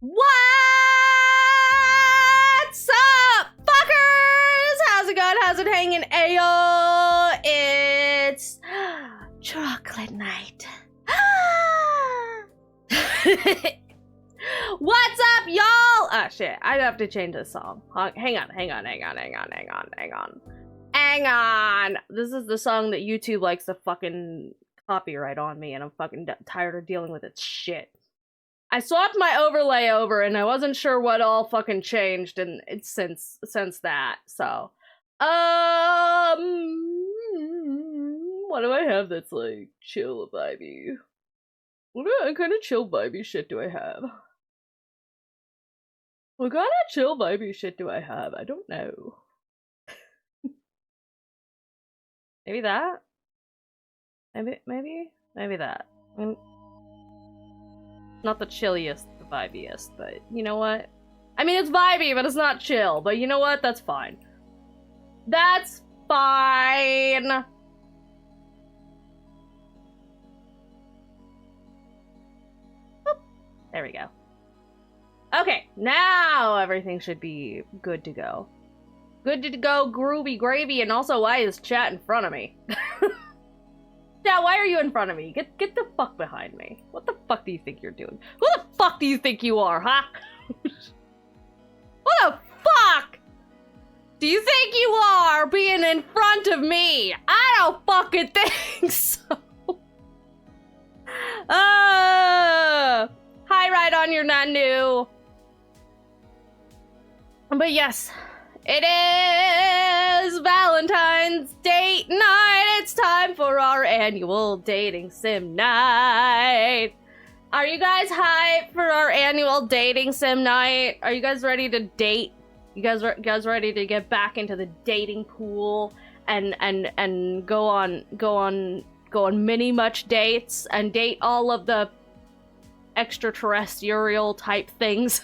What's up, fuckers? How's it going? How's it hanging? Ayo, it's chocolate night. What's up, y'all? Oh shit, I have to change this song. Hang on. This is the song that YouTube likes to fucking copyright on me, and I'm fucking tired of dealing with its shit. I swapped my overlay over, and I wasn't sure what all fucking changed, and it's since that. So, what do I have that's like chill vibey? What kind of chill vibey shit do I have? What kind of chill vibey shit do I have? I don't know. Maybe that? Maybe that. Not the chilliest, the vibiest, but you know what? I mean, it's vibey, but it's not chill, but you know what? That's fine. That's fine! Oop. There we go. Okay, now everything should be good to go. Good to go, groovy gravy, and also why is chat in front of me? Chat, why are you in front of me? Get the fuck behind me. What the fuck do you think you're doing? Who the fuck do you think you are, huh? What the fuck do you think you are being in front of me? I don't fucking think so. Hi, right on, you're not new. But yes, it is Valentine's date night. It's time for our annual dating sim night. Are you guys hyped for our annual dating sim night? Are you guys ready to date? You guys ready to get back into the dating pool and go on mini much dates and date all of the extraterrestrial type things?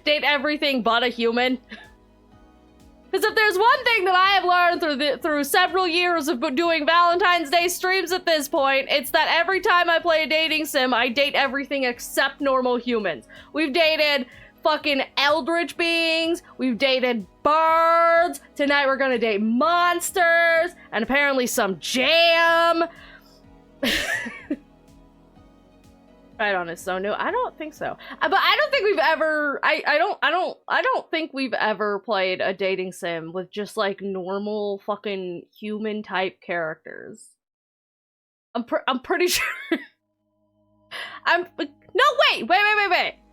Date everything but a human. Because if there's one thing that I have learned through several years of doing Valentine's Day streams at this point, it's that every time I play a dating sim, I date everything except normal humans. We've dated fucking eldritch beings, we've dated birds, tonight we're gonna date monsters, and apparently some jam. Right on is so new. I don't think so. But I don't think we've ever I don't think we've ever played a dating sim with just like normal fucking human type characters. I'm pretty sure. No, wait.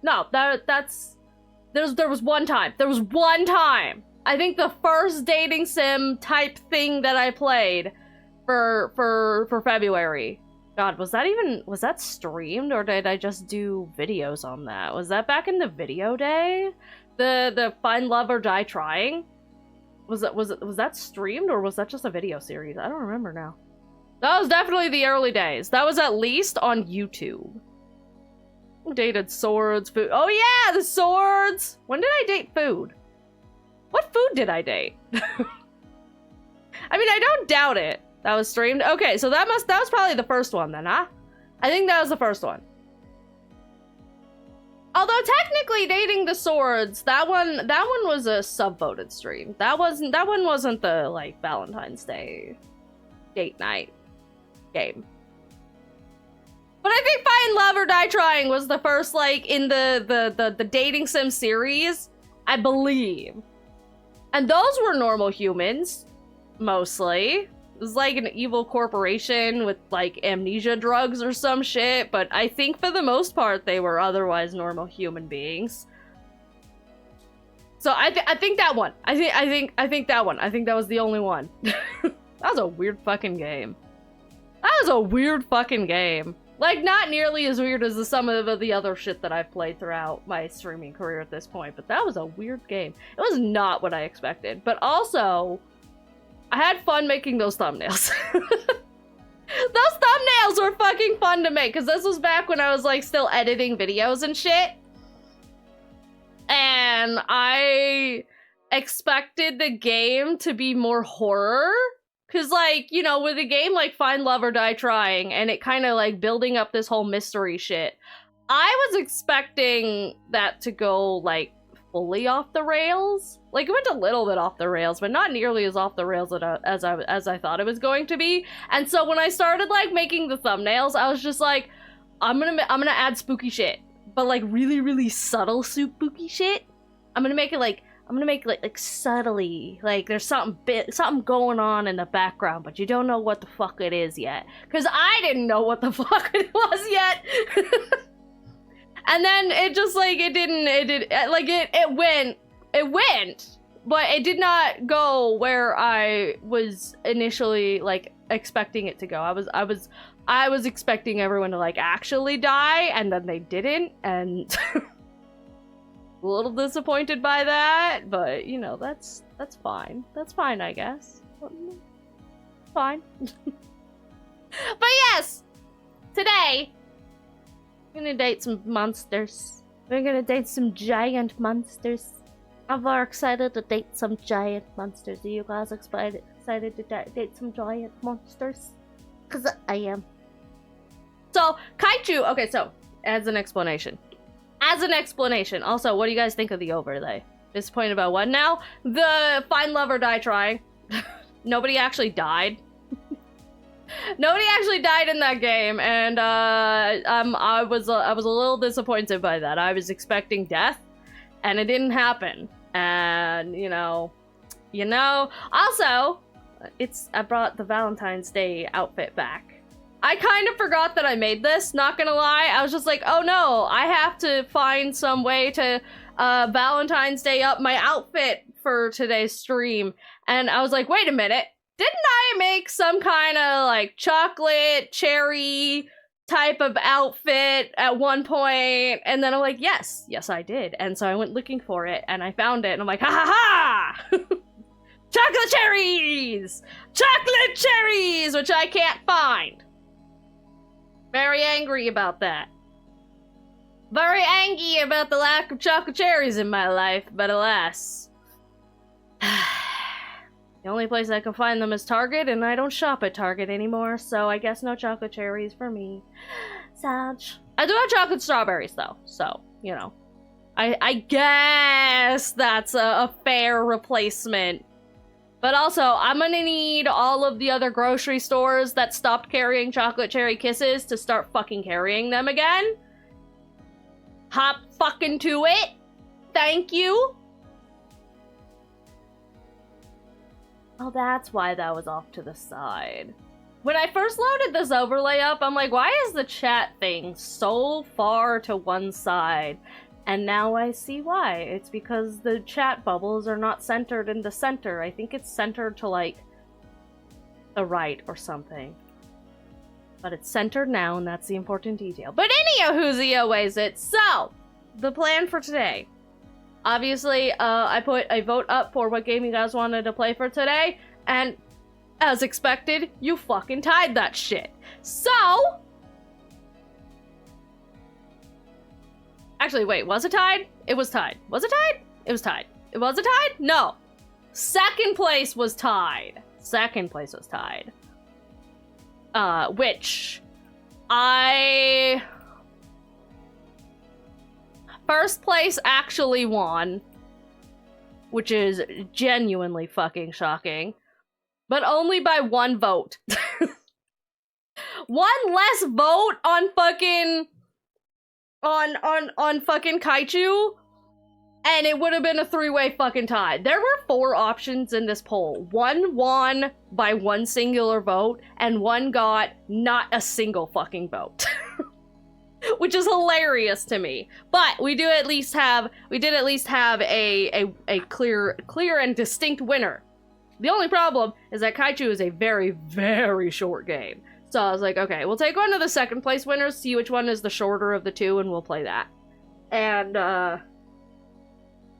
No, there was one time. I think the first dating sim type thing that I played for February. God, was that streamed, or did I just do videos on that? Was that back in the video day? The Find Love or Die Trying? Was that streamed, or was that just a video series? I don't remember now. That was definitely the early days. That was at least on YouTube. Dated swords, food. Oh yeah, the swords! When did I date food? What food did I date? I mean, I don't doubt it. That was streamed? Okay, so that was probably the first one then, huh? I think that was the first one. Although technically dating the swords, that one was a sub-voted stream. That one wasn't the like Valentine's Day date night game. But I think Find Love or Die Trying was the first like in the dating sim series, I believe. And those were normal humans, mostly. It was like an evil corporation with, like, amnesia drugs or some shit, but I think for the most part they were otherwise normal human beings. So I think that one. I think that one. I think that was the only one. That was a weird fucking game. Like, not nearly as weird as some of the other shit that I've played throughout my streaming career at this point, but that was a weird game. It was not what I expected, but also I had fun making those thumbnails. Those thumbnails were fucking fun to make, because this was back when I was, like, still editing videos and shit. And I expected the game to be more horror. Because, like, you know, with a game like Find Love or Die Trying, and it kind of, like, building up this whole mystery shit, I was expecting that to go, like, fully off the rails. Like, it went a little bit off the rails, but not nearly as off the rails as I thought it was going to be. And so when I started, like, making the thumbnails, I was just like, I'm gonna add spooky shit. But, like, really, really subtle spooky shit. I'm gonna make it, like, subtly, like, there's something going on in the background, but you don't know what the fuck it is yet. Because I didn't know what the fuck it was yet. And then it just, like, it went, but it did not go where I was initially, like, expecting it to go. I was expecting everyone to, like, actually die, and then they didn't, and a little disappointed by that, but, you know, that's fine. That's fine, I guess. Fine. But yes! Today, we're gonna date some monsters. We're gonna date some giant monsters. I'm very excited to date some giant monsters. Are you guys excited to date some giant monsters? Cause I am. So, Kaichu, okay, so, as an explanation. Also, what do you guys think of the overlay? Disappointed about what now? The find love or die trying. Nobody actually died. Nobody actually died in that game, and I was a little disappointed by that. I was expecting death, and it didn't happen. And you know. Also, I brought the Valentine's Day outfit back. I kind of forgot that I made this, not gonna lie. I was just like, oh no, I have to find some way to Valentine's Day up my outfit for today's stream. And I was like, wait a minute, didn't I make some kind of like chocolate cherry type of outfit at one point? And then I'm like, yes I did. And so I went looking for it and I found it and I'm like, ha ha ha! Chocolate cherries! Chocolate cherries! Which I can't find. Very angry about that. Very angry about the lack of chocolate cherries in my life, but alas. The only place I can find them is Target, and I don't shop at Target anymore, so I guess no chocolate cherries for me. Sad. I do have chocolate strawberries, though, so, you know. I guess that's a fair replacement. But also, I'm gonna need all of the other grocery stores that stopped carrying chocolate cherry kisses to start fucking carrying them again. Hop fucking to it. Thank you. Oh, that's why that was off to the side. When I first loaded this overlay up, I'm like, why is the chat thing so far to one side? And now I see why. It's because the chat bubbles are not centered in the center. I think it's centered to, like, the right or something. But it's centered now, and that's the important detail. But anyhow, ways it. So, the plan for today. Obviously, I put a vote up for what game you guys wanted to play for today. And, as expected, you fucking tied that shit. So... Actually, wait, was it tied? It was tied. Was it tied? It was tied. Was it tied? No. Second place was tied. Which first place actually won, which is genuinely fucking shocking, but only by one vote. One less vote on fucking... on fucking Kaichu, and it would have been a three-way fucking tie. There were 4 options in this poll. One won by one singular vote, and one got not a single fucking vote. Which is hilarious to me. But we did at least have a clear and distinct winner. The only problem is that Kaichu is a very, very short game. So I was like, okay, we'll take one of the second place winners, see which one is the shorter of the two, and we'll play that. And,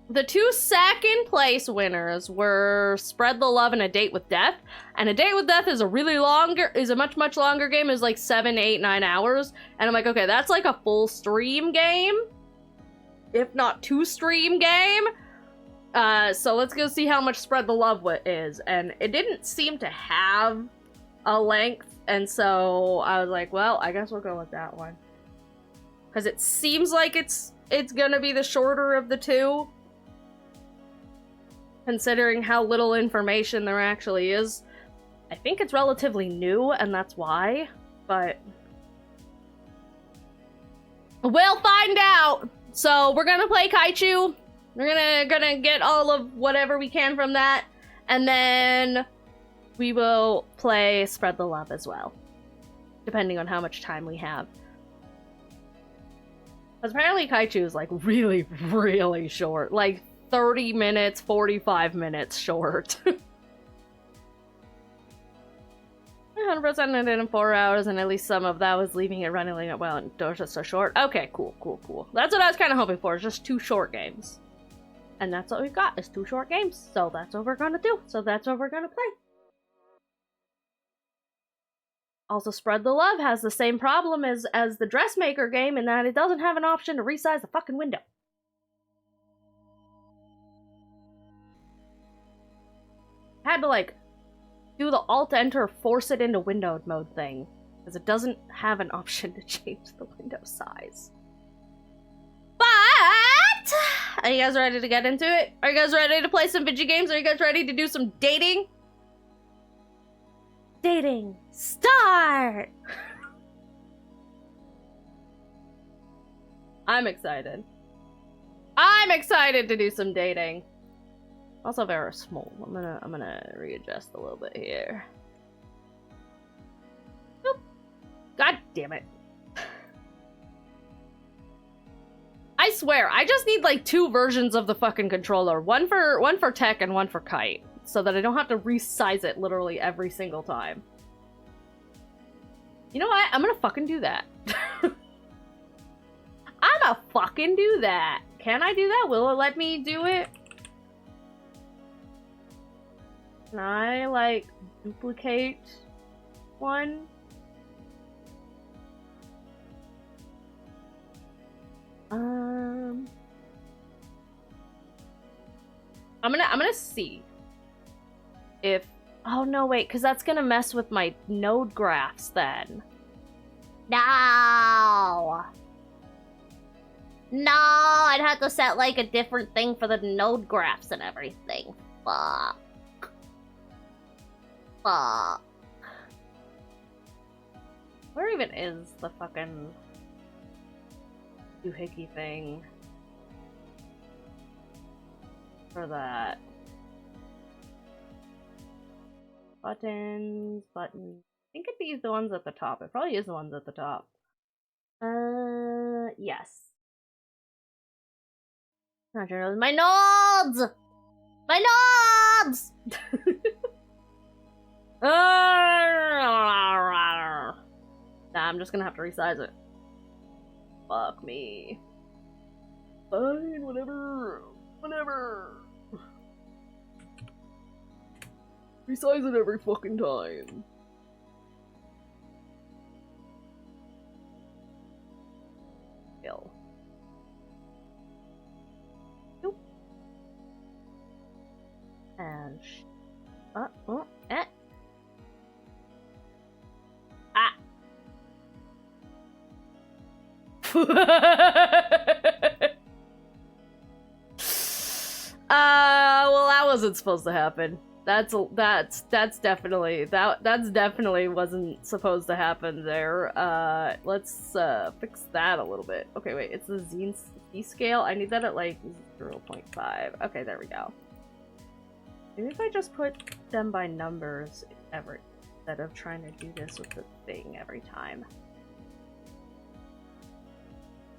the 2 second place winners were Spread the Love and A Date with Death. And A Date with Death is a much longer game. It's like 7, 8, 9 hours. And I'm like, okay, that's like a full stream game. If not 2 stream game. So let's go see how much Spread the Love is. And it didn't seem to have a length. And so I was like, well, I guess we'll go with that one. Because it seems like it's gonna be the shorter of the two. Considering how little information there actually is. I think it's relatively new, and that's why, but... we'll find out! So, we're gonna play Kaichu. We're gonna get all of whatever we can from that, and then we will play Spread the Love as well. Depending on how much time we have. Because apparently Kaichu is, like, really, really short. Like, 30 minutes, 45 minutes short. 100% ended in 4 hours, and at least some of that was leaving it running late. Well, and just so short. Okay, cool, cool, cool. That's what I was kind of hoping for, just 2 short games. And that's what we've got, is 2 short games. So that's what we're gonna do. So that's what we're gonna play. Also, Spread the Love has the same problem as the Dressmaker game in that it doesn't have an option to resize the fucking window. I had to, like, do the Alt-Enter force it into windowed mode thing, because it doesn't have an option to change the window size. But, are you guys ready to get into it? Are you guys ready to play some video games? Are you guys ready to do some dating? Dating, start! I'm excited. I'm excited to do some dating. Also very small. I'm gonna readjust a little bit here. Boop. God damn it. I swear, I just need like 2 versions of the fucking controller. One for tech and one for kite. So that I don't have to resize it literally every single time. You know what? I'm gonna fucking do that. I'm gonna fucking do that. Can I do that? Will it let me do it? Can I, like, duplicate one? I'm gonna see if... oh, no, wait, because that's gonna mess with my node graphs then. No! No, I'd have to set, like, a different thing for the node graphs and everything. Fuck. Fuck. Where even is the fucking doohickey thing for that? Buttons, buttons. I think it'd be the ones at the top. It probably is the ones at the top. Yes. Not sure. My nodes! My nodes! Nah, I'm just gonna have to resize it. Fuck me. Fine, whatever. Whatever. Resize it every fucking time. Kill. Nope. And eh. Well, that wasn't supposed to happen. That's definitely wasn't supposed to happen there. Let's fix that a little bit. Okay, wait, it's the Z scale. I need that at like 0.5. Okay, there we go. Maybe if I just put them by numbers instead of trying to do this with the thing every time.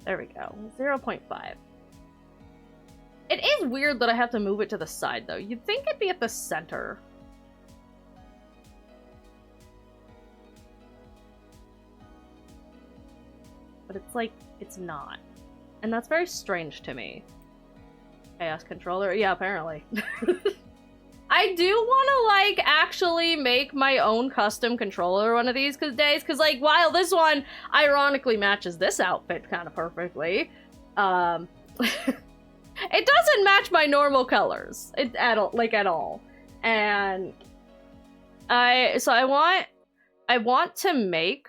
There we go. 0.5. It is weird that I have to move it to the side, though. You'd think it'd be at the center. But it's like, it's not. And that's very strange to me. Chaos controller? Yeah, apparently. I do want to, like, actually make my own custom controller one of these days, because, like, while this one ironically matches this outfit kind of perfectly, it doesn't match my normal colors at all. And I want to make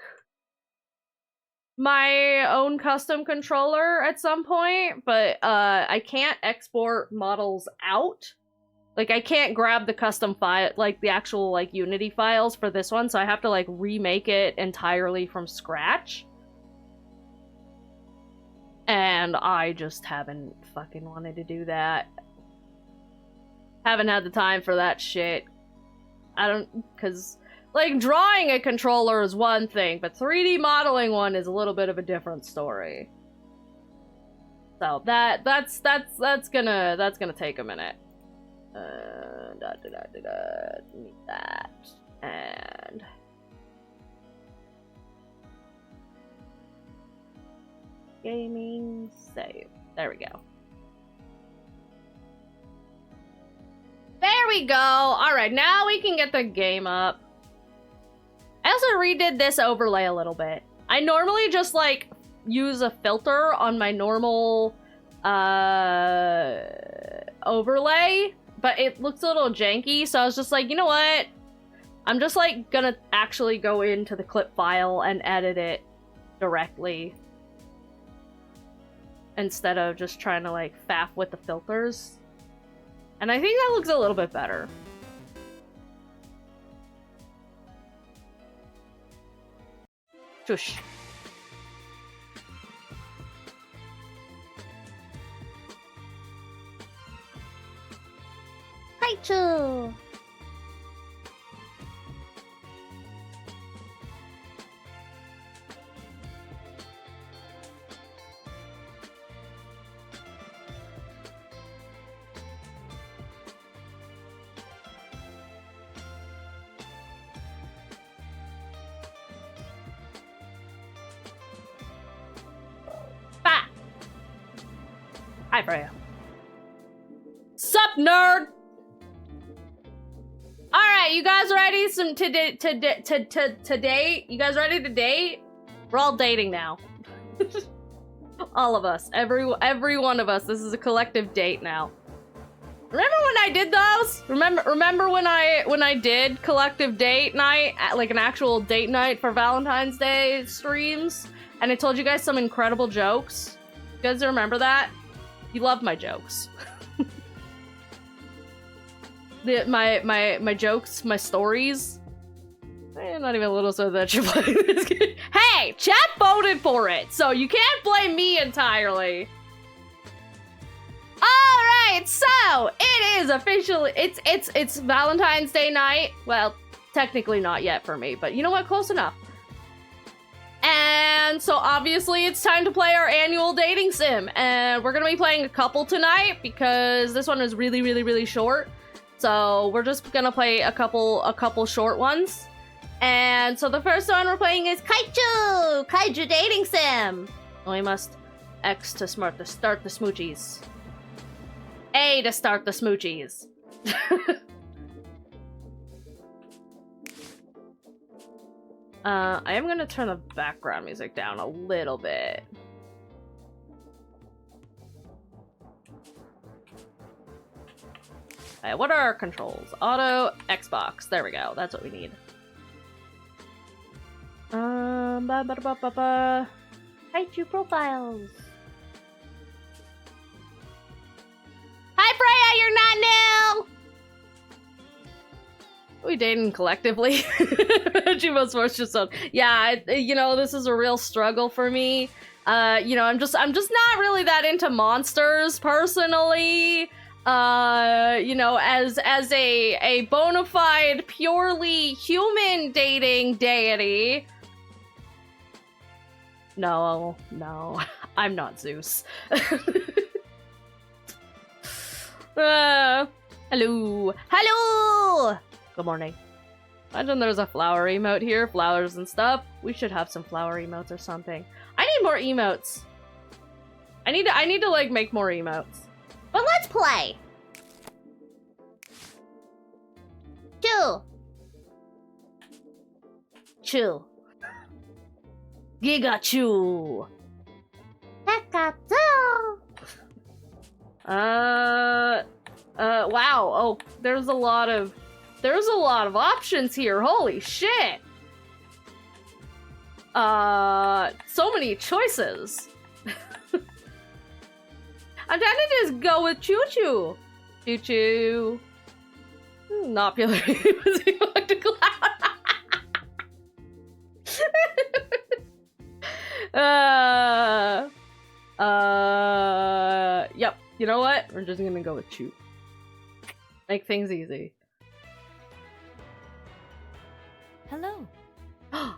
my own custom controller at some point, but I can't export models out. Like, I can't grab the custom file, like, the actual, like, Unity files for this one, so I have to, like, remake it entirely from scratch. And I just haven't fucking wanted to do that. Haven't had the time for that shit. I don't, because, like, drawing a controller is one thing, but 3D modeling one is a little bit of a different story. So that's gonna take a minute. Need that. And gaming save. There we go. There we go. Alright, now we can get the game up. I also redid this overlay a little bit. I normally just, like, use a filter on my normal overlay, but it looks a little janky, so I was just like, you know what? I'm just, like, gonna actually go into the clip file and edit it directly instead of just trying to, like, faff with the filters. And I think that looks a little bit better. Shush. Kaichu! Hi, Freya. Sup, nerd? Alright, you guys ready to date? You guys ready to date? We're all dating now. All of us. Every one of us. This is a collective date now. Remember when I did those? Remember when I did collective date night, like an actual date night for Valentine's Day streams? And I told you guys some incredible jokes? You guys remember that? You love my jokes. my jokes, my stories. I'm not even a little so that you're playing this game. Hey, chat voted for it, so you can't blame me entirely. Alright, so it is officially it's Valentine's Day night. Well, technically not yet for me, but you know what? Close enough. And so obviously it's time to play our annual dating sim, and we're gonna be playing a couple tonight because this one is really short. So we're just gonna play a couple short ones. And so the first one we're playing is Kaiju dating sim. And we must X to start the smoochies. A to start the smoochies. I am gonna turn the background music down a little bit. Alright, what are our controls? Auto, Xbox. There we go. That's what we need. Kaiju profiles. Hi, Freya, you're not new! We dating collectively. She must force yourself. Yeah, you know, this is a real struggle for me. You know, I'm just not really that into monsters personally. You know, as a bona fide, purely human dating deity. No, I'm not Zeus. Hello. Good morning. Imagine there's a flower emote here, flowers and stuff. We should have some flower emotes or something. I need more emotes. I need to like make more emotes. But let's play. Chill. Gigachu. Wow. Oh, there's a lot of options here. Holy shit. So many choices. I'm trying to just go with Choo-Choo. Choo-Choo. Not feeling to cloud. Yep. You know what? We're just gonna go with Choo. Make things easy. Hello. Oh.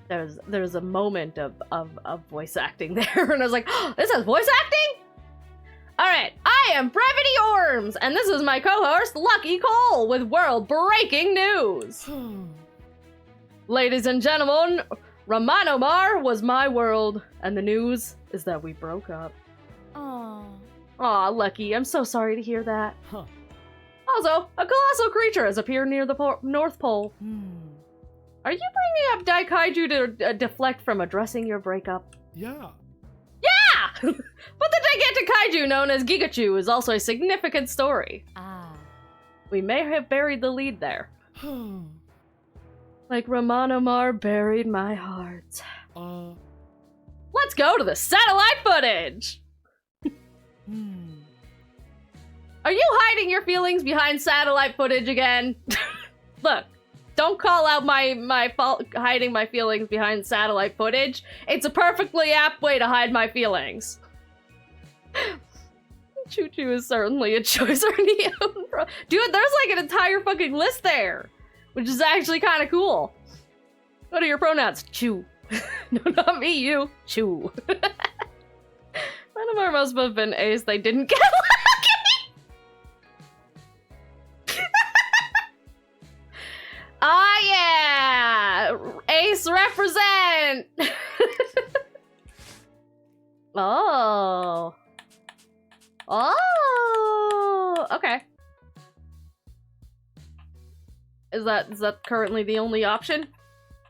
There's a moment of voice acting there, and I was like, oh, this is voice acting? Alright, I am Brevity Orms, and this is my co-host, Lucky Cole, with world-breaking news. Ladies and gentlemen, Ramanomar was my world, and the news is that we broke up. Aww. Aw, Lucky, I'm so sorry to hear that. Huh. Also, a colossal creature has appeared near the North Pole. Are you bringing up Kaiju to deflect from addressing your breakup? Yeah. Yeah! But the gigantic kaiju known as Gigachu is also a significant story. Ah. We may have buried the lead there. Like Ramanomar buried my heart. Let's go to the satellite footage! Are you hiding your feelings behind satellite footage again? Look, don't call out my fault hiding my feelings behind satellite footage. It's a perfectly apt way to hide my feelings. Choo-Choo is certainly a choice for Neo. Dude, there's like an entire fucking list there, which is actually kind of cool. What are your pronouns? Choo. No, not me, you. Choo. None of our must have been A's. They didn't get lucky. Oh yeah! Ace represent! Oh. Oh! Okay. Is that currently the only option?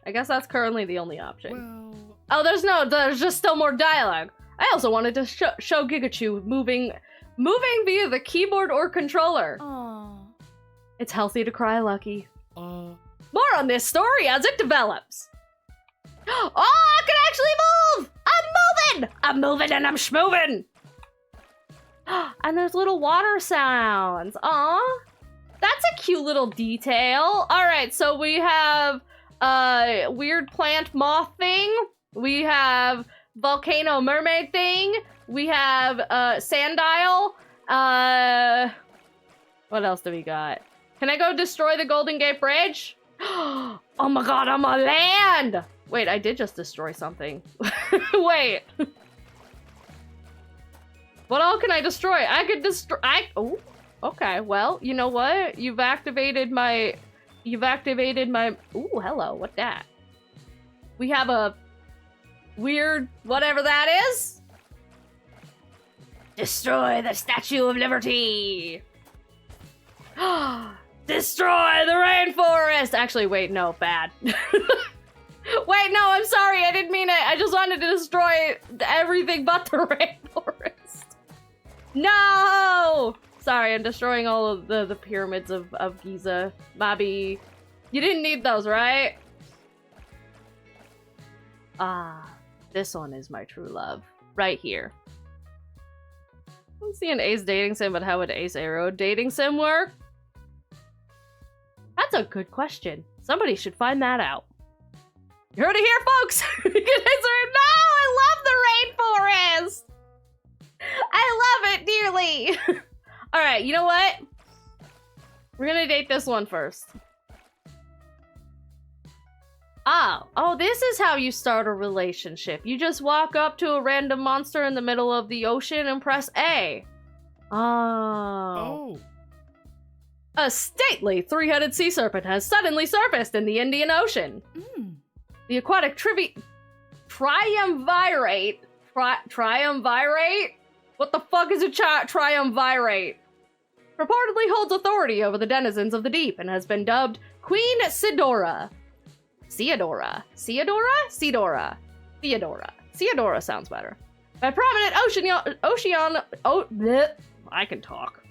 I guess that's currently the only option. Well... Oh, there's just still more dialogue. I also wanted to show Gigachu moving via the keyboard or controller. Aww. It's healthy to cry, Lucky. More on this story as it develops. Oh, I can actually move! I'm moving and I'm schmoving! And there's little water sounds. Aw, that's a cute little detail. All right, so we have weird plant moth thing. We have volcano mermaid thing. We have sandile. What else do we got? Can I go destroy the Golden Gate Bridge? Oh my god, I'm on land! Wait, I did just destroy something. Wait. What all can I destroy? I could destroy... Oh, okay. Well, you know what? You've activated my... Ooh, hello. What that? We have a weird... whatever that is. Destroy the Statue of Liberty! Destroy the rainforest! Actually, wait, no, bad. Wait, no, I'm sorry, I didn't mean it. I just wanted to destroy everything but the rainforest. No! Sorry, I'm destroying all of the pyramids of Giza. Bobby, you didn't need those, right? Ah, this one is my true love. Right here. I don't see an Ace dating sim, but how would Ace Arrow dating sim work? That's a good question. Somebody should find that out. You heard it here, folks! No, I love the rainforest! I love it dearly! Alright, you know what? We're gonna date this one first. Oh, this is how you start a relationship. You just walk up to a random monster in the middle of the ocean and press A. Oh. A stately three-headed sea serpent has suddenly surfaced in the Indian Ocean. The aquatic triumvirate? Triumvirate? What the fuck is a triumvirate? Reportedly holds authority over the denizens of the deep and has been dubbed Queen Sidora. Theodora sounds better. By prominent I can talk.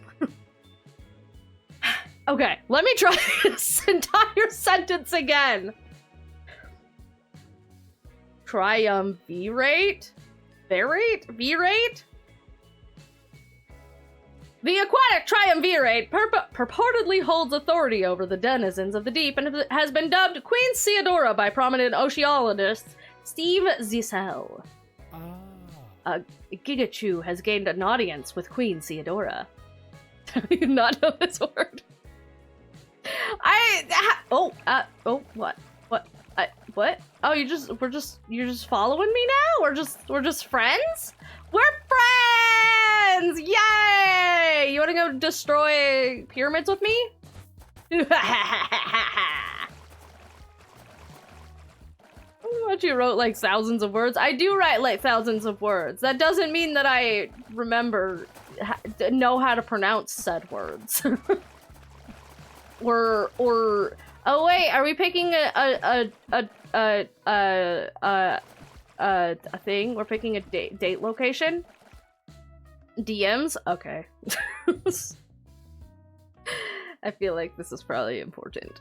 Okay, let me try this entire sentence again. Triumvirate? Virate? The aquatic triumvirate purportedly holds authority over the denizens of the deep and has been dubbed Queen Theodora by prominent oceanologist Steve Zissou. Gigachu has gained an audience with Queen Theodora. I did not know this word. What? What? Oh, you're just following me now? We're just friends? We're friends! Yay! You wanna go destroy pyramids with me? What, you wrote like thousands of words? I do write like thousands of words. That doesn't mean that I know how to pronounce said words. or oh wait, are we picking a thing? We're picking a date location? DMs? Okay. I feel like this is probably important.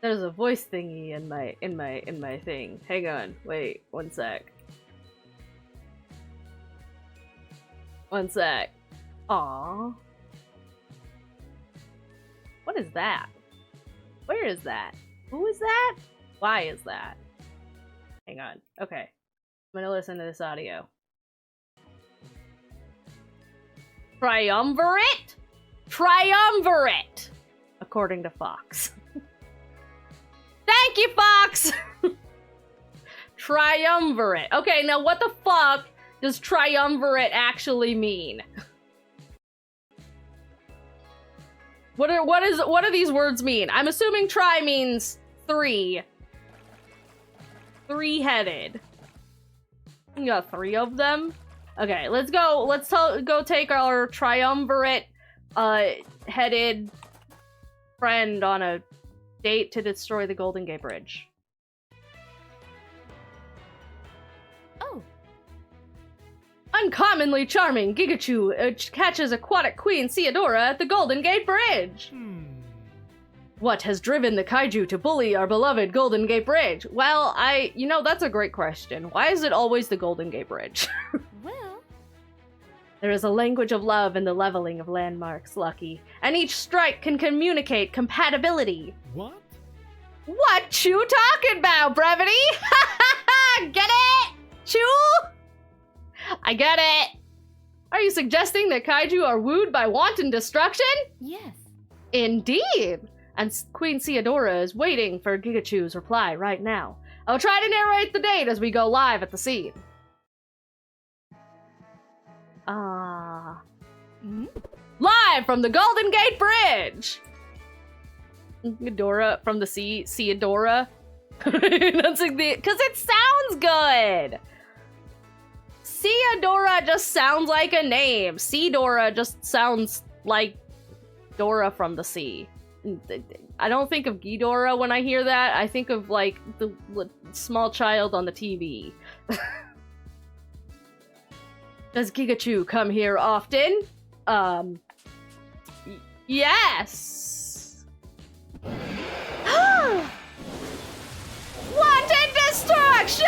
There's a voice thingy in my thing. Hang on, wait, one sec. One sec. Aww. What is that? Where is that? Who is that? Why is that? Hang on. Okay. I'm gonna listen to this audio. Triumvirate? Triumvirate! According to Fox. Thank you, Fox! Triumvirate. Okay, now what the fuck does triumvirate actually mean? What do these words mean? I'm assuming tri means three. Three-headed. You got three of them? Okay, let's go. Let's go take our triumvirate headed friend on a date to destroy the Golden Gate Bridge. Oh. Uncommonly charming, Gigachu catches aquatic queen Theodora at the Golden Gate Bridge. What has driven the Kaiju to bully our beloved Golden Gate Bridge? Well, that's a great question. Why is it always the Golden Gate Bridge? Well, there is a language of love in the leveling of landmarks, Lucky, and each strike can communicate compatibility. What? What you talking about, Brevity? Get it? Chew? I get it. Are you suggesting that Kaiju are wooed by wanton destruction? yes. Indeed. And Queen Theodora is waiting for Gigachu's reply right now. I'll try to narrate the date as we go live at the scene. Live from the Golden Gate Bridge! Ghidorah from the sea, Theodora. That's like because it sounds good! Theodora just sounds like a name. Seadora just sounds like Dora from the sea. I don't think of Ghidorah when I hear that. I think of, like, the small child on the TV. Does Gigachu come here often? Yes! Wanted destruction!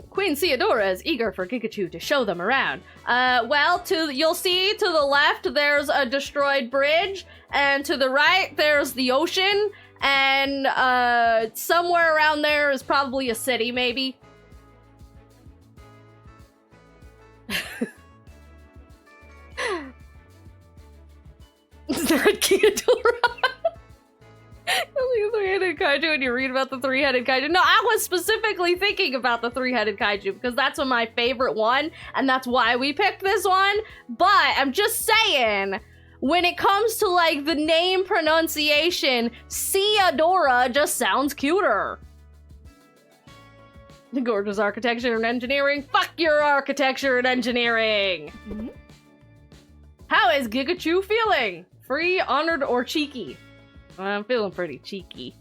Queen Theodora is eager for Gigachu to show them around. You'll see to the left there's a destroyed bridge, and to the right there's the ocean, and somewhere around there is probably a city, maybe. Is that Ghidorah? The three-headed kaiju, and you read about the three-headed kaiju. No, I was specifically thinking about the three-headed kaiju because that's my favorite one, and that's why we picked this one. But I'm just saying, when it comes to like the name pronunciation, Theodora just sounds cuter. The gorgeous architecture and engineering. Fuck your architecture and engineering. How is Gigachu feeling? Free, honored, or cheeky? I'm feeling pretty cheeky.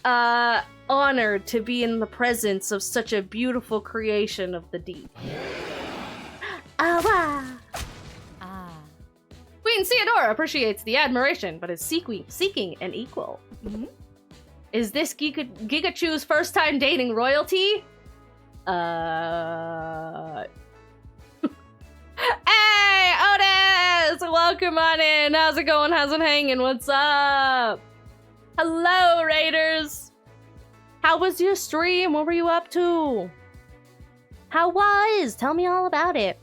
Honored to be in the presence of such a beautiful creation of the deep. Awa! Ah. Queen Theodora appreciates the admiration, but is seeking an equal. Mm-hmm. Is this Gigachu's first time dating royalty? Hey, Otis! Welcome on in. How's it going? How's it hanging? What's up? Hello, Raiders. How was your stream? What were you up to? How was? Tell me all about it.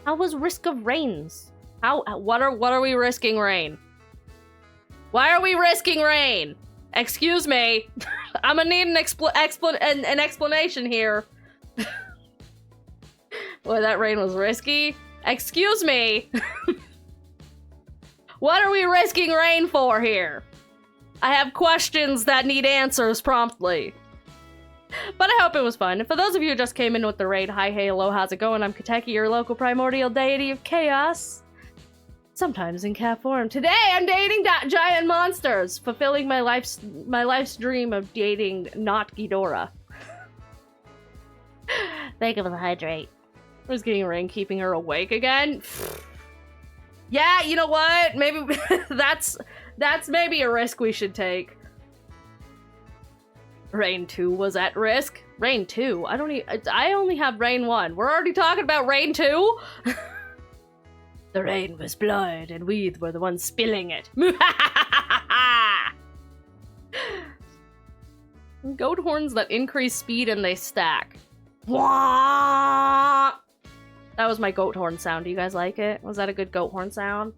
How was Risk of Rains? What are we risking rain? Why are we risking rain? Excuse me. I'm gonna need an explanation here. Boy, that rain was risky. Excuse me. What are we risking rain for here? I have questions that need answers promptly. But I hope it was fun. For those of you who just came in with the raid, hi, hey, hello, how's it going? I'm Kateki, your local primordial deity of chaos. Sometimes in cat form. Today, I'm dating giant monsters, fulfilling my life's dream of dating not Ghidorah. Thank you for the hydrate. I was getting rain, keeping her awake again. Yeah, you know what? Maybe that's maybe a risk we should take. Rain 2 was at risk. Rain 2? I only have Rain 1. We're already talking about Rain 2? The rain was blood, and we were the ones spilling it. Goat horns that increase speed and they stack. Wah! That was my goat horn sound. Do you guys like it? Was that a good goat horn sound?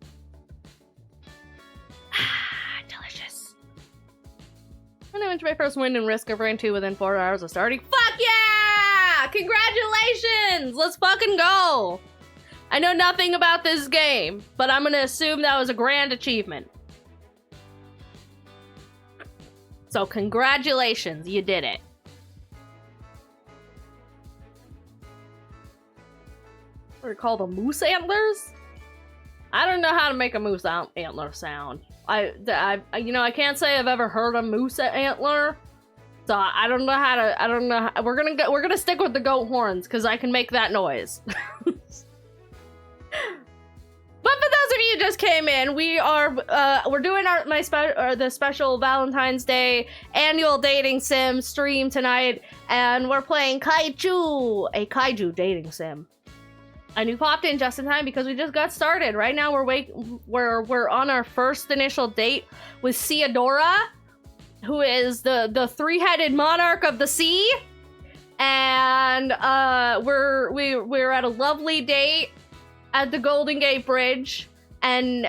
Delicious. And I went to my first win in Risk of Rain 2 within 4 hours of starting. Fuck yeah! Congratulations! Let's fucking go! I know nothing about this game, but I'm gonna assume that was a grand achievement. So congratulations, you did it. What are called, moose antlers? I don't know how to make a moose antler sound. You know, I can't say I've ever heard a moose antler. So I don't know we're gonna stick with the goat horns because I can make that noise. But for those of you who just came in, we're doing the special Valentine's Day annual dating sim stream tonight, and we're playing Kaichu, a kaiju dating sim. And you popped in just in time because we just got started. Right now we're on our first initial date with Theodora, who is the three-headed monarch of the sea, and we're at a lovely date at the Golden Gate Bridge and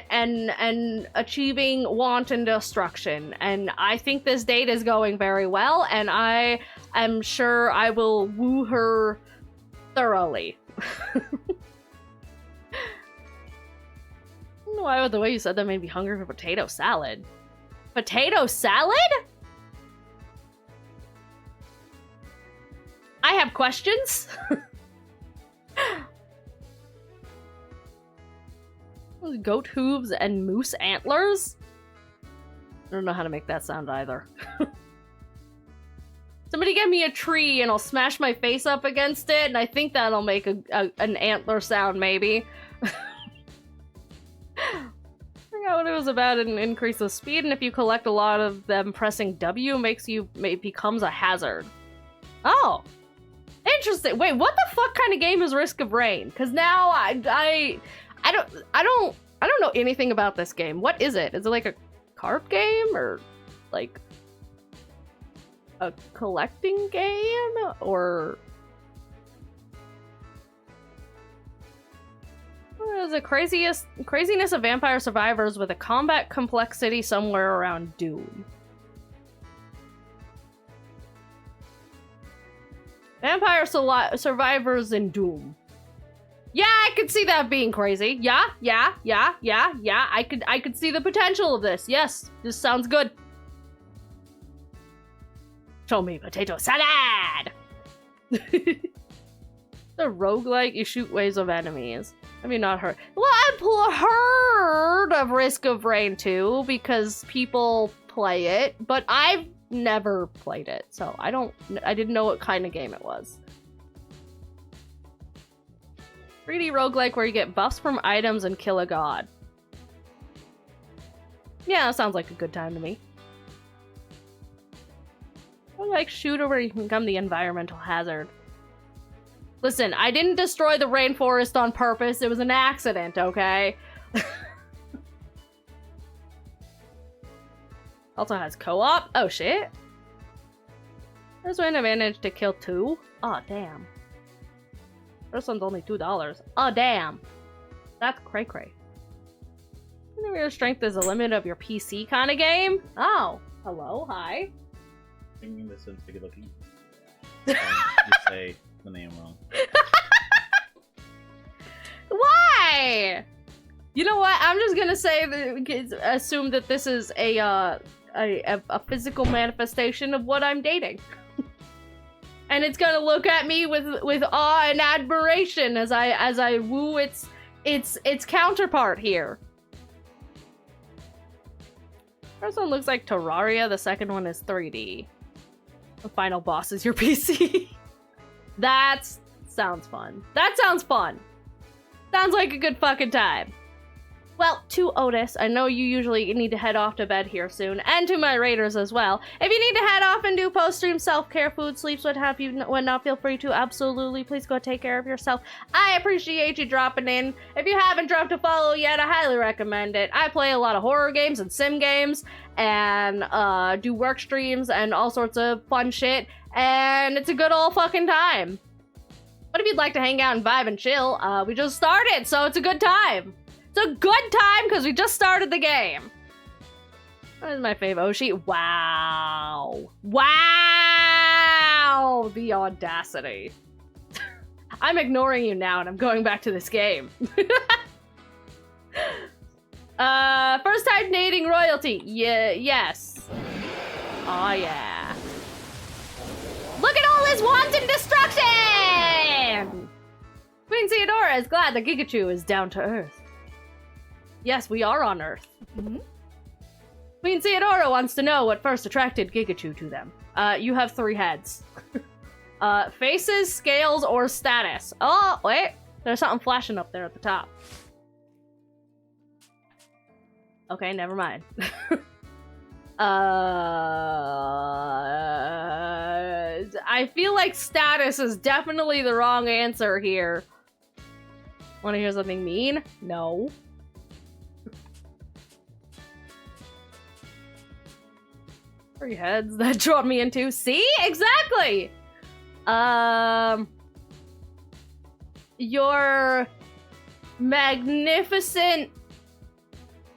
achieving wanton destruction. And I think this date is going very well, and I am sure I will woo her thoroughly. I don't know why the way you said that made me hungry for potato salad. Potato salad? I have questions. Goat hooves and moose antlers? I don't know how to make that sound either. Somebody get me a tree and I'll smash my face up against it, and I think that'll make an antler sound, maybe. I forgot what it was about. An increase of speed, and if you collect a lot of them, pressing W becomes a hazard. Oh, interesting. Wait, what the fuck kind of game is Risk of Rain? Because now I don't know anything about this game. What is it? Is it like a card game or like a collecting game or what is it? Craziness of vampire survivors with a combat complexity somewhere around Doom. Vampire survivors in Doom. Yeah, I could see that being crazy. Yeah. I could see the potential of this. Yes, this sounds good. Show me potato salad! The roguelike, you shoot waves of enemies. I mean, not heard. Well, I heard of Risk of Rain 2 because people play it, but I've never played it, so I didn't know what kind of game it was. 3D roguelike where you get buffs from items and kill a god. Yeah, that sounds like a good time to me. Or like shooter where you can become the environmental hazard. Listen, I didn't destroy the rainforest on purpose. It was an accident, okay? Also has co-op. Oh, shit. There's an advantage to kill 2. Oh, damn. First one's only $2. Oh, damn. That's cray-cray. Your strength is the limit of your PC kind of game? Oh. Hello, hi. Singing this in Tekillust. You say the name wrong. Why? You know what? I'm just gonna say assume that this is a physical manifestation of what I'm dating, and it's gonna look at me with awe and admiration as I woo its counterpart here. First one looks like Terraria. The second one is 3D. The final boss is your PC. That sounds fun. That sounds fun. Sounds like a good fucking time. Well, to Otis, I know you usually need to head off to bed here soon, and to my raiders as well. If you need to head off and do post-stream self-care, food, sleeps, what have you, whatnot, feel free to absolutely. Please go take care of yourself. I appreciate you dropping in. If you haven't dropped a follow yet, I highly recommend it. I play a lot of horror games and sim games, and do work streams and all sorts of fun shit, and it's a good old fucking time. But if you'd like to hang out and vibe and chill, we just started, so it's a good time. It's a good time because we just started the game. That is my fave Oshi. Wow. Wow! The audacity. I'm ignoring you now and I'm going back to this game. First time dating royalty. Yeah, yes. Oh yeah. Look at all this wanton destruction! Queen Theodora is glad that Gigachu is down to earth. Yes, we are on Earth. Mm-hmm. Queen Theodora wants to know what first attracted Gigachu to them. You have 3 heads. Faces, scales, or status. Oh, wait. There's something flashing up there at the top. Okay, never mind. I feel like status is definitely the wrong answer here. Want to hear something mean? No. 3 heads that drawn me into. See? Exactly! Your magnificent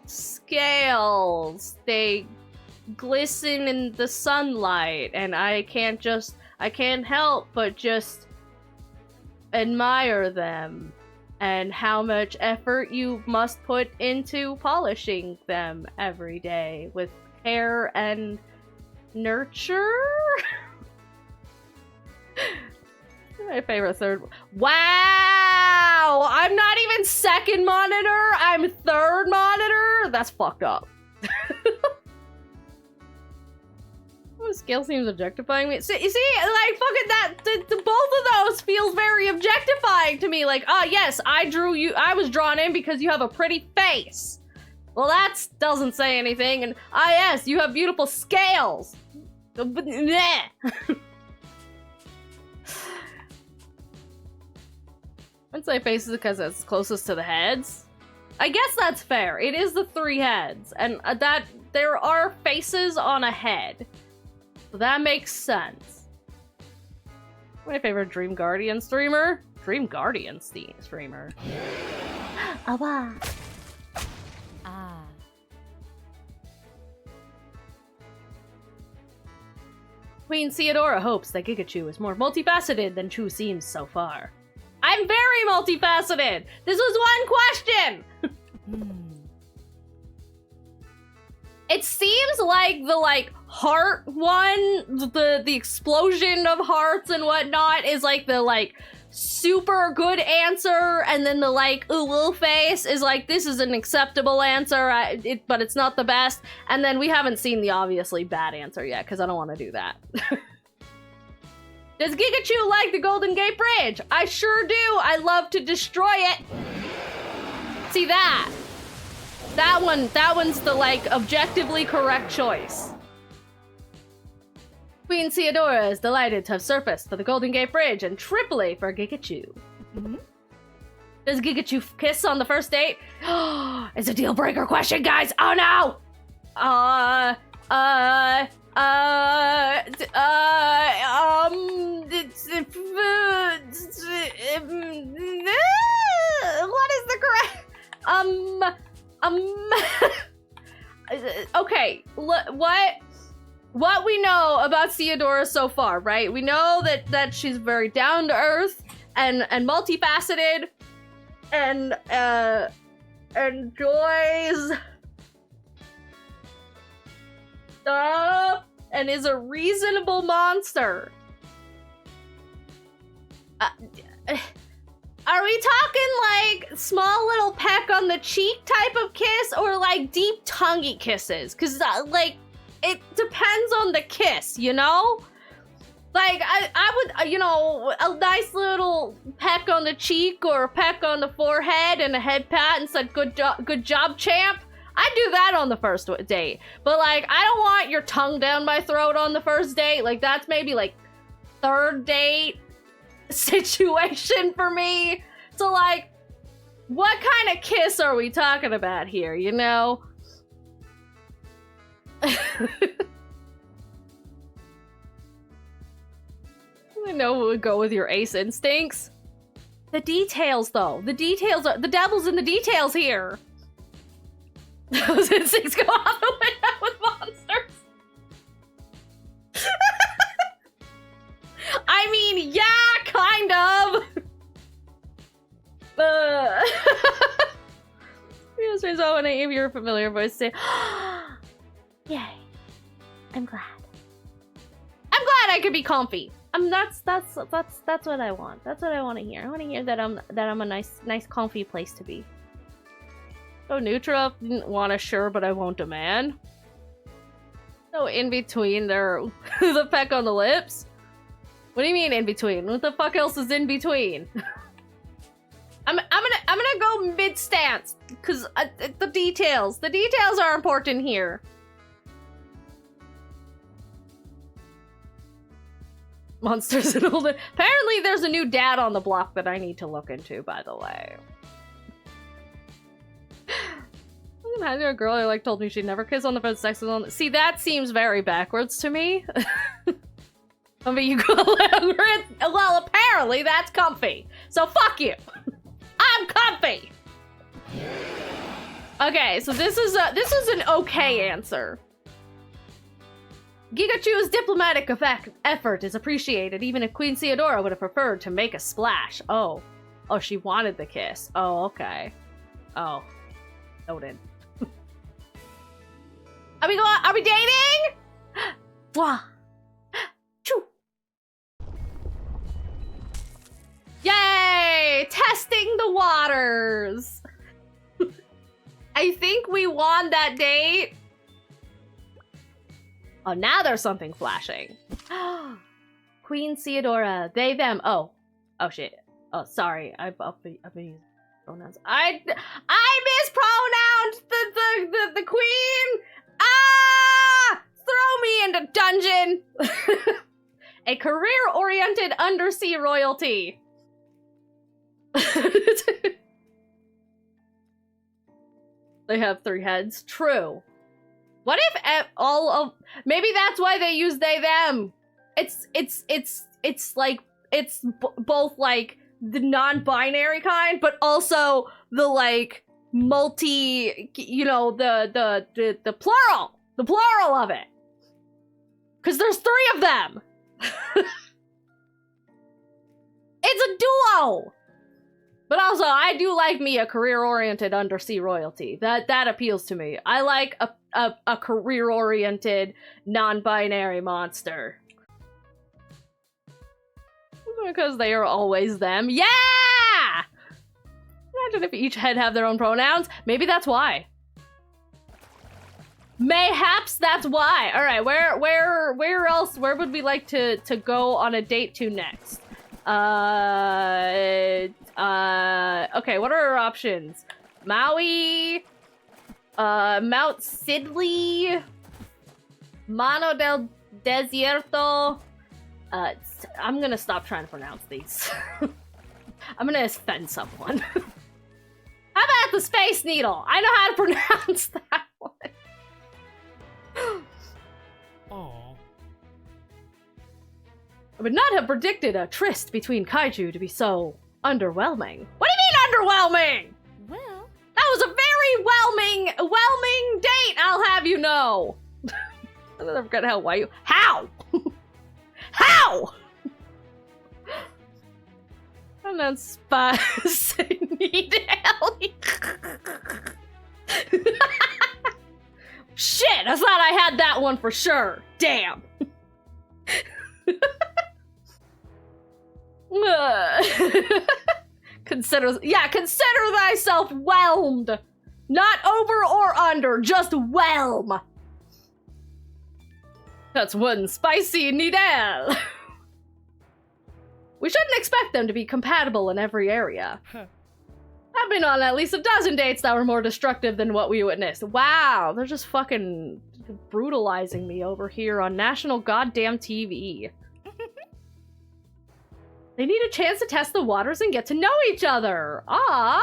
scales. They glisten in the sunlight, and I can't help but just admire them and how much effort you must put into polishing them every day with care and nurture. My favorite third. Wow! I'm not even second monitor. I'm third monitor. That's fucked up. Oh, scale seems objectifying me. See, like fucking that. The both of those feels very objectifying to me. Like, yes, I drew you. I was drawn in because you have a pretty face. Well, that doesn't say anything. And yes, you have beautiful scales. I'd say faces because it's closest to the heads. I guess that's fair. It is the 3 heads, and that there are faces on a head, so that makes sense. My favorite Dream Guardian streamer? Dream Guardian streamer. Awa. Ah. Queen Theodora hopes that Gigachu is more multifaceted than Chu seems so far. I'm very multifaceted! This was one question! It seems like the, heart one, the explosion of hearts and whatnot is, the, super good answer, and then the like ooh face is like, this is an acceptable answer, but it's not the best. And then we haven't seen the obviously bad answer yet, because I don't want to do that. Does Gigachu like the Golden Gate Bridge? I sure do. I love to destroy it. See that? That one's the like objectively correct choice. Queen Theodora is delighted to have surfaced for the Golden Gate Bridge and triple A for Gigachu. Does Gigachu kiss on the first date? It's a deal breaker question, guys. Oh no! What is the correct? Okay, what we know about Theodora so far, right? We know that she's very down to earth and multifaceted and enjoys stuff and is a reasonable monster. Are we talking like small little peck on the cheek type of kiss, or like deep tonguey kisses? Cause like it depends on the kiss, you know? Like I would, you know, a nice little peck on the cheek or a peck on the forehead and a head pat and said good job champ. I'd do that on the first date. But like I don't want your tongue down my throat on the first date. Like that's maybe like third date situation for me. So like, what kind of kiss are we talking about here, you know? I know who would go with your ace instincts. The details though. The details are, the devil's in the details here. Those instincts go out the window with monsters. I mean, yeah, kind of. Yes, there's all when I hear your familiar voice say, "Yay! I'm glad. I'm glad I could be comfy." That's what I want. That's what I want to hear. I want to hear that I'm a nice comfy place to be. So Nutra didn't want a sure, but I won't demand. So in between there, the peck on the lips. What do you mean in between? What the fuck else is in between? I'm gonna go mid stance because the details are important here. Monsters and old. Apparently, there's a new dad on the block that I need to look into. By the way. Imagine a girl I like told me she'd never kiss on the first sex on. See, that seems very backwards to me. I mean, you go well, apparently that's comfy. So fuck you. I'm comfy. Okay, so this is an okay answer. Gigachu's diplomatic effort is appreciated, even if Queen Theodora would have preferred to make a splash. Oh, she wanted the kiss. Oh, okay. Oh, noted. Are we dating? Wah. Choo. Yay! Testing the waters. I think we won that date. Oh, now there's something flashing. Queen Theodora, they, them. Oh shit. Oh, sorry. I've been using pronouns. I mispronounced the queen. Ah! Throw me into dungeon. A career-oriented undersea royalty. They have 3 heads. True. What if all of... Maybe that's why they use they, them. It's like... It's both, like, the non-binary kind, but also the, like, multi... You know, the plural. The plural of it. Because there's 3 of them. It's a duo. But also, I do like me a career-oriented undersea royalty. That appeals to me. I like a career-oriented, non-binary monster. Because they are always them. Yeah! Imagine if each head have their own pronouns. Maybe that's why. Mayhaps that's why. All right, where else? Where would we like to go on a date to next? Okay, what are our options? Maui, Mount Sidley, Mano del Desierto. I'm gonna stop trying to pronounce these. I'm gonna offend someone. How about the Space Needle? I know how to pronounce that one. Aww. I would not have predicted a tryst between Kaiju to be so underwhelming. What do you mean underwhelming? Well, That was a very whelming date, I'll have you know. I'm never gonna help why you. How? How? And then Spice need Ellie. Shit, I thought I had that one for sure. Damn. Consider thyself whelmed. Not over or under, just whelm. That's one spicy needle. We shouldn't expect them to be compatible in every area. I've been on at least a dozen dates that were more destructive than what we witnessed. Wow, they're just fucking brutalizing me over here on national goddamn TV. They need a chance to test the waters and get to know each other. I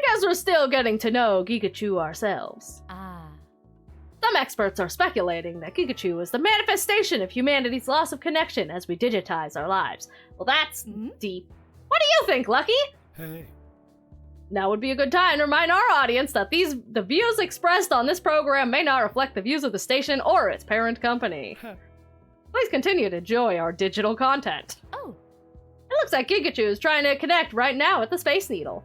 guess we're still getting to know Gigachu ourselves. Some experts are speculating that Gigachu is the manifestation of humanity's loss of connection as we digitize our lives. Well, that's deep. What do you think, Lucky? hey. Now would be a good time to remind our audience that the views expressed on this program may not reflect the views of the station or its parent company. Please continue to enjoy our digital content. Oh. It looks like Gigachu is trying to connect right now with the Space Needle.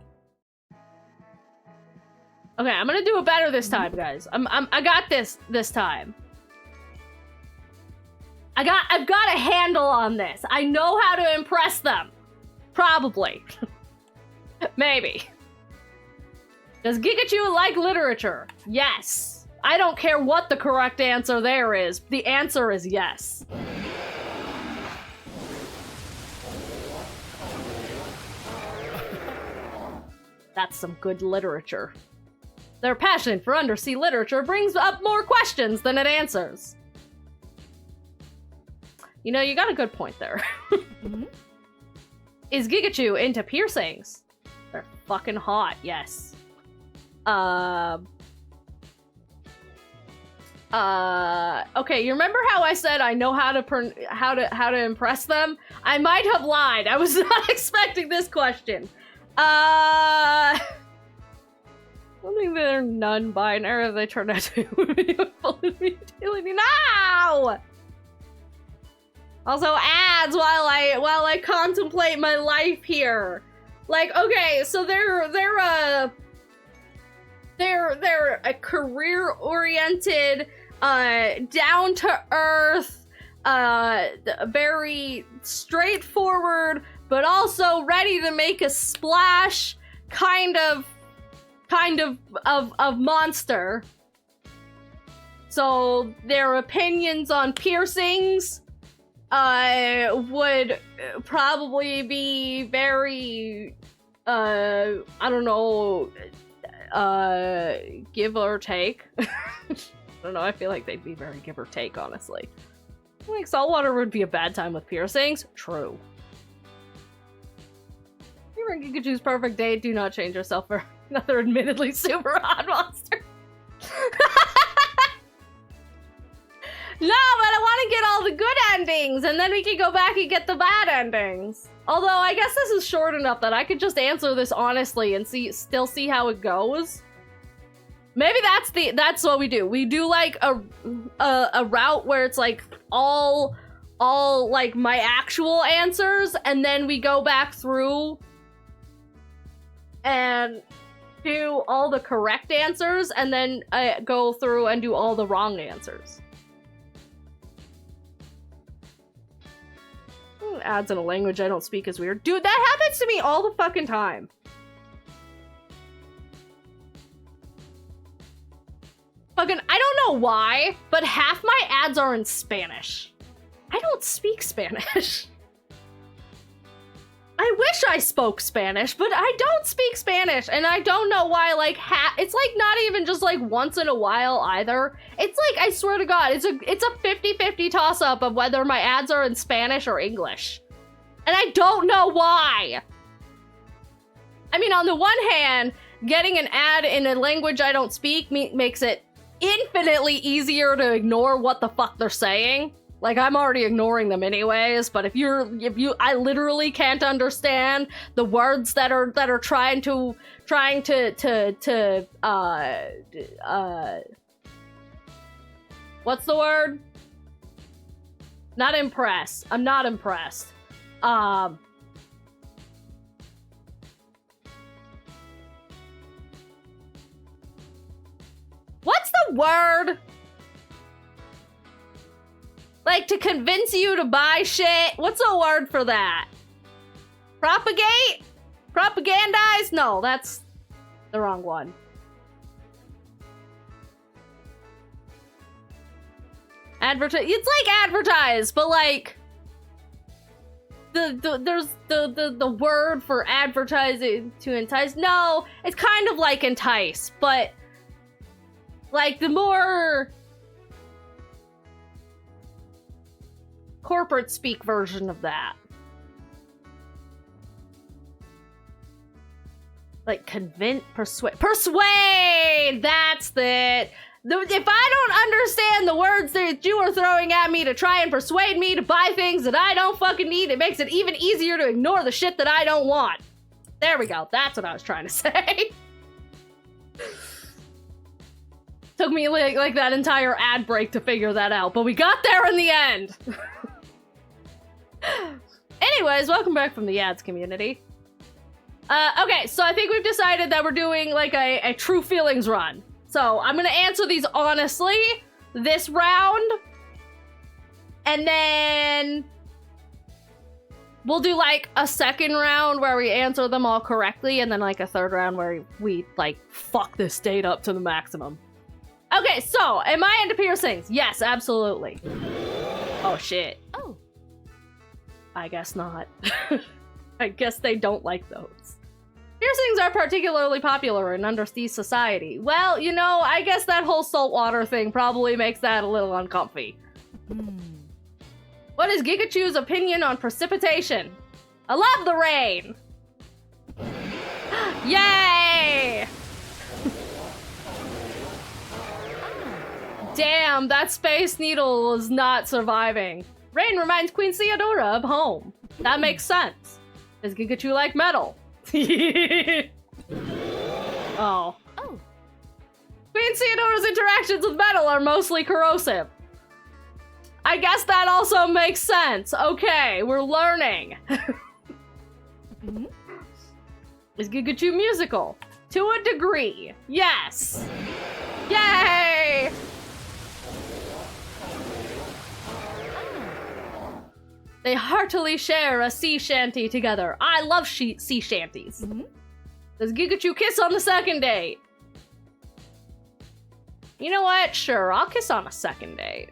Okay, I'm gonna do it better this time, guys. I got this time. I've got a handle on this. I know how to impress them. Probably. Maybe. Does Gigachu like literature? Yes. I don't care what the correct answer there is. The answer is yes. That's some good literature. Their passion for undersea literature brings up more questions than it answers. You know, you got a good point there. Is Gigachu into piercings? They're fucking hot, yes. Okay, you remember how I said I know how to impress them? I might have lied. I was not expecting this question. I think they're non-binary. They turn out to be full of utility. No! Also ads while I contemplate my life here. Like, okay, so they're a career-oriented, down-to-earth, very straightforward, but also ready to make a splash kind of monster. So their opinions on piercings would probably be very I don't know, give or take. I don't know, I feel like they'd be very give or take, honestly. I think saltwater would be a bad time with piercings. True. You're in Gigachu's perfect date. Do not change yourself for another admittedly super hot monster. No, but I want to get all the good endings, and then we can go back and get the bad endings. Although, I guess this is short enough that I could just answer this honestly and still see how it goes. Maybe that's what we do. We do like a route where it's like all like my actual answers, and then we go back through and do all the correct answers, and then I go through and do all the wrong answers. Ads in a language I don't speak is weird. Dude, that happens to me all the fucking time. Fucking, I don't know why, but half my ads are in Spanish. I don't speak Spanish. I wish I spoke Spanish, but I don't speak Spanish, and I don't know why, like, it's, like, not even just, like, once in a while, either. It's, like, I swear to God, it's a 50-50 toss-up of whether my ads are in Spanish or English. And I don't know why! I mean, on the one hand, getting an ad in a language I don't speak makes it infinitely easier to ignore what the fuck they're saying. Like, I'm already ignoring them anyways, but I literally can't understand the words that are trying to what's the word? Not impress. I'm not impressed. What's the word? Like, to convince you to buy shit? What's a word for that? Propagate? Propagandize? No, that's the wrong one. Advertise. It's like advertise, but like there's the word for advertising to entice. No, it's kind of like entice, but like the more corporate speak version of that. Like convince, persuade, that's it. If I don't understand the words that you are throwing at me to try and persuade me to buy things that I don't fucking need, it makes it even easier to ignore the shit that I don't want. There we go, that's what I was trying to say. Took me like that entire ad break to figure that out, but we got there in the end. Anyways, welcome back from the ads community. Okay, so I think we've decided that we're doing like a true feelings run. So I'm gonna answer these honestly this round, and then we'll do like a second round where we answer them all correctly, and then like a third round where we like fuck this date up to the maximum. Okay, so am I into piercings? Yes, absolutely. Oh shit. Oh. I guess not. I guess they don't like those. Piercings are particularly popular in undersea society. Well, you know, I guess that whole saltwater thing probably makes that a little uncomfy. What is Gigachu's opinion on precipitation? I love the rain! Yay! Damn, that Space Needle is not surviving. Rain reminds Queen Theodora of home. That makes sense. Does Gigachu like metal? Oh. Oh. Queen Theodora's interactions with metal are mostly corrosive. I guess that also makes sense. Okay, we're learning. Is Gigachu musical? To a degree. Yes. Yay! They heartily share a sea shanty together. I love sea shanties. Does Gigachu kiss on the second date? You know what? Sure, I'll kiss on a second date.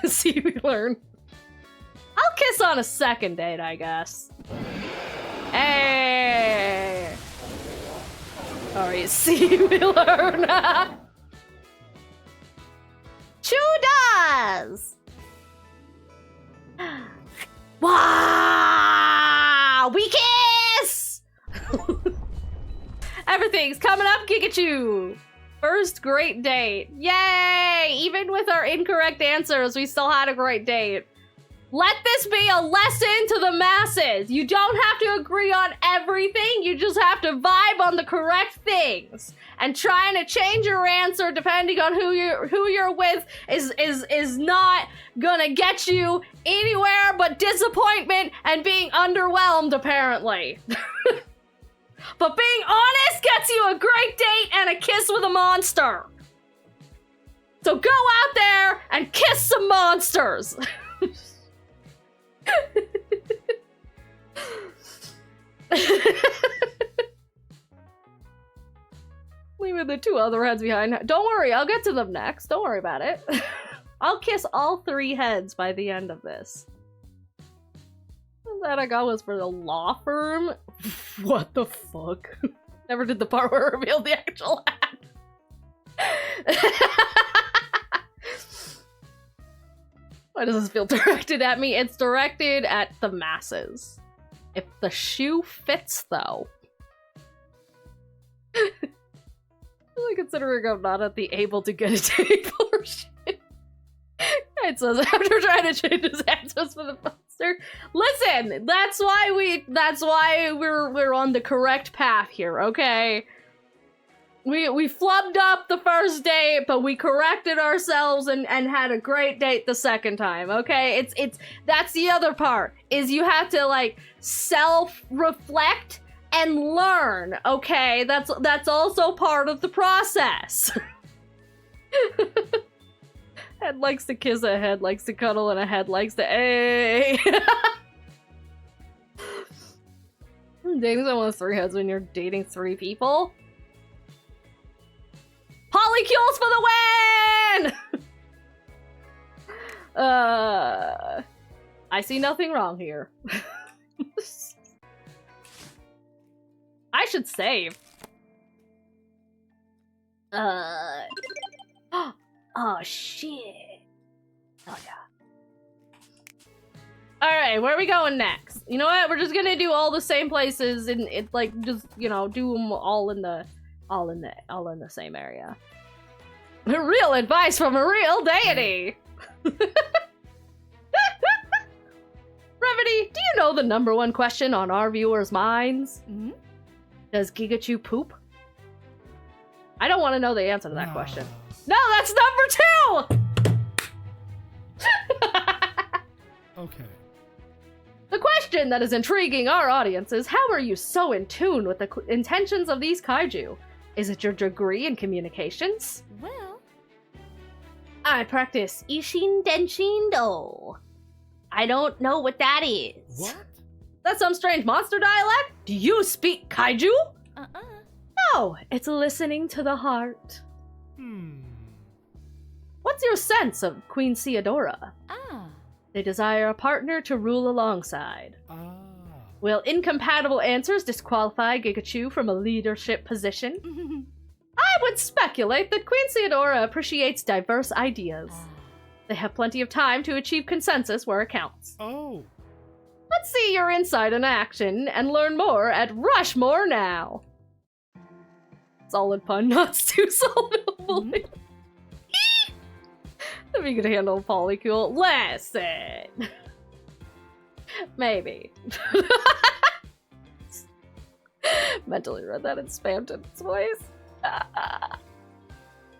See, we learn. I'll kiss on a second date, I guess. Hey! Sorry, see, we learn. Chew does! Wow! We kiss! Everything's coming up, Gigachu! First great date. Yay! Even with our incorrect answers, we still had a great date. Let this be a lesson to the masses. You don't have to agree on everything. You just have to vibe on the correct things. And trying to change your answer depending on who you're with is not gonna get you anywhere but disappointment and being underwhelmed, apparently. But being honest gets you a great date and a kiss with a monster. So go out there and kiss some monsters. Leaving the 2 other heads behind. Don't worry, I'll get to them next. Don't worry about it. I'll kiss all 3 heads by the end of this. That I got was for the law firm? What the fuck? Never did the part where it revealed the actual ad. Why does this feel directed at me? It's directed at the masses. If the shoe fits, though. Really considering I'm not at the able to get a table or shit. It says after trying to change his answers for the poster. Listen, that's why we're on the correct path here, okay? We flubbed up the first date, but we corrected ourselves and had a great date the second time, okay? That's the other part, is you have to, like, self-reflect and learn, okay? That's also part of the process. Head likes to kiss, a head likes to cuddle, and a head likes to Dating someone with 3 heads when you're dating 3 people? Polycules for the win! I see nothing wrong here. I should save. Oh shit. Oh yeah. Alright, where are we going next? You know what? We're just gonna do all the same places and it like just, you know, do them all in the same area. Real advice from a real deity. Brevity, do you know the #1 question on our viewers' minds? Mm-hmm. Does Gigachu poop? I don't want to know the answer to that question. No, that's #2! Okay. The question that is intriguing our audience is, how are you so in tune with the intentions of these kaiju? Is it your degree in communications? Well, I practice Ishin Denshin Do. I don't know what that is. what? That's some strange monster dialect? Do you speak kaiju? No, it's listening to the heart. What's your sense of Queen Theodora? They desire a partner to rule alongside. Will incompatible answers disqualify Gigachu from a leadership position? I would speculate that Queen Theodora appreciates diverse ideas. They have plenty of time to achieve consensus where it counts. Oh. Let's see your insight in action and learn more at Rushmore now. Solid pun, not too solid. If you could handle Polycule, listen. Maybe. Mentally read that in Spamton's voice.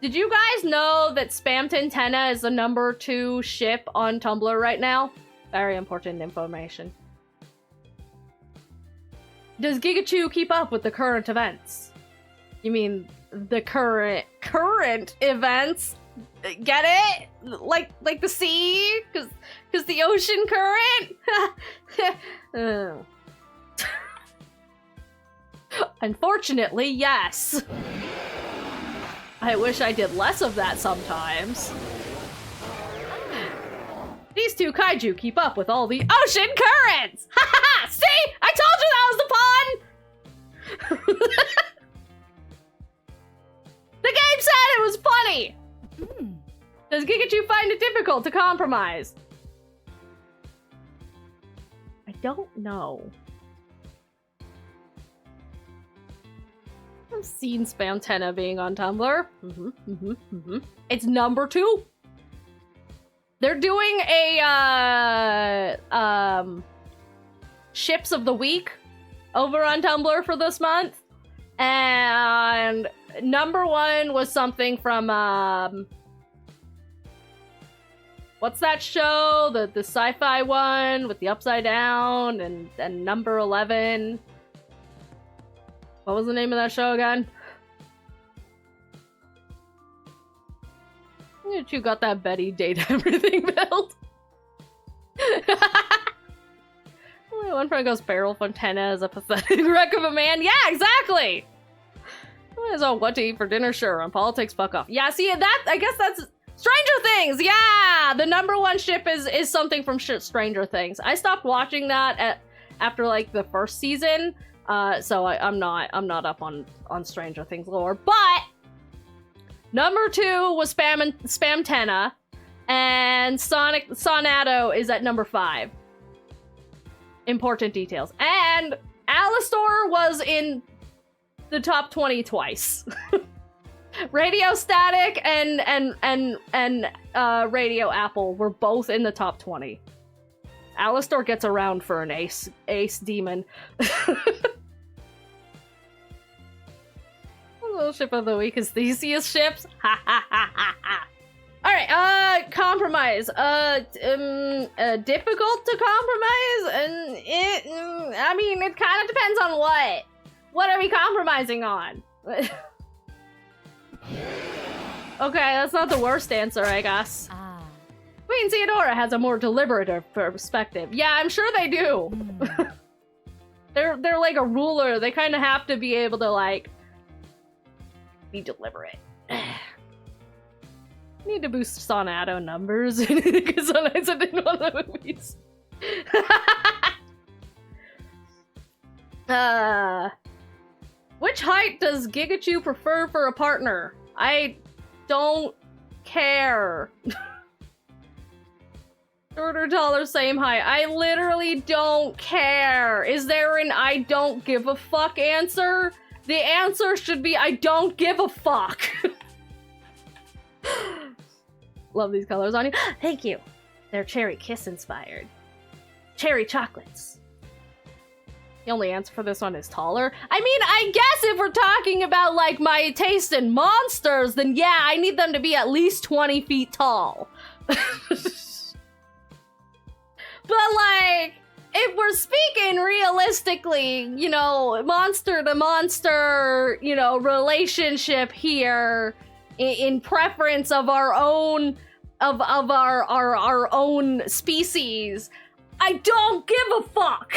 Did you guys know that Spamton Tenna is the #2 ship on Tumblr right now? Very important information. Does Gigachu keep up with the current events? You mean the current events? Get it? Like the sea? Cause the ocean current? Unfortunately, yes. I wish I did less of that sometimes. These 2 kaiju keep up with all the ocean currents! Ha ha ha! See? I told you that was the pun! The game said it was funny! Does Gigachu find it difficult to compromise? I don't know. I've seen Spamtenna being on Tumblr. It's #2. They're doing a ships of the week over on Tumblr for this month, and #1 was something from what's that show? The sci-fi one with the upside down and number 11. What was the name of that show again? You got that Betty date everything built. One friend goes, Beryl Fontana is a pathetic wreck of a man. Yeah, exactly! So what to eat for dinner? Sure. On politics, fuck off. Yeah, see, that, I guess that's Stranger Things! Yeah! The #1 ship is something from Stranger Things. I stopped watching that after, like, the first season, so I'm not up on Stranger Things lore, but #2 was Spamtenna, and Sonato is at #5. Important details. And Alistor was in the top 20 twice. Radio Static and Radio Apple were both in the top 20. Alistor gets around for an ace demon. Little ship of the week is Theseus ships. Ha ha ha ha ha. Alright, compromise. Difficult to compromise? And I mean, it kind of depends on what. What are we compromising on? Okay, that's not the worst answer, I guess. Queen Theodora has a more deliberative perspective. Yeah, I'm sure they do. They're like a ruler. They kind of have to be able to, like, be deliberate. Need to boost Sonato numbers because Sonato's in one of the movies. Which height does Gigachu prefer for a partner? I don't care. Shorter, taller, same height. I literally don't care. Is there an I don't give a fuck answer? The answer should be I don't give a fuck. Love these colors on you. Thank you. They're Cherry Kiss inspired. Cherry chocolates. The only answer for this one is taller. I mean, I guess if we're talking about, like, my taste in monsters, then yeah, I need them to be at least 20 feet tall. But, like, if we're speaking realistically, you know, monster to monster, you know, relationship here, in preference of our own, of our own species, I don't give a fuck.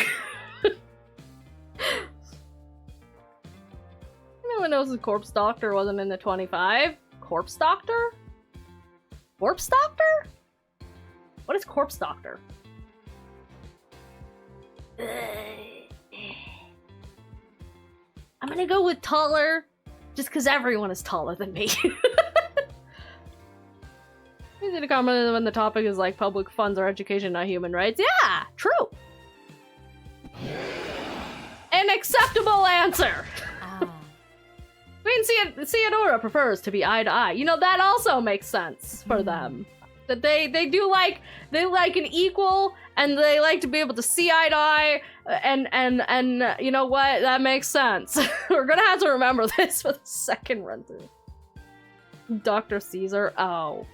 No one knows the Corpse Doctor wasn't in the 25. Corpse Doctor? Corpse Doctor? What is Corpse Doctor? I'm gonna go with taller, just because everyone is taller than me. Easy to comment when the topic is like public funds or education, not human rights. Yeah, true. An acceptable answer. Queen Theodora prefers to be eye to eye. You know, that also makes sense for them. That they do like, they like an equal, and they like to be able to see eye to eye, and you know what? That makes sense. We're gonna have to remember this for the second run through. Dr. Caesar, oh.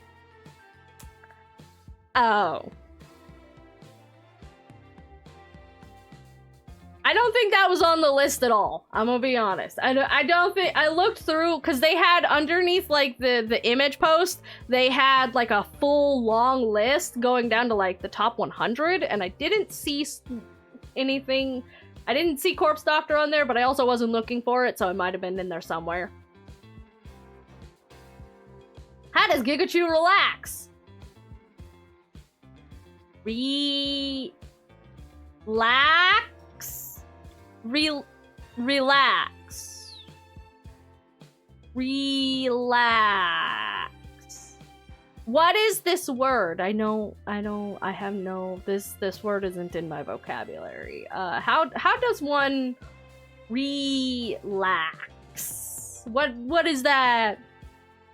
I don't think that was on the list at all. I'm gonna be honest. I don't think, I looked through, because they had underneath, like, the image post, they had, like, a full long list going down to, like, the top 100, and I didn't see anything. I didn't see Corpse Doctor on there, but I also wasn't looking for it, so it might have been in there somewhere. How does Gigachu relax? Relax. What is this word? I have no, this word isn't in my vocabulary. How does one relax? What is that?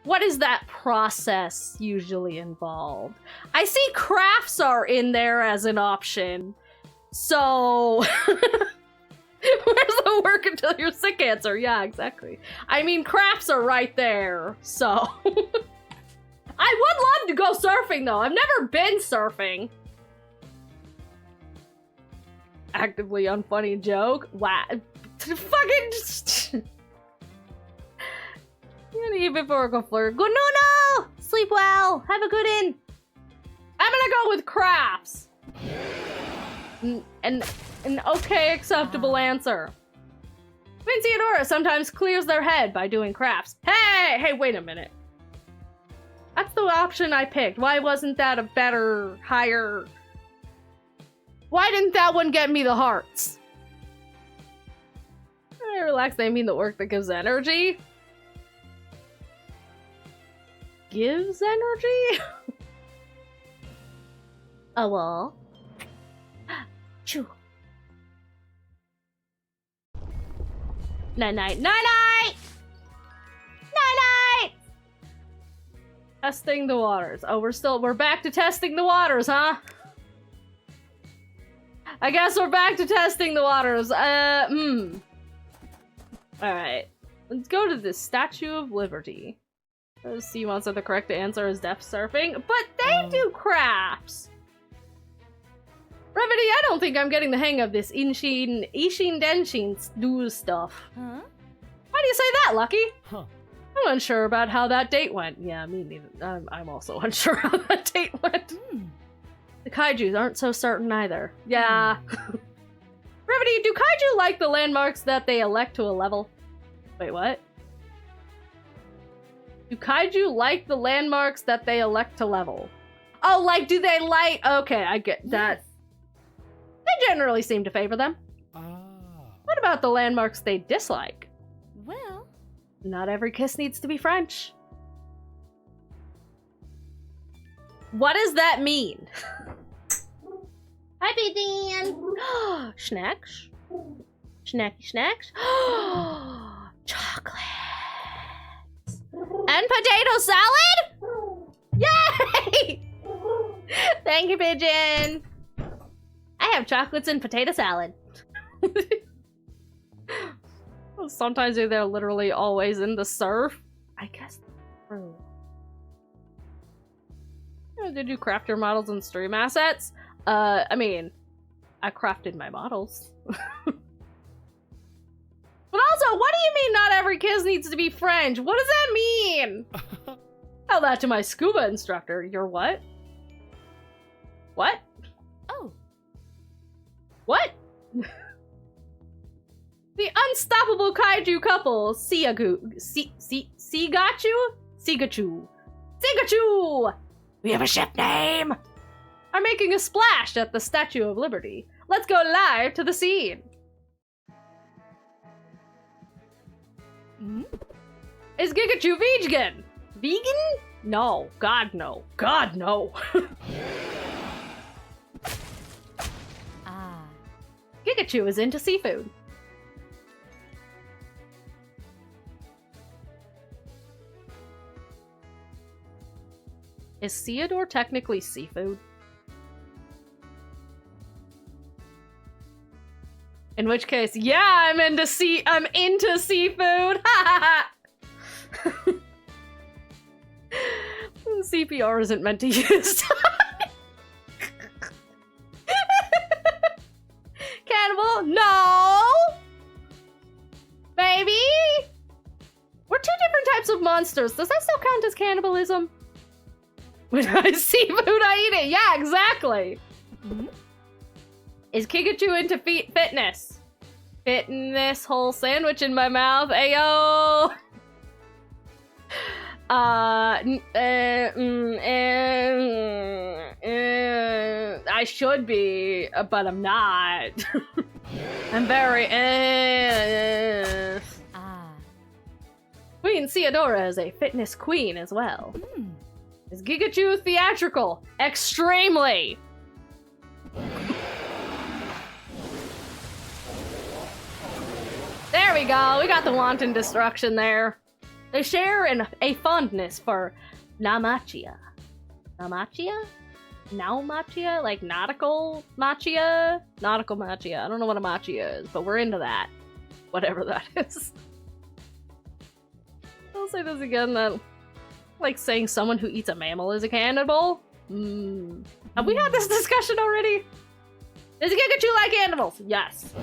What is that process usually involved? I see crafts are in there as an option. So where's the work until you're sick answer? Yeah, exactly. I mean, crafts are right there, so. I would love to go surfing, though. I've never been surfing. Actively unfunny joke? Wow. Fucking. I'm gonna eat before I go flirt. Good no! Sleep well. Have a good in. I'm gonna go with crafts. And An okay, acceptable answer. Queen Theodora sometimes clears their head by doing crafts. Hey, wait a minute. That's the option I picked. Why wasn't that a better, higher... Why didn't that one get me the hearts? Relax, they mean the work that gives energy? Gives energy? Oh, well. Choo. Night-night. Night-night! Night-night! Testing the waters. Oh, we're back to testing the waters, huh? I guess we're back to testing the waters. Alright. Let's go to the Statue of Liberty. C wants the correct answer is depth surfing, but they do crafts! Brevity, I don't think I'm getting the hang of this Ishin Denshin do stuff. Huh? Why do you say that, Lucky? Huh. I'm unsure about how that date went. Yeah, me neither. I'm also unsure how that date went. The Kaijus aren't so certain either. Yeah. Brevity, do Kaiju like the landmarks that they elect to a level? Wait, what? Do Kaiju like the landmarks that they elect to level? Oh, like, do they like... Okay, I get that. They generally seem to favor them. What about the landmarks they dislike? Well... Not every kiss needs to be French. What does that mean? Hi, Dan. Snacks? Snacky snacks? Chocolate. And potato salad? Yay! Thank you, Pigeon. I have chocolates and potato salad. Sometimes they're literally always in the surf. I guess that's true. Did you craft your models and stream assets? I mean, I crafted my models. But also, what do you mean not every kiss needs to be French? What does that mean? Tell that to my scuba instructor. You're what? What? Oh. What? The unstoppable kaiju couple, Sigachu! We have a ship name! Are making a splash at the Statue of Liberty. Let's go live to the scene. Is Gigachu vegan? Vegan? No. God, no. God, no. Gigachu is into seafood. Is Theodore technically seafood? In which case, yeah, I'm into seafood. CPR isn't meant to use. Cannibal? No! Baby? We're two different types of monsters. Does that still count as cannibalism? When I seafood, I eat it. Yeah, exactly. Is Kigachu into fitness? Fitting this whole sandwich in my mouth. Ayo! I should be, but I'm not. I'm very, Queen Theodora is a fitness queen as well. Is Gigachu theatrical? Extremely! There we go, we got the wanton destruction there. They share a fondness for Namachia. Namachia? Naumachia? Like nautical machia? Nautical machia. I don't know what a machia is, but we're into that. Whatever that is. I'll say this again, that like saying someone who eats a mammal is a cannibal? Have we had this discussion already? Does Gigachu like animals? Yes.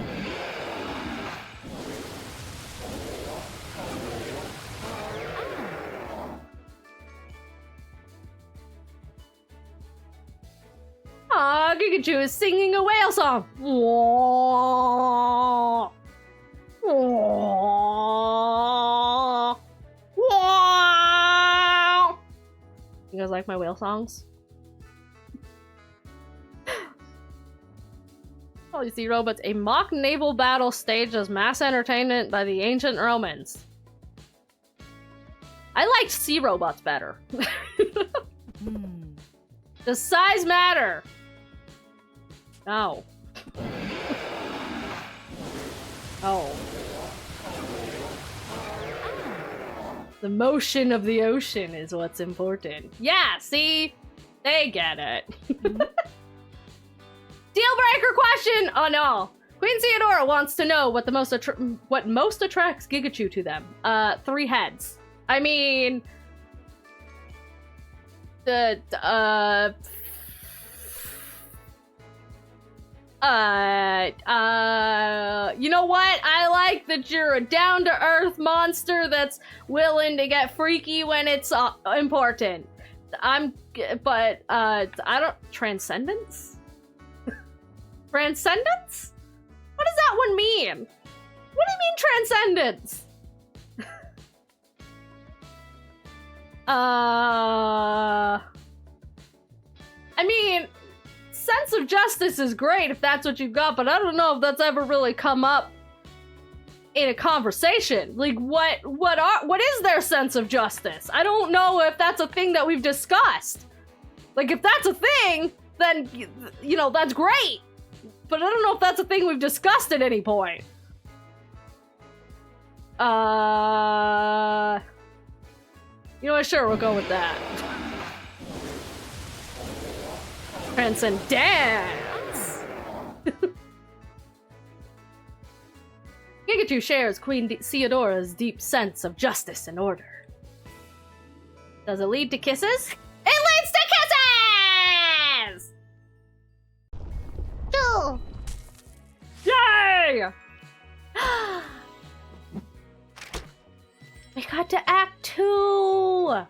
Aw, now Kikachu is singing a whale song. Wah, wah, wah. You guys like my whale songs? Oh, you see robots. A mock naval battle staged as mass entertainment by the ancient Romans. I liked sea robots better. Does size matter? No. Oh. The motion of the ocean is what's important. Yeah, see? They get it. Deal breaker question! Oh no. Queen Theodora wants to know what most attracts Gigachu to them. 3 heads. I mean, you know what? I like that you're a down-to-earth monster that's willing to get freaky when it's important. But I don't... Transcendence? Transcendence? What does that one mean? What do you mean transcendence? I mean, sense of justice is great if that's what you've got, but I don't know if that's ever really come up in a conversation. Like, what is their sense of justice? I don't know if that's a thing that we've discussed. Like, if that's a thing, then, you know, that's great. But I don't know if that's a thing we've discussed at any point. You know what? Sure, we'll go with that. Transcendence! Gigachu shares Queen Theodora's deep sense of justice and order. Does it lead to kisses? It leads to kisses! Two. Yay! We got to Act 2!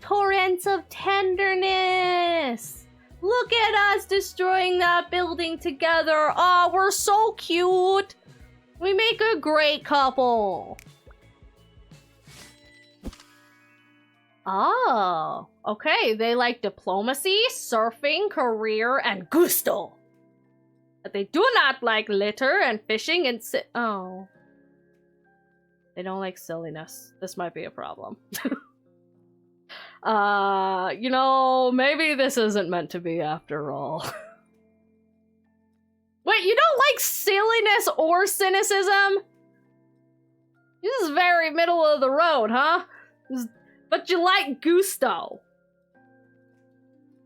Torrents of tenderness! Look at us destroying that building together! Aw, we're so cute! We make a great couple! Oh, okay. They like diplomacy, surfing, career, and gusto. But they do not like litter and fishing and oh. They don't like silliness. This might be a problem. You know, maybe this isn't meant to be after all. Wait, you don't like silliness or cynicism? This is very middle of the road, huh? But you like gusto.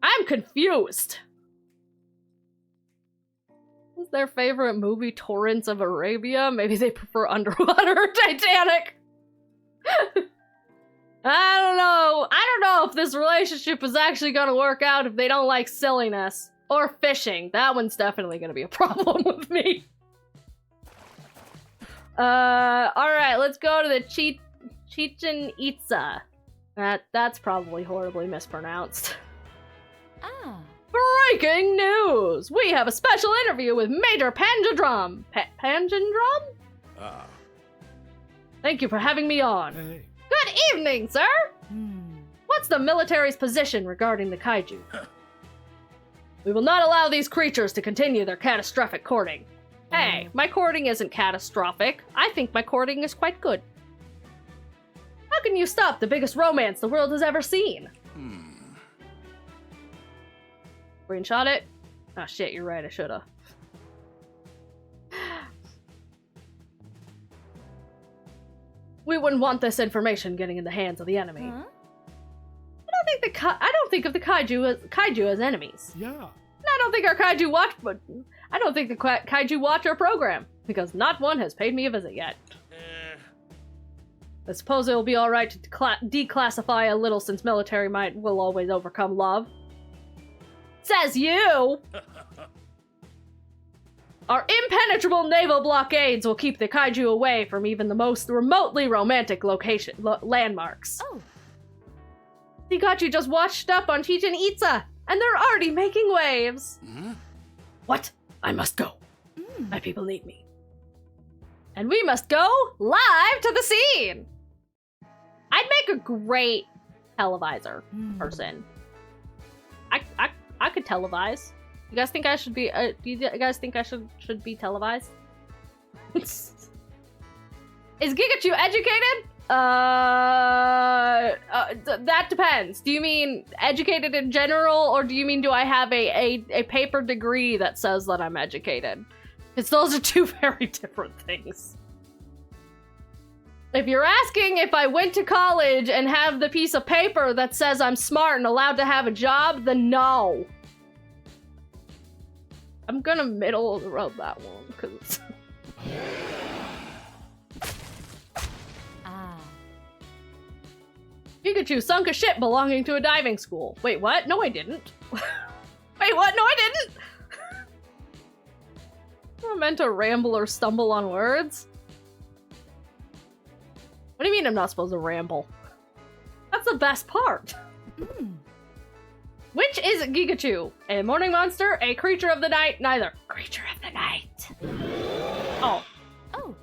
I'm confused. What's their favorite movie? Torrents of Arabia? Maybe they prefer Underwater or Titanic. I don't know. I don't know if this relationship is actually gonna work out if they don't like silliness. Or fishing. That one's definitely gonna be a problem with me. Alright, let's go to the Chichen Itza. That's probably horribly mispronounced. Ah. Breaking news! We have a special interview with Major Panjandrum. Panjandrum? Ah. Thank you for having me on. Hey. Good evening, sir! What's the military's position regarding the Kaiju? We will not allow these creatures to continue their catastrophic courting. Hey, my courting isn't catastrophic. I think my courting is quite good. How can you stop the biggest romance the world has ever seen? Screenshot it? Oh shit, you're right, I should've. We wouldn't want this information getting in the hands of the enemy. Huh? I don't think of the kaiju as enemies. Yeah. And I don't think our kaiju watch, but I don't think the kaiju watch our program because not one has paid me a visit yet. I suppose it will be all right to declassify a little, since military might will always overcome love. Says you. Our impenetrable naval blockades will keep the kaiju away from even the most remotely romantic landmarks. Oh. Pikachu just washed up on Chichen Itza, and they're already making waves. What? I must go. My people need me. And we must go live to the scene. I'd make a great televiser person. I could televise. You guys think I should be? Do you guys think I should be televised? Is Gigachu educated? That depends. Do you mean educated in general, or do you mean do I have a paper degree that says that I'm educated? Because those are two very different things. If you're asking if I went to college and have the piece of paper that says I'm smart and allowed to have a job, then no. I'm gonna middle of the road that one, because... Pikachu sunk a ship belonging to a diving school. Wait, what? No, I didn't. Wait, what? No, I didn't! I meant to ramble or stumble on words. What do you mean I'm not supposed to ramble? That's the best part. Which is Gigachu? A morning monster? A creature of the night? Neither. Creature of the night. Oh. Oh.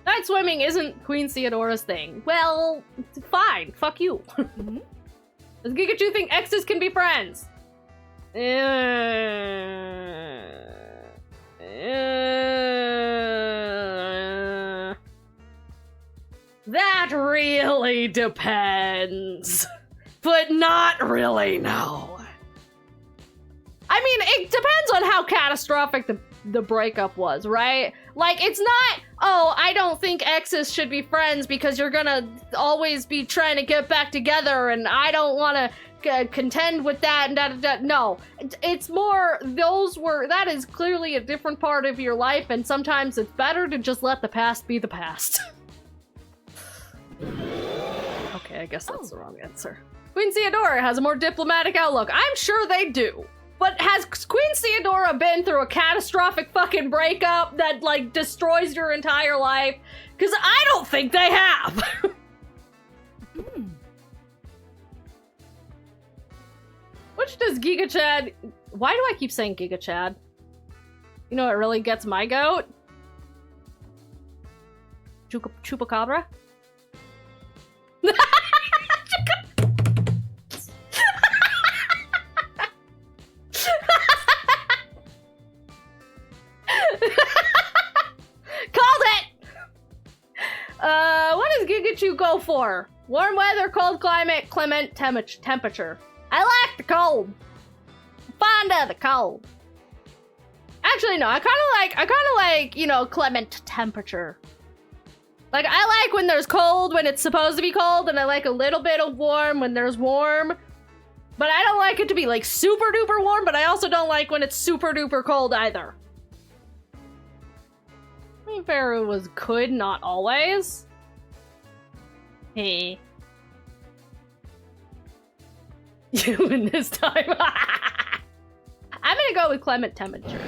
Night swimming isn't Queen Theodora's thing. Well, fine. Fuck you. Does Gigachu think exes can be friends? That really depends. But not really, no. I mean, it depends on how catastrophic the breakup was, right? Like, it's not, oh, I don't think exes should be friends because you're gonna always be trying to get back together and I don't want to contend with that and da-da-da. No, it's more, that is clearly a different part of your life, and sometimes it's better to just let the past be the past. Okay, I guess that's the wrong answer. Queen Theodora has a more diplomatic outlook. I'm sure they do. But has Queen Theodora been through a catastrophic fucking breakup that, like, destroys your entire life? Because I don't think they have. Which does Giga Chad... Why do I keep saying Giga Chad? You know what really gets my goat? Chupacabra? Called it! What does Gigachu go for? Warm weather, cold climate, clement temperature. I like the cold. Fond of the cold. Actually, no, I kinda like, you know, clement temperature. Like, I like when there's cold when it's supposed to be cold, and I like a little bit of warm when there's warm. But I don't like it to be, like, super duper warm, but I also don't like when it's super duper cold either. I mean, fair was good, not always. Hey. You win this time. I'm gonna go with clement temperature.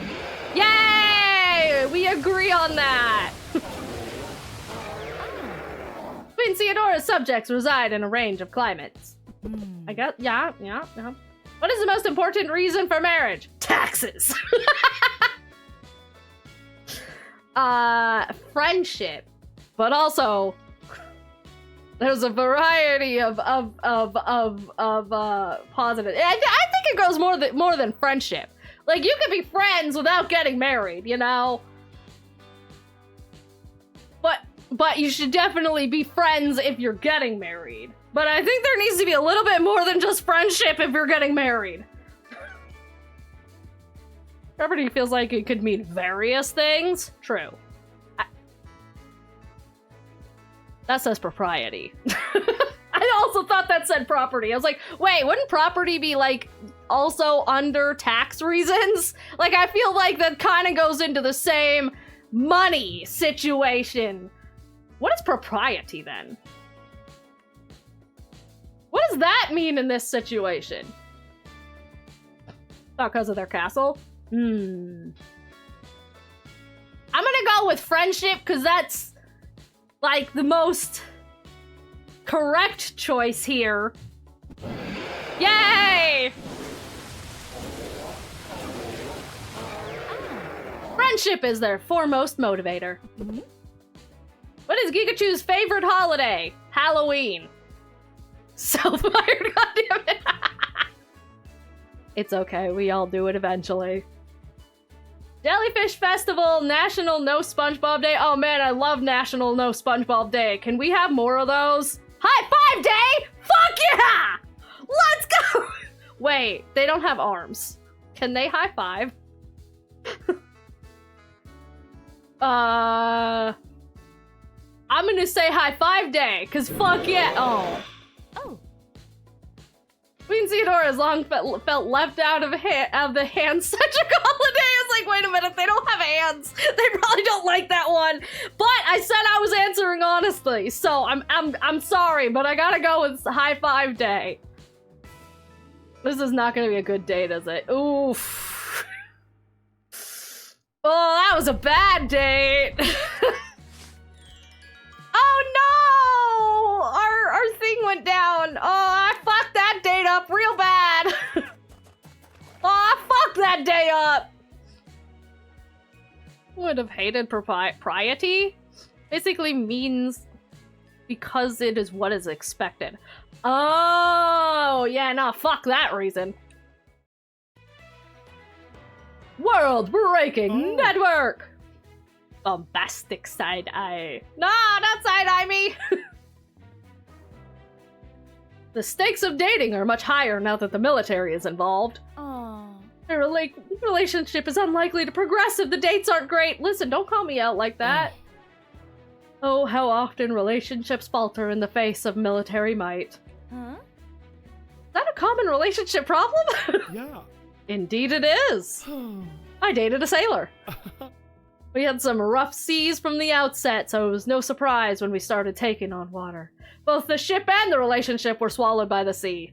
Yay! We agree on that! Queen Theodora's subjects reside in a range of climates. I guess, yeah. What is the most important reason for marriage? Taxes! Friendship. But also, there's a variety of positive. I think it goes more than friendship. Like, you could be friends without getting married, you know? But you should definitely be friends if you're getting married. But I think there needs to be a little bit more than just friendship if you're getting married. Property feels like it could mean various things. True. That says propriety. I also thought that said property. I was like, wait, wouldn't property be, like, also under tax reasons? Like, I feel like that kind of goes into the same money situation. What is propriety, then? What does that mean in this situation? Not because of their castle? I'm gonna go with friendship, because that's, like, the most correct choice here. Yay! Friendship is their foremost motivator. Mhm. What is Gigachu's favorite holiday? Halloween. Self-fired, goddammit. It's okay, we all do it eventually. Jellyfish Festival, National No SpongeBob Day. Oh man, I love National No SpongeBob Day. Can we have more of those? High Five Day! Fuck yeah! Let's go! Wait, they don't have arms. Can they high five? I'm gonna say High Five Day, cause fuck yeah. Oh. Queen Theodora has long felt left out of the hand-centric holiday. It's like, wait a minute, they don't have hands. They probably don't like that one. But I said I was answering honestly, so I'm sorry, but I gotta go with High Five Day. This is not gonna be a good date, is it? Oof. Oh, that was a bad date. Oh no! Our thing went down. Oh, I fucked that date up real bad. Oh, I fucked that day up. Would have hated propriety. Basically means because it is what is expected. Oh, yeah, no, fuck that reason. World-breaking network. Bombastic side eye. No, not side eye me. The stakes of dating are much higher now that the military is involved. Aww. The relationship is unlikely to progress if the dates aren't great. Listen, don't call me out like that. Oh, how often relationships falter in the face of military might. Huh? Is that a common relationship problem? Yeah. Indeed it is. I dated a sailor. We had some rough seas from the outset, so it was no surprise when we started taking on water. Both the ship and the relationship were swallowed by the sea.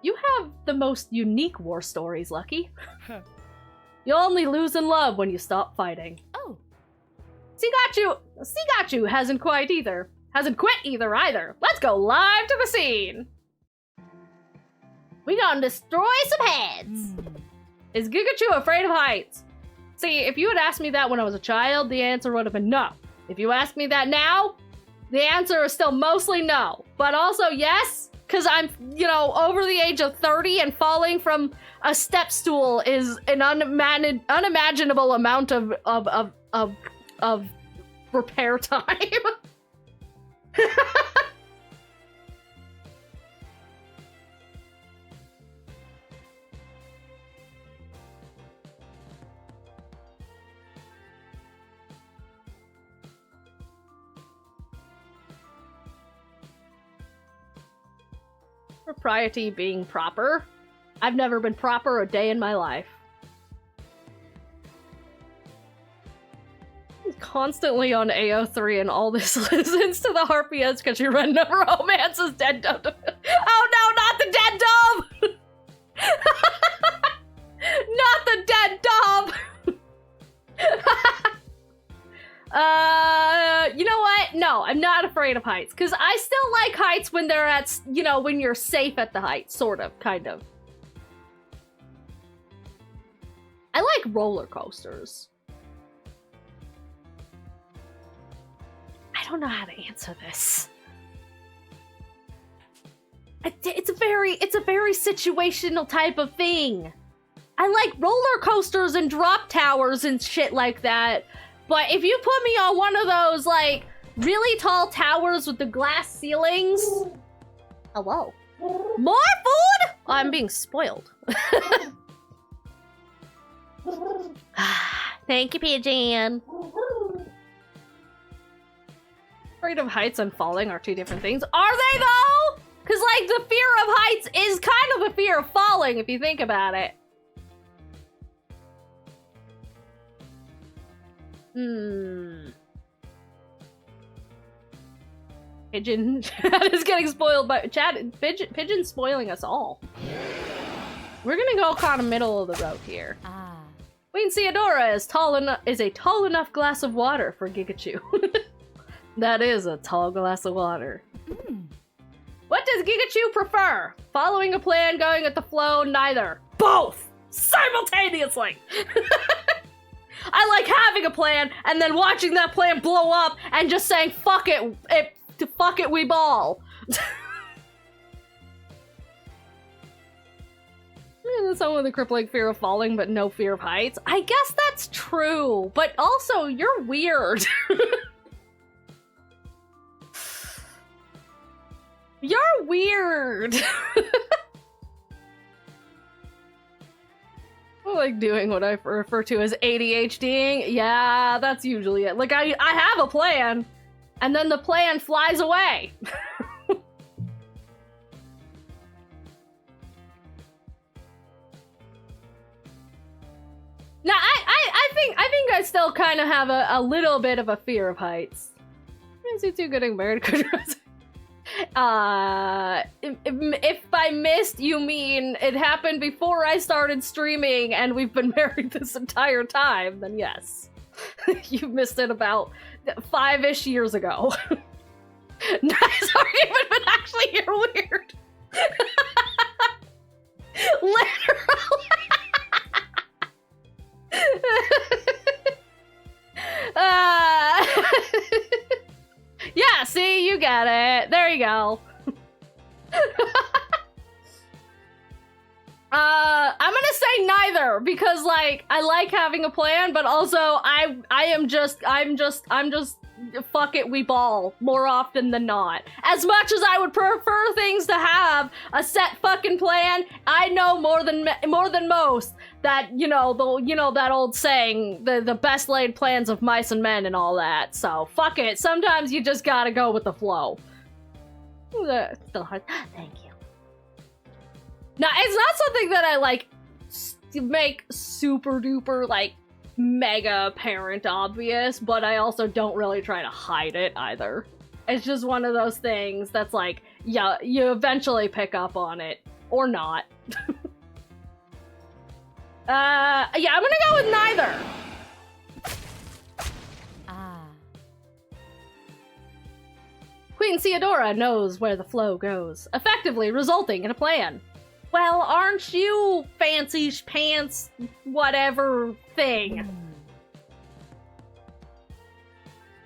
You have the most unique war stories, Lucky. You only lose in love when you stop fighting. Oh. Sigachu hasn't quit either. Let's go live to the scene. We gonna destroy some heads. Is Gigachu afraid of heights? See, if you had asked me that when I was a child, the answer would have been no. If you ask me that now, the answer is still mostly no. But also yes, because I'm, over the age of 30 and falling from a step stool is an unimaginable amount of repair time. Propriety being proper. I've never been proper a day in my life. He's constantly on AO3 and all this listens to the Harpias because you read no romance is dead dove. Oh no, not the dead dove! Not the dead dove! You know what? No, I'm not afraid of heights. Because I still like heights when they're at, when you're safe at the height. Sort of, kind of. I like roller coasters. I don't know how to answer this. It's a very situational type of thing. I like roller coasters and drop towers and shit like that. But if you put me on one of those, like, really tall towers with the glass ceilings... Hello. More food? I'm being spoiled. Thank you, Pigeon. Afraid of heights and falling are two different things. Are they, though? Because, like, the fear of heights is kind of the fear of falling, if you think about it. Pigeon is getting spoiled by Pigeon spoiling us all. We're gonna go kind of middle of the road here. Queen Theodora is a tall enough glass of water for Gigachu. That is a tall glass of water. What does Gigachu prefer? Following a plan, going with the flow, neither. Both! simultaneously. I like having a plan and then watching that plan blow up and just saying, fuck it, we ball. Someone with a crippling fear of falling but no fear of heights. I guess that's true, but also you're weird. You're weird. I like doing what I refer to as ADHDing. Yeah, that's usually it. Like, I have a plan, and then the plan flies away. Now, I think I still kind of have a little bit of a fear of heights. Is he too getting married? If by missed you mean it happened before I started streaming and we've been married this entire time, then yes. You missed it about 5-ish years ago. Nice argument, but actually you're weird. Literally. Yeah, see, you get it. There you go. I'm gonna say neither because, like, I like having a plan, but also I'm just fuck it, we ball more often than not. As much as I would prefer things to have a set fucking plan, I know more than most that, you know, that old saying, the best laid plans of mice and men and all that. So fuck it. Sometimes you just gotta go with the flow. Still hard. Thank you. Now, it's not something that I like make super duper like mega apparent obvious, but I also don't really try to hide it either. It's just one of those things that's like, yeah, you eventually pick up on it or not. Yeah, I'm gonna go with neither. Queen Theodora knows where the flow goes, effectively resulting in a plan. Well, aren't you fancy pants whatever thing?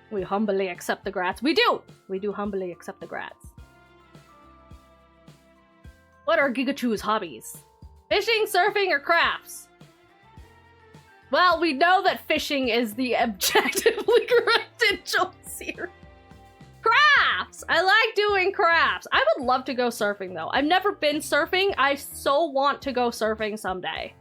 We humbly accept the grats. We do humbly accept the grats. What are Gigachu's hobbies? Fishing, surfing, or crafts? Well, we know that fishing is the objectively correct choice here. Crafts! I like doing crafts. I would love to go surfing, though. I've never been surfing. I so want to go surfing someday.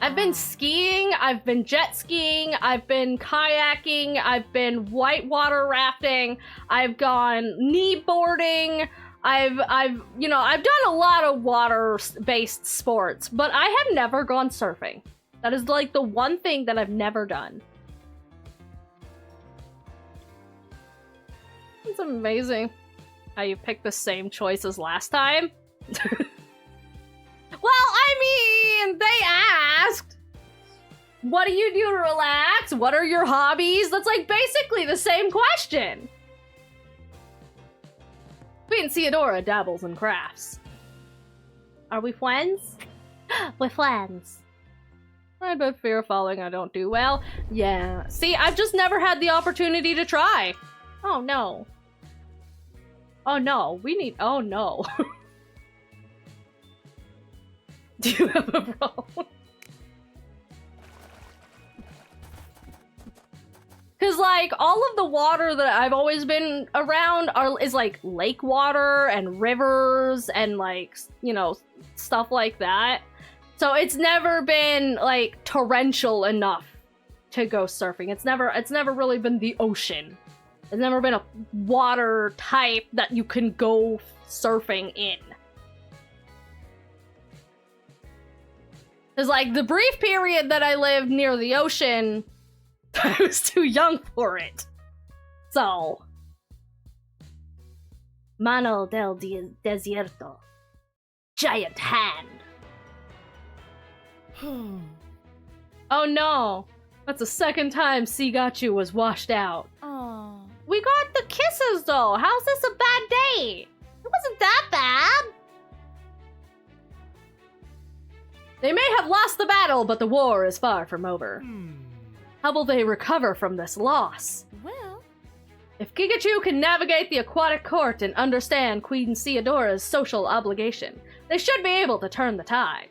I've been skiing, I've been jet skiing, I've been kayaking, I've been whitewater rafting, I've gone kneeboarding, I've done a lot of water-based sports, but I have never gone surfing. That is like the one thing that I've never done. It's amazing how you picked the same choice as last time. Well, I mean, they asked, what do you do to relax? What are your hobbies? That's like basically the same question. Queen Theodora dabbles in crafts. Are we friends? We're friends. I bet fear of falling I don't do well. Yeah. See, I've just never had the opportunity to try. Oh no. Oh no, oh no. Do you have a problem? Cause like all of the water that I've always been around is like lake water and rivers and like, you know, stuff like that. So it's never been like torrential enough to go surfing. It's never really been the ocean. It's never been a water type that you can go surfing in. Cause like the brief period that I lived near the ocean, I was too young for it. So, Mano del Desierto. Giant hand. Oh no. That's the second time Kaichu was washed out. Oh. We got the kisses though. How's this a bad date? It wasn't that bad. They may have lost the battle, but the war is far from over. How will they recover from this loss? Well, If Gigachu can navigate the aquatic court and understand Queen Theodora's social obligation, they should be able to turn the tide.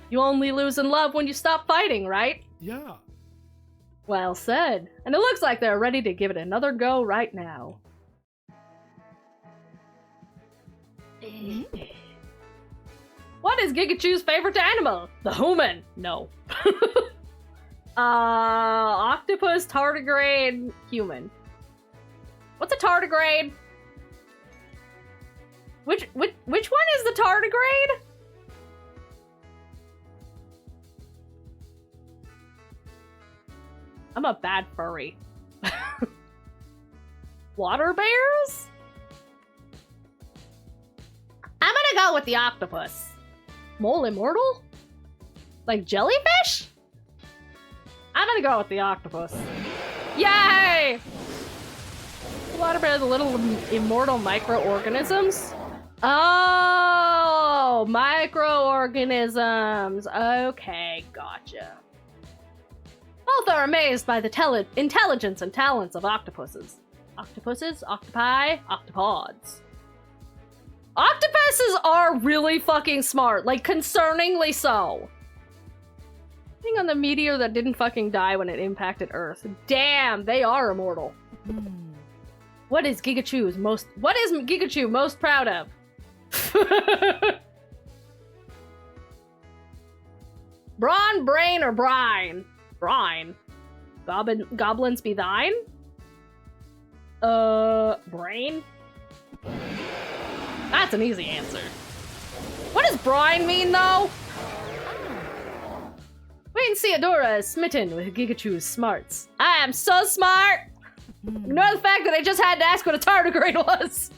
You only lose in love when you stop fighting, right? Yeah. Well said. And it looks like they're ready to give it another go right now. What is Gigachu's favorite animal? The human. No. Octopus, tardigrade, human. What's a tardigrade? Which one is the tardigrade? I'm a bad furry. Water bears? I'm gonna go with the octopus. Mole immortal? Like jellyfish? I'm gonna go with the octopus. Yay! Water bears are little immortal microorganisms. Oh, microorganisms. Okay, gotcha. Both are amazed by the intelligence and talents of octopuses. Octopuses, octopi, octopods. Octopuses are really fucking smart, like concerningly so. Thing on the meteor that didn't fucking die when it impacted Earth. Damn, they are immortal. What is Gigachu most proud of? Brawn, brain, or brine? Brine. Goblins be thine? Brain? That's an easy answer. What does brine mean, though? Queen Theodora is smitten with Gigachu's smarts. I am so smart! Ignore the fact that I just had to ask what a tardigrade was.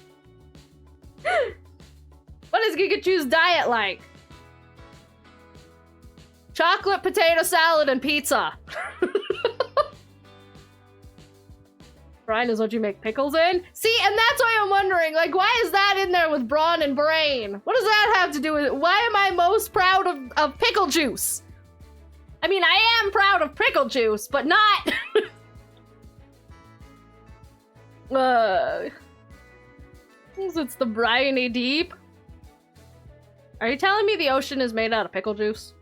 What is Gigachu's diet like? Chocolate, potato salad, and pizza. Brine is what you make pickles in? See, and that's why I'm wondering, like, why is that in there with brawn and brain? What does that have to do with it? Why am I most proud of pickle juice? I mean, I am proud of pickle juice, but not... It's the briny deep. Are you telling me the ocean is made out of pickle juice?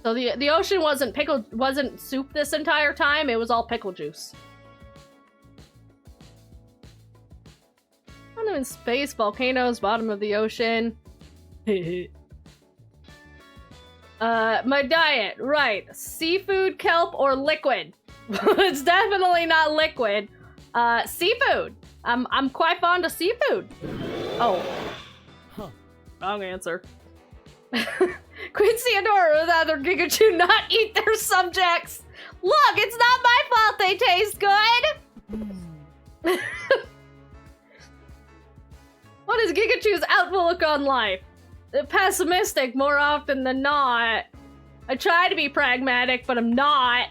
So the ocean wasn't soup this entire time, it was all pickle juice. I don't know, in space, volcanoes, bottom of the ocean. My diet, right. Seafood, kelp, or liquid. It's definitely not liquid. Seafood. I'm quite fond of seafood. Oh. Huh. Wrong answer. Queen Theodora would rather Gigachu not eat their subjects. Look, it's not my fault they taste good. What is Gigachu's outlook on life? Pessimistic more often than not. I try to be pragmatic, but I'm not.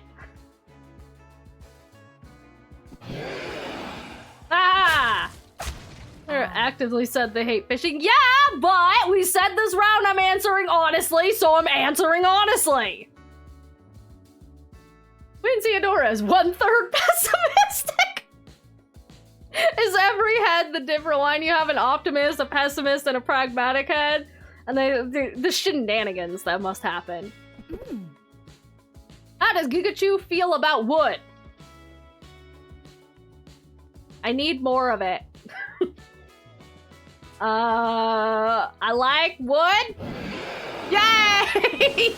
Ah! They actively said they hate fishing. Yeah, but we said this round I'm answering honestly, so I'm answering honestly. Queen Theodora is 1/3 pessimistic. Is every head the different one? You have an optimist, a pessimist, and a pragmatic head? And the shenanigans that must happen. How does Gigachu feel about wood? I need more of it. I like wood. Yay!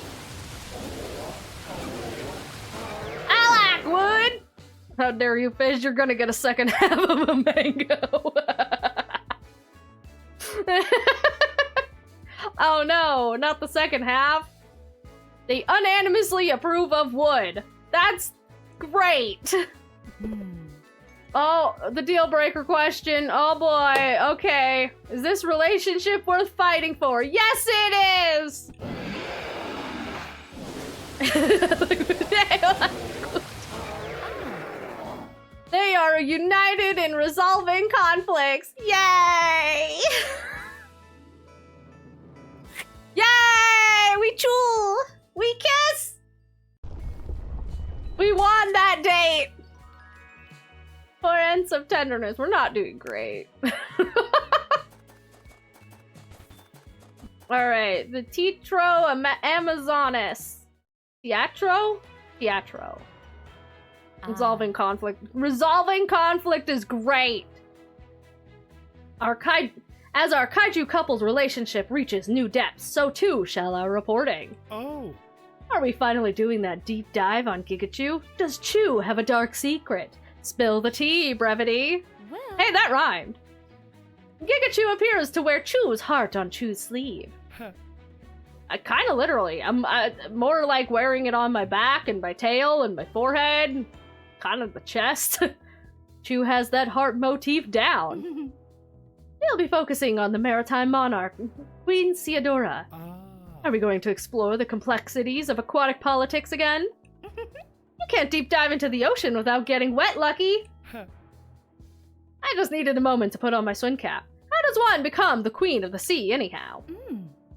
I like wood. How dare you, fish? You're gonna get a second half of a mango. Oh no, not the second half. They unanimously approve of wood. That's great. Oh, the deal breaker question. Oh boy, okay. Is this relationship worth fighting for? Yes, it is! They are united in resolving conflicts. Yay! We kiss! We won that date! 4 ends of tenderness. We're not doing great. Alright, the Tetro Amazonis. Teatro? Teatro. Resolving conflict. Resolving conflict is great! As our Kaiju couple's relationship reaches new depths, so too shall our reporting. Oh. Are we finally doing that deep dive on Gigachu? Does Chu have a dark secret? Spill the tea, brevity. Well. Hey, that rhymed. Gigachu appears to wear Chu's heart on Chu's sleeve. Kinda literally. I'm more like wearing it on my back and my tail and my forehead. Kind of the chest. Chu has that heart motif down. We'll be focusing on the maritime monarch, Queen Theodora. Are we going to explore the complexities of aquatic politics again? You can't deep dive into the ocean without getting wet, Lucky. I just needed a moment to put on my swim cap. How does one become the queen of the sea, anyhow?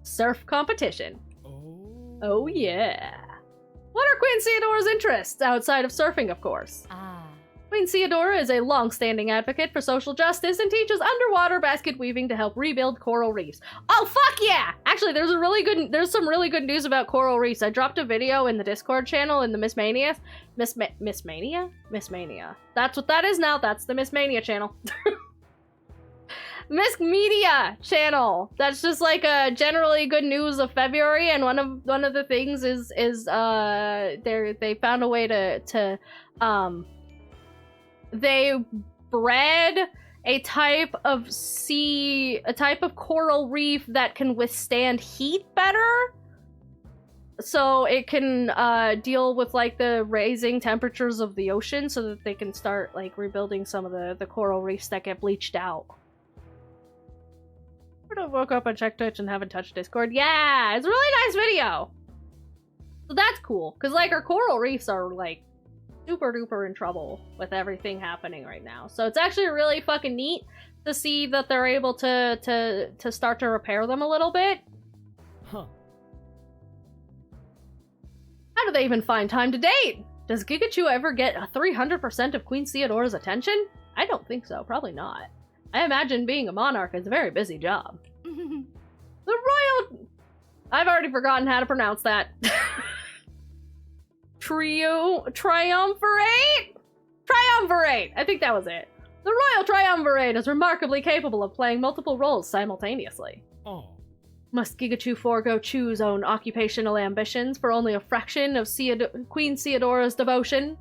Surf competition. Oh yeah. What are Queen Theodora's interests, outside of surfing, of course? Queen Theodora is a long-standing advocate for social justice and teaches underwater basket weaving to help rebuild coral reefs. Oh, fuck yeah! Actually, there's some really good news about coral reefs. I dropped a video in the Discord channel in the Miss Mania. Miss Mania. That's what that is now. That's the Miss Mania channel. Miss Media channel. That's just like generally good news of February, and one of the things is they found a way to they bred a type of coral reef that can withstand heat better. So it can deal with like the raising temperatures of the ocean so that they can start like rebuilding some of the coral reefs that get bleached out. I woke up and checked Twitch and haven't touched Discord. Yeah, it's a really nice video. So that's cool, because like our coral reefs are like super duper in trouble with everything happening right now. So it's actually really fucking neat to see that they're able to start to repair them a little bit. Huh. How do they even find time to date? Does Gigachu ever get 300% of Queen Theodora's attention? I don't think so. Probably not. I imagine being a monarch is a very busy job. The royal... I've already forgotten how to pronounce that. Triumvirate? Triumvirate! I think that was it. The Royal Triumvirate is remarkably capable of playing multiple roles simultaneously. Oh. Must Gigachu forego Chu's own occupational ambitions for only a fraction of Queen Theodora's devotion?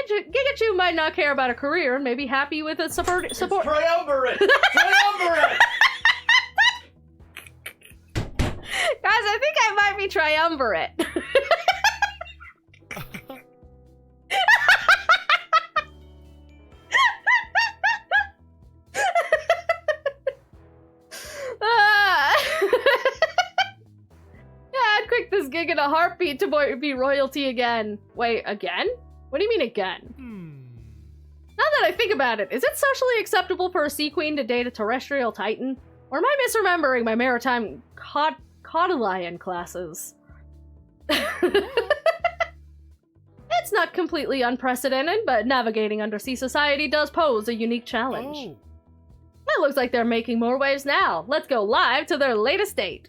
Gigachu might not care about a career and may be happy with a support. It's triumvirate! Triumvirate! Guys, I think I might be triumvirate. Yeah, I'd quick this gig in a heartbeat to be royalty again. Wait, again? What do you mean again? Now that I think about it, is it socially acceptable for a sea queen to date a terrestrial titan? Or am I misremembering my maritime Caudalian classes? It's not completely unprecedented, but navigating undersea society does pose a unique challenge. Oh. It looks like they're making more waves now. Let's go live to their latest date.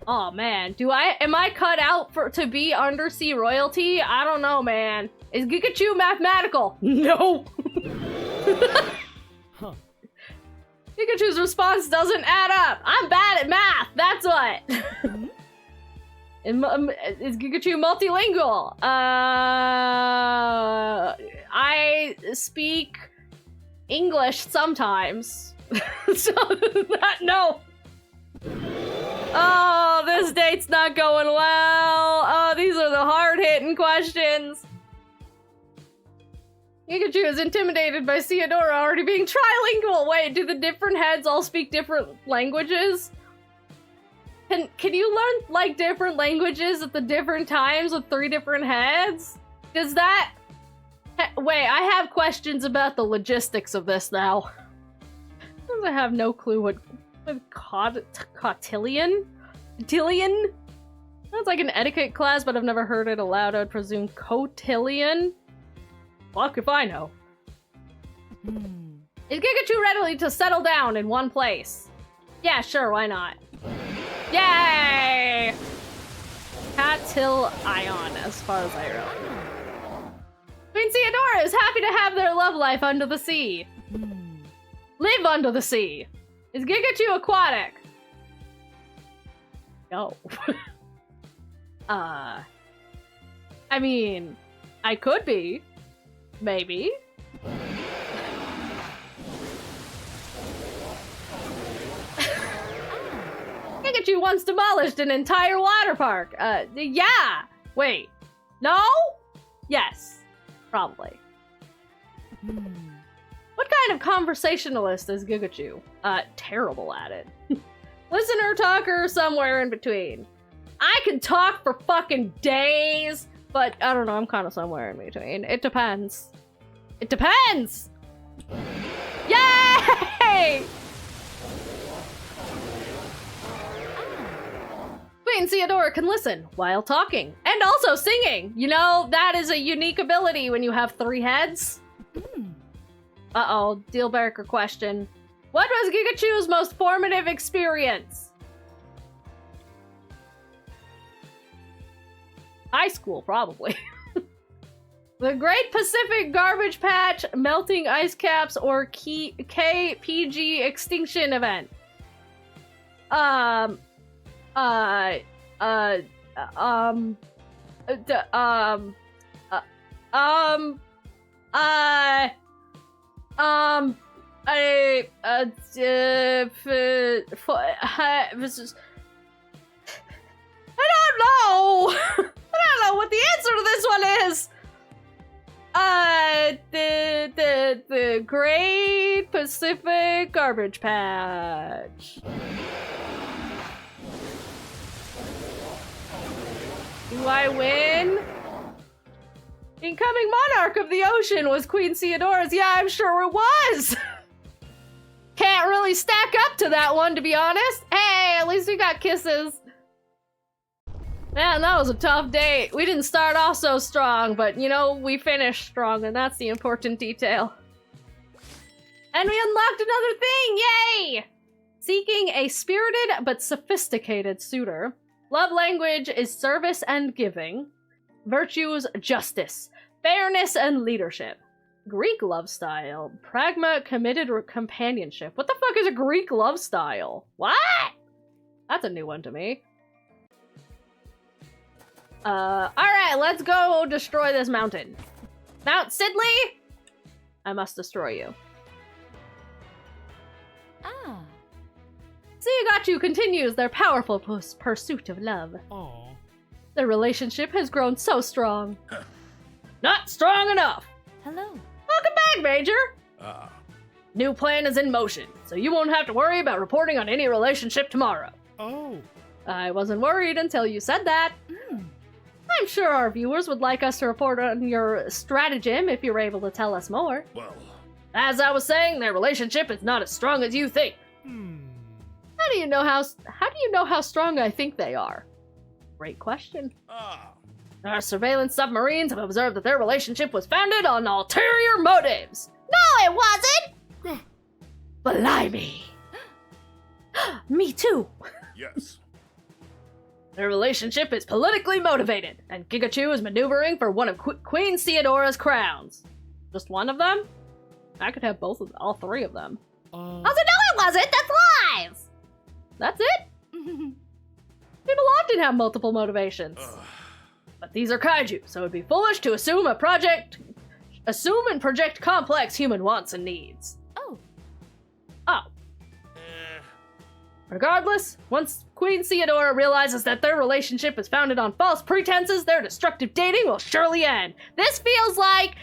Oh man, am I cut out to be undersea royalty? I don't know, man. Is Gigachu mathematical? No. Huh. Gigachu's response doesn't add up. I'm bad at math. That's what. Is Gigachu multilingual? I speak English sometimes. So no. Oh, this date's not going well. Oh, these are the hard-hitting questions. Gigachu is intimidated by Theodora already being trilingual. Wait, do the different heads all speak different languages? Can you learn, like, different languages at the different times with 3 different heads? Does that... Wait, I have questions about the logistics of this now. I have no clue what With cotillion? Cotillion? Sounds like an etiquette class, but I've never heard it aloud. I'd presume cotillion? Fuck if I know. Is Gigachu ready to settle down in one place? Yeah, sure, why not? Yay! Cotillion, as far as I know. Queen Theodora is happy to have their love life under the sea. Live under the sea. Is Gigachu aquatic? No. I mean, I could be. Maybe. Pikachu once demolished an entire water park. Yeah. Wait. No? Yes. Probably. What kind of conversationalist is Gigachu? Terrible at it. Listener, talker, somewhere in between. I can talk for fucking days, but I don't know, I'm kind of somewhere in between. It depends. It depends! Yay! Queen Theodora can listen while talking and also singing. You know, that is a unique ability when you have 3 heads. Uh-oh, deal breaker question. What was Gigachu's most formative experience? High school, probably. The Great Pacific Garbage Patch, Melting Ice Caps, or KPG Extinction Event. I don't know. I don't know what the answer to this one is. The Great Pacific Garbage Patch. Do I win? Incoming Monarch of the Ocean was Queen Theodora's. Yeah, I'm sure it was. Can't really stack up to that one, to be honest. Hey, at least we got kisses. Man, that was a tough date. We didn't start off so strong, but you know, we finished strong, and that's the important detail. And we unlocked another thing! Yay! Seeking a spirited but sophisticated suitor. Love language is service and giving. Virtues, justice, fairness, and leadership. Greek love style. Pragma, committed companionship. What the fuck is a Greek love style? What? That's a new one to me. Alright, let's go destroy this mountain. Mount Sidley? I must destroy you. Ah. Suyagachu continues their powerful pursuit of love. Aww. Their relationship has grown so strong. Not strong enough! Hello. Welcome back, Major! New plan is in motion, so you won't have to worry about reporting on any relationship tomorrow. Oh. I wasn't worried until you said that. I'm sure our viewers would like us to report on your stratagem if you're able to tell us more. Well, As I was saying, their relationship is not as strong as you think. How do you know how strong I think they are? Great question. Our surveillance submarines have observed that their relationship was founded on ulterior motives. No, it wasn't! Blimey. Me too. yes. Their relationship is politically motivated, and Gigachu is maneuvering for one of Queen Theodora's crowns. Just one of them? I could have all 3 of them. Also, no, it wasn't! That's lies! That's it? People often have multiple motivations. But these are kaiju, so it'd be foolish to assume and project complex human wants and needs. Oh. Regardless, once Queen Theodora realizes that their relationship is founded on false pretenses, their destructive dating will surely end. This feels like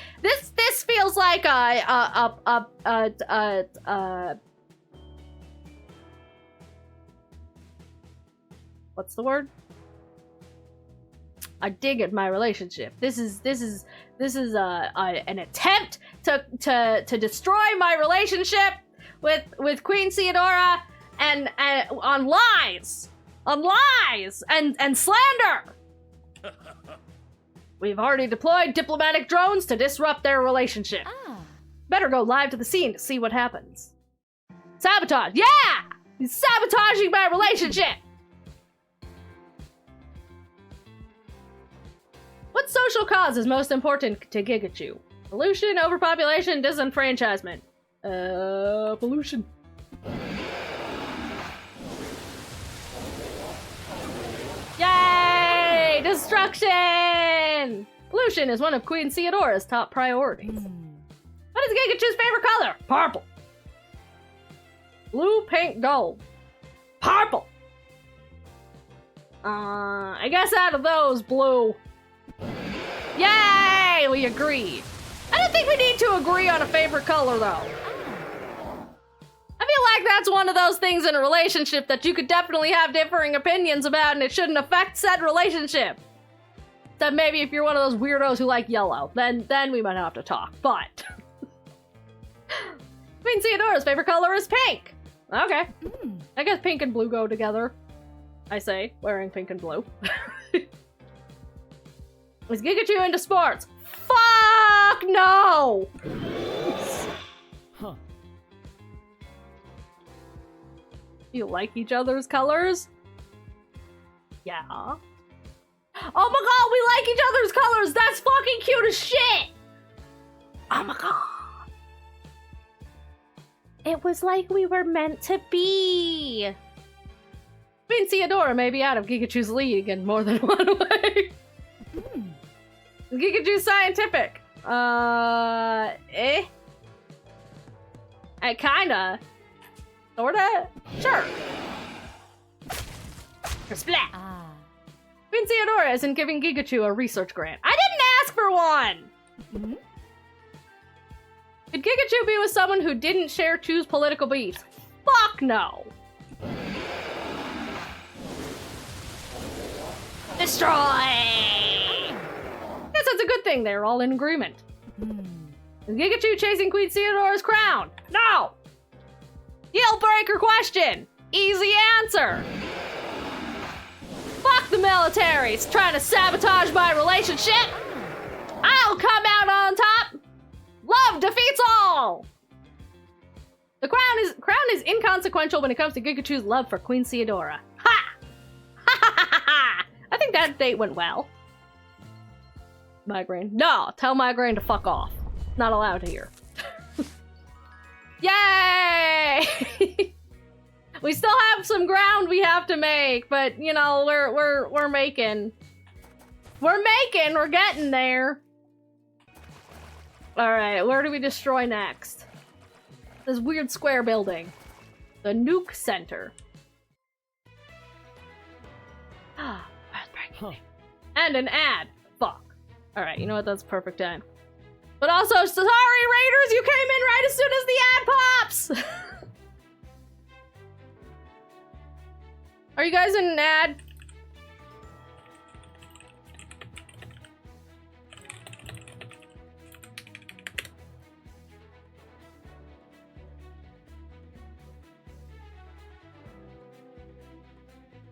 what's the word? A dig at my relationship. This is an attempt to destroy my relationship with Queen Theodora. and on lies and slander. We've already deployed diplomatic drones to disrupt their relationship. Better go live to the scene to see what happens. Sabotage, yeah! He's sabotaging my relationship! What social cause is most important to Gigachu? Pollution, overpopulation, disenfranchisement. Pollution. Yay! Destruction! Pollution is one of Queen Theodora's top priorities. What is Gigachu's favorite color? Purple. Blue, pink, gold. Purple! I guess out of those, blue. Yay! We agreed. I don't think we need to agree on a favorite color, though. I feel like that's one of those things in a relationship that you could definitely have differing opinions about, and it shouldn't affect said relationship. Except maybe if you're one of those weirdos who like yellow, then we might have to talk, but... Queen Theodora's favorite color is pink. Okay. I guess pink and blue go together. I say, wearing pink and blue. Is Gigachu into sports? Fuck no! Huh. You like each other's colors? Yeah. Oh my god, we like each other's colors! That's fucking cute as shit! Oh my god. It was like we were meant to be. Queen Theodora may be out of Gigachu's league in more than one way. Gigachu's scientific. Kinda. Sorta? Sure. Splat. Queen Theodora isn't giving Gigachu a research grant. I didn't ask for one! Could Gigachu be with someone who didn't share Chu's political beliefs? Fuck no! Destroy! Guess that's a good thing, they're all in agreement. Is Gigachu chasing Queen Theodora's crown? No! Deal breaker question! Easy answer! Fuck the military, it's trying to sabotage my relationship! I'll come out on top! Love defeats all! The crown is inconsequential when it comes to Gigachu's love for Queen Theodora. Ha! Ha ha ha ha! I think that date went well. Migraine. No, tell Migraine to fuck off. Not allowed here. Yay! We still have some ground we have to make, but you know, we're making. We're getting there. Alright, where do we destroy next? This weird square building. The Nuke Center. Ah, Huh. and an ad. Fuck. Alright, you know what? That's perfect time. But also, sorry, Raiders, you came in right as soon as the ad pops! Are you guys in an ad?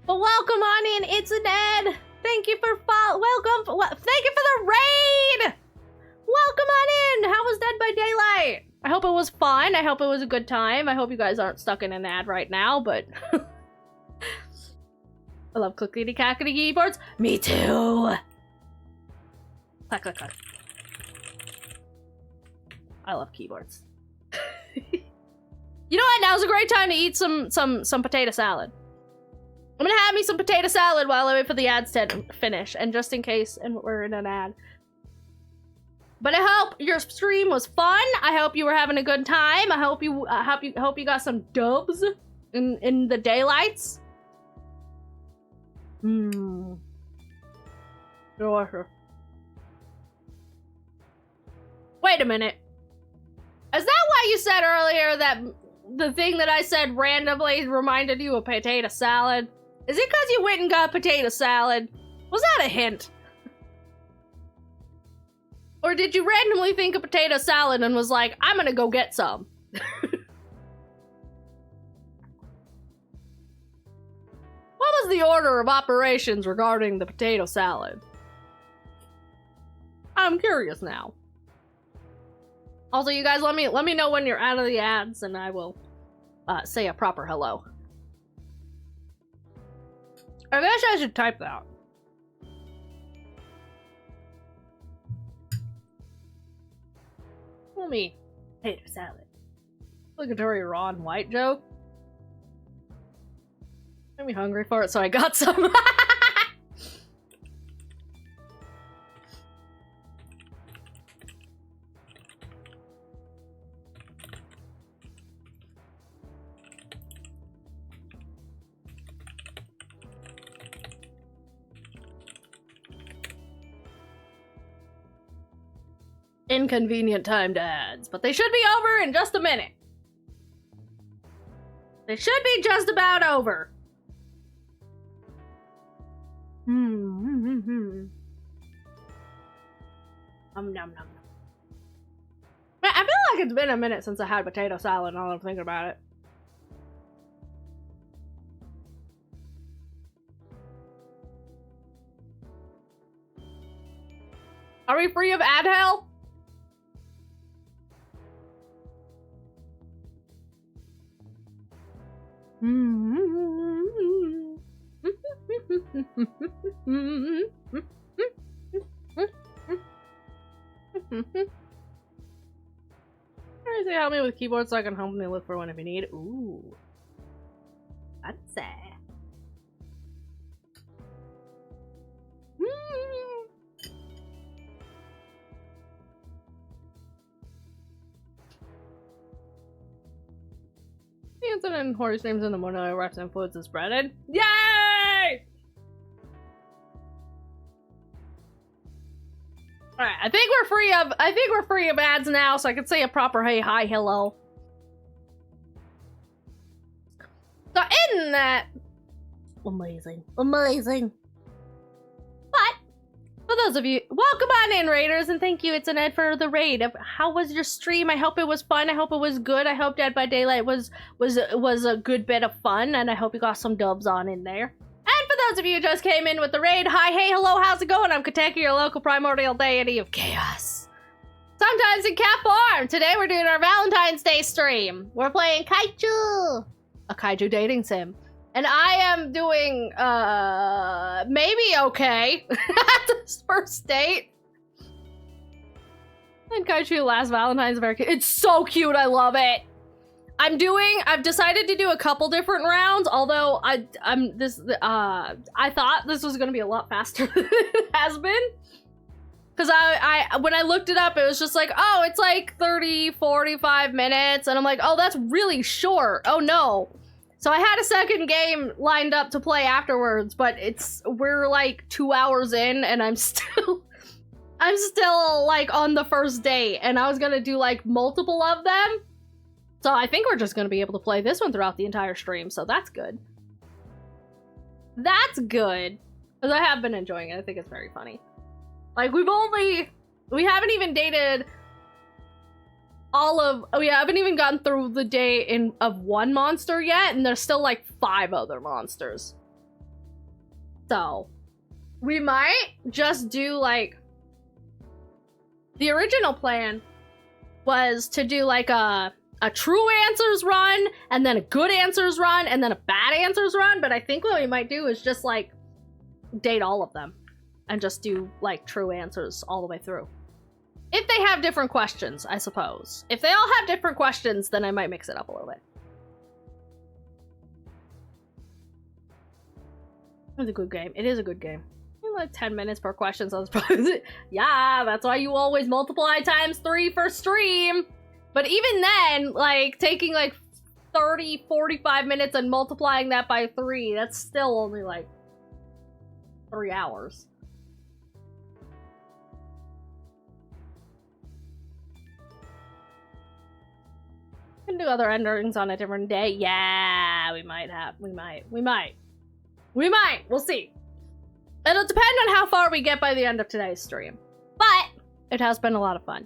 But welcome on in, it's an ad! Thank you for thank you for the raid! Welcome on in! How was Dead by Daylight? I hope it was fun, I hope it was a good time, I hope you guys aren't stuck in an ad right now, but... I love clickety-cackety keyboards. Me too! Clack, clack, clack. I love keyboards. You know what? Now's a great time to eat some potato salad. I'm gonna have me some potato salad while I wait for the ads to finish, and just in case we're in an ad. But I hope your stream was fun. I hope you were having a good time. I hope you got some dubs in the daylights. Sure. Wait a minute. Is that why you said earlier that the thing that I said randomly reminded you of potato salad? Is it because you went and got potato salad? Was that a hint? Or did you randomly think of potato salad and was like, I'm gonna go get some? was the order of operations regarding the potato salad? I'm curious now. Also, you guys, let me know when you're out of the ads, and I will say a proper hello. I guess I should type that. Tell me, potato salad. Obligatory raw and white joke. Made me hungry for it, so I got some. Inconvenient timed ads, but they should be over in just a minute. They should be just about over. Nom nom nom. I feel like it's been a minute since I had potato salad now that I'm thinking about it. Are we free of ad hell? Crazy, help me with keyboard so I can help me look for one if you need. Ooh, that's sad. The incident in horse names in the Mono Rex influence is spreaded. Yay! Alright, I think we're free of ads now, so I can say a proper hey, hi, hello. So in that amazing. But for those of you, welcome on in, raiders, and thank you, It's an Ed, for the raid. How was your stream? I hope it was fun. I hope it was good. I hope Dead by Daylight was a good bit of fun, and I hope you got some dubs on in there. And for those of you who just came in with the raid, hi, hey, hello, how's it going? I'm Kateki, your local primordial deity of chaos. Sometimes in cat form. Today we're doing our Valentine's Day stream. We're playing Kaichu, a Kaiju dating sim. And I am doing, maybe okay at this first date. And Kaichu last Valentine's very cute. It's so cute, I love it. I've decided to do a couple different rounds, although I thought this was gonna be a lot faster than it has been. Cause when I looked it up, it was just like, oh, it's like 30, 45 minutes. And I'm like, oh, that's really short. Oh no. So I had a second game lined up to play afterwards, but we're like 2 hours in and I'm still like on the first date, and I was gonna do like multiple of them. So I think we're just gonna be able to play this one throughout the entire stream, so that's good. That's good. Because I have been enjoying it. I think it's very funny. Like, we haven't even dated we haven't even gotten through the day of one monster yet, and there's still like 5 other monsters. So, we might just do like, the original plan was to do like a true answers run, and then a good answers run, and then a bad answers run, but I think what we might do is just like date all of them and just do like true answers all the way through. If they have different questions, I suppose. If they all have different questions, then I might mix it up a little bit. It's a good game. It is a good game. Like 10 minutes per question, so it's probably yeah, that's why you always multiply times 3 for stream. But even then, like, taking like 30, 45 minutes and multiplying that by 3, that's still only like 3 hours. Can do other endings on a different day. Yeah, we might. We'll see. It'll depend on how far we get by the end of today's stream. But it has been a lot of fun.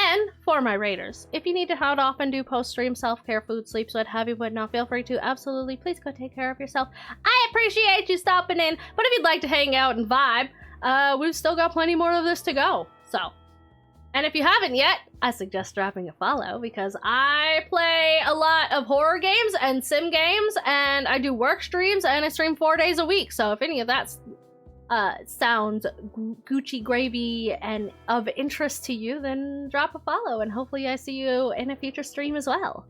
And for my raiders, if you need to head off and do post-stream self-care, food, sleeps, what have you, whatnot, feel free to absolutely please go take care of yourself. I appreciate you stopping in, but if you'd like to hang out and vibe, we've still got plenty more of this to go. So, and if you haven't yet, I suggest dropping a follow because I play a lot of horror games and sim games, and I do work streams, and I stream 4 days a week. So if any of that sounds Gucci gravy and of interest to you, then drop a follow, and hopefully I see you in a future stream as well.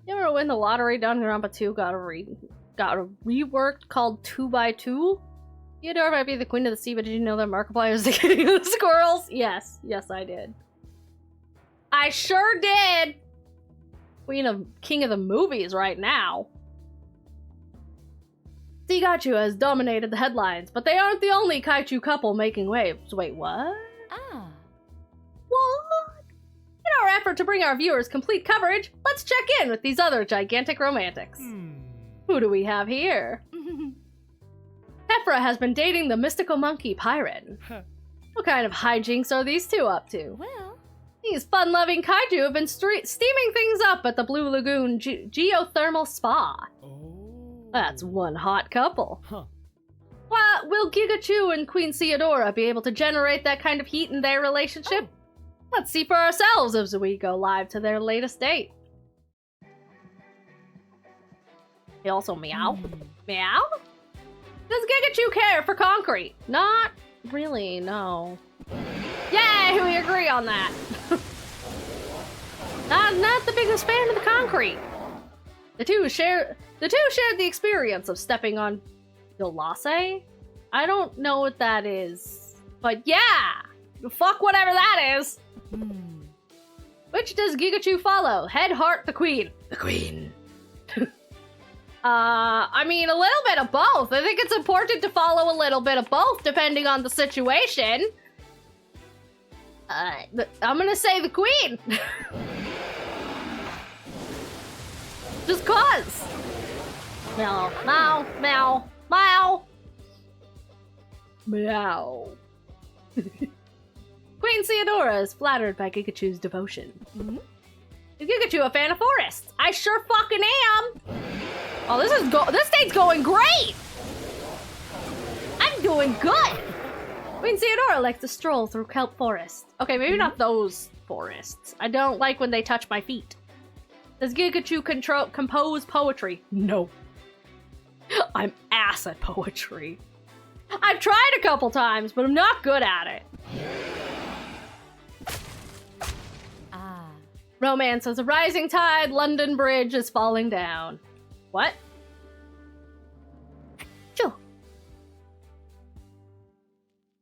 You ever win the lottery? Danganronpa 2 got a reworked called 2x2. Theodore might be the queen of the sea, but did you know that Markiplier is the king of the squirrels? Yes, I did. I sure did! King of the movies right now. Kaichu has dominated the headlines, but they aren't the only Kaichu couple making waves. Wait, what? Ah. What? In our effort to bring our viewers complete coverage, let's check in with these other gigantic romantics. Who do we have here? Hefra has been dating the mystical monkey Pyron. What kind of hijinks are these two up to? Well, These fun-loving kaiju have been steaming things up at the Blue Lagoon Geothermal Spa. Oh. That's one hot couple. Huh. Well, will Gigachu and Queen Theodora be able to generate that kind of heat in their relationship? Let's see for ourselves as we go live to their latest date. He also meow. Meow? Does Gigachu care for concrete? Not really, no. Yay, we agree on that. not the biggest fan of the concrete. The two shared the experience of stepping on Gilase? I don't know what that is. But yeah! Fuck whatever that is! Which does Gigachu follow? Head, heart, the queen. The queen. I mean, a little bit of both. I think it's important to follow a little bit of both, depending on the situation. I'm gonna say the queen. Just cause. Meow, meow, meow, meow. Meow. Queen Theodora is flattered by Gigachu's devotion. Is Gigachu a fan of forests? I sure fucking am! Oh, this date's going great! I'm doing good! Queen Theodora likes to stroll through kelp forests. Okay, maybe not those forests. I don't like when they touch my feet. Does Gigachu compose poetry? No. I'm ass at poetry. I've tried a couple times, but I'm not good at it. Romance as a rising tide, London Bridge is falling down. What? Chill.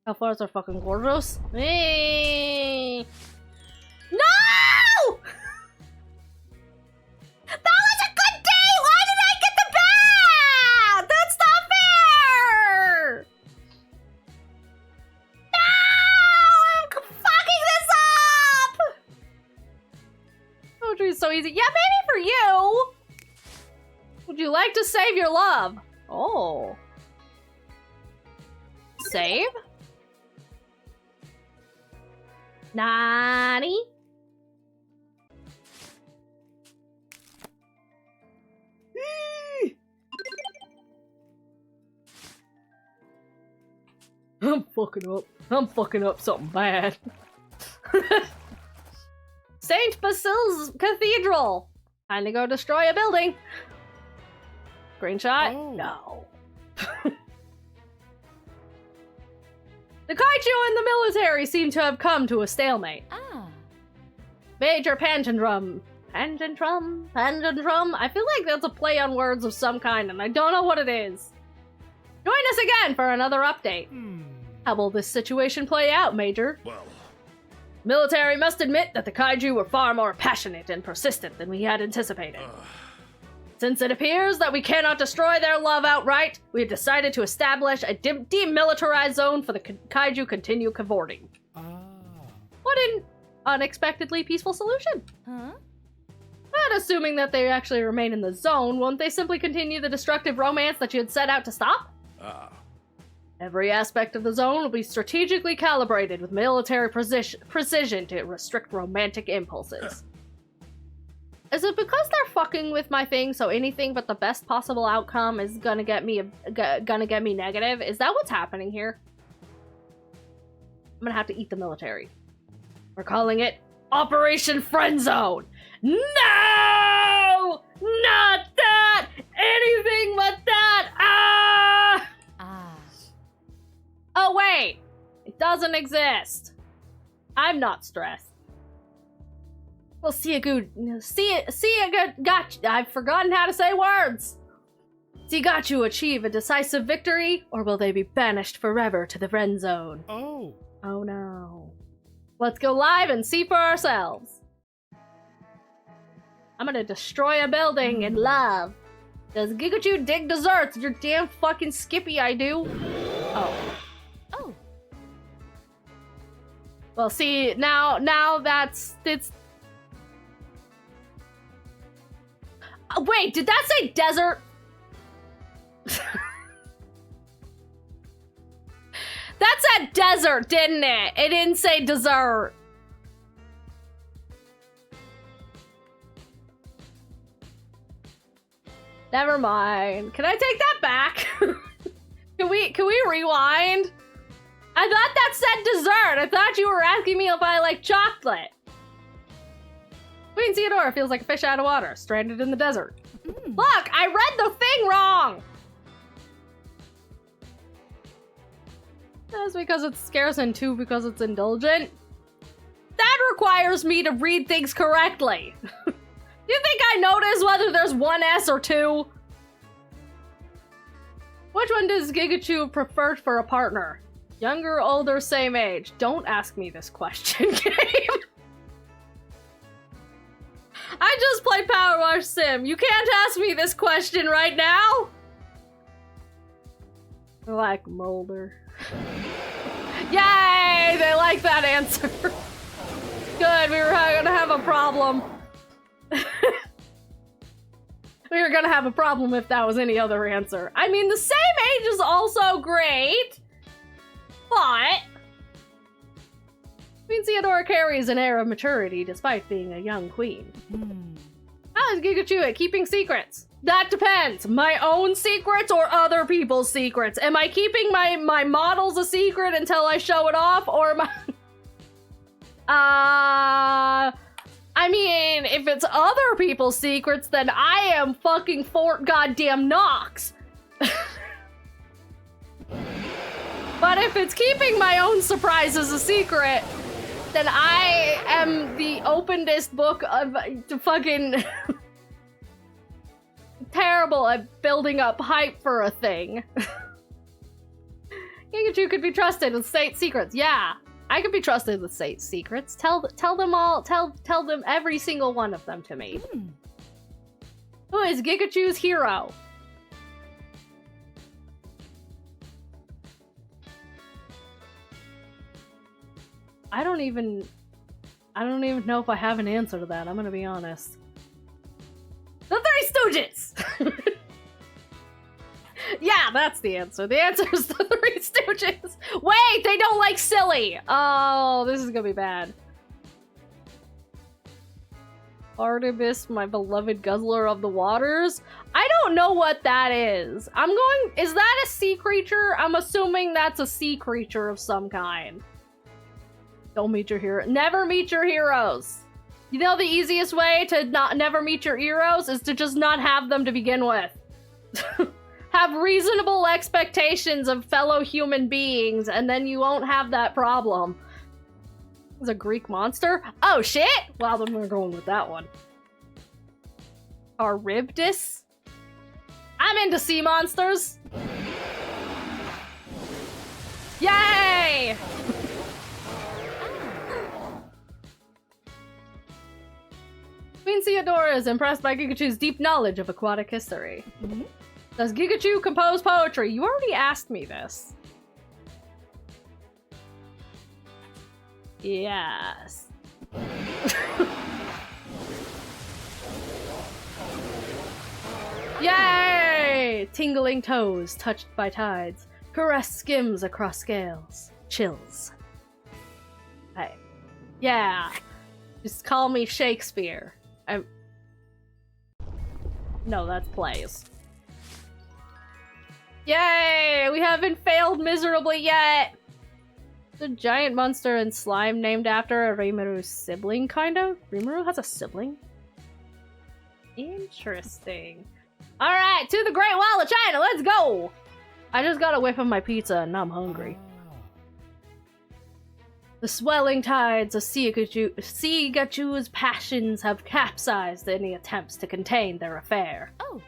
How far is our fucking gorgeous? Hey. No! That was a good day! Why did I get the bat? That's not fair! No! I'm fucking this up! Poetry is so easy. Yeah, maybe for you! Would you like to save your love? Oh. Save? Nani? I'm fucking up. I'm fucking up something bad. St. Basil's Cathedral. Time to go destroy a building. Screenshot? Oh. No. The Kaichu and the military seem to have come to a stalemate. Major Panjandrum. Panjandrum? Panjandrum? I feel like that's a play on words of some kind, and I don't know what it is. Join us again for another update. How will this situation play out, Major? Well, Military must admit that the Kaiju were far more passionate and persistent than we had anticipated. Since it appears that we cannot destroy their love outright, we have decided to establish a demilitarized zone for the Kaiju continue cavorting. What an unexpectedly peaceful solution. But assuming that they actually remain in the zone, won't they simply continue the destructive romance that you had set out to stop? Every aspect of the zone will be strategically calibrated with military precision to restrict romantic impulses. Is it because they're fucking with my thing, so anything but the best possible outcome is gonna get me negative? Is that what's happening here? I'm gonna have to eat the military. We're calling it Operation Friend Zone. No! Not that! Anything but that! Ah! Oh wait! It doesn't exist. I'm not stressed. Well, I've forgotten how to say words. See Kaichu achieve a decisive victory, or will they be banished forever to the friend zone? Oh. Oh no. Let's go live and see for ourselves. I'm gonna destroy a building in love. Does Kaichu dig desserts? You're damn fucking skippy, I do. Oh. Oh. Well, see, now it's... Wait, did that say desert? That said desert, didn't it? It didn't say dessert. Never mind. Can I take that back? Can we rewind? I thought that said dessert. I thought you were asking me if I like chocolate. Queen Theodora feels like a fish out of water, stranded in the desert. Look, I read the thing wrong! That's because it's scarce and two because it's indulgent. That requires me to read things correctly. You think I notice whether there's one S or two? Which one does Kaichu prefer for a partner? Younger, older, same age? Don't ask me this question, game. I just played Power Wash Sim. You can't ask me this question right now. I like Mulder. Yay! They like that answer. Good, we were gonna have a problem. We were gonna have a problem if that was any other answer. I mean, the same age is also great, but Queen Theodora carries an air of maturity despite being a young queen. How is Kaichu at keeping secrets? That depends. My own secrets or other people's secrets? Am I keeping my models a secret until I show it off, or am I... I mean, if it's other people's secrets, then I am fucking Fort Goddamn Knox. But if it's keeping my own surprises a secret, then I am the openest book of fucking terrible at building up hype for a thing. Kaichu could be trusted with state secrets. Yeah, I could be trusted with state secrets. Tell them all. Tell them every single one of them to me. Who is Kaichu's hero? I don't even know if I have an answer to that. I'm gonna be honest. The Three Stooges! Yeah, that's the answer. The answer is the Three Stooges. Wait, they don't like silly. Oh, this is gonna be bad. Artemis, my beloved guzzler of the waters. I don't know what that is. Is that a sea creature? I'm assuming that's a sea creature of some kind. Don't meet your hero. Never meet your heroes. You know the easiest way to never meet your heroes is to just not have them to begin with. Have reasonable expectations of fellow human beings, and then you won't have that problem. It's a Greek monster? Oh shit! Well, then we're going with that one. Charybdis? I'm into sea monsters. Yay! Queen Theodora is impressed by Kaichu's deep knowledge of aquatic history. Does Kaichu compose poetry? You already asked me this. Yes. Yay! Tingling toes touched by tides. Caress skims across scales. Chills. Hey. Yeah. Just call me Shakespeare. No, that's plays. Yay! We haven't failed miserably yet! The giant monster and slime named after a Rimuru's sibling, kind of? Rimuru has a sibling? Interesting. Alright, to the Great Wall of China, let's go! I just got a whiff of my pizza and I'm hungry. The swelling tides of Sigachu's passions have capsized any attempts to contain their affair. Oh.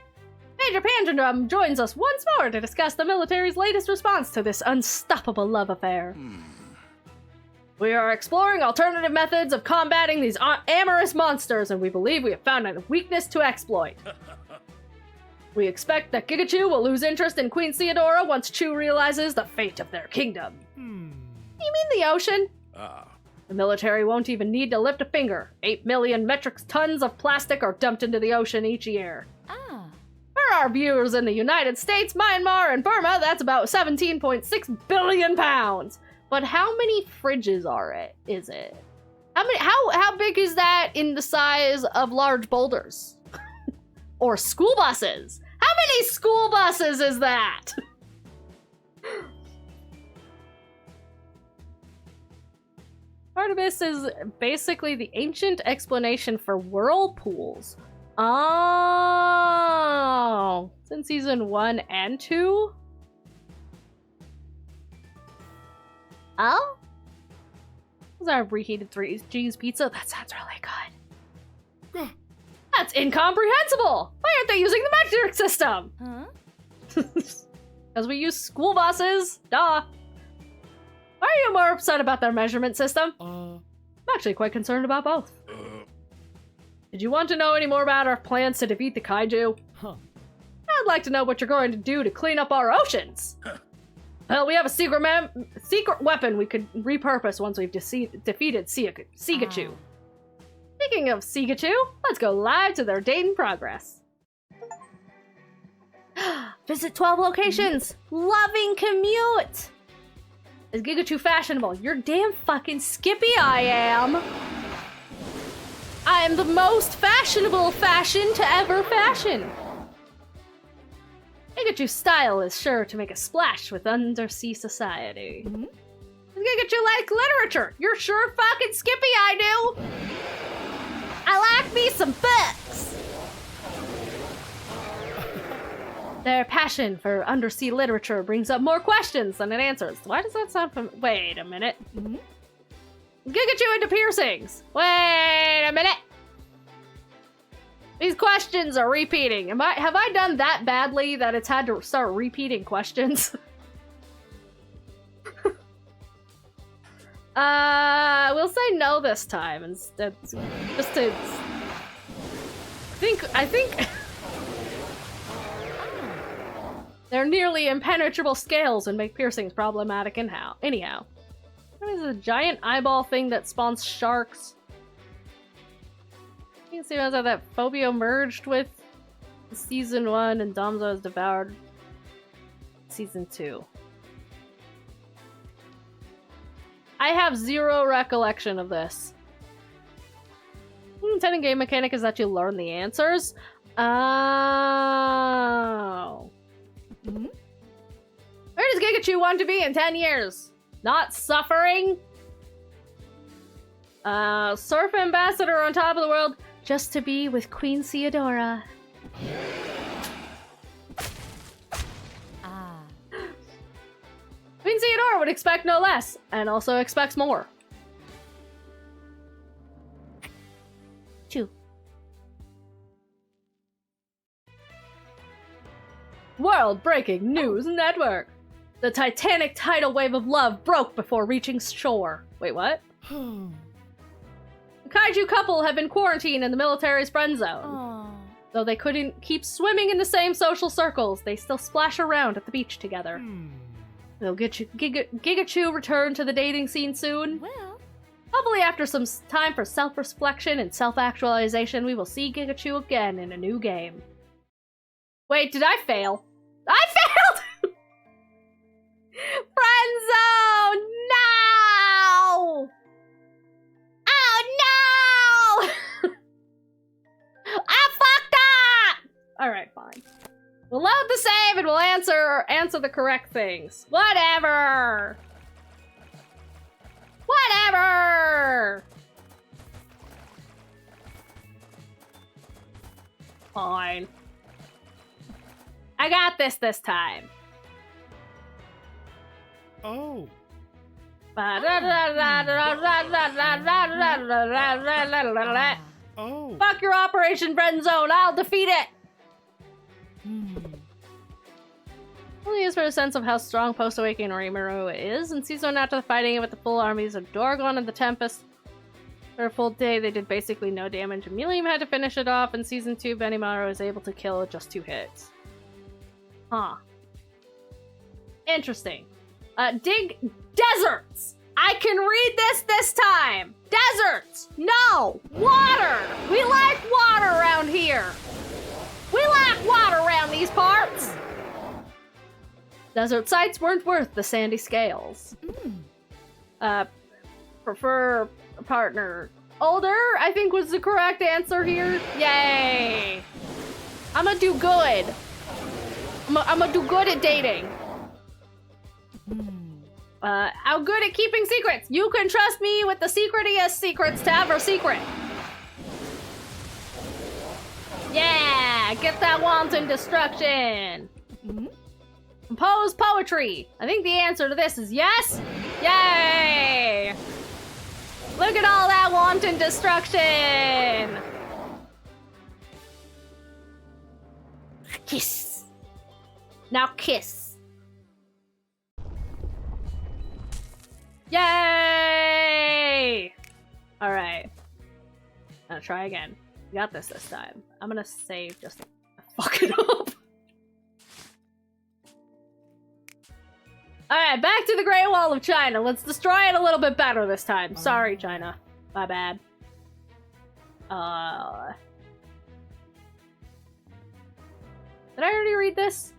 Major Pandrum joins us once more to discuss the military's latest response to this unstoppable love affair. We are exploring alternative methods of combating these amorous monsters, and we believe we have found a weakness to exploit. We expect that Gigachu will lose interest in Queen Theodora once Chu realizes the fate of their kingdom. You mean the ocean? The military won't even need to lift a finger. 8 million metric tons of plastic are dumped into the ocean each year. For our viewers in the United States, Myanmar, and Burma, that's about 17.6 billion pounds. But how many fridges is it? How big is that in the size of large boulders? Or school buses? How many school buses is that? Artemis is basically the ancient explanation for whirlpools. Oh, it's in season 1 and 2? Oh? Was our reheated 3G's pizza? That sounds really good. That's incomprehensible! Why aren't they using the metric system? Huh? Because we use school buses. Duh. Why are you more upset about their measurement system? I'm actually quite concerned about both. Did you want to know any more about our plans to defeat the Kaiju? I'd like to know what you're going to do to clean up our oceans. Well, we have a secret weapon we could repurpose once we've defeated Sigachu. Speaking of Sigachu, let's go live to their date in progress. Visit 12 locations. Loving commute. Is Gigachu fashionable? You're damn fucking skippy I am. I am the most fashionable fashion to ever fashion. Gigachu's style is sure to make a splash with undersea society. Gigachu likes literature. You're sure fucking skippy I do. I like me some books. Their passion for undersea literature brings up more questions than it answers. Why does that sound familiar? Wait a minute. Gigachu into piercings. Wait a minute. These questions are repeating. Have I done that badly that it's had to start repeating questions? We'll say no this time instead. Just to I think they're nearly impenetrable scales and make piercings problematic anyhow. What is a giant eyeball thing that spawns sharks? You can see how that Phobia merged with season 1 and Domzo has devoured season 2. I have zero recollection of this. Intended game mechanic is that you learn the answers. Oh. Where does Gigachu want to be in 10 years? Not suffering? Surf ambassador on top of the world, just to be with Queen Theodora. Queen Theodora would expect no less, and also expects more. Chew. World-breaking news network. The titanic tidal wave of love broke before reaching shore. Wait, what? The Kaiju couple have been quarantined in the military's friend zone. Though they couldn't keep swimming in the same social circles, they still splash around at the beach together. Will Gigachu return to the dating scene soon? Well, hopefully after some time for self-reflection and self-actualization, we will see Gigachu again in a new game. Wait, did I fail? I failed! answer the correct things. Whatever! Whatever! Fine. I got this time. Oh. Oh. Fuck your Operation Friend Zone, I'll defeat it! Only is for a sense of how strong post-awakening Rimuru is. In Season 1, after fighting with the full armies of Dorgon and the Tempest, for a full day, they did basically no damage. Emilium had to finish it off. In Season 2, Benimaru was able to kill with just 2 hits. Huh. Interesting. Dig deserts! I can read this time! Deserts! No! Water! We like water around here! We like water around these parts! Desert sites weren't worth the sandy scales. Prefer a partner. Older, I think, was the correct answer here. Yay! I'm gonna do good. I'm gonna do good at dating. How good at keeping secrets? You can trust me with the secretiest secrets to ever secret. Yeah! Get that wanton destruction! Compose poetry. I think the answer to this is yes. Yay! Look at all that wanton destruction. Kiss. Now kiss. Yay! All right. I'll try again. We got this time. I'm gonna save just to fuck it up. Alright, back to the Great Wall of China. Let's destroy it a little bit better this time. Sorry, China. My bad. Did I already read this?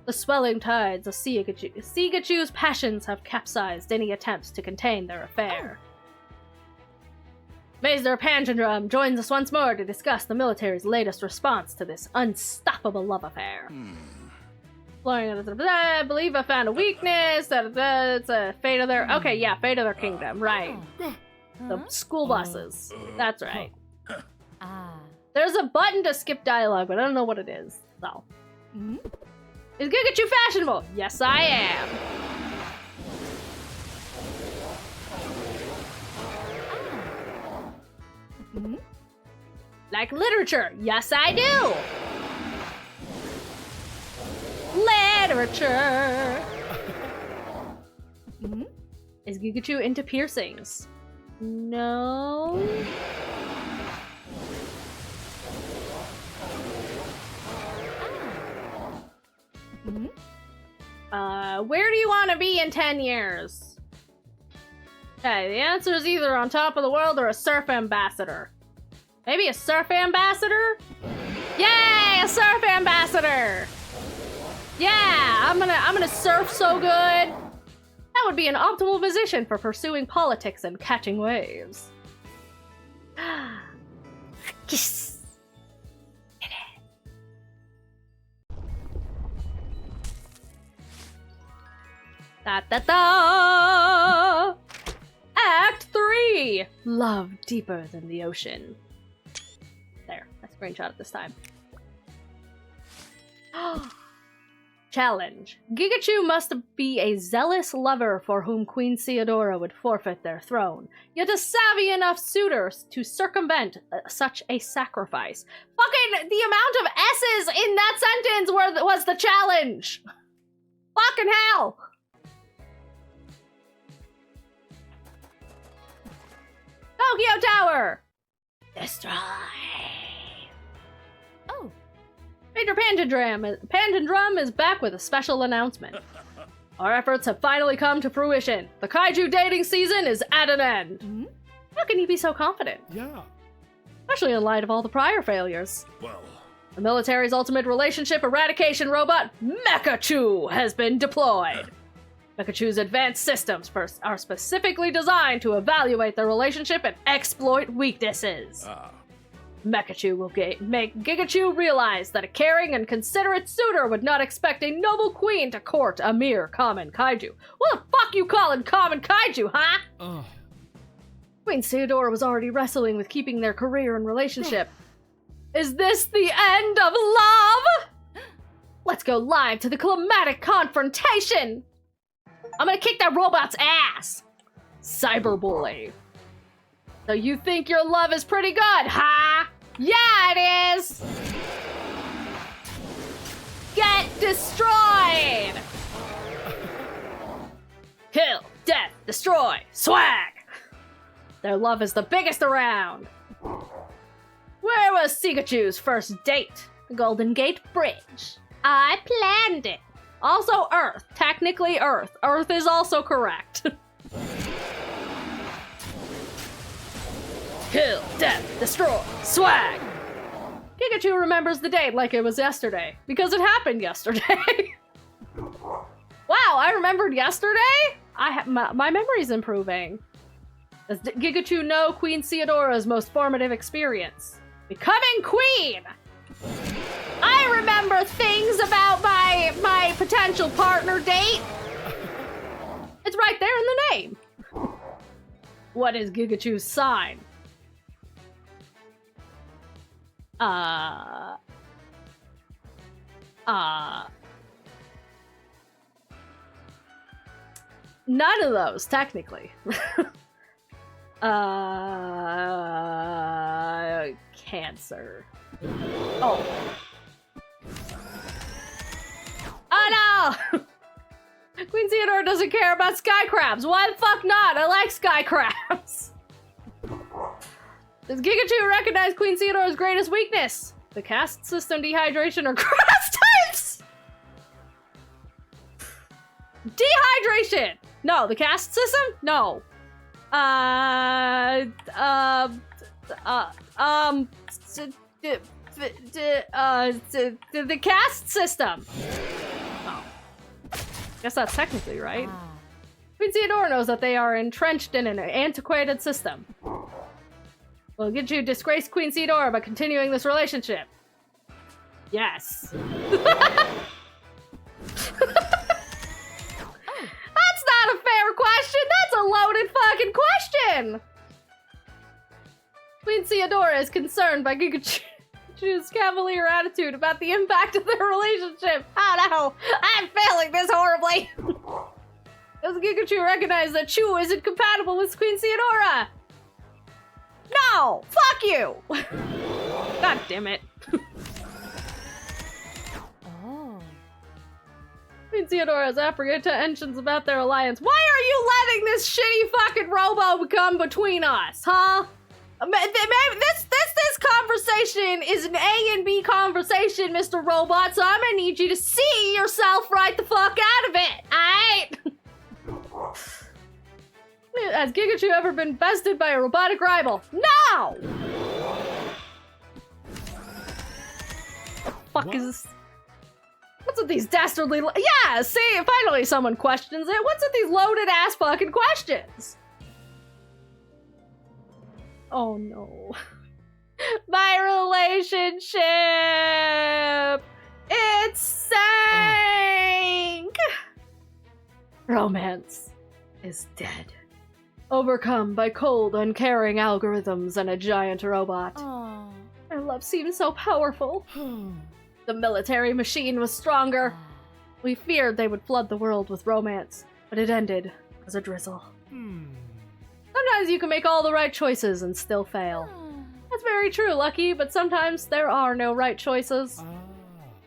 The swelling tides of Sigachu's passions have capsized any attempts to contain their affair. Maester Panjandrum joins us once more to discuss the military's latest response to this unstoppable love affair. I believe I found a weakness. It's a fate of their... Okay, yeah, fate of their kingdom. Right. The school buses. That's right. There's a button to skip dialogue, but I don't know what it is. So. Is Gigachu fashionable? Yes, I am. Like literature? Yes, I do. Literature. Is Gigachu into piercings? No. Where do you want to be in 10 years? Okay, the answer is either on top of the world or a surf ambassador. Maybe a surf ambassador? Yay, a surf ambassador! Yeah, I'm gonna surf so good. That would be an optimal position for pursuing politics and catching waves. Kiss. Da da da! Act 3! Love deeper than the ocean. There, I screenshot it this time. Challenge. Gigachu must be a zealous lover for whom Queen Theodora would forfeit their throne, yet a savvy enough suitor to circumvent such a sacrifice. Fucking the amount of S's in that sentence was the challenge! Fucking hell! Tokyo Tower! Destroy! Oh. Major Panjandrum is back with a special announcement. Our efforts have finally come to fruition. The Kaiju dating season is at an end. How can you be so confident? Yeah. Especially in light of all the prior failures. Well. The military's ultimate relationship eradication robot, Mechachu, has been deployed. Mechachu's advanced systems are specifically designed to evaluate the relationship and exploit weaknesses. Mekachu will make Gigachu realize that a caring and considerate suitor would not expect a noble queen to court a mere common kaiju. What the fuck you calling common kaiju, huh? Queen Theodora was already wrestling with keeping their career and relationship. Is this the end of love? Let's go live to the climatic confrontation! I'm gonna kick that robot's ass! Cyberbully. So you think your love is pretty good, huh? Yeah, it is! Get destroyed! Kill, death, destroy, swag! Their love is the biggest around! Where was Pikachu's first date? The Golden Gate Bridge. I planned it. Also Earth. Technically Earth. Earth is also correct. Kill, death, destroy, swag! Pikachu remembers the date like it was yesterday, because it happened yesterday. Wow, I remembered yesterday? My memory's improving. Does Gigachu know Queen Theodora's most formative experience? Becoming queen! I remember things about my potential partner date. It's right there in the name. What is Gigachu's sign? None of those, technically. Cancer. Oh. Oh no! Queen Theodora doesn't care about sky crabs. Why the fuck not? I like sky crabs. Does Gigachu recognize Queen Theodora's greatest weakness? The caste system, dehydration, or grass types? Dehydration! No, the caste system? No. The caste system. Oh. Guess that's technically right. Queen Theodora knows that they are entrenched in an antiquated system. Will Gigachu disgrace Queen Theodora by continuing this relationship? Yes. That's not a fair question! That's a loaded fucking question! Queen Theodora is concerned by Gigachu's cavalier attitude about the impact of their relationship. Oh no! I'm failing this horribly! Does Gigachu recognize that Chu isn't compatible with Queen Theodora? No! Fuck you! God damn it. Queen Theodora has apprehensions about their alliance. Why are you letting this shitty fucking robo come between us, huh? This conversation is an A and B conversation, Mr. Robot, so I'm gonna need you to see yourself right the fuck out of it, alright? Has Gigachu ever been bested by a robotic rival? No! Fuck is this? What's with these dastardly yeah, see, finally someone questions it. What's with these loaded ass fucking questions? Oh no. My relationship! It sank! Romance is dead. Overcome by cold, uncaring algorithms and a giant robot. Their love seemed so powerful. The military machine was stronger. We feared they would flood the world with romance, but it ended as a drizzle. Sometimes you can make all the right choices and still fail. That's very true, Lucky, but sometimes there are no right choices.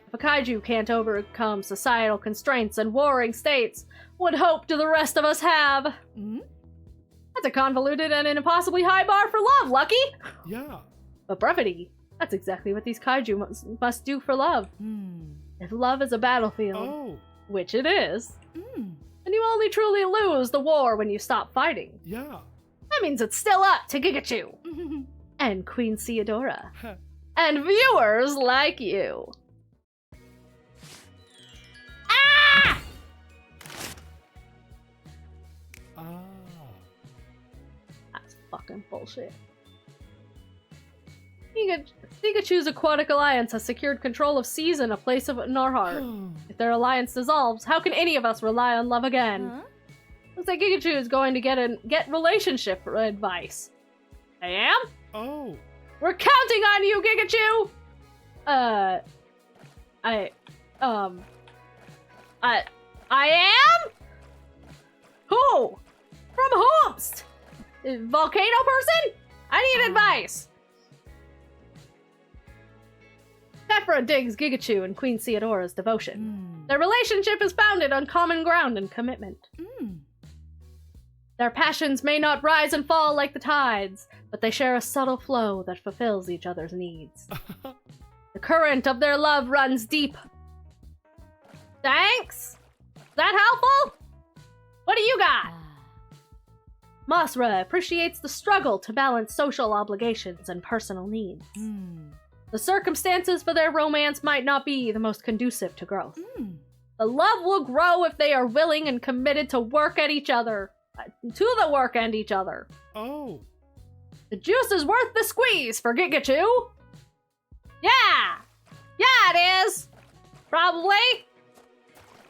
If a kaiju can't overcome societal constraints and warring states, what hope do the rest of us have? That's a convoluted and an impossibly high bar for love, Lucky! Yeah. But brevity, that's exactly what these kaiju must do for love. If love is a battlefield, which it is, then you only truly lose the war when you stop fighting. Yeah. That means it's still up to Gigachu and Queen Theodora and viewers like you. Ah! That's fucking bullshit. Pikachu's aquatic alliance has secured control of seas and a place in our heart. If their alliance dissolves, how can any of us rely on love again? Huh? Looks like Gigachu is going to get relationship advice. I am? Oh. We're counting on you, Gigachu! I am? Who? From Hoopst! Volcano person? I need advice! Tephra digs Gigachu and Queen Theodora's devotion. Their relationship is founded on common ground and commitment. Their passions may not rise and fall like the tides, but they share a subtle flow that fulfills each other's needs. The current of their love runs deep. Thanks? Is that helpful? What do you got? Masra appreciates the struggle to balance social obligations and personal needs. The circumstances for their romance might not be the most conducive to growth. The love will grow if they are willing and committed to work at each other. To the work and each other. Oh. The juice is worth the squeeze for Gigachu. Yeah! Yeah, it is! Probably.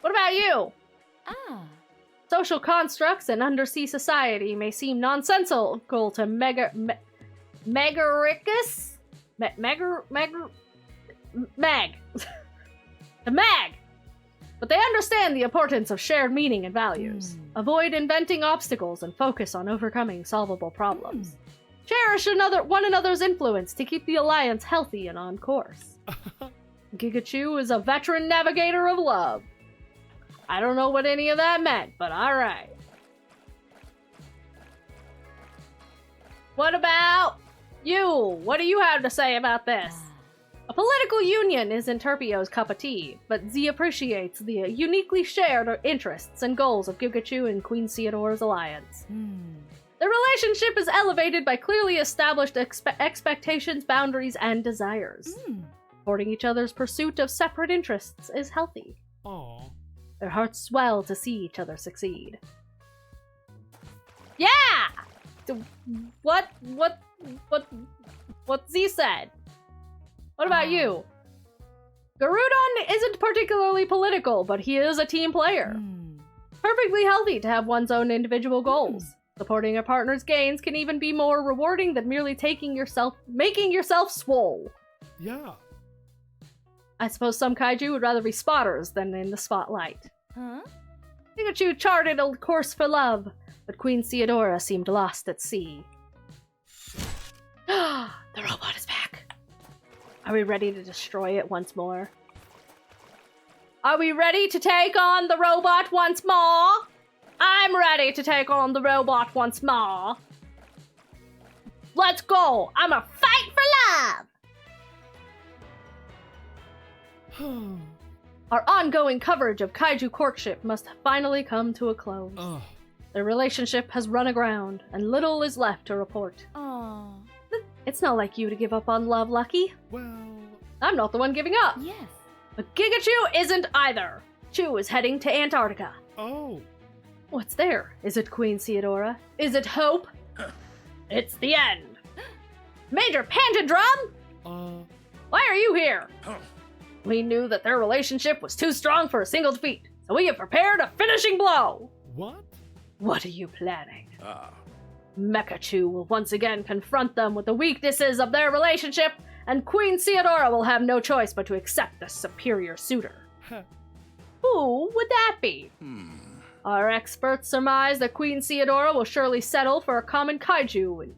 What about you? Social constructs in undersea society may seem nonsensical to Megaricus? Meg. To Meg! But they understand the importance of shared meaning and values. Avoid inventing obstacles and focus on overcoming solvable problems. Cherish one another's influence to keep the alliance healthy and on course. Gigachu is a veteran navigator of love. I don't know what any of that meant, but alright. What about you? What do you have to say about this? A political union isn't Terpio's cup of tea, but Z appreciates the uniquely shared interests and goals of Gigachu and Queen Theodora's alliance. Their relationship is elevated by clearly established expectations, boundaries, and desires. Supporting each other's pursuit of separate interests is healthy. Aw. Their hearts swell to see each other succeed. Yeah! What Z said? What about you? Garudon isn't particularly political, but he is a team player. Perfectly healthy to have one's own individual goals. Supporting a partner's gains can even be more rewarding than merely making yourself swole. Yeah. I suppose some kaiju would rather be spotters than in the spotlight. Pikachu charted a course for love, but Queen Theodora seemed lost at sea. The robot is back. Are we ready to destroy it once more? Are we ready to take on the robot once more? I'm ready to take on the robot once more. Let's go! I'm a fight for love! Our ongoing coverage of Kaiju courtship must finally come to a close. Their relationship has run aground, and little is left to report. It's not like you to give up on love, Lucky. Well... I'm not the one giving up. Yes. But Gigachu isn't either. Chu is heading to Antarctica. Oh. What's there? Is it Queen Theodora? Is it hope? It's the end. Major Pantodrum? Why are you here? We knew that their relationship was too strong for a single defeat, so we have prepared a finishing blow. What? What are you planning? Mekachu will once again confront them with the weaknesses of their relationship, and Queen Theodora will have no choice but to accept the superior suitor. Who would that be? Our experts surmise that Queen Theodora will surely settle for a common kaiju and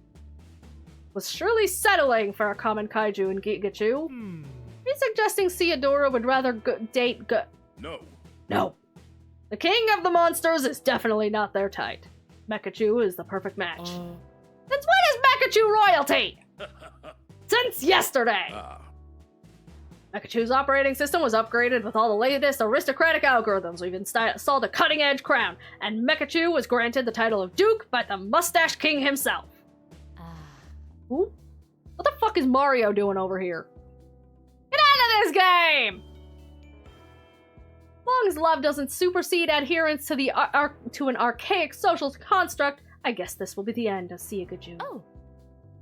was surely settling for a common kaiju in Gigachu. Are you suggesting Theodora would rather date No. The king of the monsters is definitely not their type. Mekachu is the perfect match. Since when is Mekachu royalty? Since yesterday! Mekachu's operating system was upgraded with all the latest aristocratic algorithms. We've installed a cutting-edge crown, and Mekachu was granted the title of Duke by the Mustache King himself. Who? What the fuck is Mario doing over here? Get out of this game! As long as love doesn't supersede adherence to to an archaic social construct, I guess this will be the end of Siegaju.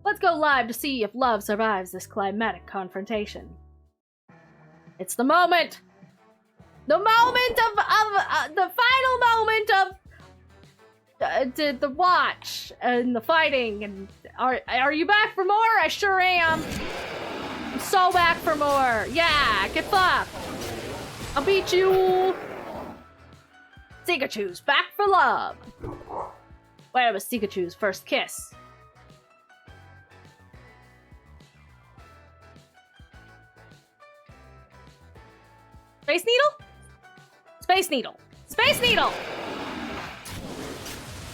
Let's go live to see if love survives this climatic confrontation. It's the moment! The moment of the final moment of the watch and the fighting. And are you back for more? I sure am. I'm so back for more. Yeah, get fucked. I'll beat you. Pikachu's back for love. Where was Pikachu's first kiss? Space Needle? Space Needle. Space Needle!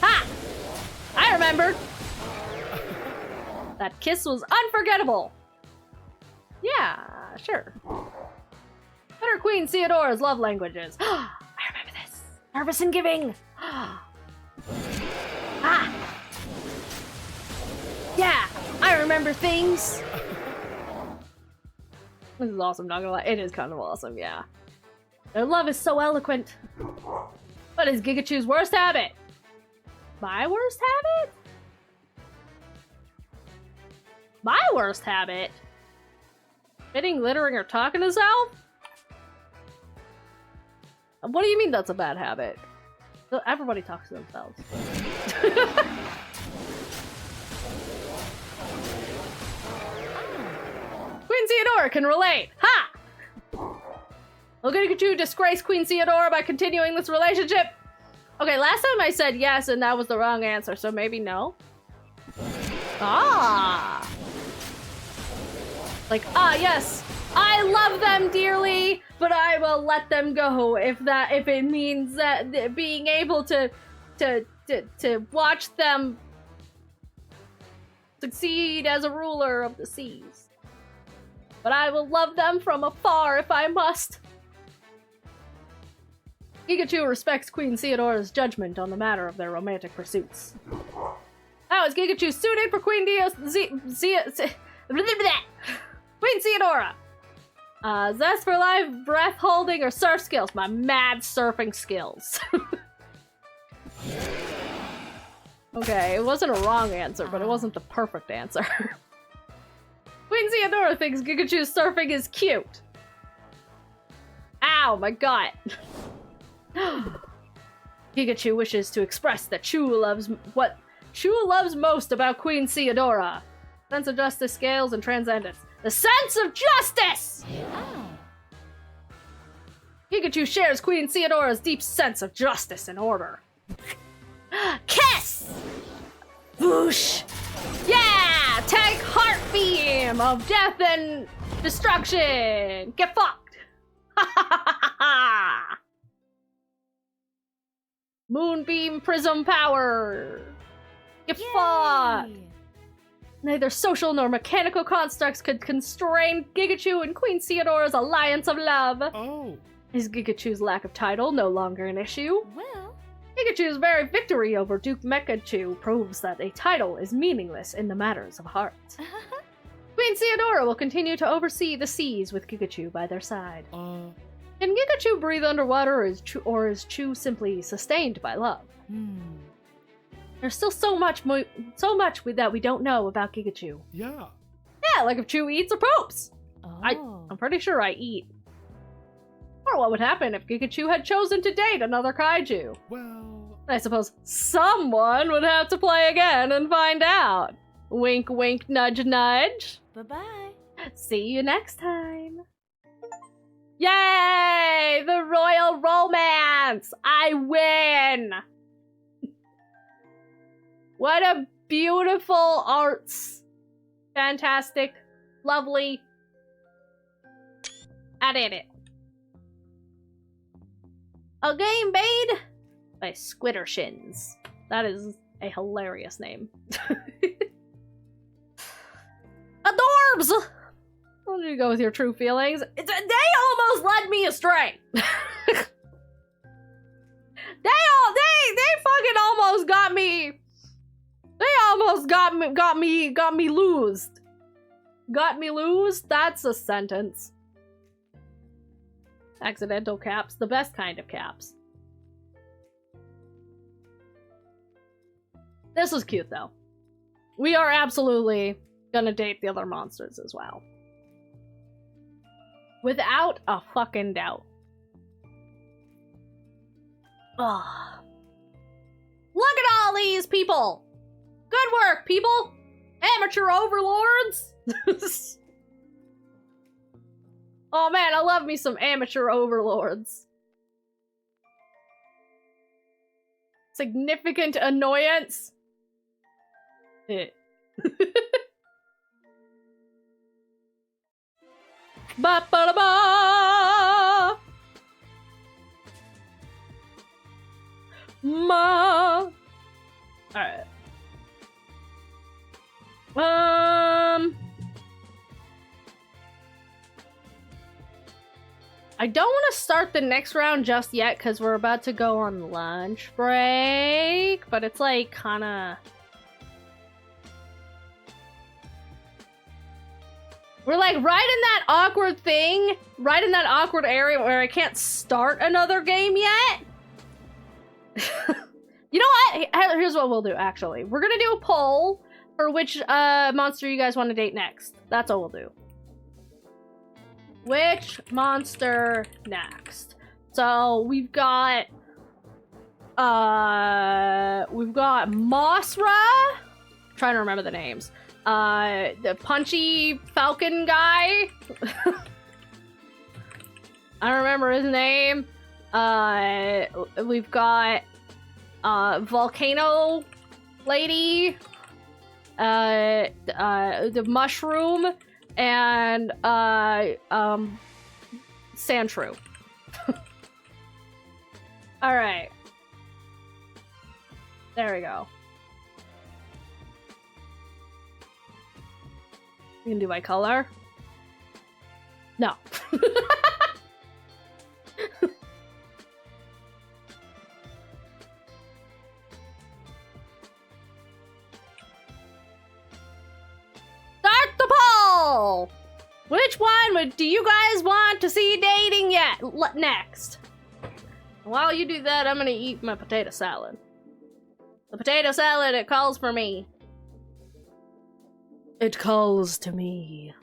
Ha! I remembered. That kiss was unforgettable. Yeah, sure. What are Queen Theodora's love languages? I remember this. Nervous and giving. Ah. Yeah, I remember things. This is awesome, not gonna lie. It is kind of awesome, yeah. Their love is so eloquent. What is Gigachu's worst habit? My worst habit? My worst habit? Hitting, littering, or talking to self? What do you mean that's a bad habit? Everybody talks to themselves. Queen Theodora can relate! Ha! Will Gigachu disgrace Queen Theodora by continuing this relationship? Okay, last time I said yes and that was the wrong answer, so maybe no. Ah! Like, yes, I love them dearly, but I will let them go if it means that being able to watch them succeed as a ruler of the seas. But I will love them from afar if I must. Gigachu respects Queen Theodora's judgment on the matter of their romantic pursuits. How is Gigachu suited for Queen Queen Theodora? Zest for life, breath holding, or surf skills? My mad surfing skills. Okay, it wasn't a wrong answer, but it wasn't the perfect answer. Queen Theodora thinks Gigachu's surfing is cute. Ow, my gut. Gigachu wishes to express that Chu loves what Chu loves most about Queen Theodora. Sense of justice, scales, and transcendence. The sense of justice! Oh. Gigachu shares Queen Theodora's deep sense of justice and order. Kiss! Whoosh! Yeah! Take Heart Beam of death and destruction! Get fucked! Ha ha ha ha ha! Moonbeam Prism Power! Get fucked! Neither social nor mechanical constructs could constrain Gigachu and Queen Theodora's alliance of love. Oh. Is Gigachu's lack of title no longer an issue? Well. Gigachu's very victory over Duke Mekachu proves that a title is meaningless in the matters of heart. Queen Theodora will continue to oversee the seas with Gigachu by their side. Can Gigachu breathe underwater, or is Chu simply sustained by love? There's still so much that we don't know about Gigachu. Yeah. Yeah, like if Chu eats or poops. Oh. I'm pretty sure I eat. Or what would happen if Gigachu had chosen to date another kaiju? Well, I suppose someone would have to play again and find out. Wink, wink, nudge, nudge. Bye-bye. See you next time. Yay! The royal romance! I win! What a beautiful arts. Fantastic. Lovely. I did it. A game made by Squittershins. That is a hilarious name. Adorbs! Why don't you go with your true feelings? They almost led me astray. They fucking almost got me. They almost got me loosed. Got me loosed? That's a sentence. Accidental caps, the best kind of caps. This was cute though. we are absolutely gonna date the other monsters as well. Without a fucking doubt. Ugh. Look at all these people! Good work, people! Amateur overlords! Oh man, I love me some amateur overlords. Significant annoyance. Ba ba da ba. Ma. Alright. I don't want to start the next round just yet because we're about to go on lunch break, but it's like kinda... We're like right in that awkward thing, right in that awkward area where I can't start another game yet. You know what? Here's what we'll do, actually. We're gonna do a poll for which monster you guys want to date next. That's all we'll do. Which monster next? So we've got Mothra. Trying to remember the names. The punchy falcon guy. I don't remember his name. We've got volcano lady. The mushroom. And Sandshrew. Alright. There we go. You can do by color? No. Start the poll! Which one do you guys want to see dating yet? Next. While you do that, I'm gonna eat my potato salad. The potato salad, it calls for me. It calls to me.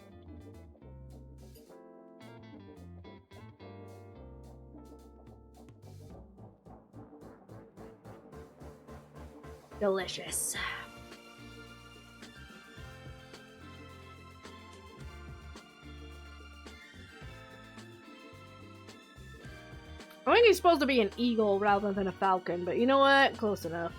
Delicious. I think he's supposed to be an eagle rather than a falcon, but you know what? Close enough.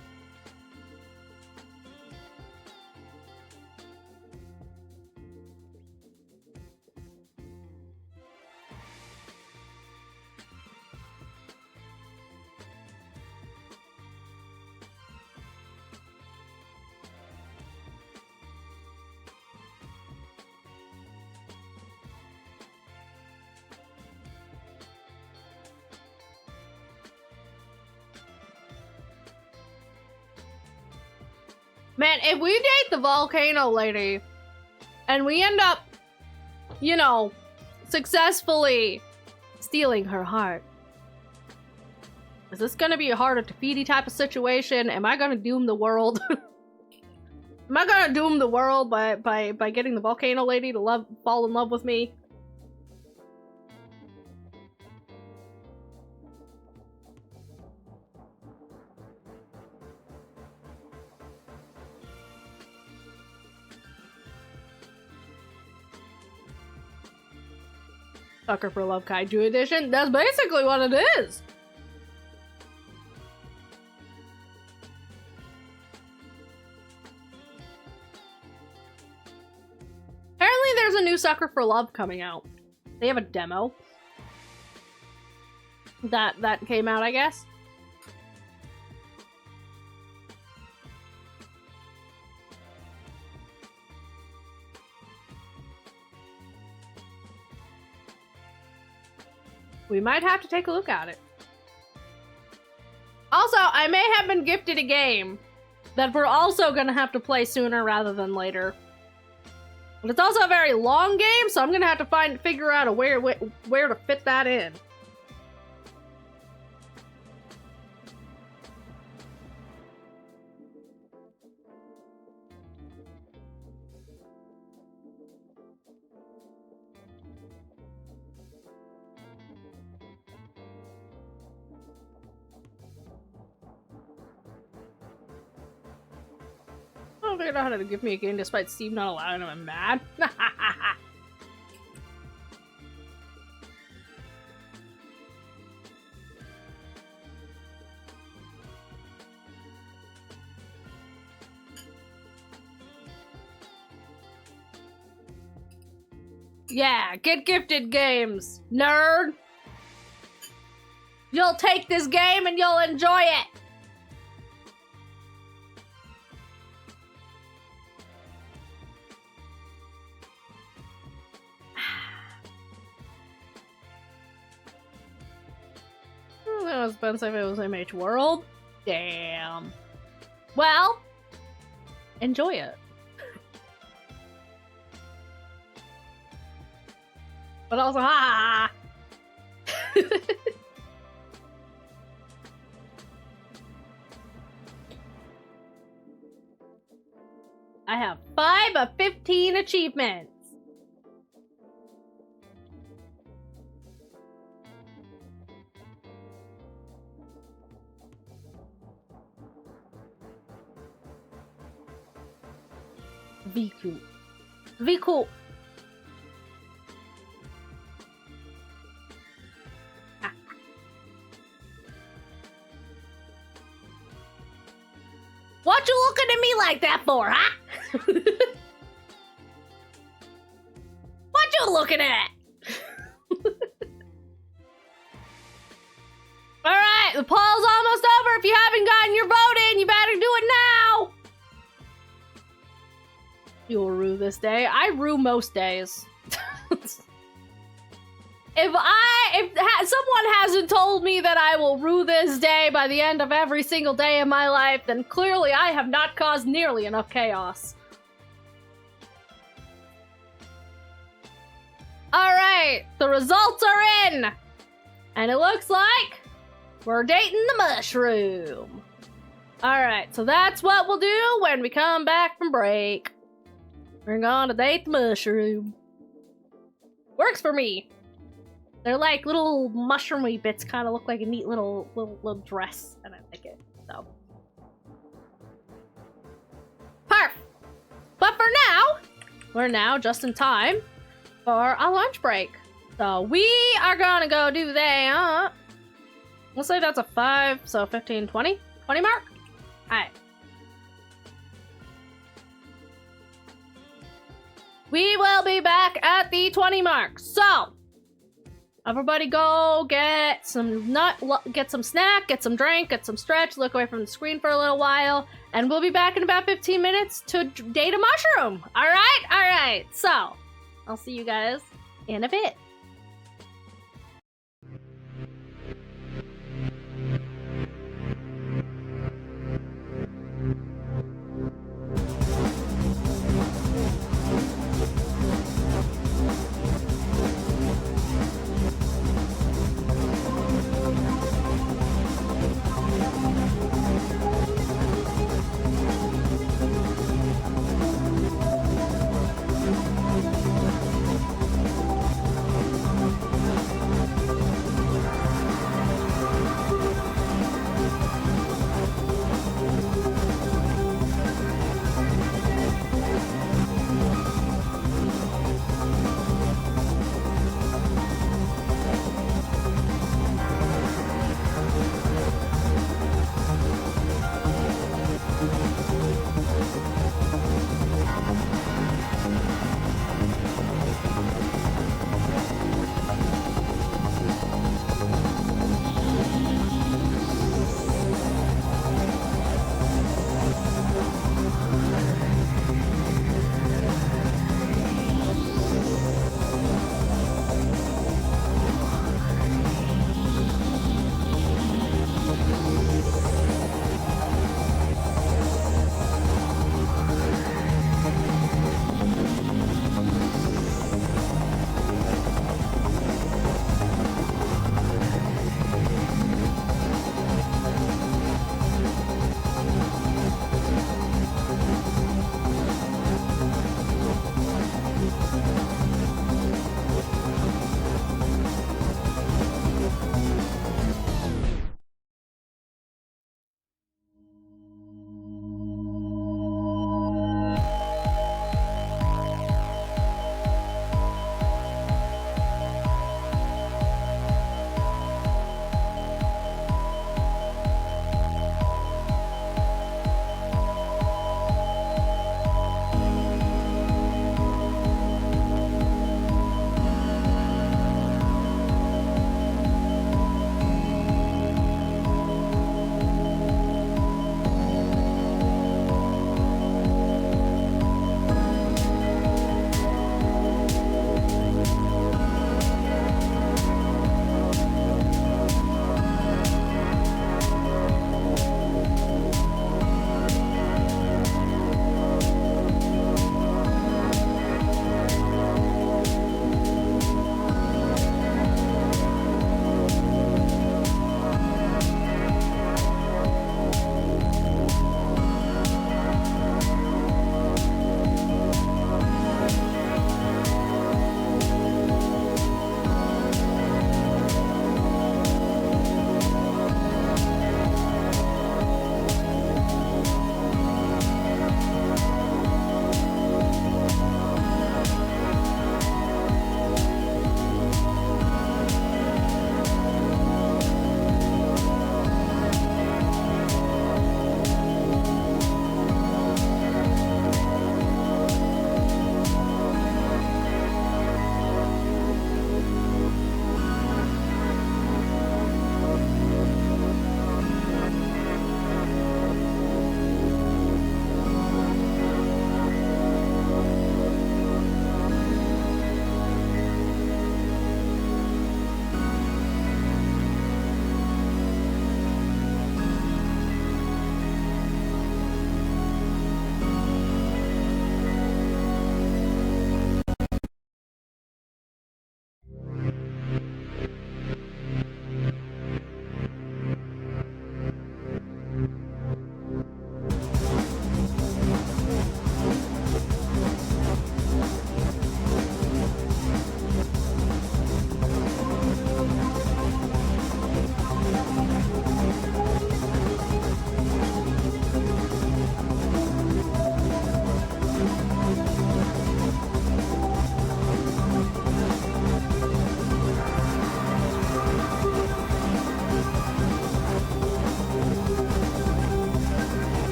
Man, if we date the volcano lady, and we end up, you know, successfully stealing her heart, is this gonna be a harder to feedy type of situation? Am I gonna doom the world? Am I gonna doom the world by getting the volcano lady to fall in love with me? Sucker for Love Kaiju Edition? That's basically what it is! Apparently there's a new Sucker for Love coming out. They have a demo. That came out, I guess. We might have to take a look at it. Also, I may have been gifted a game that we're also gonna have to play sooner rather than later. But it's also a very long game, so I'm gonna have to figure out where to fit that in. don't think I know how to give me a game despite Steve not allowing him. I'm mad. Yeah, get gifted games, nerd. You'll take this game and you'll enjoy it. That was expensive. It was MH World. Damn. Well, enjoy it. But also, I have 5 of 15 achievements. Viku. Viku. What you looking at me like that for, huh? What you looking at? Alright, the poll's almost over. If you haven't gotten your vote in, you better do it now. You'll rue this day. I rue most days. If someone hasn't told me that I will rue this day by the end of every single day of my life, then clearly I have not caused nearly enough chaos. Alright, the results are in! And it looks like we're dating the mushroom. Alright, so that's what we'll do when we come back from break. We're gonna date the mushroom. Works for me. They're like little mushroomy bits, kind of look like a neat little dress, and I like it, so. Perf! But for now, we're now just in time for a lunch break. So we are gonna go do that. We'll say that's a 5, so 15, 20? 20 mark? Alright. We will be back at the 20 mark, so. Everybody go get some get some snack, get some drink, get some stretch, look away from the screen for a little while, and we'll be back in about 15 minutes to date a mushroom. All right? All right. So, I'll see you guys in a bit.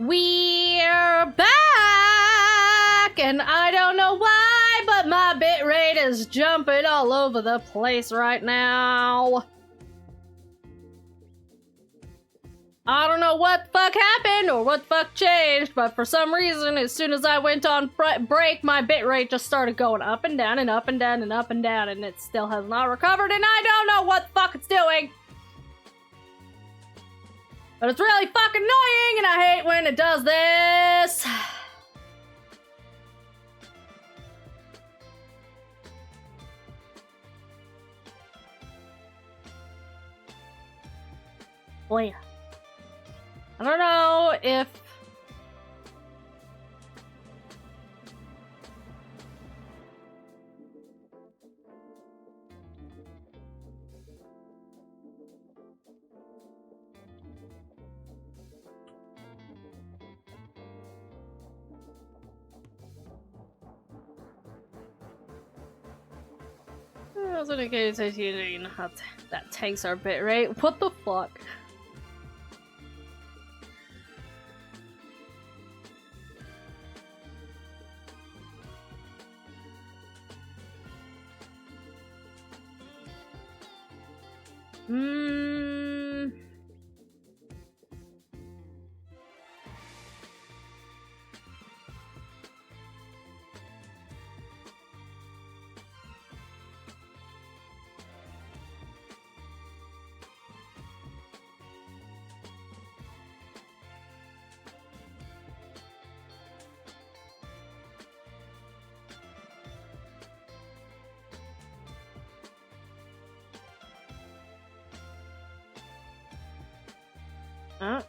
We're back! And I don't know why, but my bitrate is jumping all over the place right now. I don't know what the fuck happened or what the fuck changed, but for some reason, as soon as I went on break, my bitrate just started going up and down and up and down and up and down, and it still has not recovered, and I don't know what the fuck it's doing. But it's really fucking annoying, and I hate when it does this. Boy. I don't know if... I was in case that tanks our bitrate. What the fuck?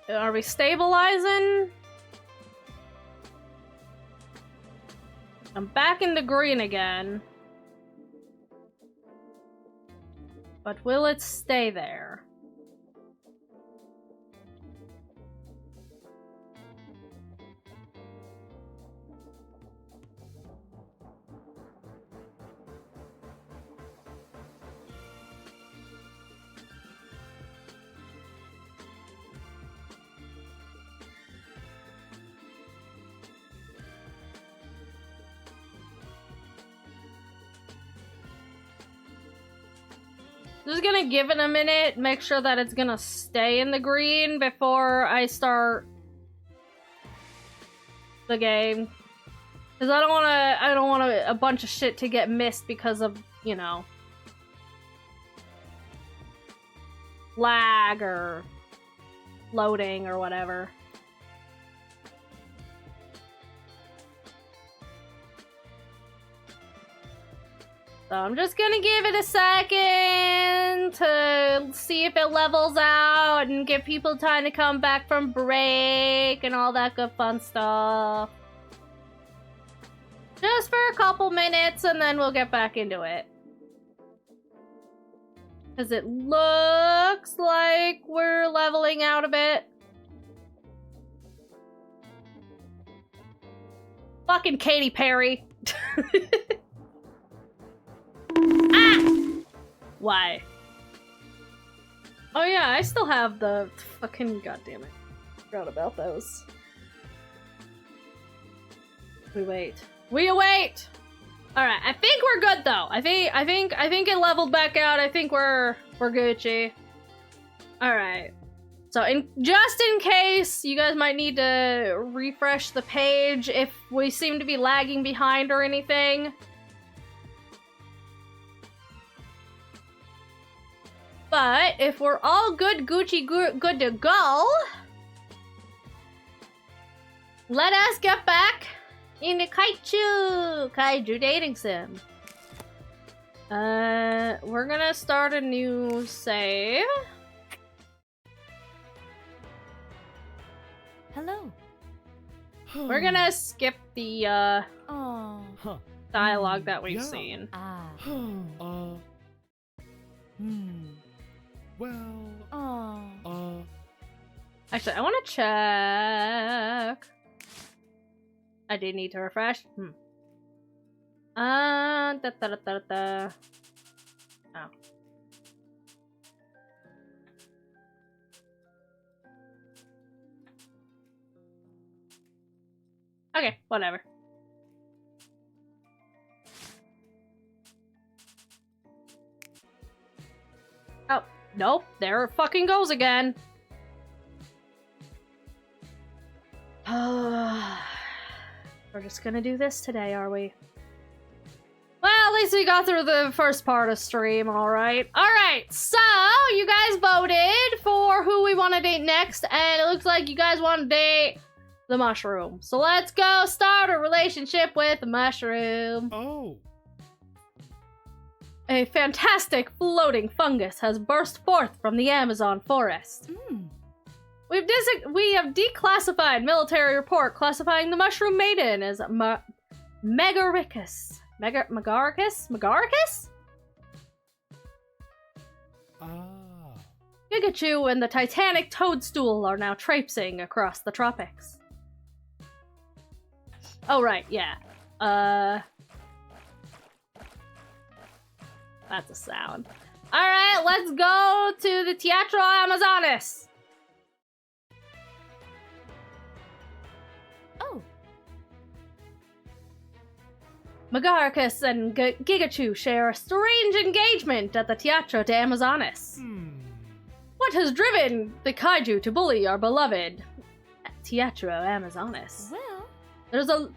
Are we stabilizing? I'm back in the green again. But will it stay there? Just gonna give it a minute, make sure that it's gonna stay in the green before I start the game. Cause I don't want a bunch of shit to get missed because of, you know, lag or loading or whatever. So I'm just gonna give it a second to see if it levels out and give people time to come back from break and all that good fun stuff. Just for a couple minutes and then we'll get back into it. Because it looks like we're leveling out a bit. Fucking Katy Perry. Ah! Why? Oh yeah, I still have the fucking goddammit. Forgot about those. We wait. We await! Alright, I think we're good though. I think it leveled back out. I think we're Gucci. Alright. So just in case, you guys might need to refresh the page if we seem to be lagging behind or anything. But if we're all good, Gucci, good to go, let us get back into Kaiju dating sim. We're gonna start a new save. Hello. We're gonna skip the dialogue that we've Yeah. seen. Well, Actually, I want to check. I do need to refresh. Oh. Okay, whatever. Oh, nope, there it fucking goes again. We're just gonna do this today, are we? Well, at least we got through the first part of stream, alright? Alright, so you guys voted for who we want to date next, and it looks like you guys want to date the mushroom. So let's go start a relationship with the mushroom. Oh. A fantastic floating fungus has burst forth from the Amazon forest. We have declassified military report classifying the mushroom maiden as Megaricus. Megaricus? Ah. Kaichu and the titanic toadstool are now traipsing across the tropics. Oh, right, yeah. That's a sound. Alright, let's go to the Teatro Amazonas. Oh. Megaricus and Gigachu share a strange engagement at the Teatro de Amazonas. What has driven the Kaiju to bully our beloved Teatro Amazonas? Well.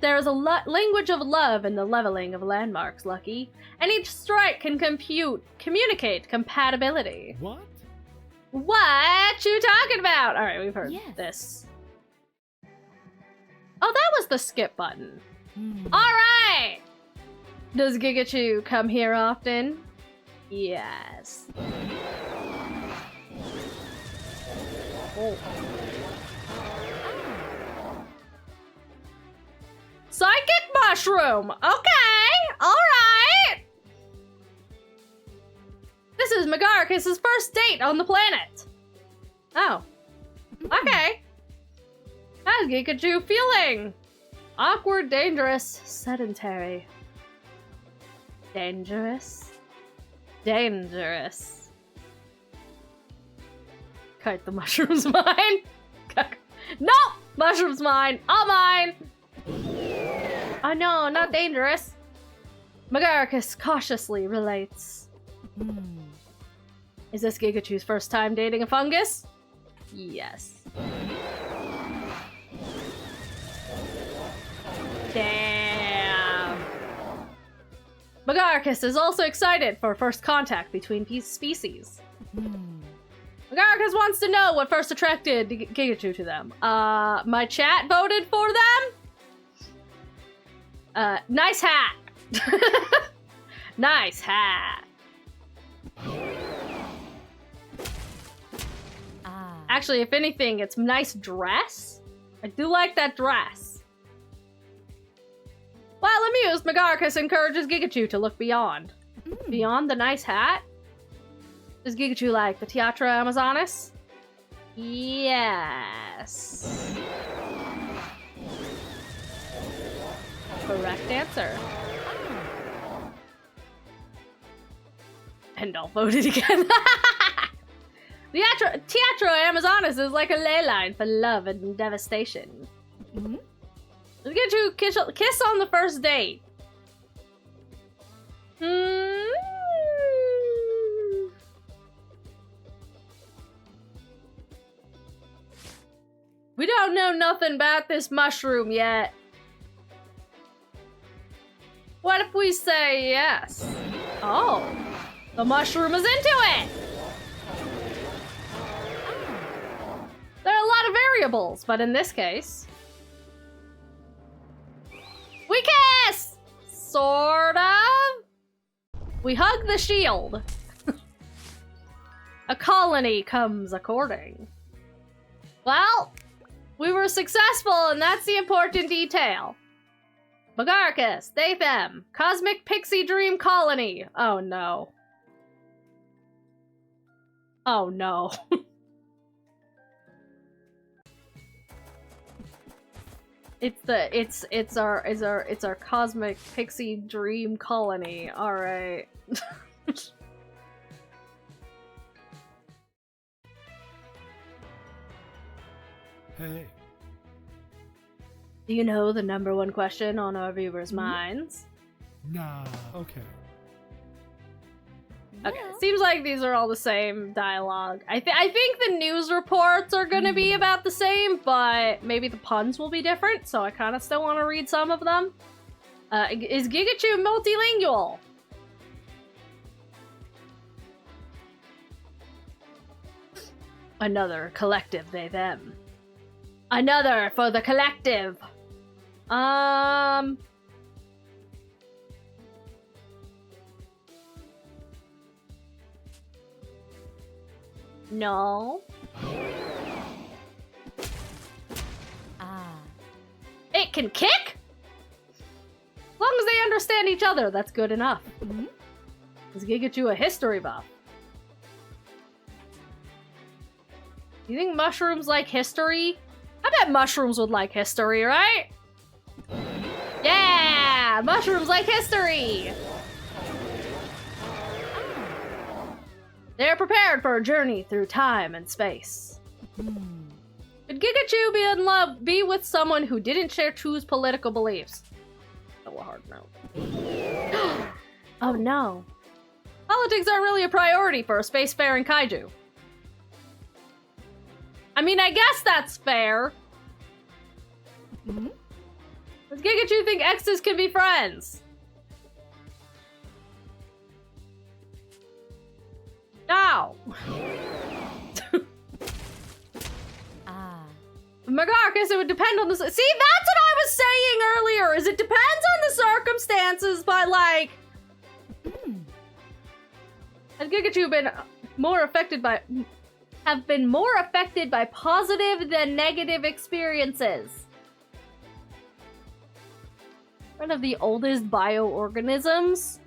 There is a language of love in the leveling of landmarks, Lucky, and each strike can communicate compatibility. What? What you talking about? All right, we've heard this. Oh, that was the skip button. All right. Does Gigachu come here often? Yes. Oh. Psychic mushroom! Okay! Alright! This is Megaricus' first date on the planet! Oh. Okay. How's Gigachu feeling? Awkward, dangerous, sedentary. Dangerous? Dangerous. Kite the mushroom's mine! No! Mushroom's mine! All mine! Oh no, not dangerous. Megaricus cautiously relates. Is this Gigachu's first time dating a fungus? Yes. Damn. Megaricus is also excited for first contact between species. Megaricus wants to know what first attracted Gigachu to them. My chat voted for them? Nice hat! Nice hat! Actually, if anything, it's nice dress. I do like that dress. While amused, Megaricus encourages Gigachu to look beyond. Beyond the nice hat? Does Gigachu like the Teatro Amazonas? Yes. Correct answer. And I'll vote it again. The Teatro Amazonas is like a ley line for love and devastation. Let's get to kiss on the first date. We don't know nothing about this mushroom yet. What if we say yes? Oh, the mushroom is into it. There are a lot of variables, but in this case, we kiss! Sort of. We hug the shield. A colony comes a-courting. Well, we were successful, and that's the important detail. Megaricus, they, them. Cosmic Pixie Dream Colony. Oh no. Oh no. It's our Cosmic Pixie Dream Colony. All right. Hey. Do you know the #1 question on our viewers' minds? Nah, okay. Okay, seems like these are all the same dialogue. I think the news reports are gonna be about the same, but maybe the puns will be different, so I kind of still want to read some of them. Is Gigachu multilingual? Another collective, they, them. Another for the collective. No. It can kick? As long as they understand each other, that's good enough. Is Gigachu a history buff? You think mushrooms like history? I bet mushrooms would like history, right? Yeah! Mushrooms like history! They're prepared for a journey through time and space. Could Gigachu be with someone who didn't share Chu's political beliefs? Oh, a hard no. Oh no. Politics aren't really a priority for a spacefaring kaiju. I mean, I guess that's fair. Does Gigachu think exes can be friends? No. Magarcus, it would depend on the... See, that's what I was saying earlier, is it depends on the circumstances, but like... Has Gigachu been more affected by... have been more affected by positive than negative experiences? One of the oldest bioorganisms?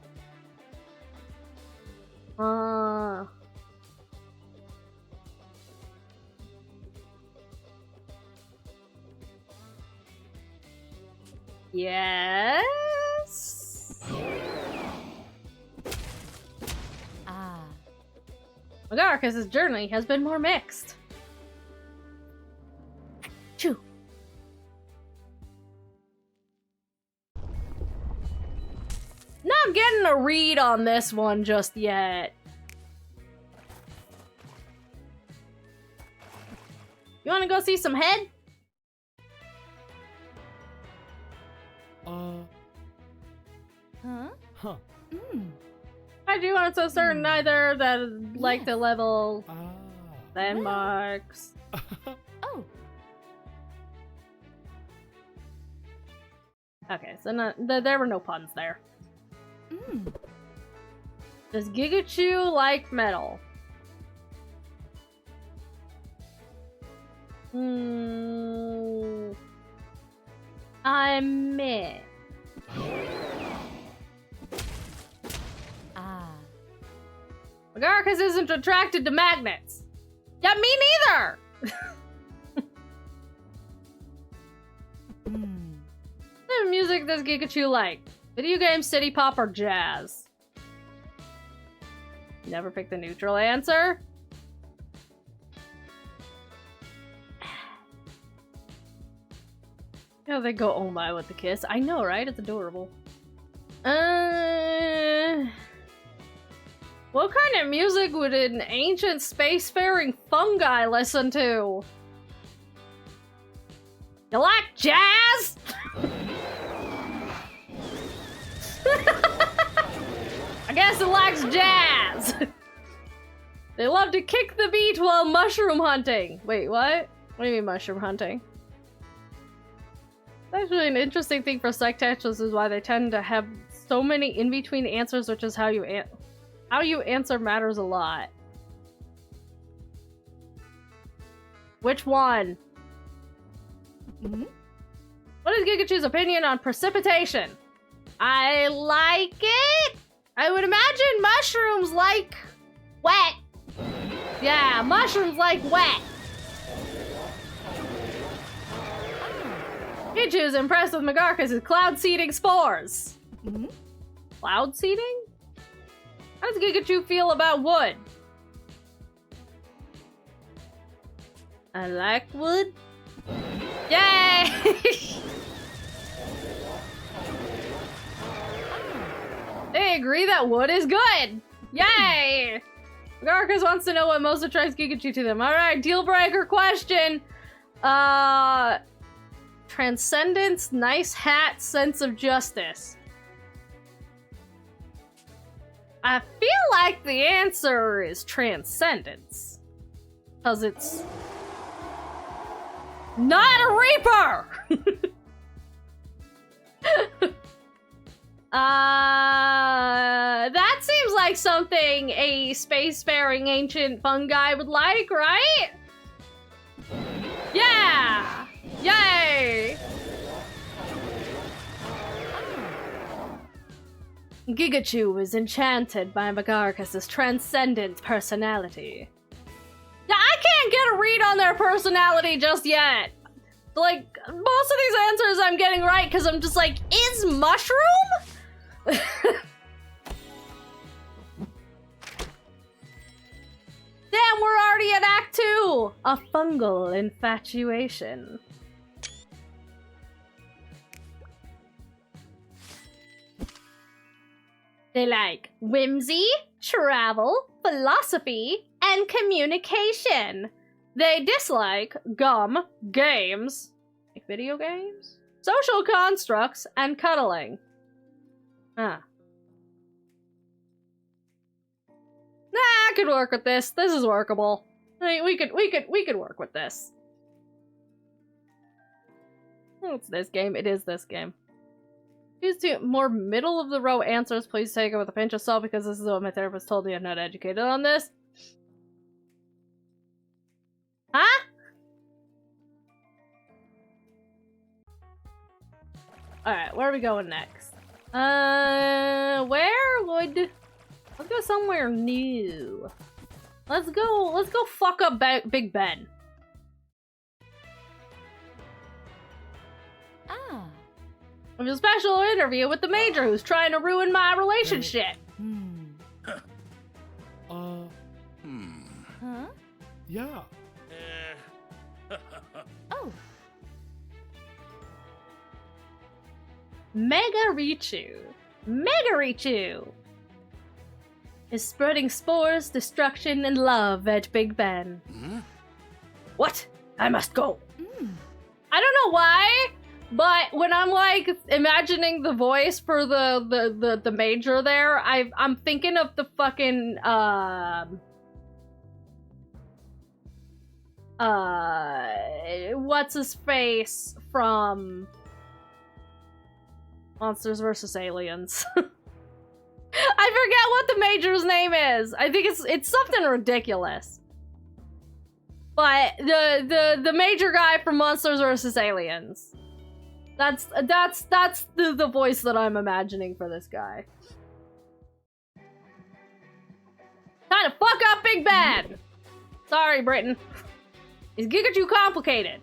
Yes? Magarcus' journey has been more mixed. Choo. Not getting a read on this one just yet. You wanna go see some head? Huh. Kaiju aren't so certain either that like the level landmarks. Oh. Okay, so there were no puns there. Does Gigachu like metal? I'm meh. Magarcus isn't attracted to magnets. Yeah, me neither! What type of music does Gigachu like? Video games, city pop, or jazz? Never pick the neutral answer. How they go oh my with the kiss. I know, right? It's adorable. What kind of music would an ancient spacefaring fungi listen to? You like jazz? I guess it likes jazz. They love to kick the beat while mushroom hunting. Wait, what? What do you mean mushroom hunting? Actually, an interesting thing for psych-technologists is why they tend to have so many in-between answers, which is how you answer matters a lot. Which one? What is Gigachu's opinion on precipitation? I like it. I would imagine mushrooms like wet. Yeah, mushrooms like wet. Gigachu is impressed with Magarcus' cloud seeding spores. Cloud seeding? How does Gigachu feel about wood? I like wood. Yay! They agree that wood is good! Yay! Garcus wants to know what most attracts Gigachu to them. Alright, deal breaker question. Transcendence, nice hat, sense of justice. I feel like the answer is transcendence. Because it's not a reaper! That seems like something a spacefaring ancient fungi would like, right? Yeah! Yay! Gigachu is enchanted by Magarcus's transcendent personality. Yeah, I can't get a read on their personality just yet. Like, most of these answers I'm getting right because I'm just like, is mushroom? Damn, we're already at Act 2! A fungal infatuation. They like whimsy, travel, philosophy, and communication. They dislike gum, games, like video games, social constructs, and cuddling. Ah. Nah, I could work with this. This is workable. I mean, we could work with this. Oh, it's this game. It is this game. Choose two more middle of the row answers. Please take it with a pinch of salt because this is what my therapist told me. I'm not educated on this. Huh? Alright, where are we going next? Where would... Let's go somewhere new. Let's go fuck up Big Ben. Ah. I have a special interview with the Major who's trying to ruin my relationship. Huh? Yeah. Oh. Megarichu is spreading spores, destruction, and love at Big Ben. What? I must go. I don't know why, but when I'm like imagining the voice for the Major there, I'm thinking of the fucking what's his face from Monsters vs. Aliens. I forget what the Major's name is. I think it's something ridiculous. But the Major guy from Monsters vs. Aliens. That's the voice that I'm imagining for this guy. Time to fuck up Big Ben! Sorry, Britain. Is Gigachu complicated?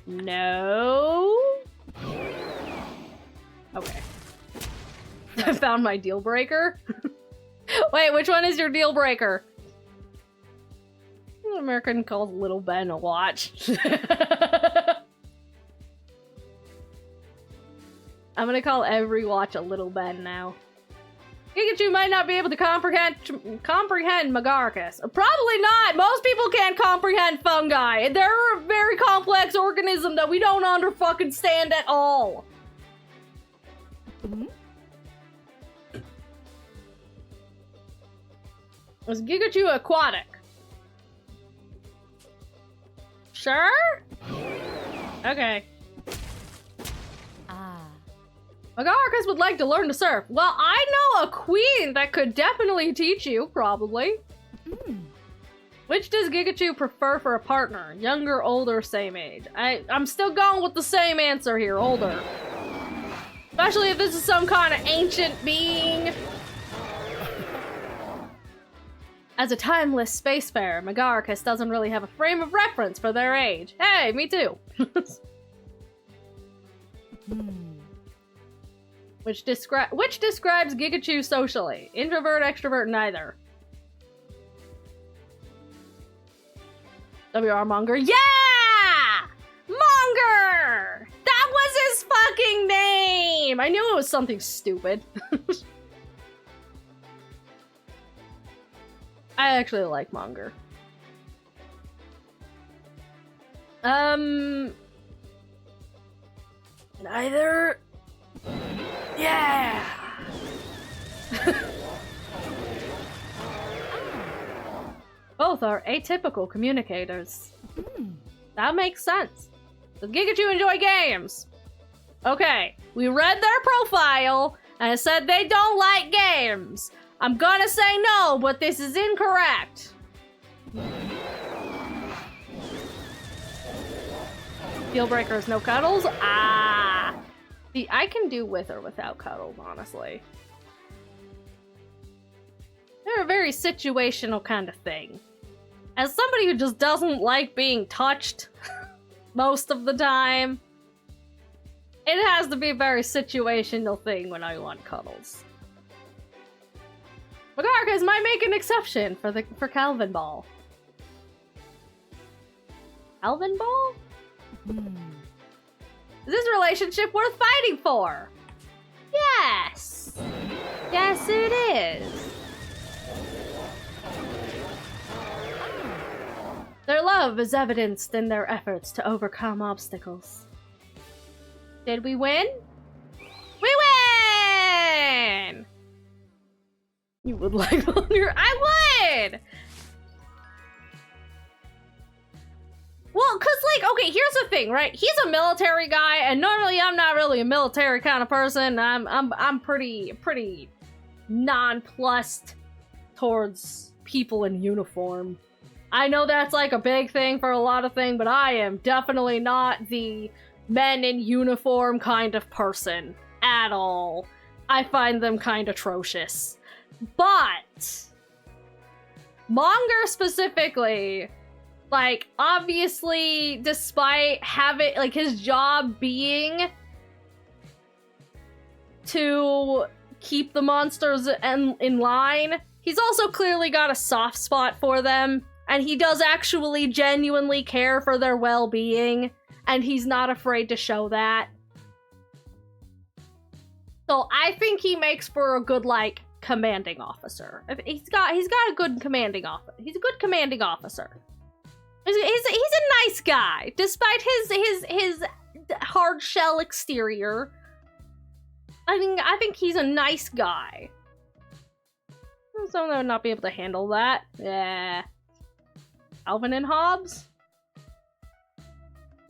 No. Okay. I found my deal breaker. Wait, which one is your deal breaker? American calls Little Ben a watch. I'm gonna call every watch a Little Ben now. Gigachu might not be able to comprehend Magarcus. Probably not. Most people can't comprehend fungi. They're a very complex organism that we don't understand at all. Was Gigachu aquatic? Sure? Okay. Magarcus would like to learn to surf. Well, I know a queen that could definitely teach you, probably. Which does Gigachu prefer for a partner? Younger, older, same age? I'm still going with the same answer here, older. Especially if this is some kind of ancient being. As a timeless spacefarer, Magarcus doesn't really have a frame of reference for their age. Hey, me too. Which describes Gigachu socially? Introvert, extrovert, neither. WR Monger. Yeah! Monger! That was his fucking name! I knew it was something stupid. I actually like Monger. Neither. Yeah! Both are atypical communicators. That makes sense. Does Gigachu enjoy games? Okay, we read their profile and it said they don't like games. I'm gonna say no, but this is incorrect. Deal breakers, no cuddles? Ah! See, I can do with or without cuddles, honestly. They're a very situational kind of thing. As somebody who just doesn't like being touched most of the time, it has to be a very situational thing when I want cuddles. Magarkas might make an exception for Calvin Ball. Calvin Ball? Is this relationship worth fighting for? Yes! Yes, it is. Their love is evidenced in their efforts to overcome obstacles. Did we win? We win! You would like longer? I would! Well, cause like, okay, here's the thing, right? He's a military guy, and normally I'm not really a military kind of person. I'm pretty nonplussed towards people in uniform. I know that's like a big thing for a lot of things, but I am definitely not the men in uniform kind of person at all. I find them kind of atrocious. But Monger specifically, like, obviously, despite having, like, his job being to keep the monsters in line, he's also clearly got a soft spot for them, and he does actually genuinely care for their well-being, and he's not afraid to show that. So I think he makes for a good, like, commanding officer. He's got a good commanding officer. He's a good commanding officer. He's a nice guy, despite his hard shell exterior. I think he's a nice guy. Someone would not be able to handle that. Yeah. Calvin and Hobbes?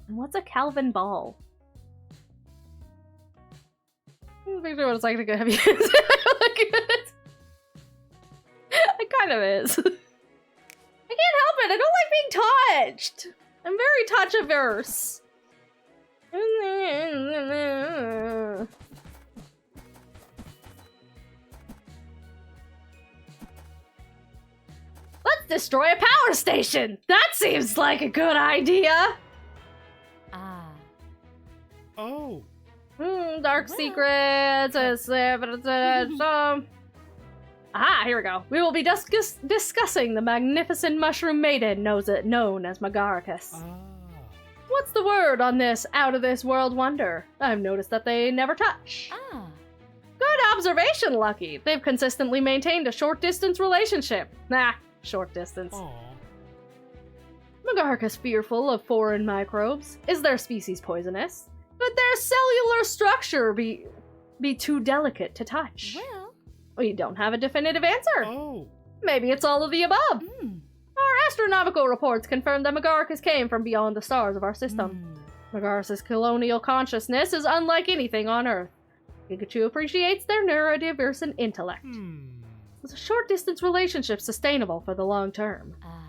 And what's a Calvin Ball? I'm not sure what it's like to go heavy. It kind of is. I can't help it. I don't like being touched. I'm very touch-averse. Let's destroy a power station. That seems like a good idea. Ah. Oh. Dark secrets. Aha, here we go. We will be discussing the magnificent mushroom maiden known as Magarkas. What's the word on this out-of-this-world wonder? I've noticed that they never touch. Ah. Good observation, Lucky. They've consistently maintained a short-distance relationship. Nah, short distance. Aw. Magarkas fearful of foreign microbes. Is their species poisonous? Could their cellular structure be too delicate to touch? Well. We don't have a definitive answer. Oh. Maybe it's all of the above. Mm. Our astronomical reports confirm that Magarkas came from beyond the stars of our system. Magarkas' colonial consciousness is unlike anything on Earth. Pikachu appreciates their neurodiverse intellect. Is a short-distance relationship sustainable for the long term? Ah.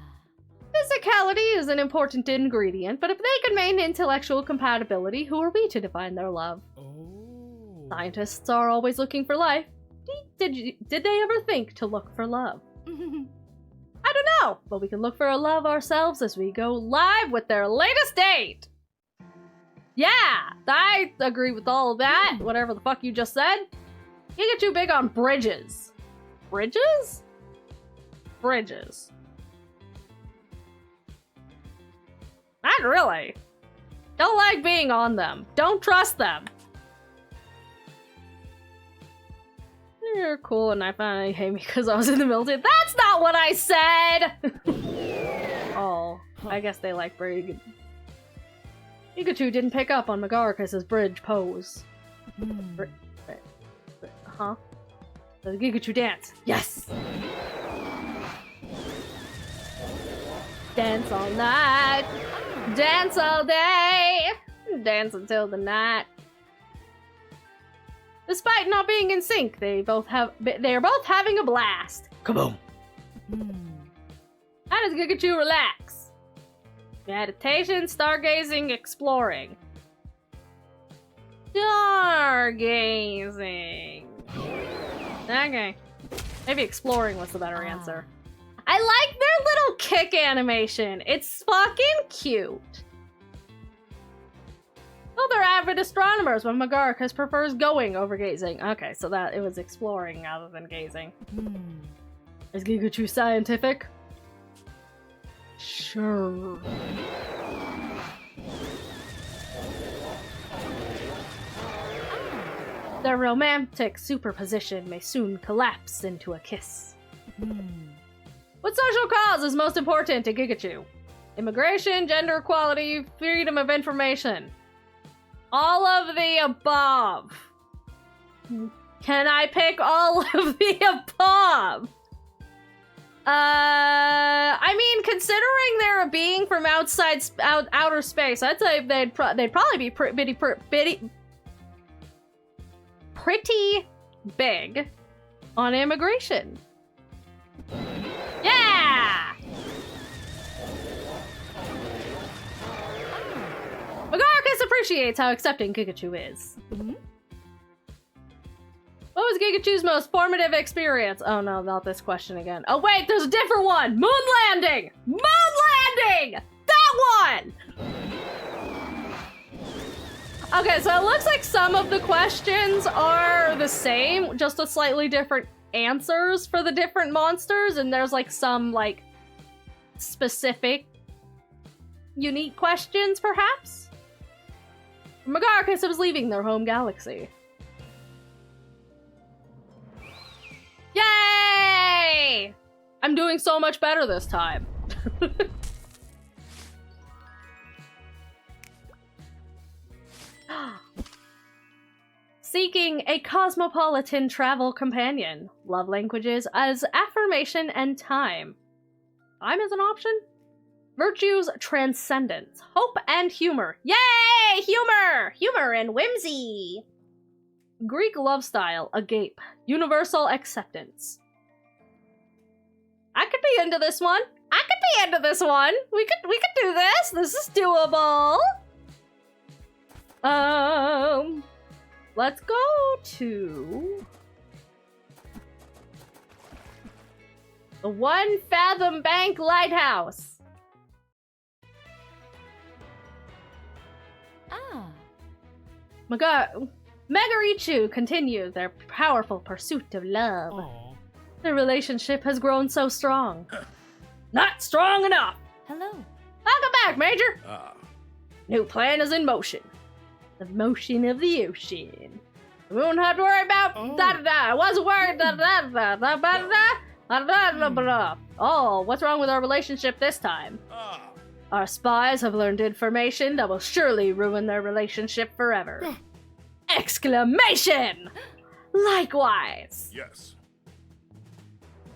Physicality is an important ingredient, but if they can maintain intellectual compatibility, who are we to define their love? Oh. Scientists are always looking for life. Did they ever think to look for love? I don't know, but we can look for a love ourselves as we go live with their latest date. Yeah, I agree with all of that, whatever the fuck you just said. You get too big on bridges. Bridges? Bridges. Not really. Don't like being on them. Don't trust them. You're cool and I finally hate me because I was in the military. That's not what I said! Oh, I guess they like brig. Pikachu didn't pick up on Megaricus's bridge pose. Huh? The Pikachu dance. Yes! Dance all night. Dance all day. Dance until the night. Despite not being in sync, they are both having a blast. Kaboom! How does Pikachu relax? Meditation, stargazing, exploring. Stargazing. Okay. Maybe exploring was the better answer. I like their little kick animation. It's fucking cute. Well, they're avid astronomers, but Megaricus prefers going over gazing. Okay, so that it was exploring rather than gazing. Is Pikachu scientific? Sure. Their romantic superposition may soon collapse into a kiss. What social cause is most important to Pikachu? Immigration, gender equality, freedom of information. All of the above. Can I pick all of the above? I mean, considering they're a being from outer space, I'd say they'd probably be pretty big on immigration. Yeah! Megaricus appreciates how accepting Pikachu is. What was Pikachu's most formative experience? Oh no, not this question again. Oh wait, there's a different one! Moon landing! Moon landing! That one! Okay, so it looks like some of the questions are the same, just with slightly different answers for the different monsters, and there's like some like specific unique questions, perhaps? Megaricus was leaving their home galaxy. Yay! I'm doing so much better this time. Seeking a cosmopolitan travel companion. Love languages as affirmation and time. Time is an option? Virtues, transcendence, hope, and humor. Yay! Humor! Humor and whimsy! Greek love style, agape. Universal acceptance. I could be into this one. I could be into this one. We could do this. This is doable. Let's go to the 1 Fathom Bank Lighthouse. Megarichu continue their powerful pursuit of love. Aww. Their relationship has grown so strong. Not strong enough! Hello. Welcome back, Major! New plan is in motion. The motion of the ocean. We won't have to worry about da-da-da. I wasn't worried da-da-da. Oh, what's wrong with our relationship this time? Our spies have learned information that will surely ruin their relationship forever. Exclamation! Likewise! Yes.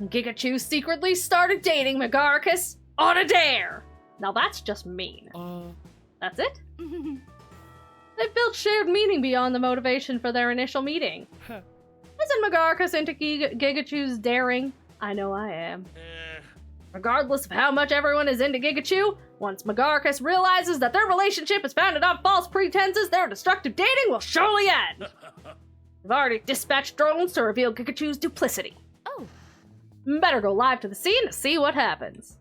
Pikachu secretly started dating Megaricus on a dare! Now that's just mean. That's it? They've built shared meaning beyond the motivation for their initial meeting. Isn't Megaricus into Pikachu's daring? I know I am. Regardless of how much everyone is into Pikachu, once Megaricus realizes that their relationship is founded on false pretenses, their destructive dating will surely end. We've already dispatched drones to reveal Pikachu's duplicity. Oh. Better go live to the scene to see what happens.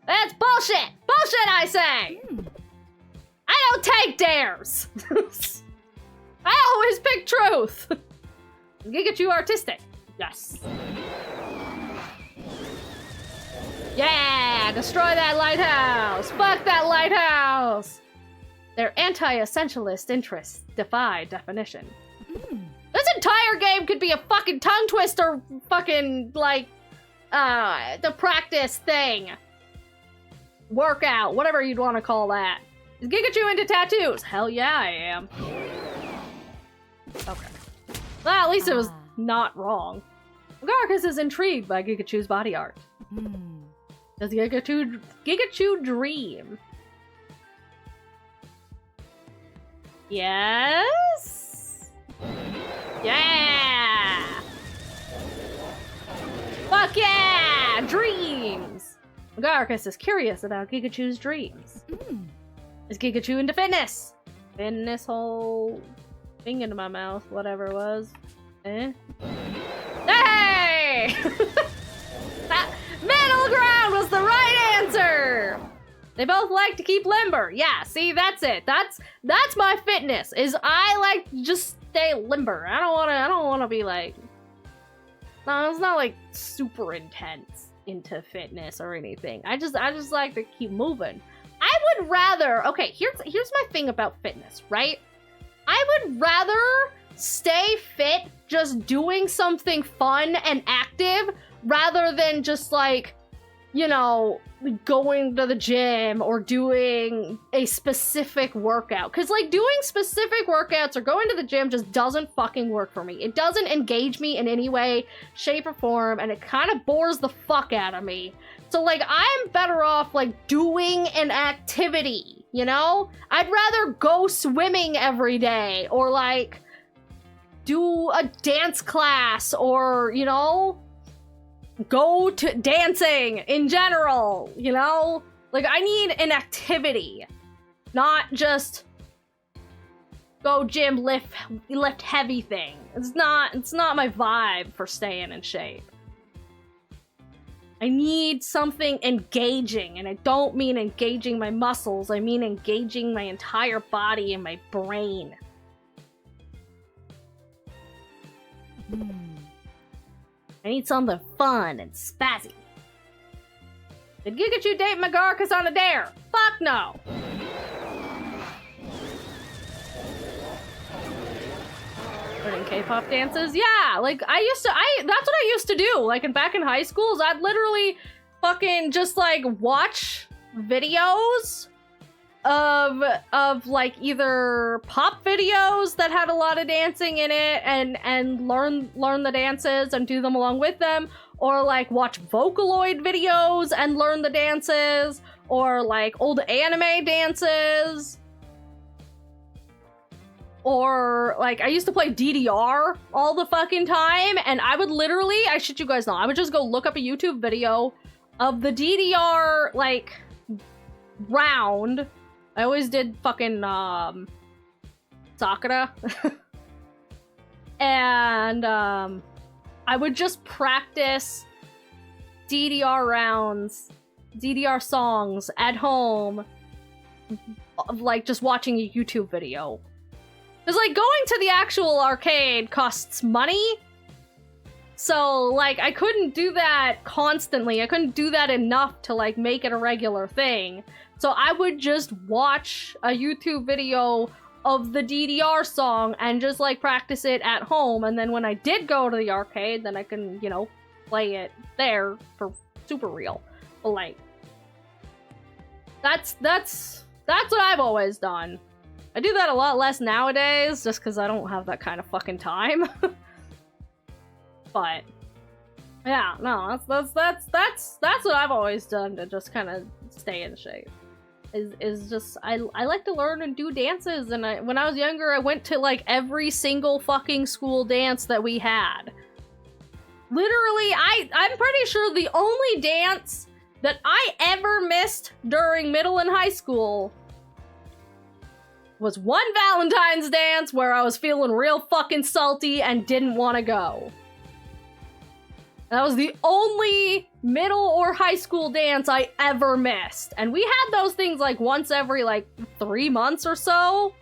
That's bullshit! Bullshit, I say! I don't take dares! I always pick truth! Pikachu artistic. Yes. Yeah! Destroy that lighthouse! Fuck that lighthouse! Their anti-essentialist interests defy definition. This entire game could be a fucking tongue twister fucking, like, the practice thing. Workout, whatever you'd want to call that. Is Gigachu into tattoos? Hell yeah, I am. Okay. Well, at least it was not wrong. Garcus is intrigued by Gigachu's body art. Does Gigachu dream? Yes? Yeah! Fuck yeah! Dreams! Garcus is curious about Gigachu's dreams. Is Gigachu into fitness? Fitness whole thing into my mouth, whatever it was. Eh? Hey! That middle ground was the right answer! They both like to keep limber. Yeah, see, that's it. That's my fitness, is I like to just stay limber. I don't wanna be like, no, it's not like super intense into fitness or anything. I just like to keep moving. I would rather, okay, here's my thing about fitness, right? I would rather stay fit just doing something fun and active rather than just like, you know, going to the gym or doing a specific workout. Because, like, doing specific workouts or going to the gym just doesn't fucking work for me. It doesn't engage me in any way, shape, or form, and it kind of bores the fuck out of me. So, like, I'm better off, like, doing an activity, you know? I'd rather go swimming every day or, like, do a dance class or, you know, go to dancing in general, you know? Like, I need an activity, not just go gym, lift heavy thing. It's not my vibe for staying in shape. I need something engaging, and I don't mean engaging my muscles, I mean engaging my entire body and my brain. I need something fun and spazzy. Did Gigachu date Magarcus on a dare? Fuck no! Learning K-pop dances? Yeah, like, that's what I used to do, like, back in high school, I'd literally fucking just, like, watch videos of like either pop videos that had a lot of dancing in it and learn the dances and do them along with them, or like watch Vocaloid videos and learn the dances, or like old anime dances, or like I used to play DDR all the fucking time, and I would literally, I shit you guys not, I would just go look up a YouTube video of the DDR like round. I always did fucking, Sakura. And, I would just practice DDR rounds, DDR songs at home, of, like, just watching a YouTube video. Because, like, going to the actual arcade costs money. So, like, I couldn't do that constantly. I couldn't do that enough to, like, make it a regular thing. So I would just watch a YouTube video of the DDR song and just, like, practice it at home. And then when I did go to the arcade, then I can, you know, play it there for super real. But, like, that's what I've always done. I do that a lot less nowadays, just because I don't have that kind of fucking time. But yeah, no, that's what I've always done to just kind of stay in shape. Is just I like to learn and do dances, and when I was younger, I went to like every single fucking school dance that we had. Literally, I'm pretty sure the only dance that I ever missed during middle and high school was one Valentine's dance where I was feeling real fucking salty and didn't want to go. That was the only middle or high school dance I ever missed. And we had those things like once every like 3 months or so.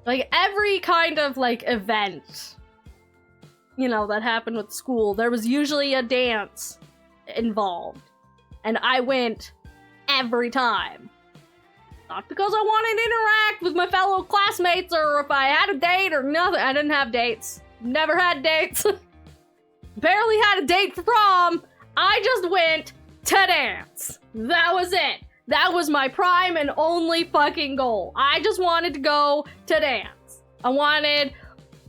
Like every kind of like event, you know, that happened with school, there was usually a dance involved. And I went every time. Not because I wanted to interact with my fellow classmates or if I had a date or nothing. I didn't have dates. Never had dates. Barely had a date for prom. I just went to dance. That was it. That was my prime and only fucking goal. I just wanted to go to dance. I wanted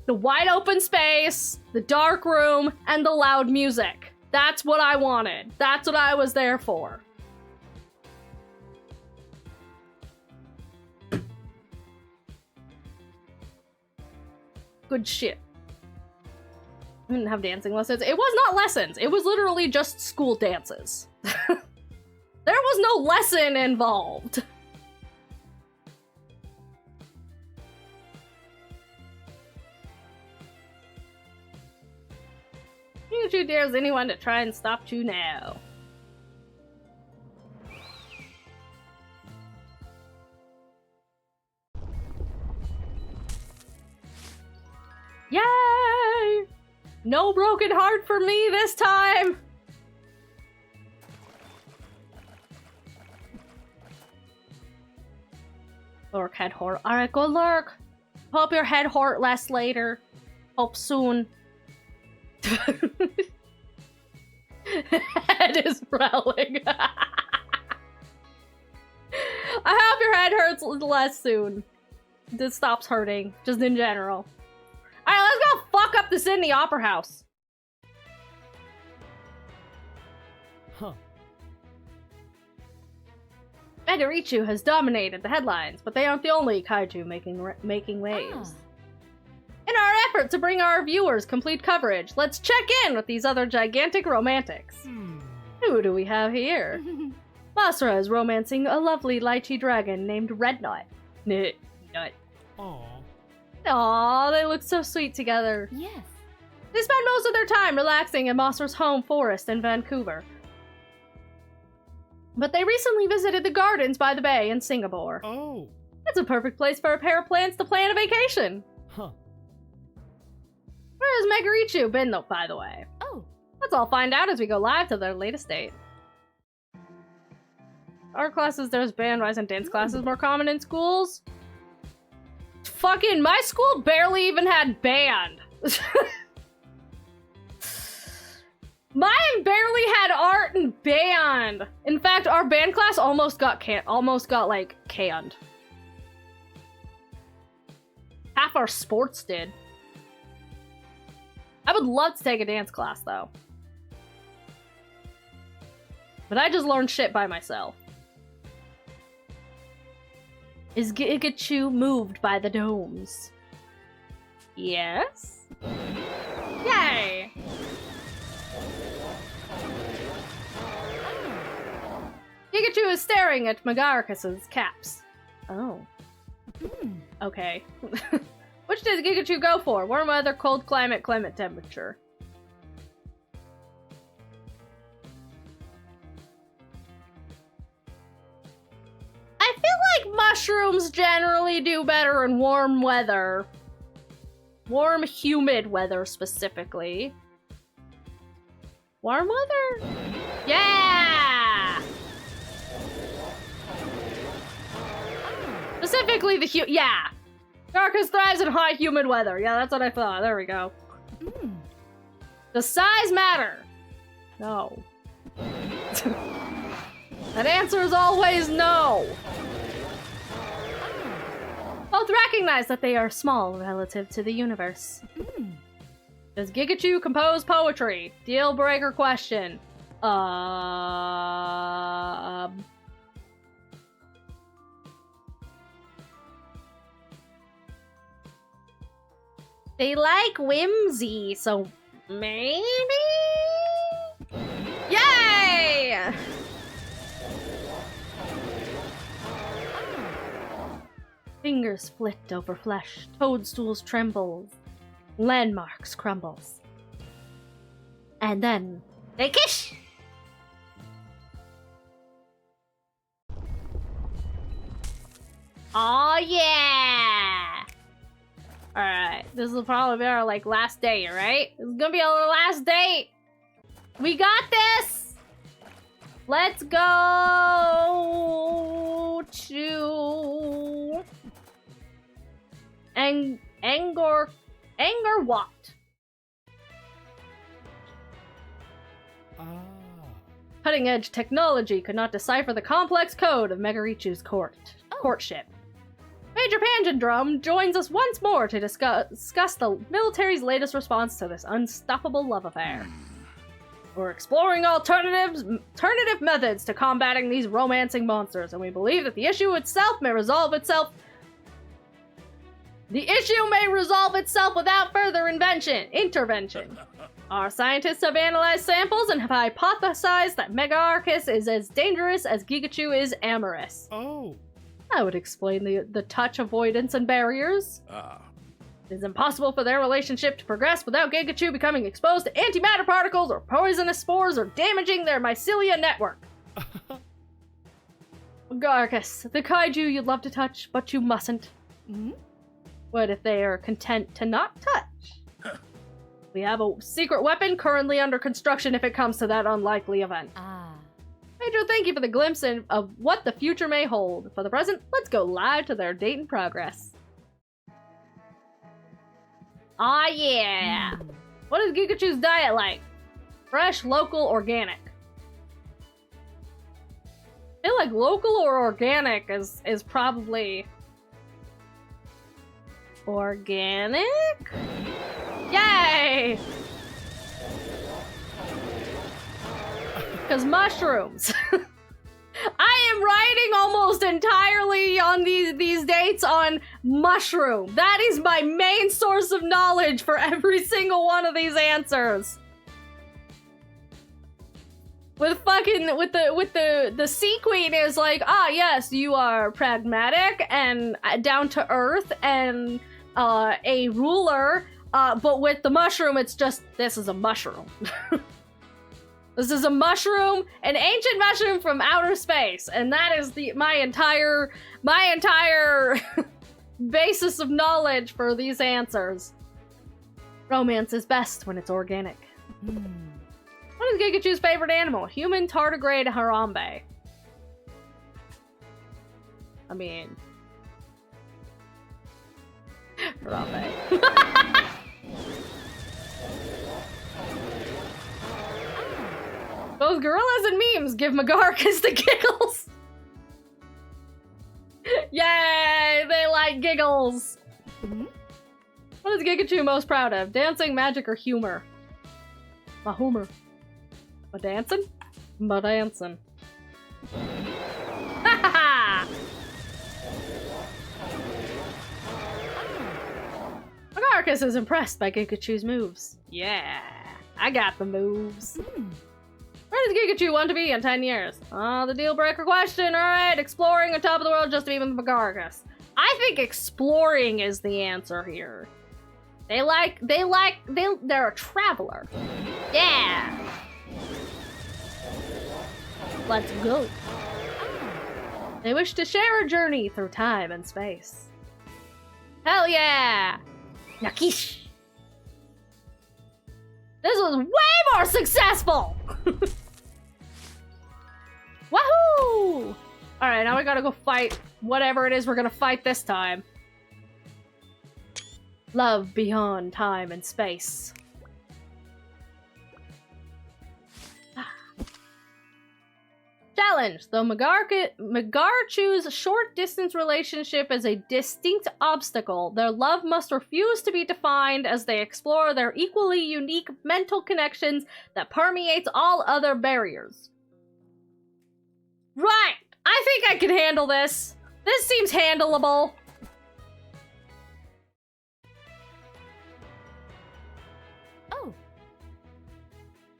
the wide open space, the dark room, and the loud music. That's what I wanted. That's what I was there for. Good shit. I didn't have dancing lessons. It was not lessons. It was literally just school dances. There was no lesson involved. Kaichu dares anyone to try and stop you now. Yay! No broken heart for me this time! Lurk head hort. Alright, go lurk. Hope your head hort lasts later. Hope soon. Head is growling. I hope your head hurts less soon. This stops hurting, just in general. Alright, let's go fuck up the Sydney Opera House. Huh. Megarichu has dominated the headlines, but they aren't the only kaiju making waves. In our effort to bring our viewers complete coverage, let's check in with these other gigantic romantics. Who do we have here? Basra is romancing a lovely lychee dragon named Rednut. Nut. Aw. Aww, they look so sweet together. Yes. They spend most of their time relaxing in Mossra's home forest in Vancouver. But they recently visited the gardens by the bay in Singapore. Oh. It's a perfect place for a pair of plants to plan a vacation. Huh. Where has Megarichu been, though, by the way? Oh. Let's all find out as we go live to their latest date. Art classes, there's band, wise, and dance classes more common in schools. Fucking, my school barely even had band. Mine barely had art and band. In fact, our band class almost got canned. Half our sports did. I would love to take a dance class, though. But I just learned shit by myself. Is Gigachu moved by the domes? Yes? Yay! Gigachu is staring at Magarcus's caps. Oh. Okay. Which does Gigachu go for? Warm weather, cold climate, climate temperature. I feel like mushrooms generally do better in warm weather. Warm, humid weather, specifically. Warm weather? Yeah! Specifically yeah! Garcus thrives in hot, humid weather. Yeah, that's what I thought. There we go. Does size matter? No. That answer is always no. Both recognize that they are small relative to the universe. Does Gigachu compose poetry? Deal breaker question. They like whimsy, so maybe? Yay! Fingers flit over flesh, toadstools tremble, landmarks crumbles. And then they kiss! Aw, yeah! Alright, this will probably be our, last date, right? This is gonna be our last date! We got this! Let's go to Angor Watt. Ah. Cutting-edge technology could not decipher the complex code of Megarichu's courtship. Major Pangendrum joins us once more to discuss the military's latest response to this unstoppable love affair. We're exploring alternative methods to combating these romancing monsters, and we believe that the issue may resolve itself without further intervention. Our scientists have analyzed samples and have hypothesized that Megarchus is as dangerous as Gigachu is amorous. Oh. That would explain the touch avoidance and barriers. It is impossible for their relationship to progress without Gigachu becoming exposed to antimatter particles or poisonous spores or damaging their mycelia network. Megarchus, the kaiju you'd love to touch, but you mustn't. Mm-hmm. What if they are content to not touch? We have a secret weapon currently under construction if it comes to that unlikely event. Ah. Major, thank you for the glimpse of what the future may hold. For the present, let's go live to their date in progress. Ah, yeah! What is Gigachu's diet like? Fresh, local, organic. I feel like local or organic is probably... Organic? Yay! Because mushrooms. I am writing almost entirely on these dates on mushroom. That is my main source of knowledge for every single one of these answers. With the Sea Queen is like, ah yes, you are pragmatic and down to earth and a ruler, but with the mushroom it's just, this is a mushroom. This is a mushroom, an ancient mushroom from outer space, and that is my entire basis of knowledge for these answers. Romance is best when it's organic. What is Gigachu's favorite animal? Human tardigrade Harambe. I mean... Harambe. Those gorillas and memes give Megarchus the giggles. Yay, they like giggles. What is Gigachu most proud of? Dancing, magic, or humor? My humor. My dancing? My dancing. Ha ha ha! Megarchus is impressed by Gigachu's moves. Yeah, I got the moves. Where does Gigachu want to be in 10 years? Oh, the deal breaker question. Alright, exploring the top of the world just to be with Megarchus. I think exploring is the answer here. They're a traveler. Yeah. Let's go. They wish to share a journey through time and space. Hell yeah! Yakish! This was way more successful! Wahoo! Alright, now we gotta go fight whatever it is we're gonna fight this time. Love beyond time and space. Challenge! Though Megarchu's short-distance relationship is a distinct obstacle, their love must refuse to be defined as they explore their equally unique mental connections that permeates all other barriers. Right! I think I can handle this. This seems handleable. Oh.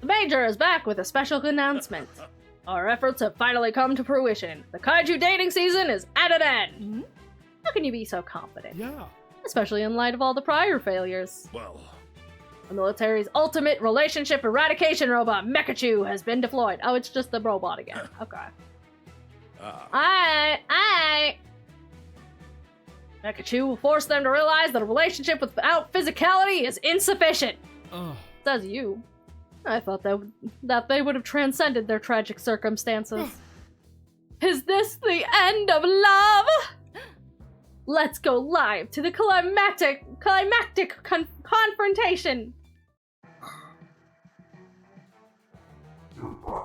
The Major is back with a special announcement. Our efforts have finally come to fruition. The Kaiju dating season is at an end. How can you be so confident? Yeah. Especially in light of all the prior failures. Well, The military's ultimate relationship eradication robot, Mekachu, has been deployed. Oh, it's just the robot again. Okay. Mekachu will force them to realize that a relationship without physicality is insufficient. Says you. I thought that they would have transcended their tragic circumstances. Is this the end of love? Let's go live to the climactic confrontation.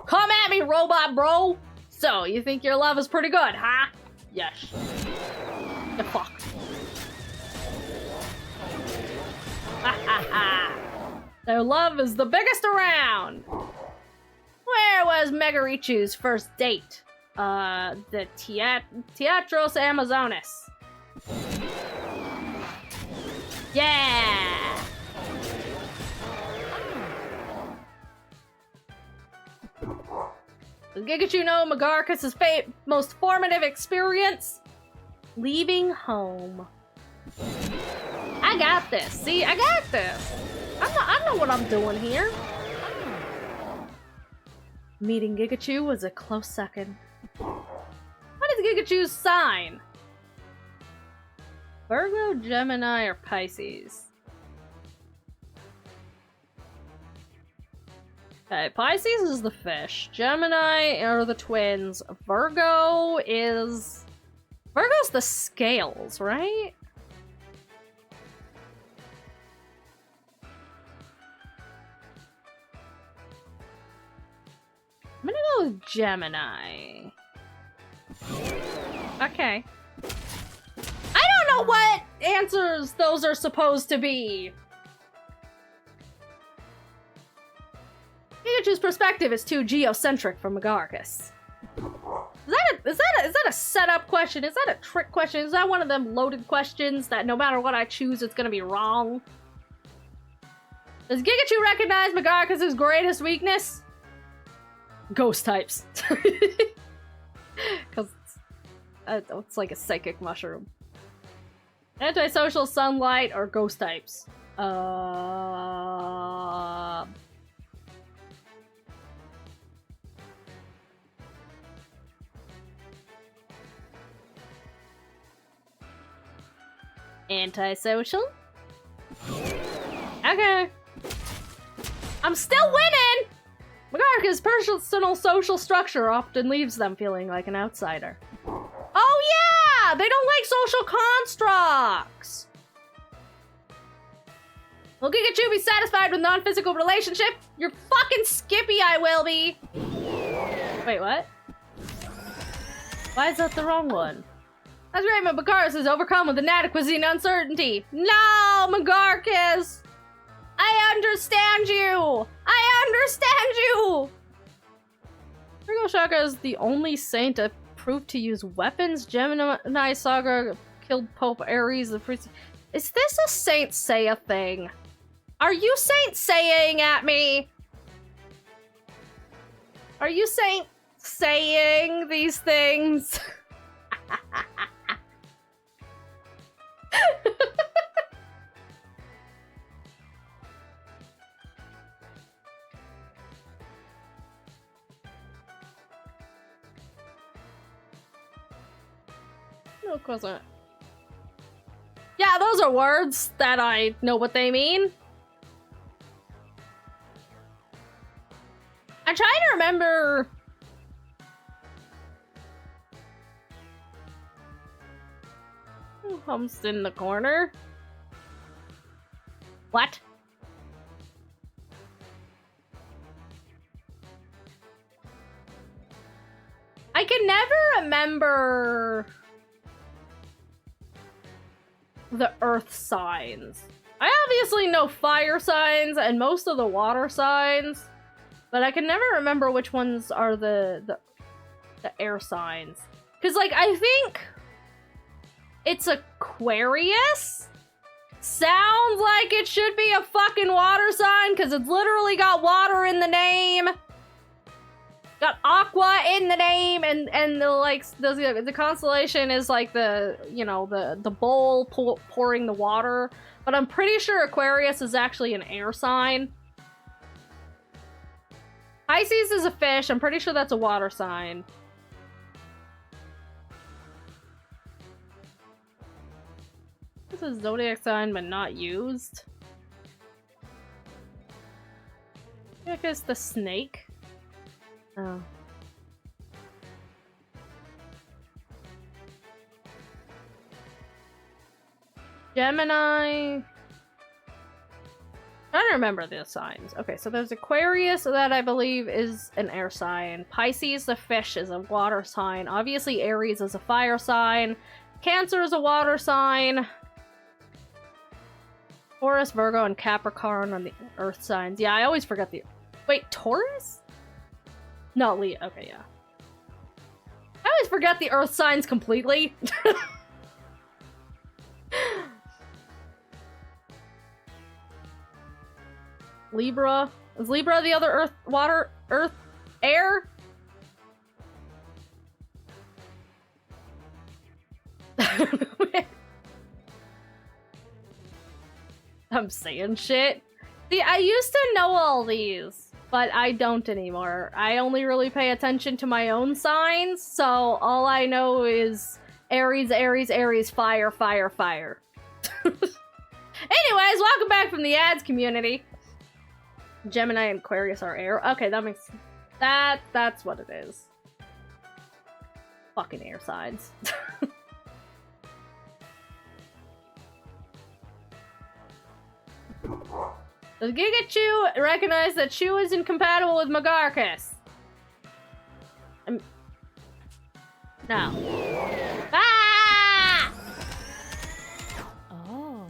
Come at me, robot bro. So, you think your love is pretty good, huh? Yes. The fuck. Ha ha ha. Their love is the biggest around. Where was Megarichu's first date? The Teatros Amazonas. Yeah! Does Gigachu know Magarcus' most formative experience? Leaving home. I got this. See, I got this. I know what I'm doing here. Meeting Gigachu was a close second. What is Gigachu's sign? Virgo, Gemini, or Pisces? Okay, Pisces is the fish. Gemini are the twins. Virgo's the scales, right? I'm gonna go with Gemini. Okay. I don't know what answers those are supposed to be. Pikachu's perspective is too geocentric for Magarcus. Is that a setup question? Is that a trick question? Is that one of them loaded questions that no matter what I choose, it's gonna be wrong? Does Gigachu recognize Magarcus' greatest weakness? Ghost types. Because it's like a psychic mushroom. Antisocial, sunlight, or ghost types? Antisocial? Okay. I'm still winning! Magarcus' personal social structure often leaves them feeling like an outsider. Oh yeah! They don't like social constructs! Will Gigachu be satisfied with non-physical relationship? You're fucking Skippy, I will be! Wait, what? Why is that the wrong one? That's great, but Magarcus is overcome with inadequacy and uncertainty. No, Magarcus! I understand you! I understand you! Virgo Shaka is the only saint approved to use weapons. Gemini Saga killed Pope Ares the priest. Is this a Saint Seiya thing? Are you Saint Seiya-ing at me? Are you Saint saying these things? No, of course not. Yeah, those are words that I know what they mean. I'm trying to remember. Who humps in the corner? What? I can never remember the earth signs. I obviously know fire signs and most of the water signs, but I can never remember which ones are the air signs. Cause like I think it's Aquarius. Sounds like it should be a fucking water sign because it's literally got water in the name. Got aqua in the name, and the like the constellation is like the, you know, the bowl pouring the water. But I'm pretty sure Aquarius is actually an air sign. Pisces is a fish. I'm pretty sure that's a water sign. This is zodiac sign, but not used. I guess the snake. Oh. Gemini. I don't remember the signs. Okay, so there's Aquarius that I believe is an air sign. Pisces, the fish, is a water sign. Obviously, Aries is a fire sign. Cancer is a water sign. Taurus, Virgo, and Capricorn are the earth signs. Yeah, I always forget the... Wait, Taurus? No, Leo. Okay, yeah. I always forget the earth signs completely. Libra. Is Libra the other earth, water, earth, air? I'm saying shit. See, I used to know all these, but I don't anymore. I only really pay attention to my own signs, so all I know is Aries, Aries, Aries, fire, fire, fire. Anyways, welcome back from the ads community. Gemini and Aquarius are air. Okay, that makes... That's what it is. Fucking air signs. Does Gigachu recognize that Chu is incompatible with Magarcus? No. Ah! Oh.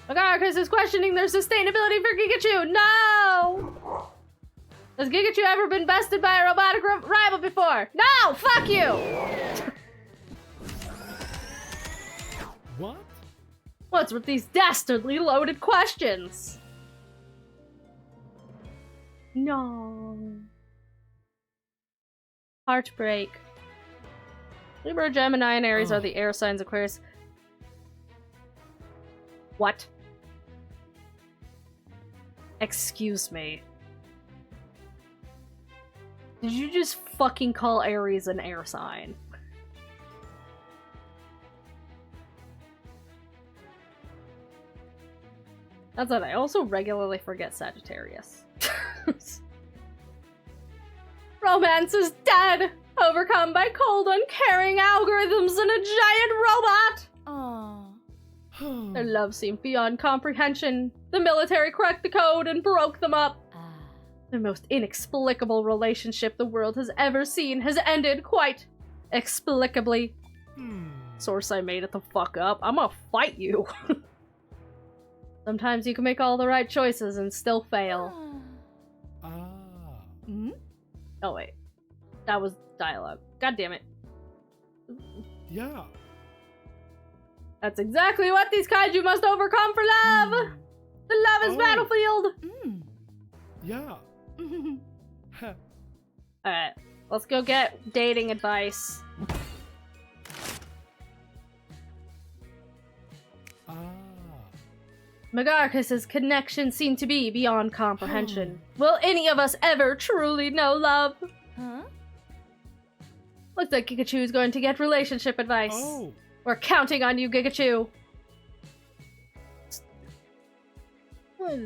Magarcus is questioning their sustainability for Gigachu. No! Has Gigachu ever been bested by a robotic rival before? No! Fuck you! What? What's with these dastardly loaded questions? No. Heartbreak. Libra, Gemini, and Aries are the air signs. Aquarius. What? Excuse me. Did you just fucking call Aries an air sign? That's what I also regularly forget Sagittarius. Romance is dead! Overcome by cold, uncaring algorithms and a giant robot! Aww. Their love seemed beyond comprehension. The military cracked the code and broke them up. The most inexplicable relationship the world has ever seen has ended quite explicably. Source, I made it the fuck up. I'm gonna fight you. Sometimes you can make all the right choices and still fail. Hmm? Oh wait. That was dialogue. God damn it. Yeah. That's exactly what these kaiju must overcome for love! The love is battlefield! Yeah. Alright, let's go get dating advice. Magarcus's connections seem to be beyond comprehension. Will any of us ever truly know love? Huh? Looks like Gigachu is going to get relationship advice. Oh. We're counting on you, Gigachu.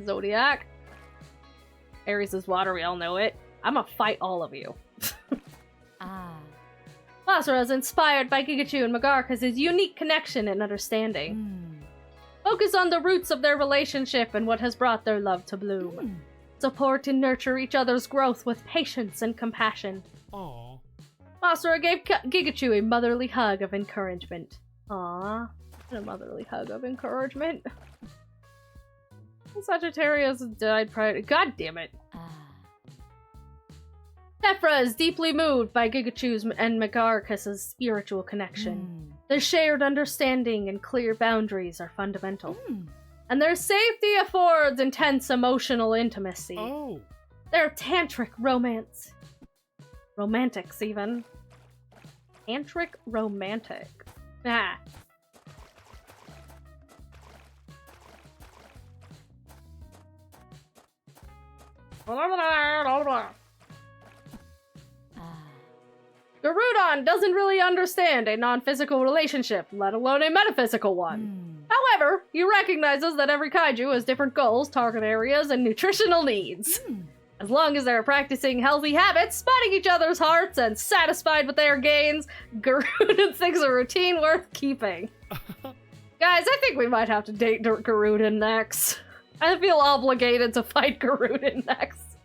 Zodiac. Aries is water, we all know it. I'm gonna fight all of you. Basra is inspired by Gigachu and Magarcus's unique connection and understanding. Focus on the roots of their relationship and what has brought their love to bloom. Support and nurture each other's growth with patience and compassion. Aww. Basra gave Gigachu a motherly hug of encouragement. Aww. A motherly hug of encouragement. Sagittarius died prior. God damn it. Tephra is deeply moved by Gigachu's and Magarcus's spiritual connection. Their shared understanding and clear boundaries are fundamental. And their safety affords intense emotional intimacy. Oh. Their tantric romance. Romantics, even. Tantric romantic. Ah. Garudon doesn't really understand a non-physical relationship, let alone a metaphysical one. However, he recognizes that every kaiju has different goals, target areas, and nutritional needs. As long as they're practicing healthy habits, spotting each other's hearts, and satisfied with their gains, Garuden thinks a routine worth keeping. Guys, I think we might have to date Garuden next. I feel obligated to fight Garuden next.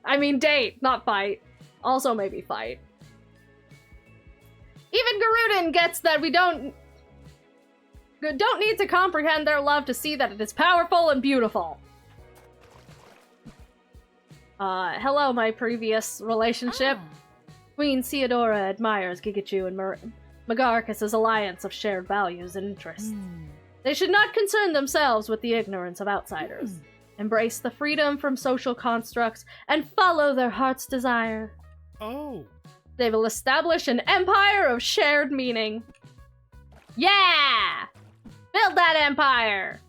I mean date, not fight. Also maybe fight. Even Garuden gets that we don't need to comprehend their love to see that it is powerful and beautiful. Hello, my previous relationship. Queen Theodora admires Gigachu and Magarcus' alliance of shared values and interests. They should not concern themselves with the ignorance of outsiders. Embrace the freedom from social constructs and follow their heart's desire. Oh. They will establish an empire of shared meaning. Yeah! Build that empire!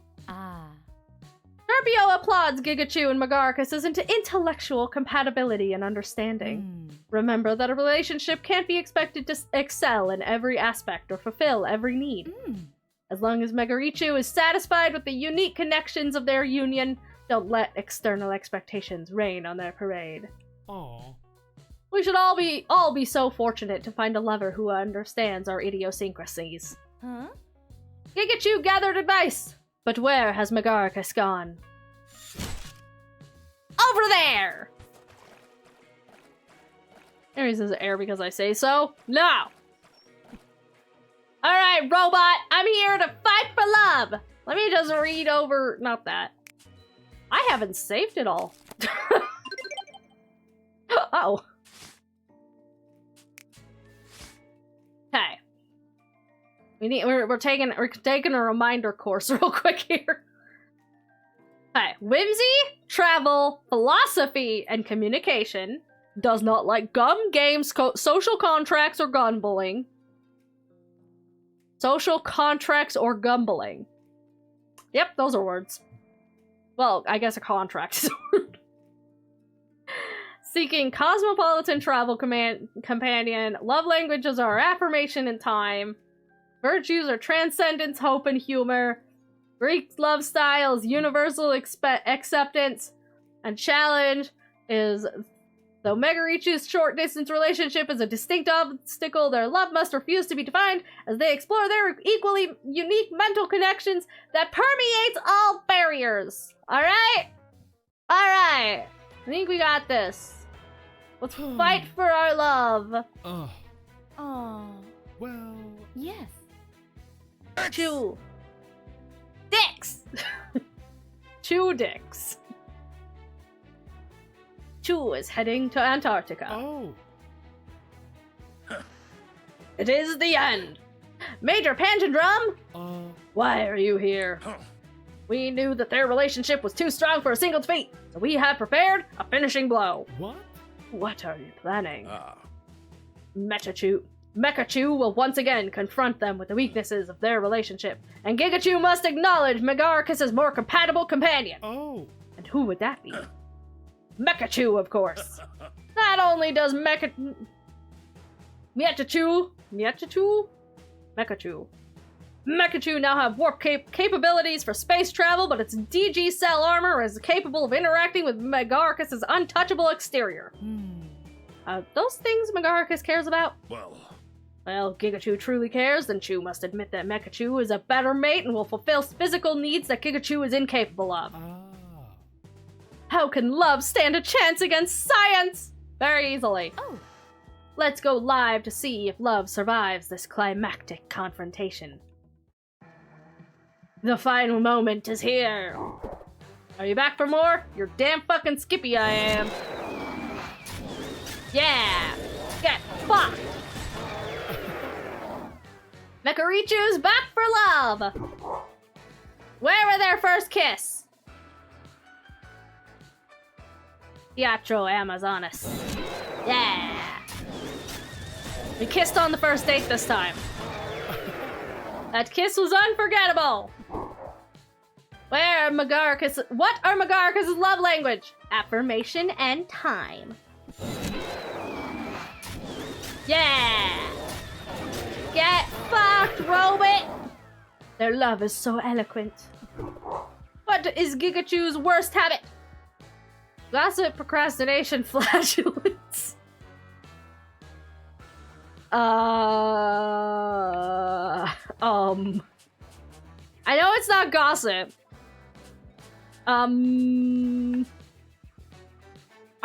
Scorpio applauds Gigachu and Magarcus' into intellectual compatibility and understanding. Remember that a relationship can't be expected to excel in every aspect or fulfill every need. As long as Megarichu is satisfied with the unique connections of their union, don't let external expectations rain on their parade. Aww. We should all be so fortunate to find a lover who understands our idiosyncrasies. Huh? Gigachu gathered advice, but where has Magarcus gone? Over there! There he says air because I say so. No! Alright, robot, I'm here to fight for love! Let me just read over... not that. I haven't saved it all. Oh. Okay. We're taking a reminder course real quick here. Okay. Whimsy, travel, philosophy, and communication. Does not like gum, games, social contracts, or gun bullying. Social contracts or gumbling. Yep, those are words. Well, I guess a contract is a word. Seeking cosmopolitan travel companion. Love languages are affirmation and time. Virtues are transcendence, hope, and humor. Greek love styles, universal acceptance. And challenge is... though Megarichu's short-distance relationship is a distinct obstacle, their love must refuse to be defined as they explore their equally unique mental connections that permeates all barriers. Alright? Alright. I think we got this. Let's fight for our love. Oh. Well. Yes. Chew. Dicks! Chew dicks. Chew is heading to Antarctica. Oh. It is the end. Major Pangendrum? Why are you here? We knew that their relationship was too strong for a single defeat, so we have prepared a finishing blow. What? What are you planning? Mekachu will once again confront them with the weaknesses of their relationship, and Gigachu must acknowledge Magarcus' more compatible companion. Oh. And who would that be? Mekachu, of course. Not only does Mekachu now have warp capabilities for space travel, but its DG cell armor is capable of interacting with Magarcus' untouchable exterior. Those things Magarcus cares about? Well, Gigachu truly cares, then Chu must admit that Mekachu is a better mate and will fulfill physical needs that Gigachu is incapable of. How can love stand a chance against science? Very easily. Oh. Let's go live to see if love survives this climactic confrontation. The final moment is here. Are you back for more? You're damn fucking skippy I am. Yeah! Get fucked! Mekarichu's back for love! Where were their first kiss? Teatro Amazonas. Yeah! We kissed on the first date this time. That kiss was unforgettable! What are Magarcus' love language? Affirmation and time. Yeah! Get fucked, robot! Their love is so eloquent. What is Gigachu's worst habit? Gossip, procrastination, flatulence. I know it's not gossip. I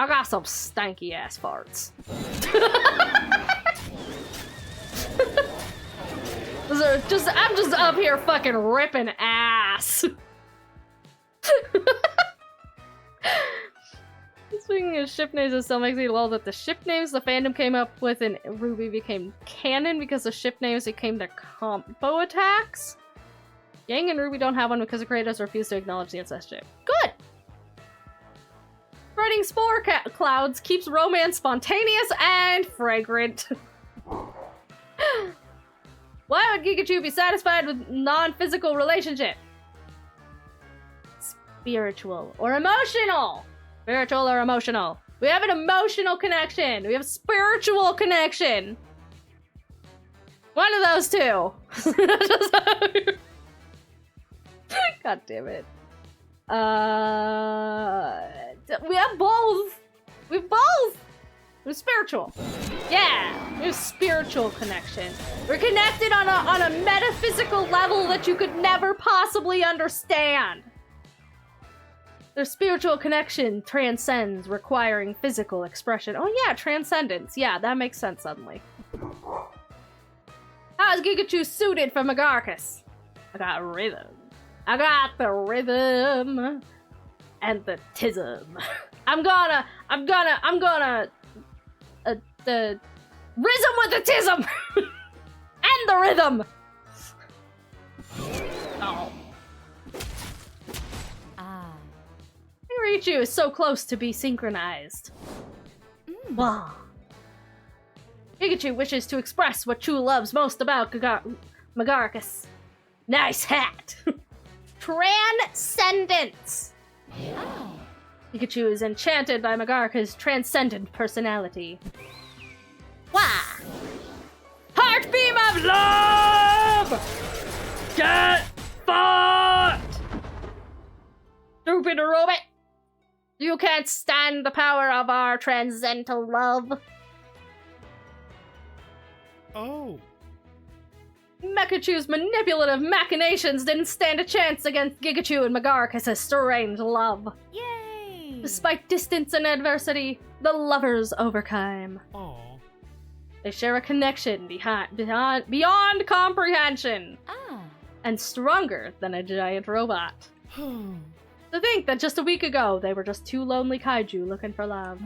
got some stanky ass farts. I'm just up here fucking ripping ass. Speaking of ship names, it still makes me lol that the ship names the fandom came up with in RWBY became canon because the ship names became their combo attacks. Yang and RWBY don't have one because the creators refuse to acknowledge the ancestry. Good! Spreading spore clouds keeps romance spontaneous and fragrant. Why would Gigachu be satisfied with non-physical relationship? Spiritual or emotional? Spiritual or emotional? We have an emotional connection. We have a spiritual connection. One of those two. God damn it. We have both. We have both. We're spiritual. Yeah, we have spiritual connection. We're connected on a metaphysical level that you could never possibly understand. Their spiritual connection transcends requiring physical expression. Oh yeah, transcendence. Yeah, that makes sense suddenly. How is Gigachu suited for Magarcus? I got rhythm. I got the rhythm and the tism. I'm gonna the rhythm with the tism and the rhythm. Oh. Kaichu is so close to be synchronized. Wow. Pikachu wishes to express what Chu loves most about Magarcus. Nice hat! Transcendence! Oh. Pikachu is enchanted by Magarcus' transcendent personality. Wah! Heartbeam of love! Get fucked! Stupid robot! You can't stand the power of our transcendental love. Oh. Mekachu's manipulative machinations didn't stand a chance against Gigachu and Magarcus' strange love. Yay! Despite distance and adversity, the lovers overcame. Oh. They share a connection beyond comprehension. Ah. And stronger than a giant robot. To think that just a week ago, they were just two lonely kaiju looking for love.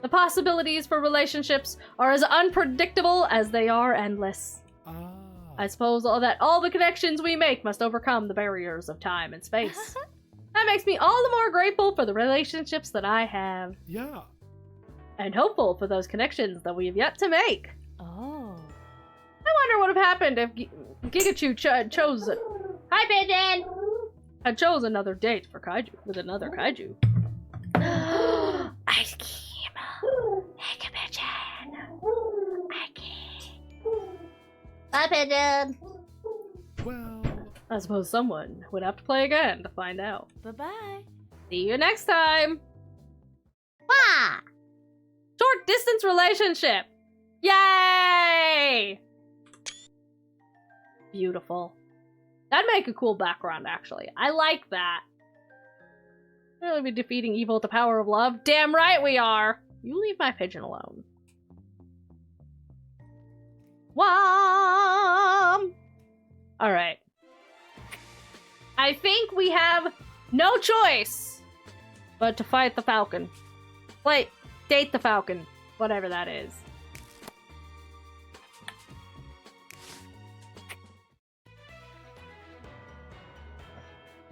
The possibilities for relationships are as unpredictable as they are endless. I suppose all the connections we make must overcome the barriers of time and space. That makes me all the more grateful for the relationships that I have. Yeah. And hopeful for those connections that we have yet to make. Oh. I wonder what would have happened if Gigachu chose it. Hi, Pigeon! Had chose another date for Kaiju with another Kaiju. Ice cream. Hey, Pigeon. Hi, Pigeon. Well. I suppose someone would have to play again to find out. Bye-bye. See you next time. Wah! Short distance relationship. Yay! Beautiful. That'd make a cool background, actually. I like that. We'll be defeating evil with the power of love. Damn right we are! You leave my pigeon alone. Wham! Alright. I think we have no choice but to fight the Falcon. Wait, date the Falcon. Whatever that is.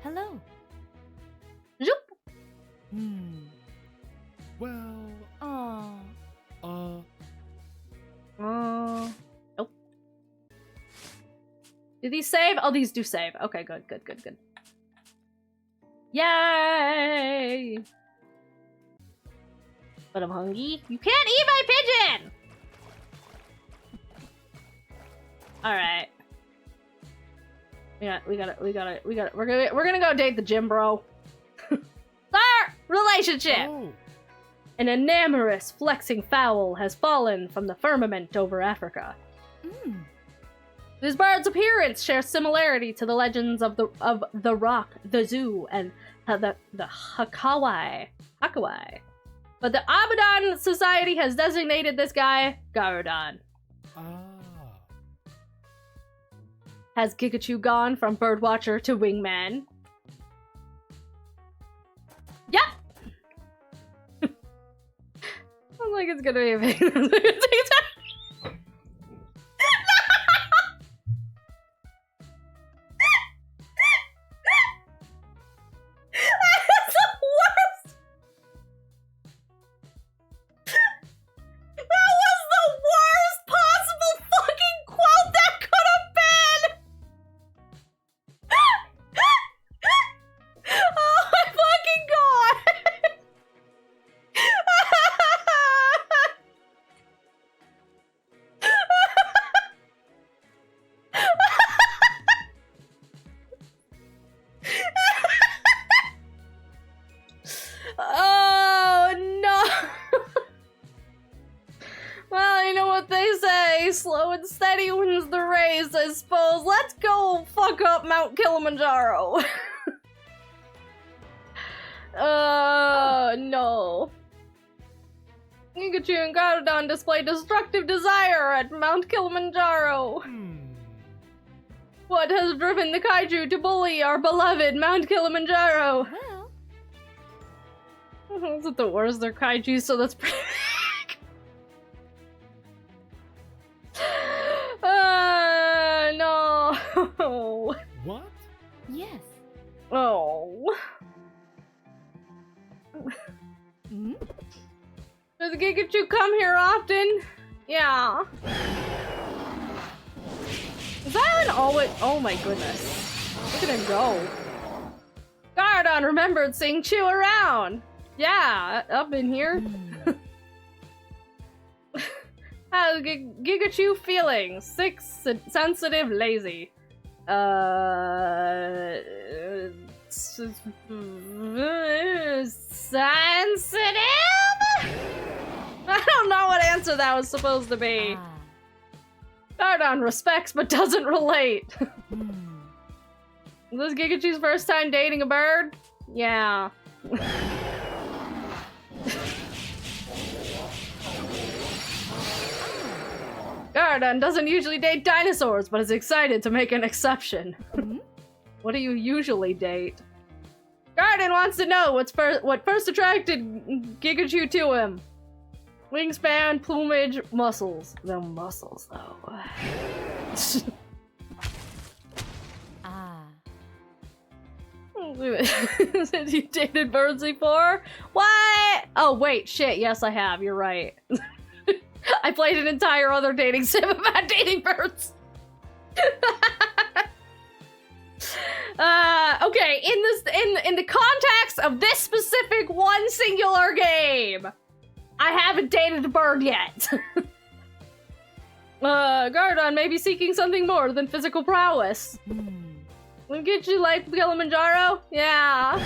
Hello. Zoop! Well. Oh. Nope. Do these save? Oh, these do save. Okay, good. Yay! But I'm hungry. You can't eat my pigeon! Alright. We're gonna go date the gym bro. Start relationship! relationship! Oh. An enamorous, flexing fowl has fallen from the firmament over Africa. Mm. This bird's appearance shares similarity to the legends of the rock, the zoo, and the Hakawai. But the Abaddon Society has designated this guy Garudon. Ah. Has Gigachu gone from birdwatcher to wingman? Yep! I'm like, it's gonna be a big... That's the worst! That was the worst possible fucking quote that could have been! Oh my fucking god! Oh no! Well, you know what they say, slow and steady wins the race, I suppose. Let's go fuck up Mount Kilimanjaro. No. Pikachu and Garudon display destructive desire at Mount Kilimanjaro. What has driven the Kaiju to bully our beloved Mount Kilimanjaro? Well, Is it the worst? They're Kaiju, so that's pretty big. No. What? yes. Oh. Mm? Does Gigachu come here often? Yeah. Is that an always? Oh my goodness. Look at him go. Garudon remembered seeing Chew around. Yeah, up in here. Mm. How's Gigachu feeling? Sick, sensitive, lazy. Sensitive? I don't know what answer that was supposed to be. Ah. Garudon respects but doesn't relate. Mm. Is this Gigachu's first time dating a bird? Yeah. Garudon doesn't usually date dinosaurs, but is excited to make an exception. Mm? What do you usually date? Garudon wants to know what first attracted Gigachu to him. Wingspan, plumage, muscles. The muscles, though. Ah. Have you dated birds before? What? Oh, wait, shit. Yes, I have. You're right. I played an entire other dating sim about dating birds. Okay, in the context of this specific one singular game, I haven't dated a bird yet. Garudon may be seeking something more than physical prowess. Mm. Will get you like Kilimanjaro? Yeah.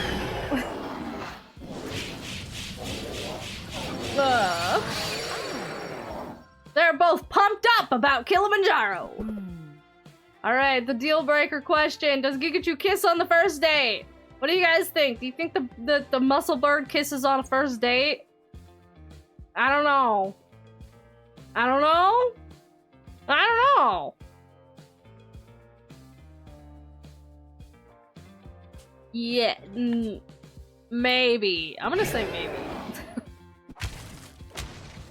They're both pumped up about Kilimanjaro. Mm. Alright, the deal breaker question. Does Gigachu kiss on the first date? What do you guys think? Do you think the muscle bird kisses on a first date? I don't know. I don't know? I don't know. Yeah, maybe. I'm gonna say maybe.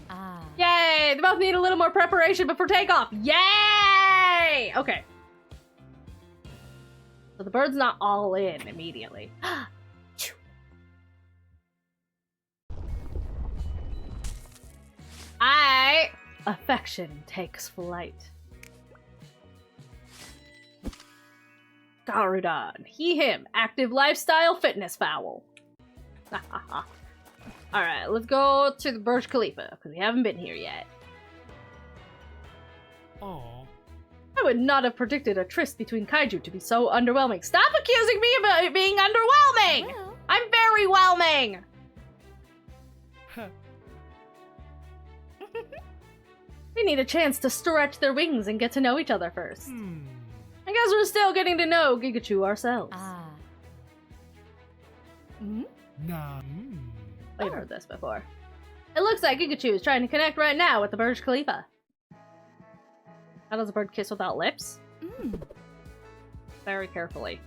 Ah. Yay! They both need a little more preparation before takeoff. Yay! Okay. So the bird's not all in immediately. Affection takes flight. Garudon. He, him. Active lifestyle fitness fowl. Alright, let's go to the Burj Khalifa, because we haven't been here yet. Aw. I would not have predicted a tryst between Kaiju to be so underwhelming. Stop accusing me of being underwhelming! Well. I'm very whelming! We need a chance to stretch their wings and get to know each other first. Hmm. I guess we're still getting to know Gigachu ourselves. Ah. Mm? Nah. I've heard this before. It looks like Gigachu is trying to connect right now with the Burj Khalifa. How does a bird kiss without lips? Mm. Very carefully.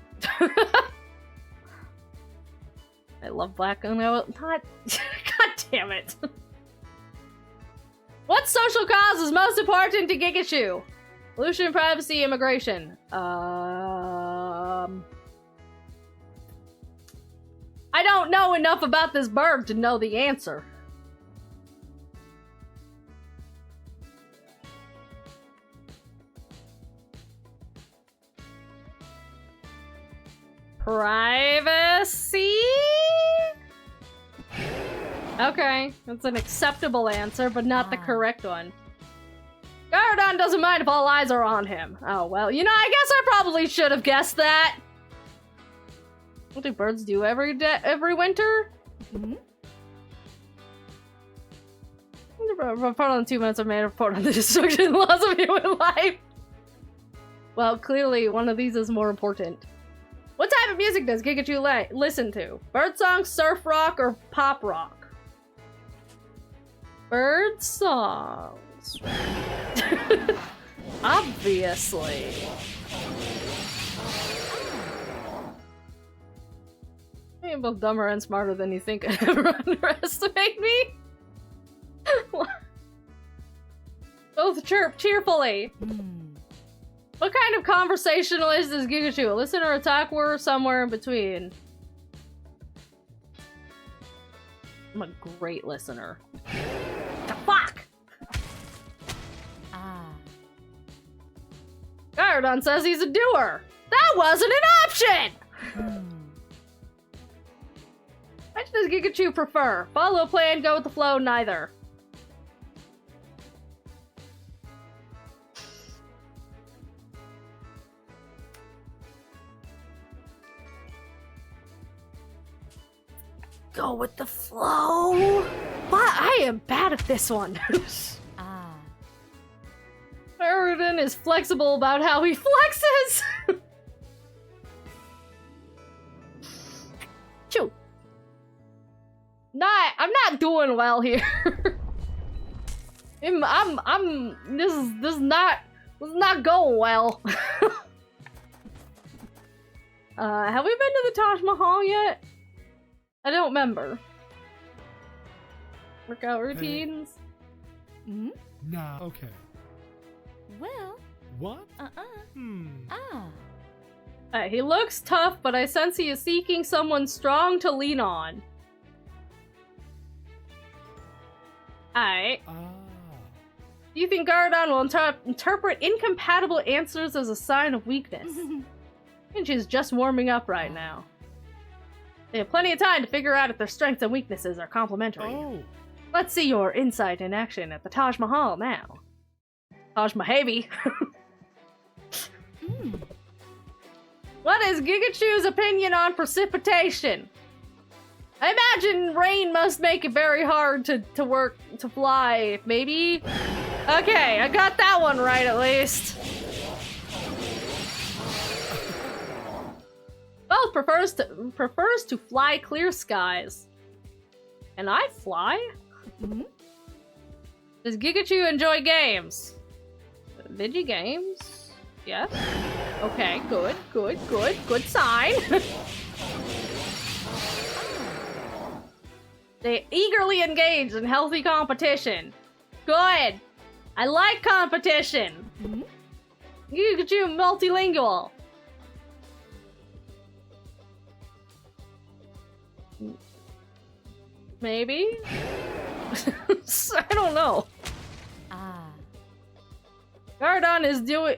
I love black and God damn it. What social cause is most important to Gigachu? Pollution, privacy, immigration. I don't know enough about this bird to know the answer. Privacy? Okay, that's an acceptable answer, but not the correct one. Garadon doesn't mind if all eyes are on him. Oh, well, you know, I guess I probably should have guessed that. What do birds do every winter? Mm? Report on 2 minutes of man, report on the destruction and loss of human life. Well, clearly one of these is more important. What type of music does Gigachu listen to? Birdsong, surf rock, or pop rock? Bird songs. Obviously. I'm both dumber and smarter than you think. Ever underestimate me? Both chirp cheerfully. Mm. What kind of conversationalist is Gigachu? A listener, or a talker, or somewhere in between? I'm a great listener. The fuck? Ah. Garadon says he's a doer. That wasn't an option! Mm. Which does Gigachu prefer? Follow a plan, go with the flow, neither. Go with the flow? What? I am bad at this one. Ah. Garadon is flexible about how he flexes. Choo. I'm not doing well here. This is not going well. Have we been to the Taj Mahal yet? I don't remember. Workout routines? Mm? Nah. Okay. Well. What? Hmm. Ah. He looks tough, but I sense he is seeking someone strong to lean on. Alright. Ah. Do you think Garadon will interpret incompatible answers as a sign of weakness? And she's just warming up right now. They have plenty of time to figure out if their strengths and weaknesses are complementary. Oh. Let's see your insight in action at the Taj Mahal now. Taj Mahavi. Mm. What is Gigachu's opinion on precipitation? I imagine rain must make it very hard to fly, maybe? Okay, I got that one right at least. Both prefers to fly clear skies. Can I fly? Mm? Does Gigachu enjoy games? Vigi games? Yes. Okay, good sign. They eagerly engage in healthy competition. Good. I like competition. Mm? Gigachu multilingual. Maybe? I don't know. Ah. Garadon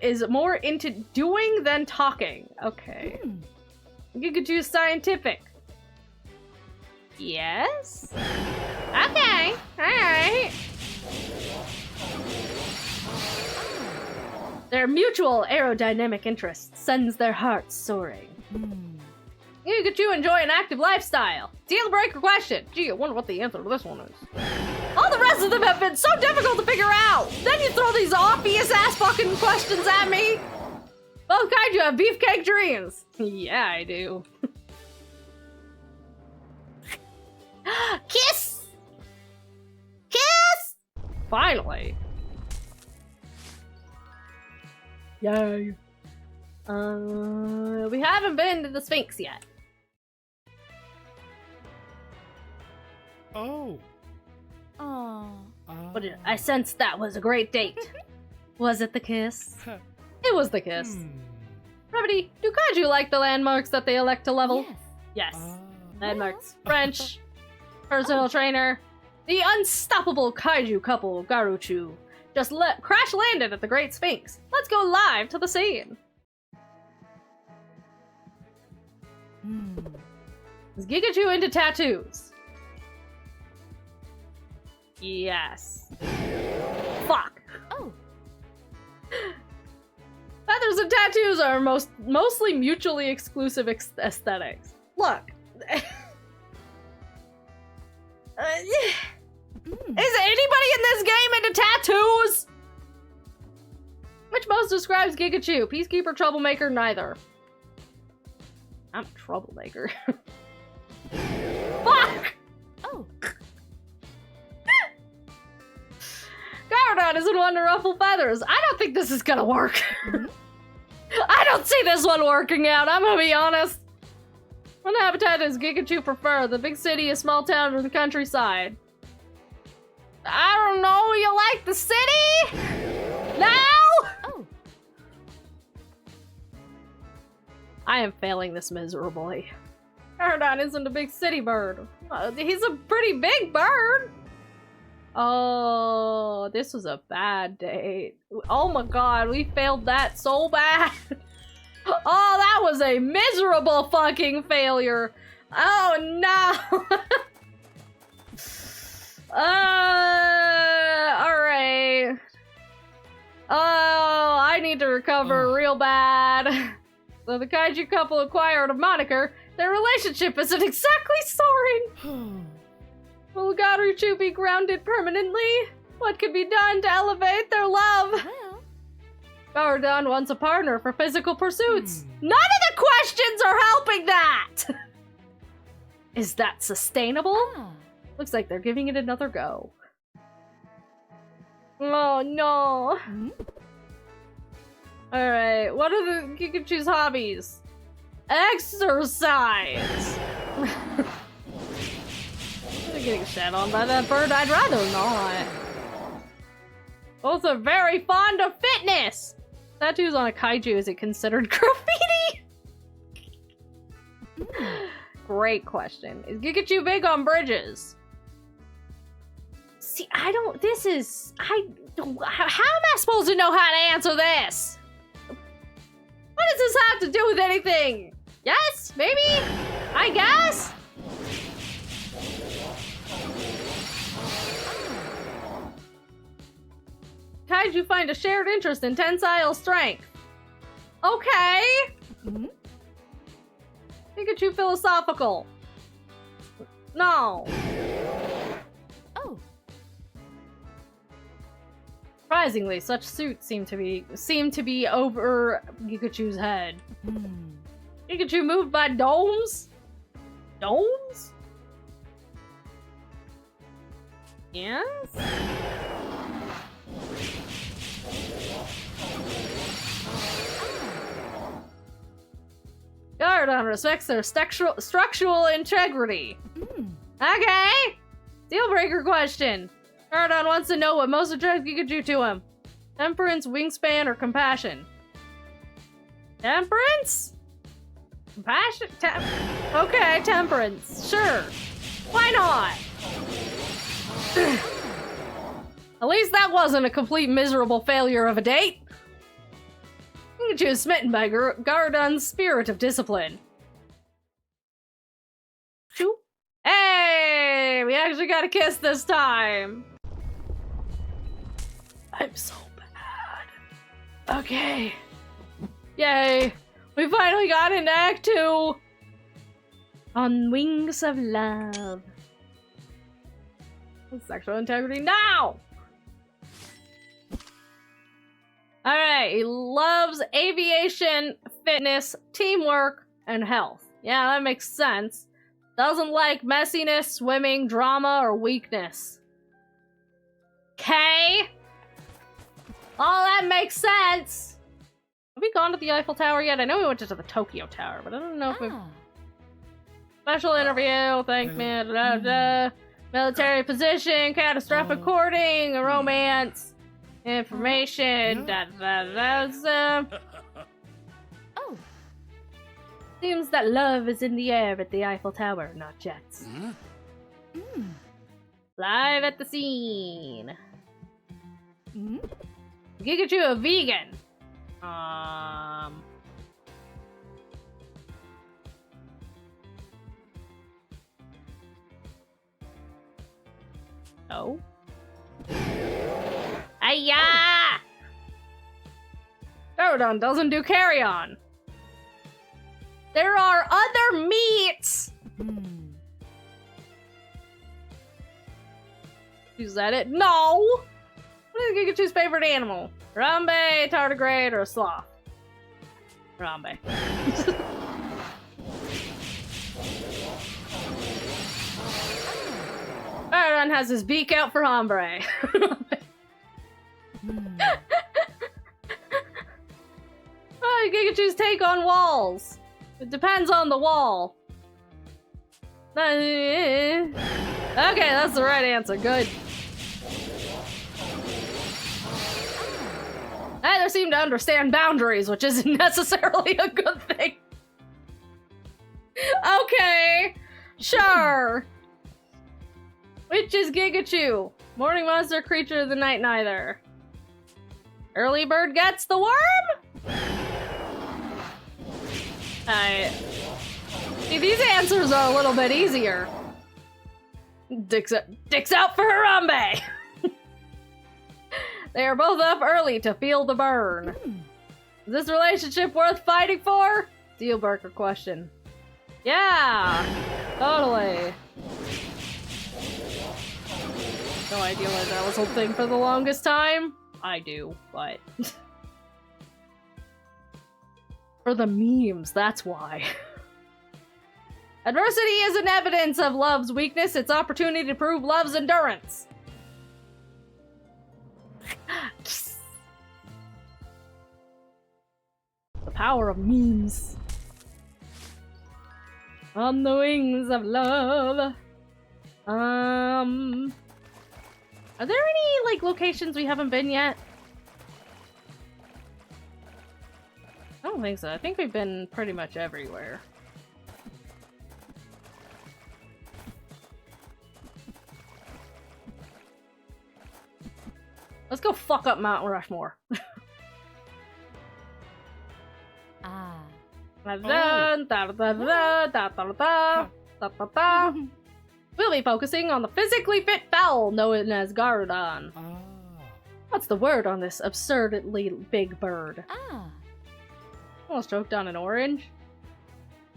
is more into doing than talking. Okay. Mm. Gigachu's scientific. Yes? Okay. Alright. Their mutual aerodynamic interest sends their hearts soaring. Mm. Pikachu enjoy an active lifestyle? Deal breaker question. Gee, I wonder what the answer to this one is. All the rest of them have been so difficult to figure out. Then you throw these obvious ass fucking questions at me. Both Kaiju have beefcake dreams. Yeah, I do. Kiss! Kiss! Finally. Yay. We haven't been to the Sphinx yet. Oh. But I sensed that was a great date. Was it the kiss? It was the kiss. Remedy, do Kaiju like the landmarks that they elect to level? Yes. Yes. Landmarks. French. Personal trainer. The unstoppable Kaiju couple, Garuchu, just crash landed at the Great Sphinx. Let's go live to the scene. Is Gigachu into tattoos? Yes. Fuck. Oh. Feathers and tattoos are mostly mutually exclusive aesthetics. Look. Is anybody in this game into tattoos? Which most describes Gigachu? Peacekeeper, troublemaker, neither. I'm a troublemaker. Fuck! Oh. Garadon isn't one to ruffle feathers. I don't think this is gonna work. I don't see this one working out, I'm gonna be honest. What habitat does Gigachu prefer? The big city, a small town, or the countryside? I don't know, you like the city? Now? Oh. I am failing this miserably. Garadon isn't a big city bird. He's a pretty big bird. Oh, this was a bad date. Oh my god, we failed that so bad. Oh, that was a miserable fucking failure. Oh no. Alright. Oh, I need to recover real bad. So the Kaiju couple acquired a moniker. Their relationship isn't exactly soaring. Will Garuchu be grounded permanently? What could be done to elevate their love? Well. Garadon wants a partner for physical pursuits. None of the questions are helping that! Is that sustainable? Looks like they're giving it another go. Oh no. Alright, what are the Gigachu's hobbies? Exercise! I'm getting shat on by that bird, I'd rather not. Both are very fond of fitness! Tattoos on a kaiju, is it considered graffiti? Great question. Is Gigachu big on bridges? See, how am I supposed to know how to answer this? What does this have to do with anything? Yes? Maybe? I guess? Kaiju find a shared interest in tensile strength. Okay. Pikachu philosophical. No. Oh. Surprisingly, such suits seem to be over Pikachu's head. Pikachu moved by domes? Domes? Yes? Garadon respects their structural integrity. Okay! Deal-breaker question. Garadon wants to know what most attracts Pikachu to him. Temperance, wingspan, or compassion? Temperance? Compassion? Okay, temperance. Sure. Why not? At least that wasn't a complete miserable failure of a date. Pikachu is smitten by Garadon's spirit of discipline. Hey! We actually got a kiss this time! I'm so bad. Okay. Yay! We finally got into Act 2! On wings of love. Sexual integrity now! Alright, he loves aviation, fitness, teamwork, and health. Yeah, that makes sense. Doesn't like messiness, swimming, drama, or weakness. Okay? All that makes sense! Have we gone to the Eiffel Tower yet? I know we went to the Tokyo Tower, but I don't know if we've... Special interview, thank me, da, da, da. Military position, catastrophic courting, a romance, information, da, da, da, da. Oh. Seems that love is in the air at the Eiffel Tower, not jets. Live at the scene. Gigachu a vegan. Oh. Ayah! Dorodon doesn't do carry-on. There are other meats! Is that it? No! What is Gigachu's favorite animal? Harambe, tardigrade, or a sloth? Harambe. Dorodon has his beak out for Hombre. Oh, Gigachu's take on walls. It depends on the wall. Okay, that's the right answer. Good. Neither seem to understand boundaries, which isn't necessarily a good thing. Okay, sure. Which is Gigachu? Morning monster, creature of the night, neither. Early bird gets the worm? See, these answers are a little bit easier. Dicks out for Harambe! They are both up early to feel the burn. Is this relationship worth fighting for? Deal breaker question. Yeah, totally. No idea why that was a thing for the longest time. I do, but... For the memes, that's why. Adversity isn't evidence of love's weakness, it's opportunity to prove love's endurance. The power of memes. On the wings of love. Are there any, like, locations we haven't been yet? I don't think so. I think we've been pretty much everywhere. Let's go fuck up Mount Rushmore. We'll be focusing on the physically fit fowl known as Garudon. What's the word on this absurdly big bird? Almost choked on an orange.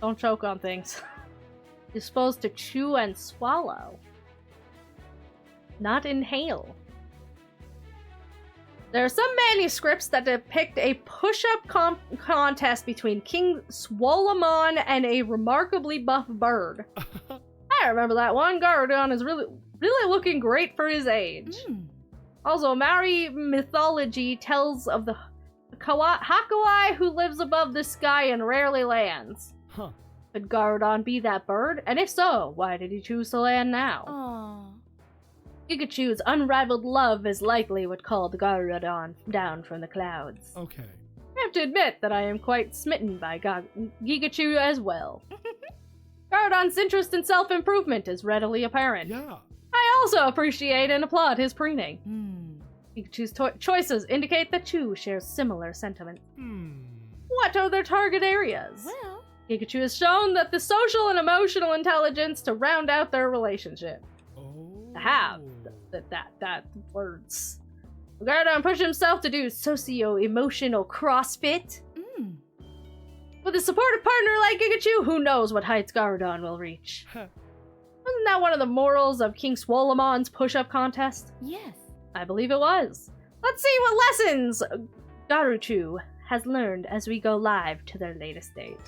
Don't choke on things. You're supposed to chew and swallow, not inhale. There are some manuscripts that depict a push-up contest between King Swolomon and a remarkably buff bird. I remember that one. Garudon is really looking great for his age. Also, Maori mythology tells of the Hakuai who lives above the sky and rarely lands. Could Garudon be that bird? And if so, why did he choose to land now? Gigachu's unrivaled love is likely what called Garudon down from the clouds. Okay. I have to admit that I am quite smitten by Gigachu as well. Garudon's interest in self-improvement is readily apparent. Yeah. I also appreciate and applaud his preening. Gigachu's choices indicate that Chu shares similar sentiments. What are their target areas? Well, Gigachu has shown that the social and emotional intelligence to round out their relationship. To have that words. Garudon pushed himself to do socio-emotional CrossFit. With a supportive partner like Pikachu, who knows what heights Garudon will reach? Wasn't that one of the morals of King Swolomon's push-up contest? Yes. I believe it was. Let's see what lessons Garuchu has learned as we go live to their latest date.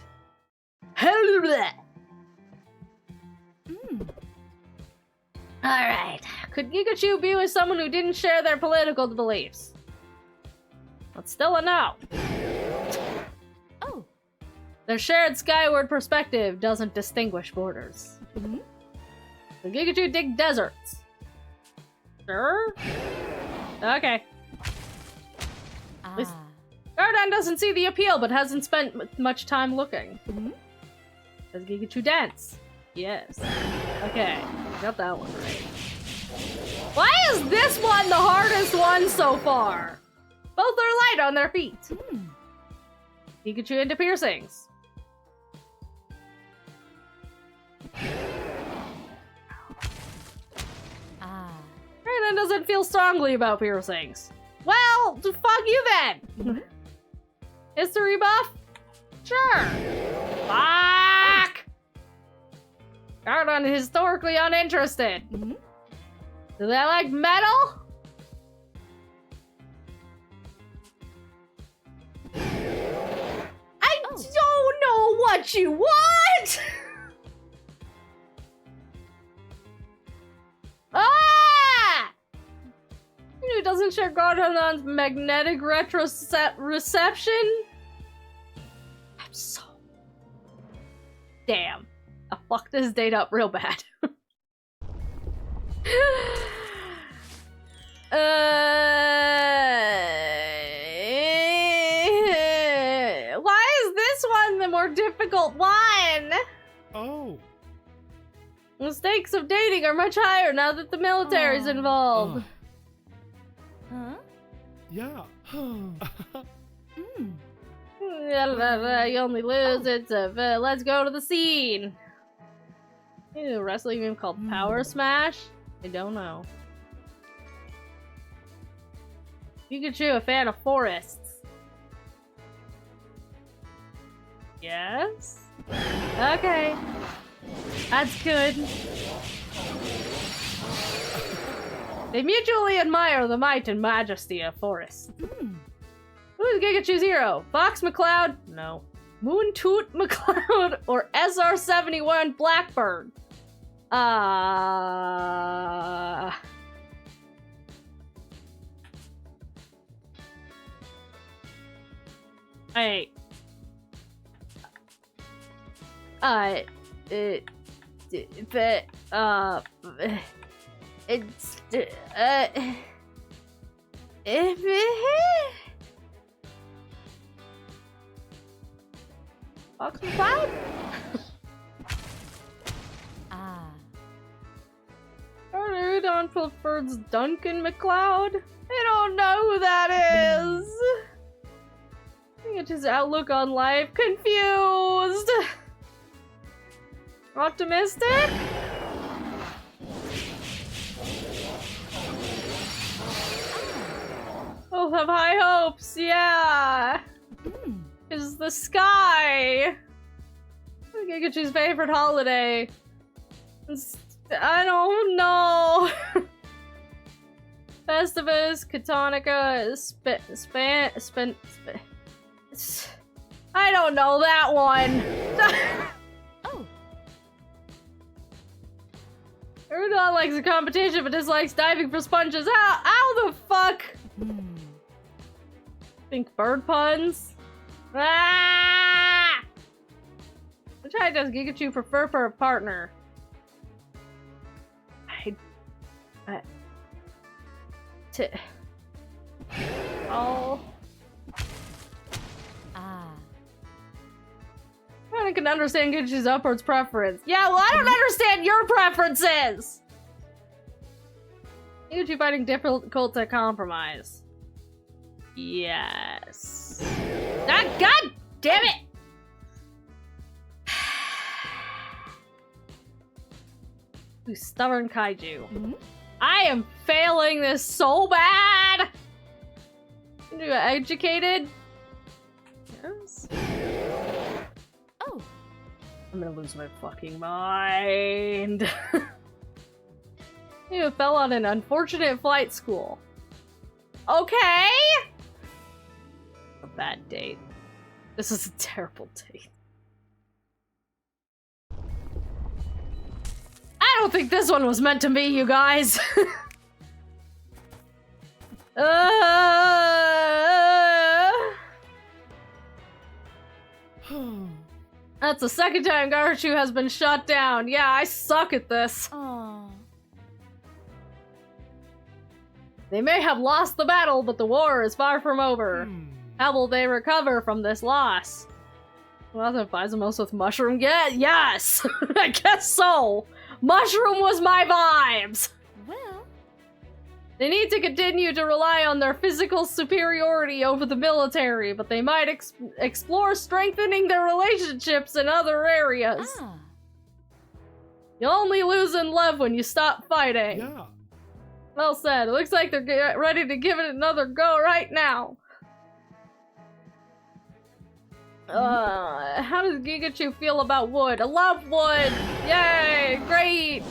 Alright, could Pikachu be with someone who didn't share their political beliefs? That's still a no. Oh. Their shared skyward perspective doesn't distinguish borders. Could Pikachu dig deserts? Sure. Okay. Least- Garudon doesn't see the appeal, but hasn't spent much time looking. Does Pikachu dance? Yes. Okay, got that one right. Why is this one the hardest one so far? Both are light on their feet. Pikachu into piercings. Garudon doesn't feel strongly about piercings. Well, fuck you then! History buff? Sure. Fuck! Garudon is historically uninterested. Do they like metal? I don't know what you want! Ah! Who doesn't share Garudon's magnetic reception? I'm so... Damn. I fucked this date up real bad. Why is this one the more difficult one? Oh. The stakes of dating are much higher now that the military's involved. Huh? Yeah. You only lose it. Let's go to the scene. Is a wrestling game called Power Smash? I don't know. Pikachu, a fan of forests. Yes? Okay. That's good. They mutually admire the might and majesty of forests. Who's Pikachu's hero? Fox McCloud? No. Moontoot McCloud or SR-71 Blackbird? Hey. Fox McCloud? Garudon prefers Duncan McCloud? I don't know who that is. Pikachu's outlook on life confused. Optimistic? Both have high hopes, yeah. Is the sky. Pikachu's favorite holiday. I don't know. Festivus, Catonica, I don't know that one. Garudon likes a competition but dislikes diving for sponges. How the fuck? Think bird puns? Ah! Which height does Pikachu prefer for a partner? I can understand Pikachu's upwards preference. Yeah, well, I don't understand your preferences! Pikachu finding difficult to compromise. Yes. Ah, God damn it! You stubborn kaiju. I am failing this so bad! You educated? Yes. I'm gonna lose my fucking mind. You fell on an unfortunate flight school. Okay! A bad date. This is a terrible date. I don't think this one was meant to be, you guys. That's the second time Kaichu has been shot down. Yeah, I suck at this. Aww. They may have lost the battle, but the war is far from over. How will they recover from this loss? Well, that buys them most with mushroom. Yeah, yes! I guess so. Mushroom was my vibes. Well. They need to continue to rely on their physical superiority over the military, but they might explore strengthening their relationships in other areas. Ah. You only lose in love when you stop fighting. Yeah. Well said. It looks like they're ready to give it another go right now. How does Gigachu feel about wood? I love wood! Yay! Great!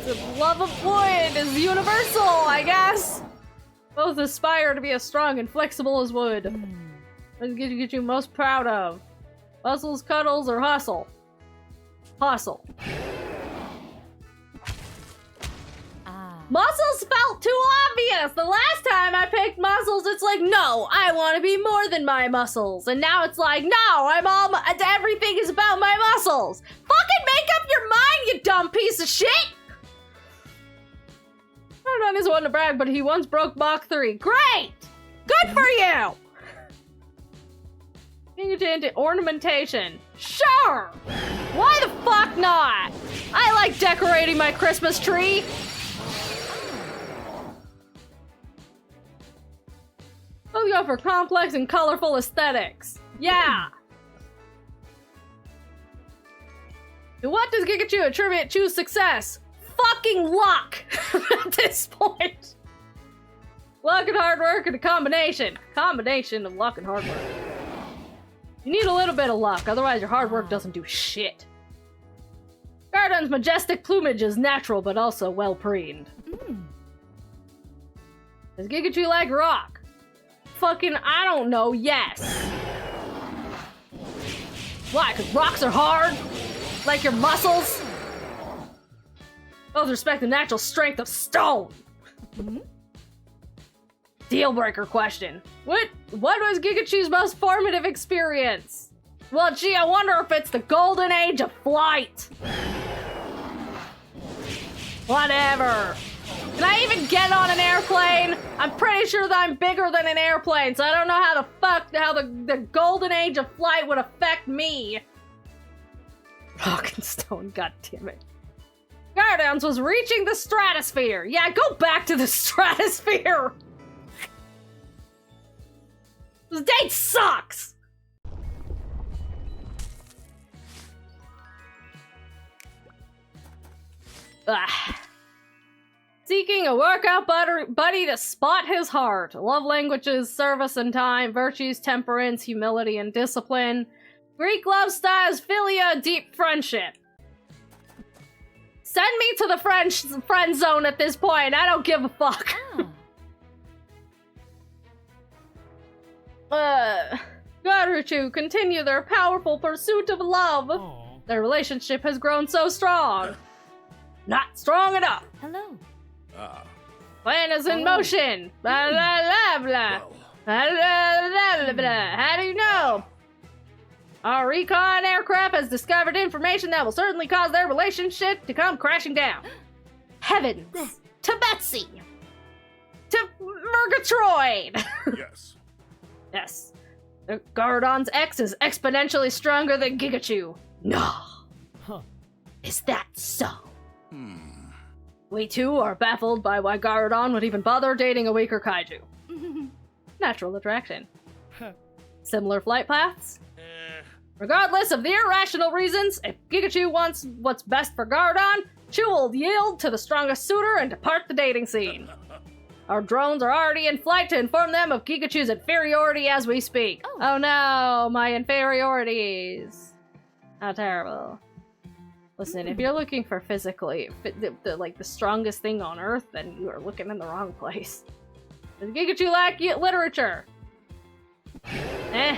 The love of wood is universal, I guess! Both aspire to be as strong and flexible as wood. What does Gigachu most proud of? Muscles, cuddles, or hustle? Hustle. Muscles felt too obvious! The last time I picked muscles, it's like, no, I want to be more than my muscles. And now it's like, no, everything is about my muscles. Fucking make up your mind, you dumb piece of shit! Garudon is one to brag, but he once broke Mach 3. Great! Good for you! Gigachu into ornamentation. Sure! Why the fuck not? I like decorating my Christmas tree. Let's go for complex and colorful aesthetics. Yeah! To what does Gigachu attribute Chu's success? Fucking luck! At this point. Luck and hard work and a combination. Combination of luck and hard work. You need a little bit of luck, otherwise your hard work doesn't do shit. Garudon's majestic plumage is natural but also well preened. Does Gigachu like rock? Fucking, I don't know, yes. Why? Because rocks are hard? Like your muscles? Both respect the natural strength of stone. Deal breaker question. What was Gigachu's most formative experience? Well, gee, I wonder if it's the golden age of flight. Whatever. Can I even get on an airplane? I'm pretty sure that I'm bigger than an airplane, so I don't know how the golden age of flight would affect me. Rock and stone, goddammit. Garudon's was reaching the stratosphere. Yeah, go back to the stratosphere. This date sucks. Ugh. Seeking a workout buddy to spot his heart. Love languages, service and time, virtues, temperance, humility, and discipline. Greek love styles, philia, deep friendship. Send me to the friend zone at this point. I don't give a fuck. Kaichu continue their powerful pursuit of love. Aww. Their relationship has grown so strong. Not strong enough. Hello. Plan is in motion. Blah, blah, blah, blah. Blah, blah, blah, blah, blah. How do you know? Our recon aircraft has discovered information that will certainly cause their relationship to come crashing down. Heavens. To Betsy. To Murgatroyd. Yes. Yes. Garudon's X is exponentially stronger than Gigachu. No. Huh. Is that so? We too are baffled by why Garudon would even bother dating a weaker kaiju. Natural attraction. Similar flight paths? Regardless of the irrational reasons, if Gigachu wants what's best for Garudon, Chu will yield to the strongest suitor and depart the dating scene. Our drones are already in flight to inform them of Gigachu's inferiority as we speak. Oh no, my inferiorities. How terrible. Listen, if you're looking for physically, like the strongest thing on Earth, then you are looking in the wrong place. Does Gigachu lack literature? Eh.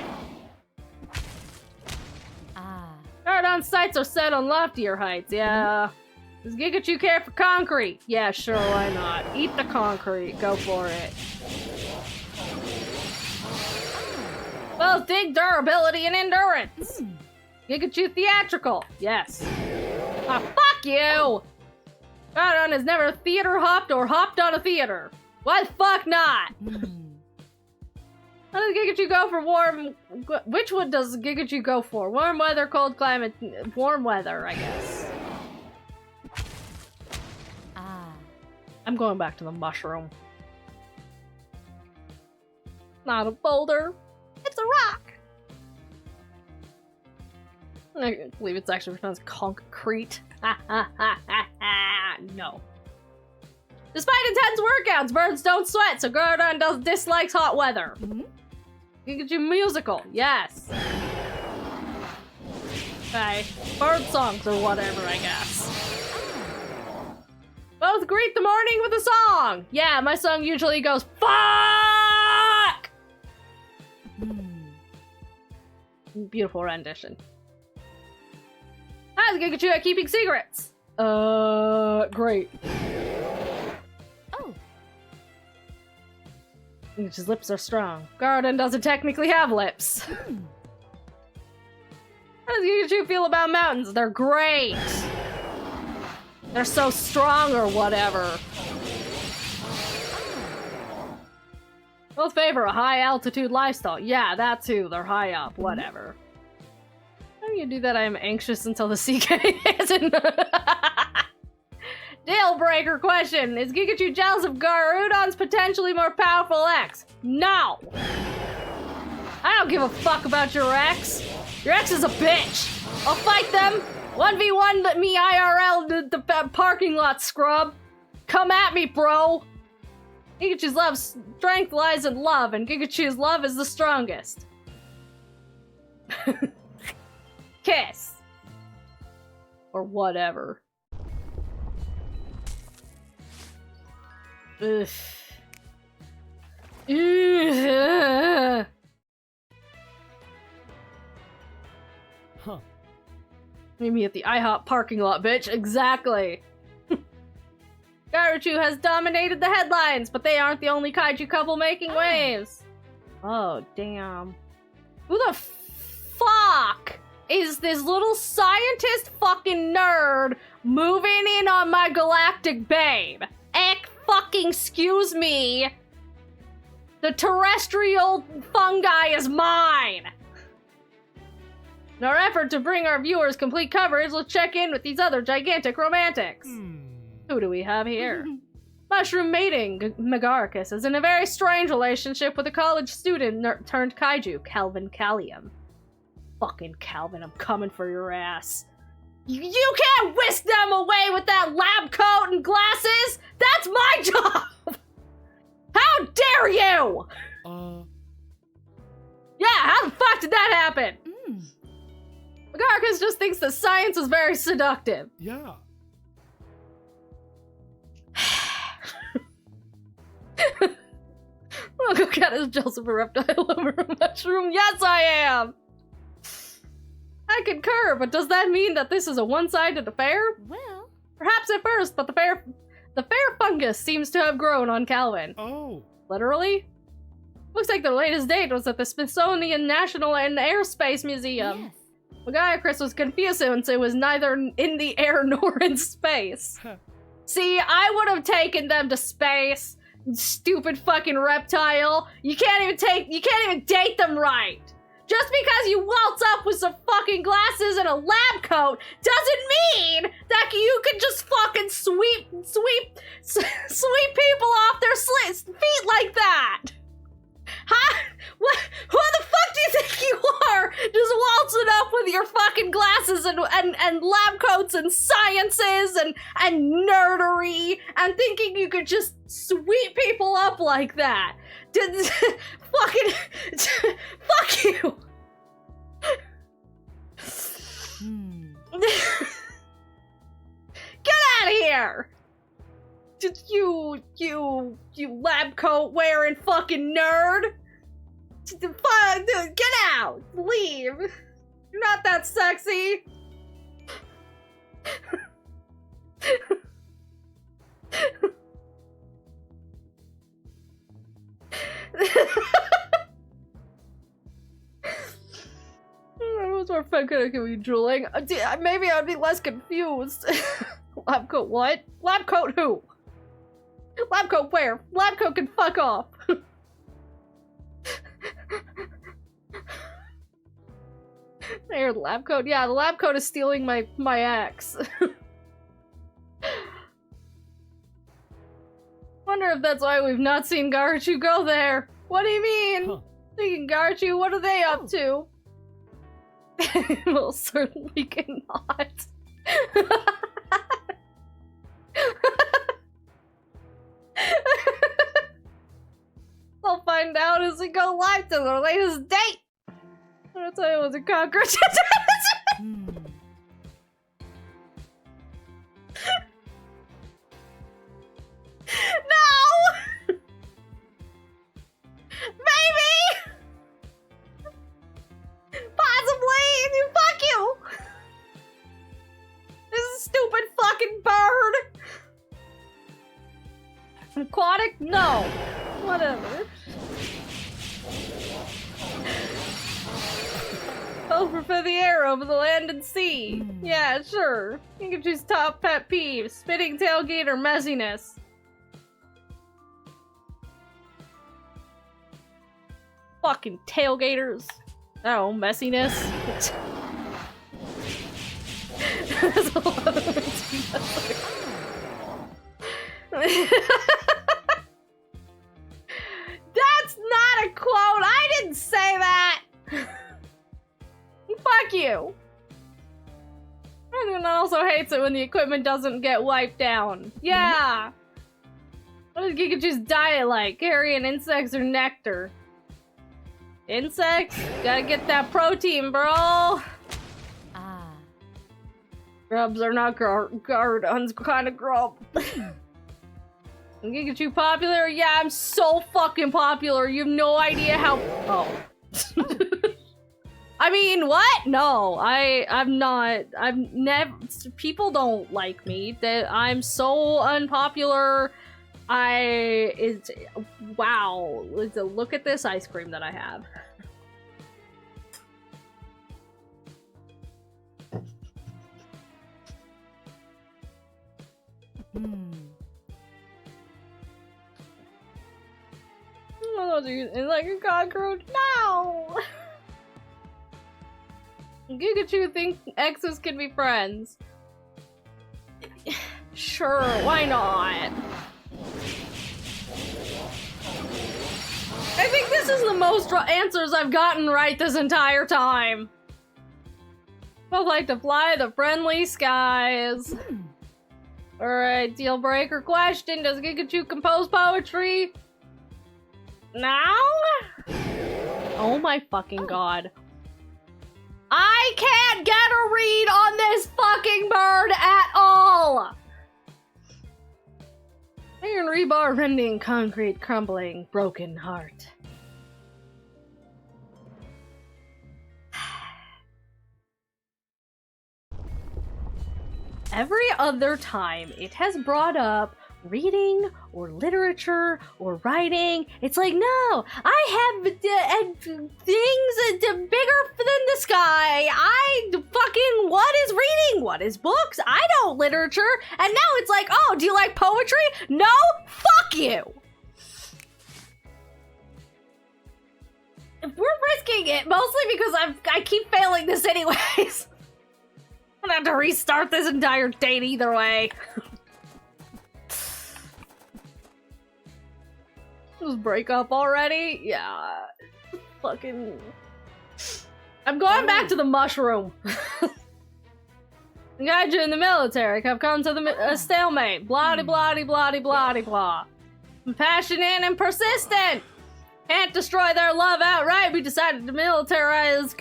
Guard-on sights are set on loftier heights, yeah. Does Gigachu care for concrete? Yeah, sure, why not? Eat the concrete, go for it. Both dig durability and endurance. Gigachu theatrical, yes. Ah, fuck you! Guard-on has never theater hopped or hopped on a theater. Why the fuck not? How does Gigachu go for warm... Which one does Gigachu go for? Warm weather, cold climate... Warm weather, I guess. I'm going back to the mushroom. Not a boulder. It's a rock. I believe it's actually pronounced concrete. No. Despite intense workouts, birds don't sweat, so Gordon dislikes hot weather. Gigachu musical, yes. Okay, bird songs or whatever, I guess. Both greet the morning with a song. Yeah, my song usually goes, fuck! Beautiful rendition. How's Gigachu at keeping secrets? Great. His lips are strong. Garden doesn't technically have lips. How does Gigachu feel about mountains? They're great. They're so strong or whatever. Both favor a high altitude lifestyle. Yeah, that too. They're high up. Whatever. How do you do that? I am anxious until the CK isn't. Deal breaker question. Is Gigachu jealous of Garudon's potentially more powerful ex? No! I don't give a fuck about your ex. Your ex is a bitch. I'll fight them. 1v1 me IRL the parking lot, scrub. Come at me, bro. Gigachu's love strength lies in love, and Gigachu's love is the strongest. Kiss. Or whatever. Ugh. Ugh. Huh. Meet me at the IHOP parking lot, bitch. Exactly. Garuchu has dominated the headlines, but they aren't the only kaiju couple making waves. Oh, damn. Who the fuck is this little scientist fucking nerd moving in on my galactic babe? Fucking excuse me. The terrestrial fungi is mine. In our effort to bring our viewers complete coverage, let's check in with these other gigantic romantics. Who do we have here? Mushroom mating Megaricus is in a very strange relationship with a college student turned kaiju, Calvin Callium. Fucking Calvin, I'm coming for your ass. You can't whisk them away with that lab coat and glasses! That's my job! How dare you! Yeah, how the fuck did that happen? Megaricus just thinks that science is very seductive. Yeah. Uncle Cat is jealous of a reptile over a mushroom. Yes, I am! I concur, but does that mean that this is a one-sided affair? Well, perhaps at first, but the fair fungus seems to have grown on Calvin. Oh. Literally? Looks like their latest date was at the Smithsonian National and Airspace Museum. yes. Megaricus was confused since it was neither in the air nor in space. See, I would have taken them to space. Stupid fucking reptile. You can't even date them right. Just because you waltz up with some fucking glasses and a lab coat doesn't mean that you can just fucking sweep people off their feet like that. Huh? What? Who the fuck do you think you are? Just waltzing up with your fucking glasses and lab coats and sciences and nerdery and thinking you could just sweep people up like that. Fuck you. Get out of here! You lab coat wearing fucking nerd! Get out! Leave! You're not that sexy! What's more fun could be drooling? Maybe I'd be less confused. Lab coat what? Lab coat who? Lab coat where? Lab coat can fuck off. There, lab coat. Yeah, the lab coat is stealing my axe. Wonder if that's why we've not seen Kaichu go there. What do you mean? Huh. Thinking Kaichu, what are they up to? Well, certainly cannot. I'll find out as we go live to their latest date. I'll tell you it was a cockroach. No! Maybe! Possibly! Fuck you! This is a stupid fucking bird! Aquatic? No. Whatever. Over for the air, over the land and sea. Yeah, sure. You can choose top pet peeves. Spitting tailgate or messiness. Fucking tailgaters. Oh, messiness. That's a lot of messiness. That's not a quote! I didn't say that! Fuck you! Everyone also hates it when the equipment doesn't get wiped down. Yeah! What is Pikachu's diet like? Carrion insects or nectar? Insects? Gotta get that protein, bro! Ah. Grubs are not gardens kind of grub. Pikachu popular? Yeah, I'm so fucking popular. You have no idea how. Oh. I mean, what? No, I'm not. I'm never. People don't like me. That I'm so unpopular. Wow. Look at this ice cream that I have. Oh, it's like a cockroach. No! Pikachu thinks exes can be friends. Sure, why not? I think this is the most answers I've gotten right this entire time. Both like to fly the friendly skies. Alright, deal breaker question. Does Pikachu compose poetry? Now? Oh my fucking god. I can't get a read on this fucking bird at all! Iron rebar rending, concrete crumbling, broken heart. Every other time it has brought up reading or literature or writing, it's like, no, I have things bigger than the sky. What is reading? What is books? I know literature. And now it's like, oh, do you like poetry? No? Fuck you. We're risking it, mostly because I keep failing this anyways. I'm gonna have to restart this entire date either way. Just break up already? Yeah. Fucking... I'm going back to the mushroom. Kaiju in the military have come to the stalemate. Blah de blah de blah de blah de blah. Passionate and persistent. Can't destroy their love outright. We decided to militarize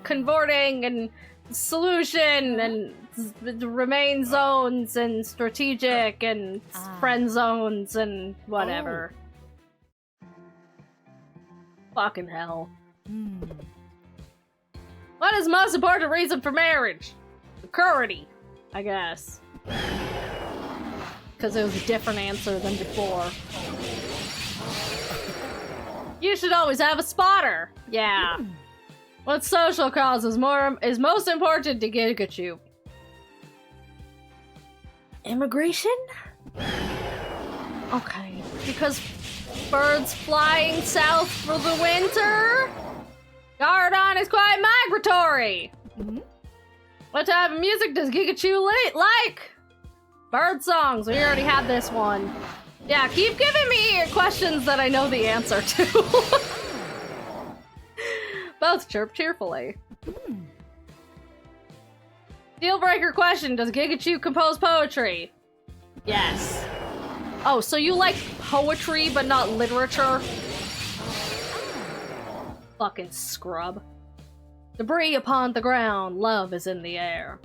converting and solution and remain zones and strategic and friend zones and whatever. Fucking hell. What is the most important reason for marriage? Security, I guess. Because it was a different answer than before. You should always have a spotter. Yeah. What social cause is most important to Kaichu? Immigration? Okay. Because birds flying south for the winter? Gardon is quite migratory. What type of music does Kaichu like? Bird songs. We already had this one. Yeah, keep giving me questions that I know the answer to. Both chirp cheerfully. Deal breaker question: does Kaichu compose poetry? Yes. Oh, so you like poetry but not literature? Fucking scrub. Debris upon the ground, love is in the air.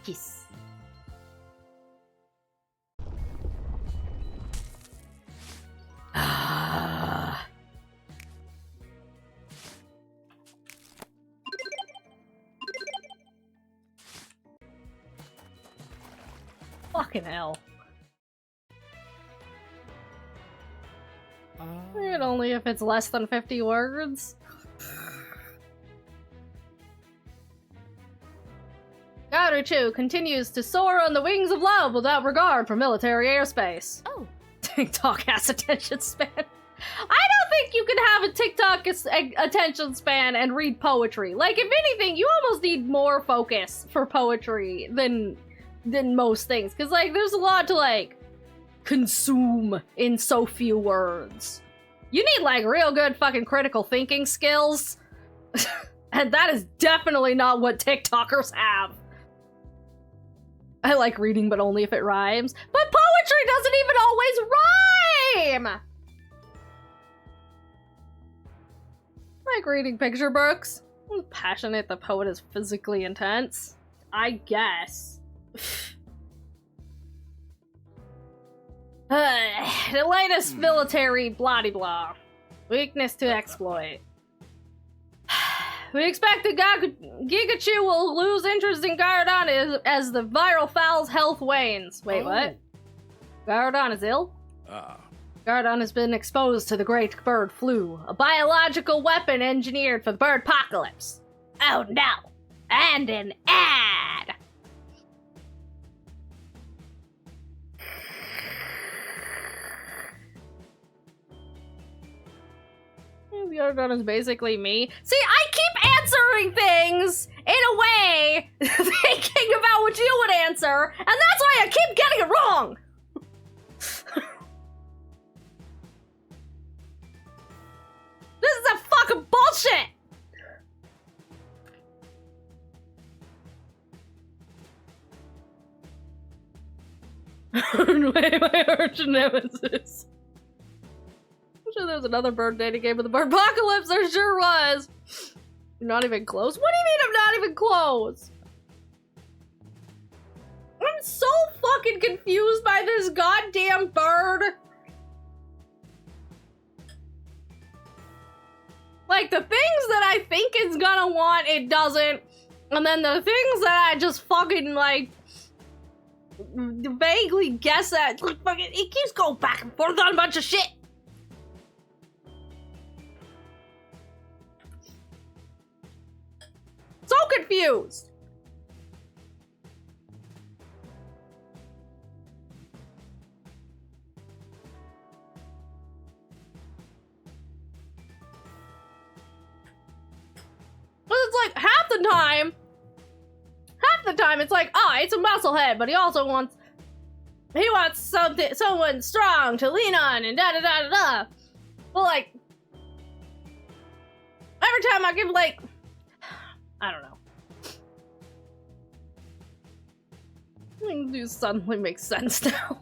Kiss. Ah. Fucking hell. And only if it's less than 50 words. Kaichu continues to soar on the wings of love without regard for military airspace. Oh. TikTok has attention span. I don't think you can have a TikTok attention span and read poetry. Like, if anything, you almost need more focus for poetry than most things. Because, like, there's a lot to, like, consume in so few words. You need, like, real good fucking critical thinking skills. And that is definitely not what TikTokers have. I like reading, but only if it rhymes. But poetry doesn't even always rhyme! I like reading picture books. I'm passionate, the poet is physically intense. I guess. The latest military blah-de-blah. Weakness to exploit. We expect that Kaichu will lose interest in Gardon as the viral fowl's health wanes. Wait, what? Gardon is ill? Gardon has been exposed to the great bird flu, a biological weapon engineered for the bird apocalypse. Oh no! And an ad! Gardon is basically me. See, I keep answering things in a way thinking about what you would answer, and that's why I keep getting it wrong! This is a fucking bullshit! My arch nemesis. I'm sure there's another bird dating game with the bird apocalypse. There sure was. You're not even close? What do you mean I'm not even close? I'm so fucking confused by this goddamn bird. Like, the things that I think it's gonna want, it doesn't. And then the things that I just fucking, like, vaguely guess at, like, fucking, it keeps going back and forth on a bunch of shit. So confused. But it's like half the time it's like, oh, it's a musclehead, but he wants someone strong to lean on and da da da da da. But like, every time I give, like, I don't know. Things do suddenly make sense now.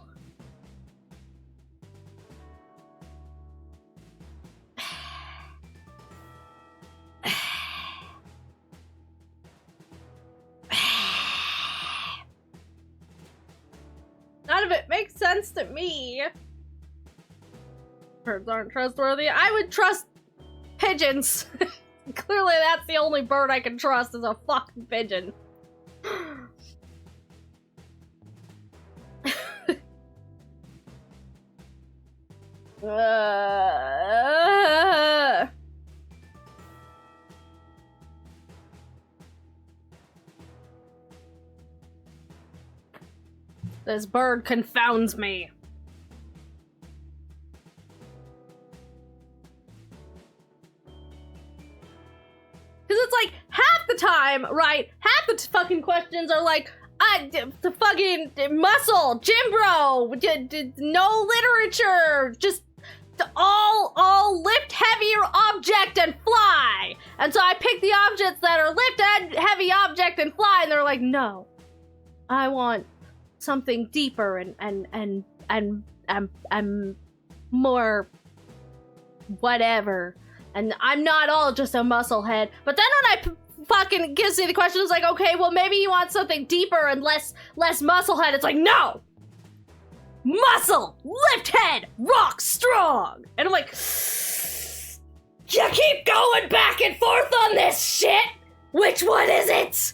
None of it makes sense to me. Birds aren't trustworthy. I would trust pigeons. Clearly that's the only bird I can trust is a fucking pigeon. This bird confounds me. Because it's like, half the time, right, half the fucking questions are like, the fucking muscle, gym bro, no literature, just all lift heavier object and fly. And so I pick the objects that are lift heavy object and fly, and they're like, no, I want something deeper and more whatever. And I'm not all just a muscle head. But then when fucking gives me the question, it's like, okay, well maybe you want something deeper and less muscle head. It's like, no! Muscle! Lift head! Rock strong! And I'm like, you keep going back and forth on this shit! Which one is it?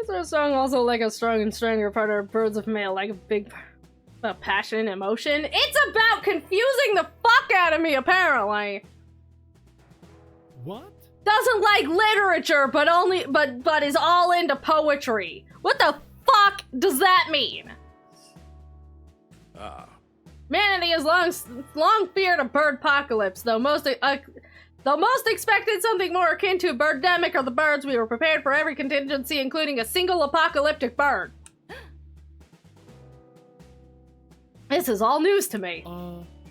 Is our song also like a strong and stronger part of Birds of Male, like a big passion and emotion? It's about confusing the fuck out of me, apparently. What? Doesn't like literature, but is all into poetry. What the fuck does that mean? Humanity has long feared a bird apocalypse, though most expected something more akin to a birdemic are the birds. We were prepared for every contingency, including a single apocalyptic bird. This is all news to me.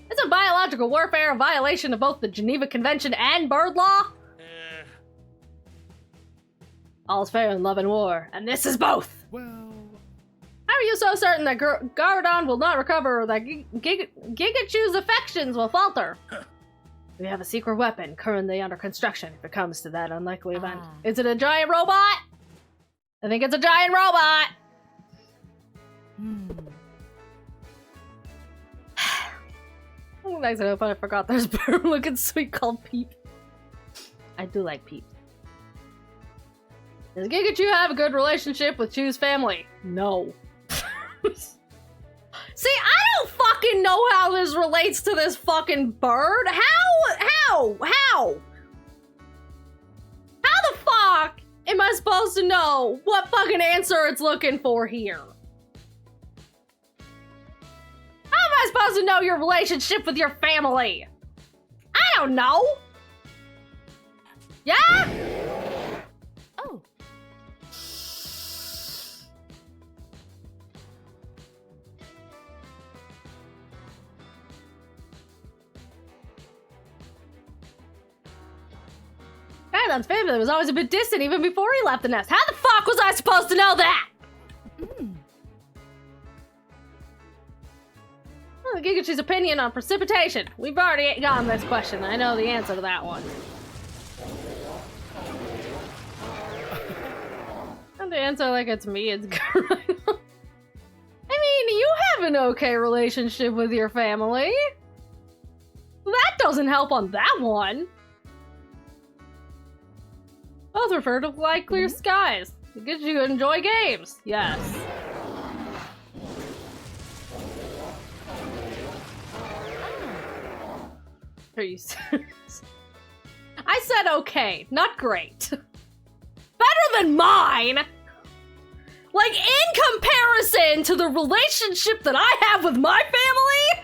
It's a biological warfare, a violation of both the Geneva Convention and bird law. All's fair in love and war, and this is both. Well, how are you so certain that Gardon will not recover, or that Gigachu's affections will falter? We have a secret weapon currently under construction if it comes to that unlikely event. Is it a giant robot? I think it's a giant robot! Thanks, I hope I forgot there's a bird looking sweet called Peep. I do like Peep. Does Gigachu have a good relationship with Chu's family? No. See, I don't fucking know how this relates to this fucking bird. How the fuck am I supposed to know what fucking answer it's looking for here? How am I supposed to know your relationship with your family? I don't know. Yeah? Oh. Gardon's family was always a bit distant even before he left the nest. How the fuck was I supposed to know that? Well, Gigachu's opinion on precipitation. We've already gotten this question. I know the answer to that one. And the answer like it's me, it's Gardon. I mean, you have an okay relationship with your family. That doesn't help on that one. Both refer to like clear skies. It gets you to enjoy games. Yes. Are you serious? I said okay, not great. Better than mine! Like, in comparison to the relationship that I have with my family?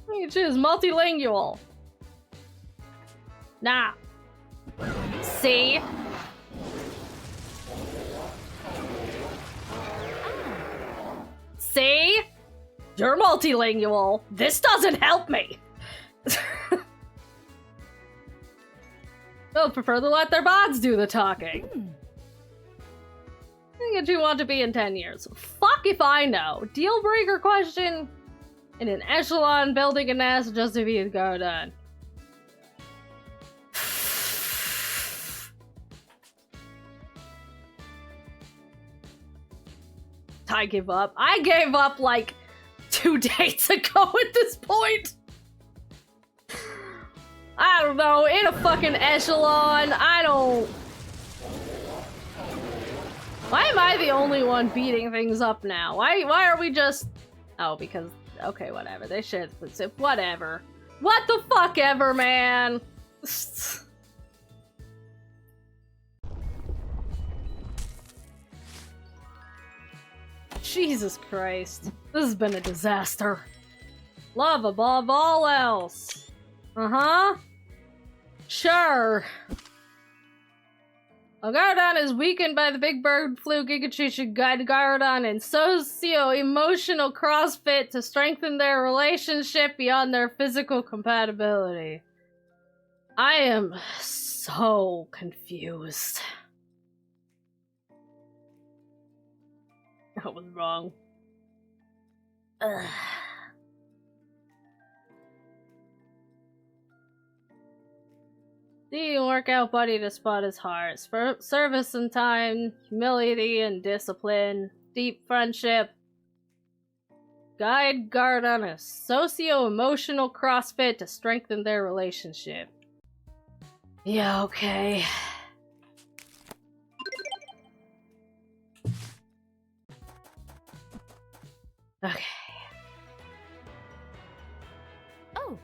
You choose multilingual. Nah. See? See? You're multilingual. This doesn't help me. They'll prefer to let their bots do the talking. Think that you want to be in 10 years. Fuck if I know. Deal breaker question? In an echelon building a nest just to be a Garden. I give up. I gave up like 2 days ago at this point. I don't know, in a fucking echelon, I don't... Why am I the only one beating things up now? Why are we just... Oh, because... Okay, whatever. They should... Whatever. What the fuck ever, man? Jesus Christ. This has been a disaster. Love above all else. Uh-huh. Sure. Garden is weakened by the big bird flu. Gigatree should guide Garden in socio-emotional CrossFit to strengthen their relationship beyond their physical compatibility. I am so confused. I was wrong. Ugh. The workout buddy to spot his heart. Service and time, humility and discipline, deep friendship. Guide guard on a socio-emotional CrossFit to strengthen their relationship. Yeah, okay. Okay. Oh.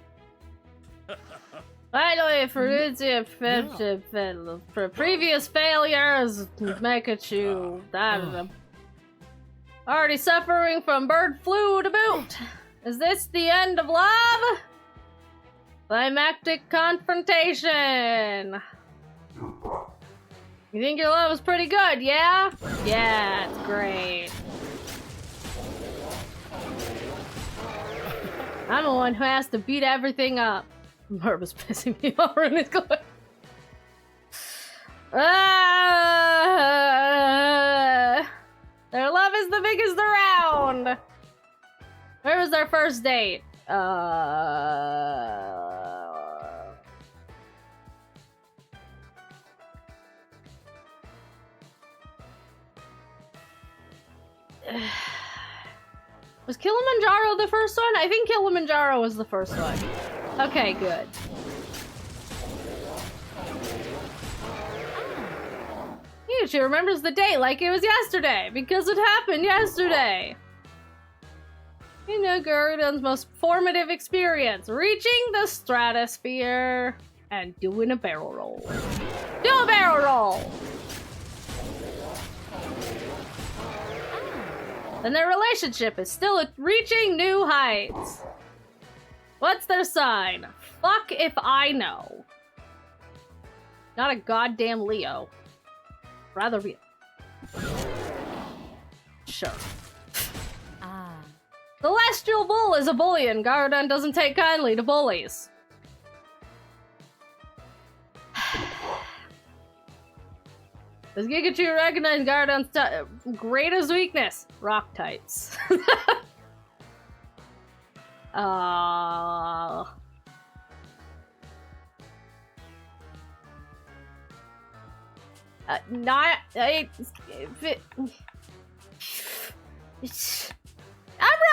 Finally, for previous failures, Pikachu, already suffering from bird flu to boot. Is this the end of love? Climactic confrontation. You think your love is pretty good, yeah? Yeah, it's great. I'm the one who has to beat everything up. Merv is pissing me off and it's going. Their love is the biggest around. Where was their first date? Was Kilimanjaro the first one? I think Kilimanjaro was the first one. Okay, good. She remembers the date like it was yesterday, because it happened yesterday. You know, Gurdon's most formative experience, reaching the stratosphere and doing a barrel roll. Do a barrel roll! And their relationship is still reaching new heights. What's their sign? Fuck if I know. Not a goddamn Leo. Rather be... Sure. Celestial Bull is a bullion. Garden doesn't take kindly to bullies. Does Gigachu recognize Garden's greatest weakness? Rock types. I'm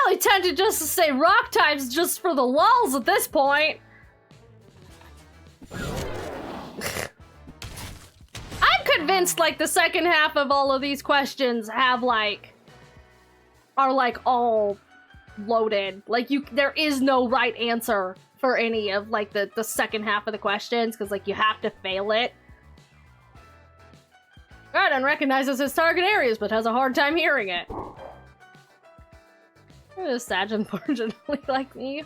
really tempted just to say rock types just for the lulz at this point. I'm convinced like the second half of all of these questions have are all loaded. Like there is no right answer for any of like the second half of the questions because like you have to fail it. Garden recognizes his target areas but has a hard time hearing it. Is Sag unfortunately like me?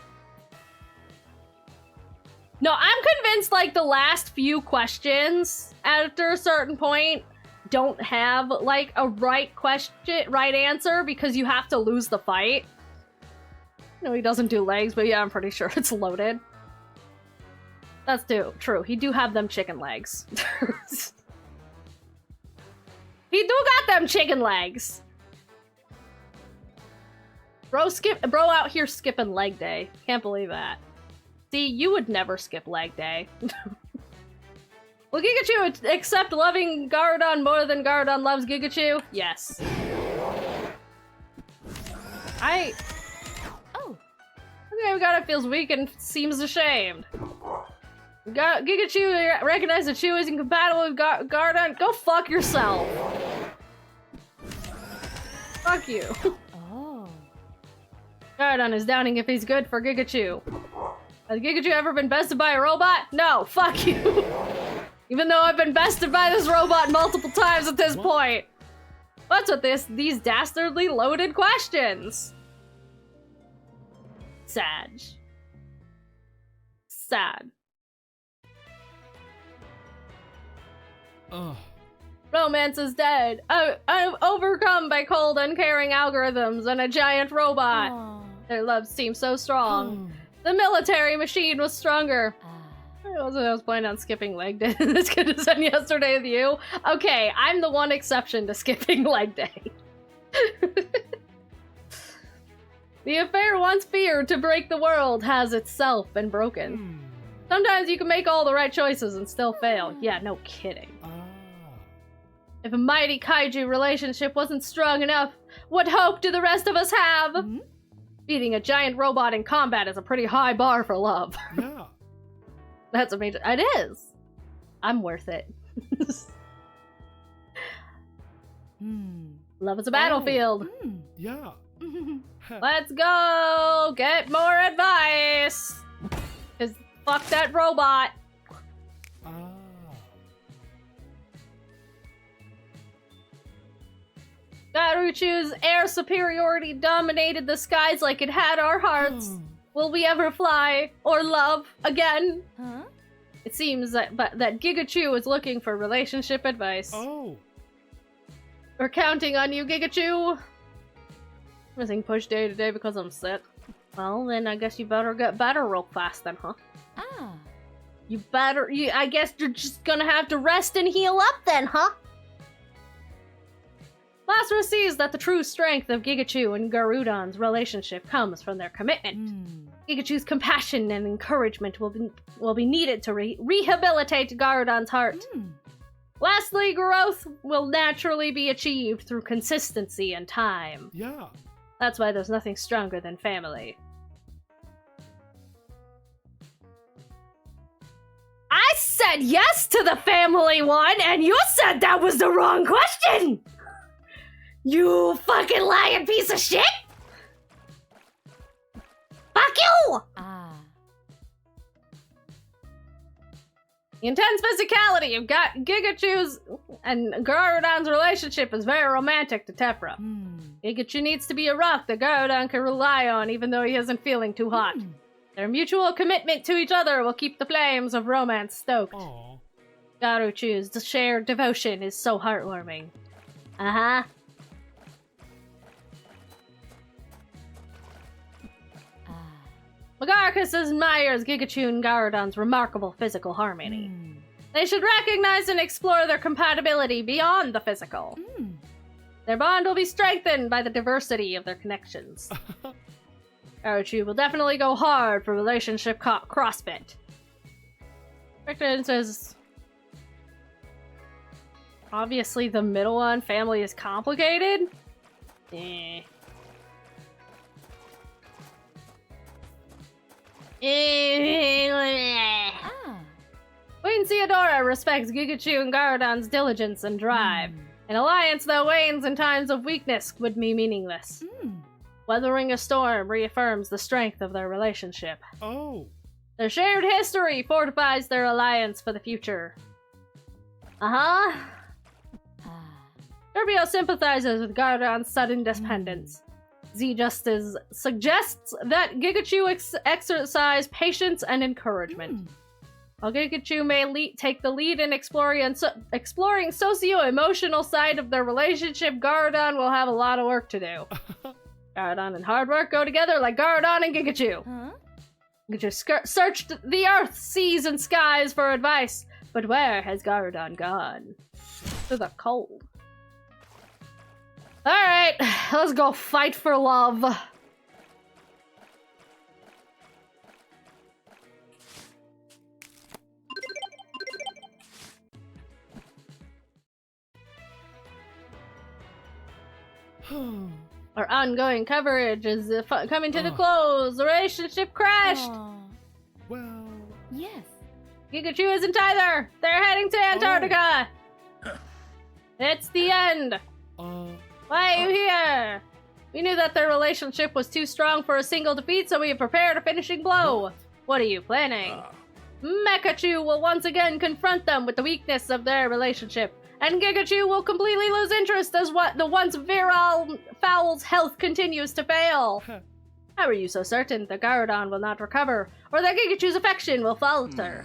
No, I'm convinced like the last few questions after a certain point don't have like a right answer because you have to lose the fight. No, he doesn't do legs, but yeah, I'm pretty sure it's loaded. That's true. He do have them chicken legs. He do got them chicken legs. Bro out here skipping leg day. Can't believe that. See, you would never skip leg day. Will Gigachu accept loving Garudon more than Garudon loves Gigachu? Yes. Oh. Okay, Garudon feels weak and seems ashamed. Gigachu recognizes that Chew isn't compatible with Garudon. Go fuck yourself. Fuck you. Oh. Garudon is doubting if he's good for Gigachu. Has Gigachu ever been bested by a robot? No, fuck you. Even though I've been bested by this robot multiple times at this point. What's with these dastardly loaded questions? Sad. Sad. Ugh. Romance is dead. I'm overcome by cold, uncaring algorithms and a giant robot. Aw. Their love seems so strong. Hmm. The military machine was stronger. Ah. I was planning on skipping leg day. This kid has done yesterday with you. Okay, I'm the one exception to skipping leg day. The affair once feared to break the world has itself been broken. Hmm. Sometimes you can make all the right choices and still fail. Yeah, no kidding. Ah. If a mighty kaiju relationship wasn't strong enough, what hope do the rest of us have? Hmm? Beating a giant robot in combat is a pretty high bar for love. Yeah. That's amazing. It is. I'm worth it. Hmm. Love is a battlefield. Hmm. Yeah. Let's go! Get more advice! Cause fuck that robot. Ah. Garuchu's air superiority dominated the skies like it had our hearts. Hmm. Will we ever fly or love again? Huh? It seems that Gigachu is looking for relationship advice. Oh. We're counting on you, Gigachu. Missing push day to day because I'm sick. Well, then I guess you better get better real fast then, huh? Ah. I guess you're just gonna have to rest and heal up then, huh? Lasra sees that the true strength of Gigachu and Garudon's relationship comes from their commitment. Hmm. Gigachu's compassion and encouragement will be needed to rehabilitate Garudon's heart. Hmm. Lastly, growth will naturally be achieved through consistency and time. Yeah. That's why there's nothing stronger than family. I said yes to the family one, and you said that was the wrong question! You fucking lying piece of shit! Fuck you! Ah. The intense physicality of Gigachu's and Garudon's relationship is very romantic to Tephra. Hmm. Gigachu needs to be a rock that Garudon can rely on even though he isn't feeling too hot. Hmm. Their mutual commitment to each other will keep the flames of romance stoked. Aw. Garuchu's shared devotion is so heartwarming. Uh-huh. Ah. Magarcus admires Gigachu and Garudon's remarkable physical harmony. Hmm. They should recognize and explore their compatibility beyond the physical. Hmm. Their bond will be strengthened by the diversity of their connections. Kaichu will definitely go hard for relationship CrossFit. Victor says, obviously the middle one, family is complicated. Eh. Ah. Queen Theodora respects Gigachu and Garudon's diligence and drive. Hmm. An alliance that wanes in times of weakness would be meaningless. Hmm. Weathering a storm reaffirms the strength of their relationship. Oh. Their shared history fortifies their alliance for the future. Uh-huh. Ah. Turbio sympathizes with Garudon's sudden dependence. Z-Justice suggests that Gigachu exercise patience and encouragement. Hmm. While Gigachu may take the lead in exploring socio-emotional side of their relationship, Garudon will have a lot of work to do. Garudon and hard work go together like Garudon and Gigachu. Huh? Gigachu searched the earth, seas, and skies for advice, but where has Garudon gone? To the cold. Alright, let's go fight for love. Our ongoing coverage is coming to the close. The relationship crashed. Well, Yes. Kikachu isn't either. They're heading to Antarctica. It's the end. Why are you here? We knew that their relationship was too strong for a single defeat, so we have prepared a finishing blow. What are you planning? Mekachu will once again confront them with the weakness of their relationship, and Gigachu will completely lose interest as the once virile Fowl's health continues to fail. How are you so certain the Garudon will not recover, or that Gigachu's affection will falter?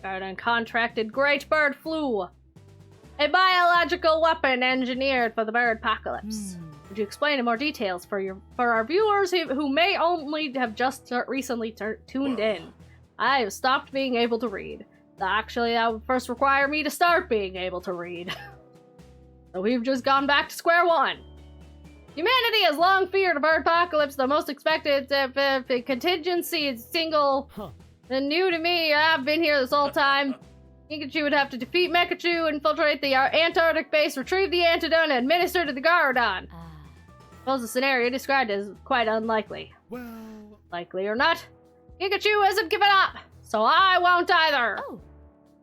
Garudon contracted Great Bird Flu, a biological weapon engineered for the bird apocalypse. Would you explain in more details for our viewers who may only have just recently tuned in? I have stopped being able to read. Actually, that would first require me to start being able to read. So we've just gone back to square one. Humanity has long feared a bird apocalypse. The most expected contingency is single and new to me. I've been here this whole time. Pikachu would have to defeat Mekachu, infiltrate the Antarctic base, retrieve the antidote, and administer to the Garudon. Suppose the scenario described is quite unlikely. well, Likely or not, Pikachu hasn't given up, so I won't either. Oh.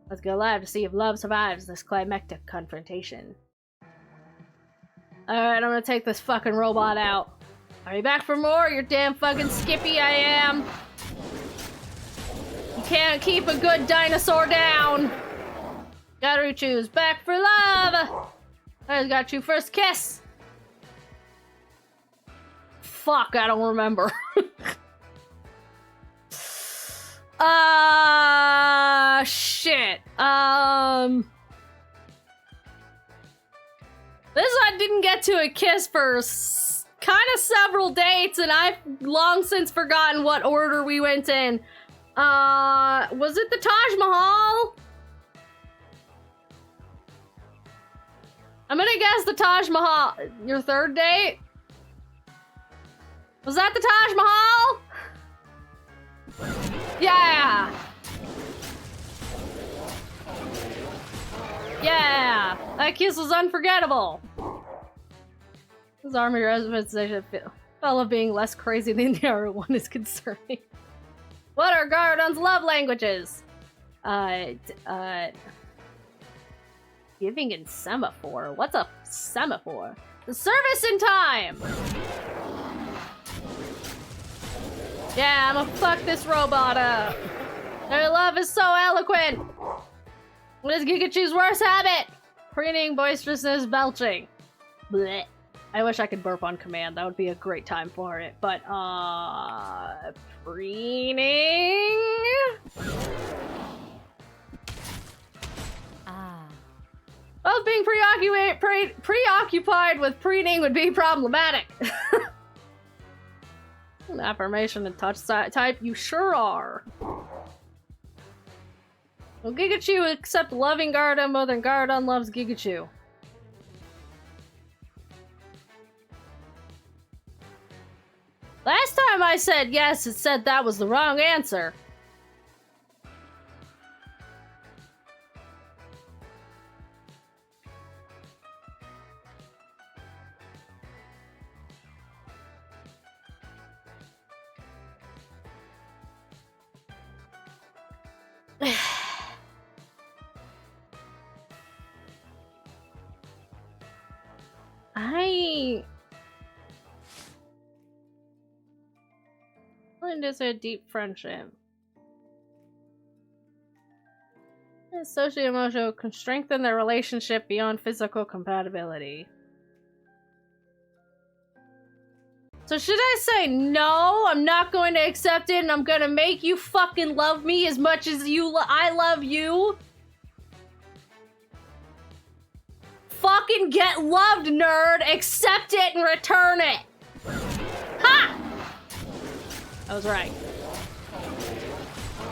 Let's go live to see if love survives this climactic confrontation. Alright, I'm gonna take this fucking robot out. Are you back for more? You're damn fucking skippy I am. You can't keep a good dinosaur down. Garuchu's back for love. I got you first kiss. Fuck, I don't remember. Shit. This I didn't get to a kiss for kind of several dates, and I've long since forgotten what order we went in. Was it the Taj Mahal? I'm gonna guess the Taj Mahal. Your third date? Was that the Taj Mahal? Yeah! Yeah! That kiss was unforgettable! This army reservation fella being less crazy than the other one is concerning. What are Garudon's love languages? Giving in semaphore. What's a semaphore? The service in time! Yeah, I'ma fuck this robot up. Their love is so eloquent. What is Gigachu's worst habit? Preening, boisterousness, belching. Blech. I wish I could burp on command. That would be a great time for it. But, preening? Both being preoccupied with preening would be problematic. An affirmation and touch type, you sure are. Will Gigachu accept loving Garudon more than Garudon loves Gigachu? Last time I said yes, it said that was the wrong answer. Is a deep friendship. Socio-emotional can strengthen their relationship beyond physical compatibility. So should I say no? I'm not going to accept it, and I'm gonna make you fucking love me as much as I love you? Fucking get loved, nerd! Accept it and return it! Ha! I was right.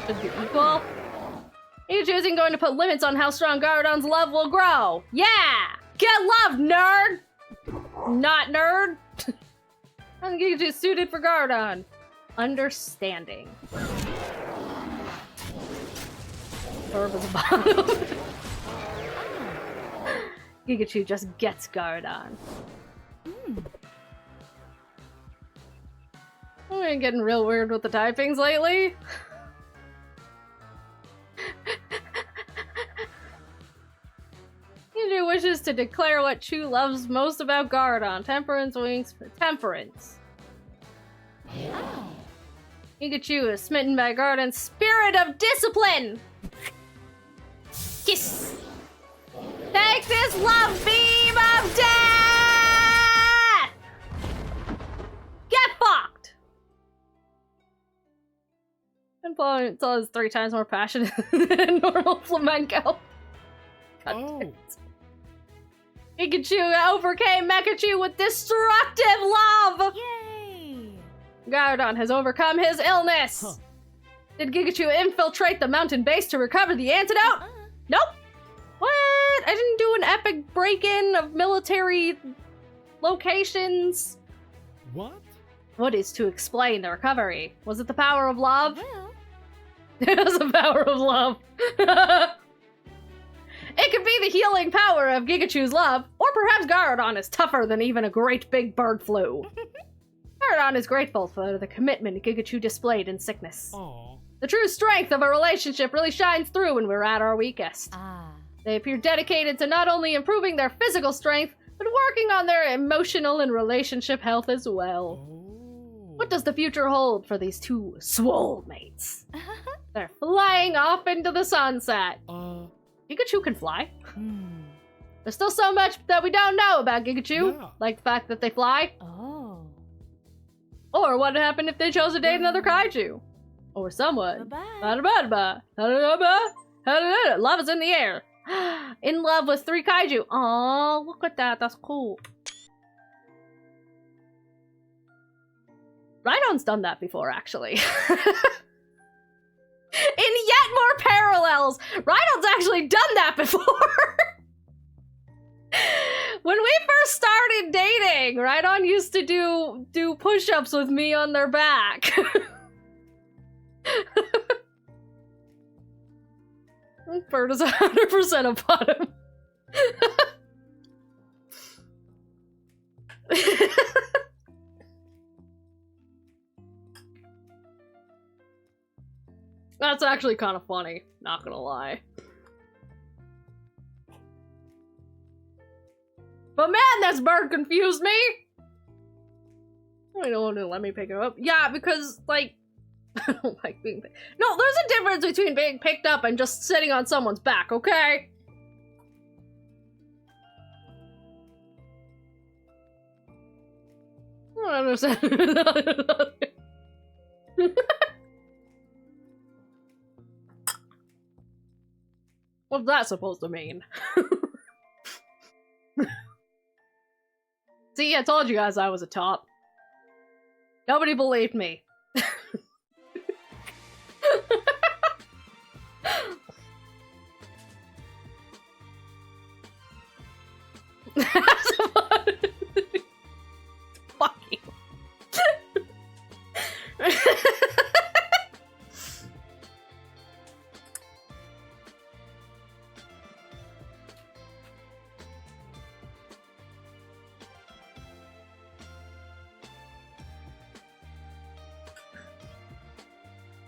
Should be equal. Pikachu isn't going to put limits on how strong Garudon's love will grow. Yeah! Get loved, nerd! Not nerd. I'm Pikachu suited for Garudon. Understanding. Verb is bottom. Pikachu just gets Garudon. been getting real weird with the typings lately. Kaichu wishes to declare what Chu loves most about Garadon. Temperance wings for temperance. Ah. Pikachu is smitten by Garadon's spirit of discipline! Kiss! Take this love beam of death! Get fucked! And Paul is 3 times more passionate than normal flamenco. Oh. Pikachu overcame Mekachu with destructive love! Yay! Garadon has overcome his illness! Huh. Did Gigachu infiltrate the mountain base to recover the antidote? Nope! What? I didn't do an epic break-in of military locations. What? What is to explain the recovery? Was it the power of love? Well, It was the power of love. It could be the healing power of Gigachu's love, or perhaps Garadon is tougher than even a great big bird flu. Garadon is grateful for the commitment Gigachu displayed in sickness. Aw. The true strength of a relationship really shines through when we're at our weakest. ah. They appear dedicated to not only improving their physical strength, but working on their emotional and relationship health as well. Oh. What does the future hold for these two swole mates? They're flying off into the sunset. Gigachu can fly. There's still so much that we don't know about Gigachu, Yeah. like the fact that they fly, Oh. or what would happen if they chose to date another kaiju, or someone. Bye-bye. Love is in the air. In love with 3 kaiju. Oh, look at that. That's cool. Rhydon's done that before, actually. In yet more parallels, Rhydon's actually done that before. When we first started dating, Rhydon used to do push-ups with me on their back. Bird is 100% upon him. That's actually kind of funny, not gonna lie. But man, this bird confused me! I don't want to let me pick it up. Yeah, because, like, I don't like being picked. No, there's a difference between being picked up and just sitting on someone's back, okay? I don't understand. What's that supposed to mean? See, I told you guys I was a top. Nobody believed me. Fuck you.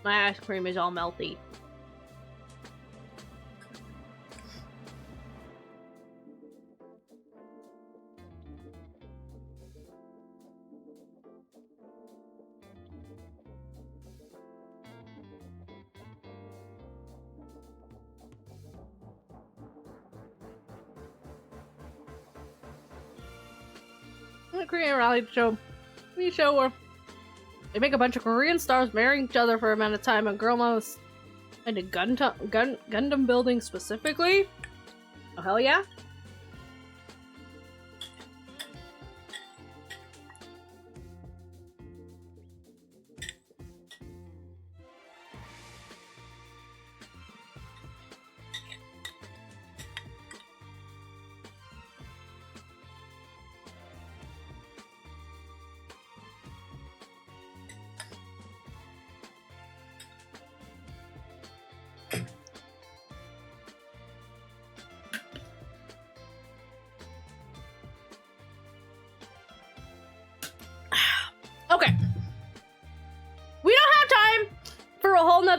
My ice cream is all melty. A Korean reality show. We show where they make a bunch of Korean stars marrying each other for a amount of time, and girl moms into Gundam building specifically. Oh hell yeah!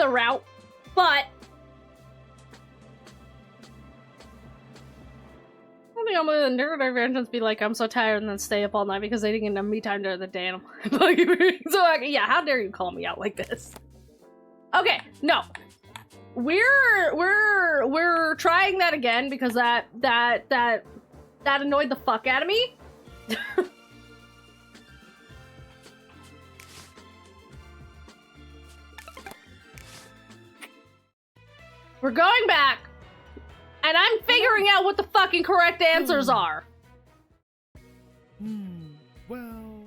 other route, but I think I'm gonna neurodivergence be like, I'm so tired and then stay up all night because they didn't get enough me time during the day. And I'm like, so yeah, how dare you call me out like this? Okay, no. We're trying that again because that annoyed the fuck out of me. We're going back, and I'm figuring out what the fucking correct answers are. Well.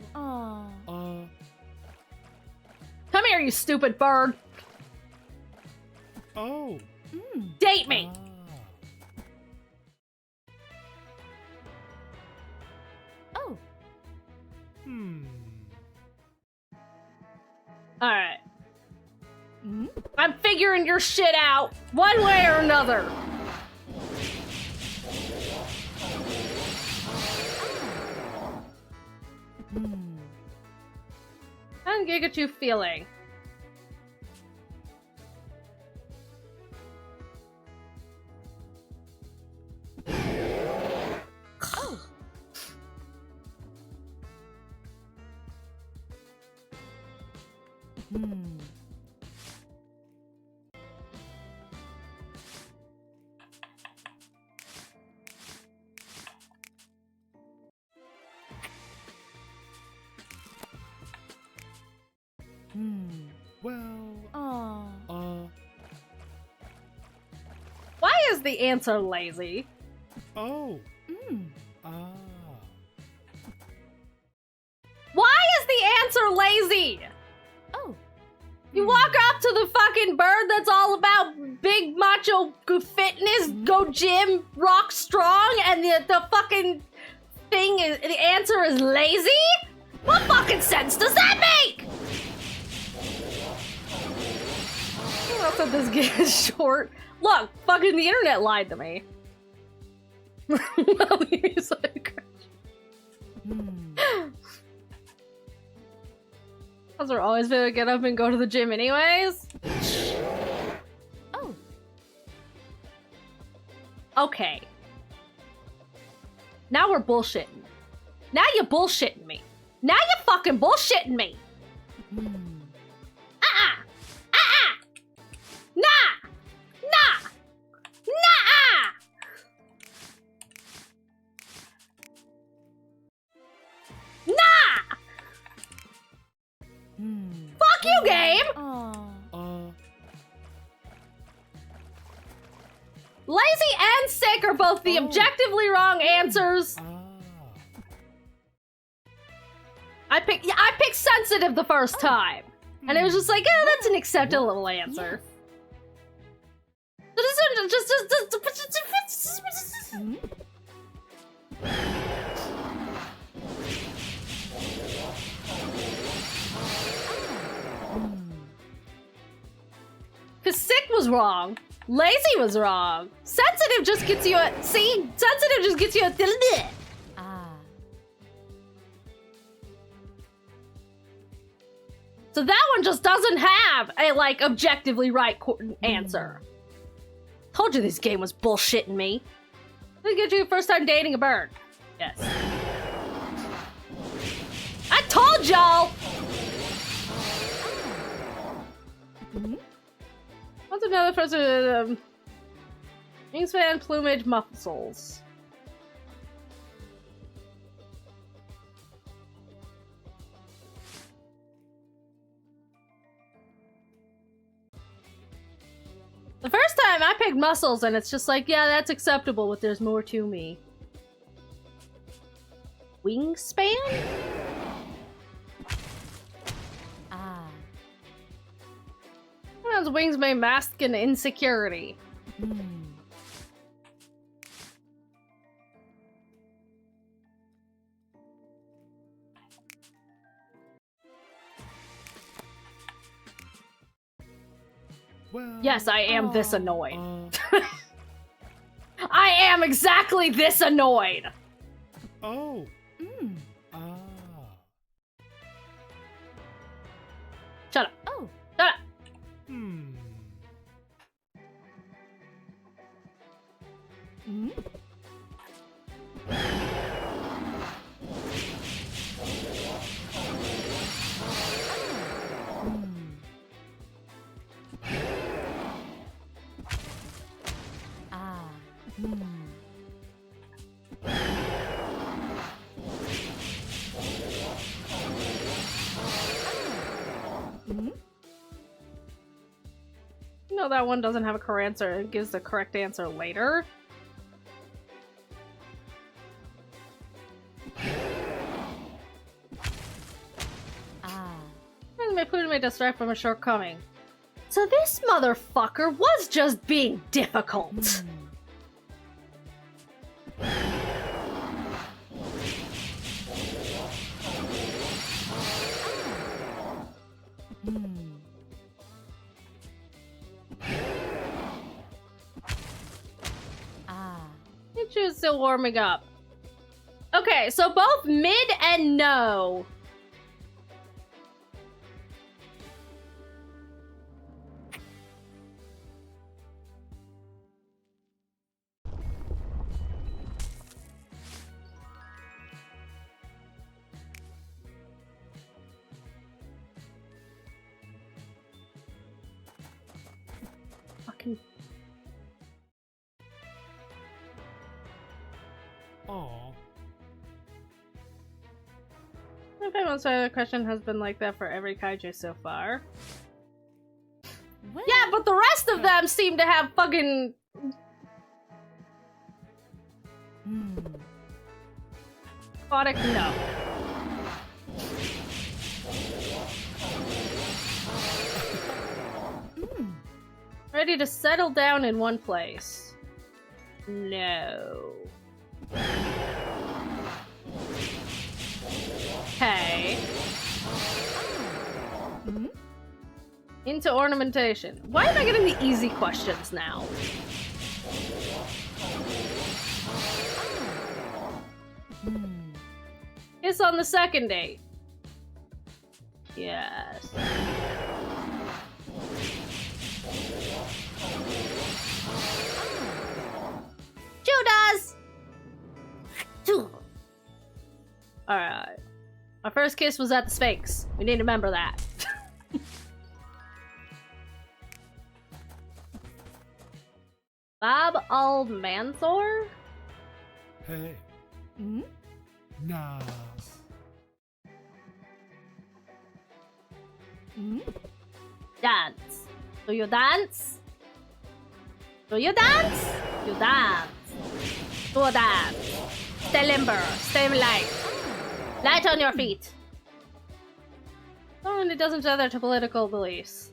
Come here, you stupid bird. Oh. Date me. Oh. All right. I'm figuring your shit out one way or another. And Gigachu feeling. Well. Why is the answer lazy? Oh. Why is the answer lazy? Oh. You walk up to the fucking bird that's all about big macho fitness, go gym, rock strong, and the fucking thing is, the answer is lazy? What fucking sense does that make? I thought this game is short. Look, fucking the internet lied to me. Those are always gonna get up and go to the gym anyways. Oh. Okay. Now we're bullshitting. Now you're bullshitting me. Now you're fucking bullshitting me. Nah! Nah! Nah! Nah! Fuck you, game! Lazy and sick are both the objectively wrong answers. I picked sensitive the first time. And it was just like, oh, that's an acceptable answer. Cause sick was wrong. Lazy was wrong. Sensitive just gets you a sensitive just gets you a So that one just doesn't have a like objectively right answer. Told you this game was bullshitting me. Did get you first time dating a bird? Yes. I told y'all! What's another person? Wingspan, plumage, muscles. The first time I picked muscles and it's just like, yeah, that's acceptable, but there's more to me. Wingspan? Sometimes wings may mask an insecurity. Well. Yes, I am this annoyed. I am exactly this annoyed! Oh. Shut up. Oh. Shut up. Mm? Ah. No, that one doesn't have a correct answer. It gives the correct answer later. My food may distract from a shortcoming. So this motherfucker was just being difficult. Kaichu is still warming up. Okay, so both mid and no. Fucking. Aw. If anyone's the question has been like that for every kaiju so far. Well, Yeah, but the rest of them seem to have fucking. Aquatic, no. Ready to settle down in one place. No. Okay. Into ornamentation. Why am I getting the easy questions now? Kiss on the second date. Yes. Judas! Alright. My first kiss was at the Sphinx. We need to remember that. Bob Almanzor? Hey. Nah. Dance. Do you dance? Do you dance? You dance. Do a dance. Stay limber. Stay light. Light on your feet. Someone who doesn't tether to political beliefs.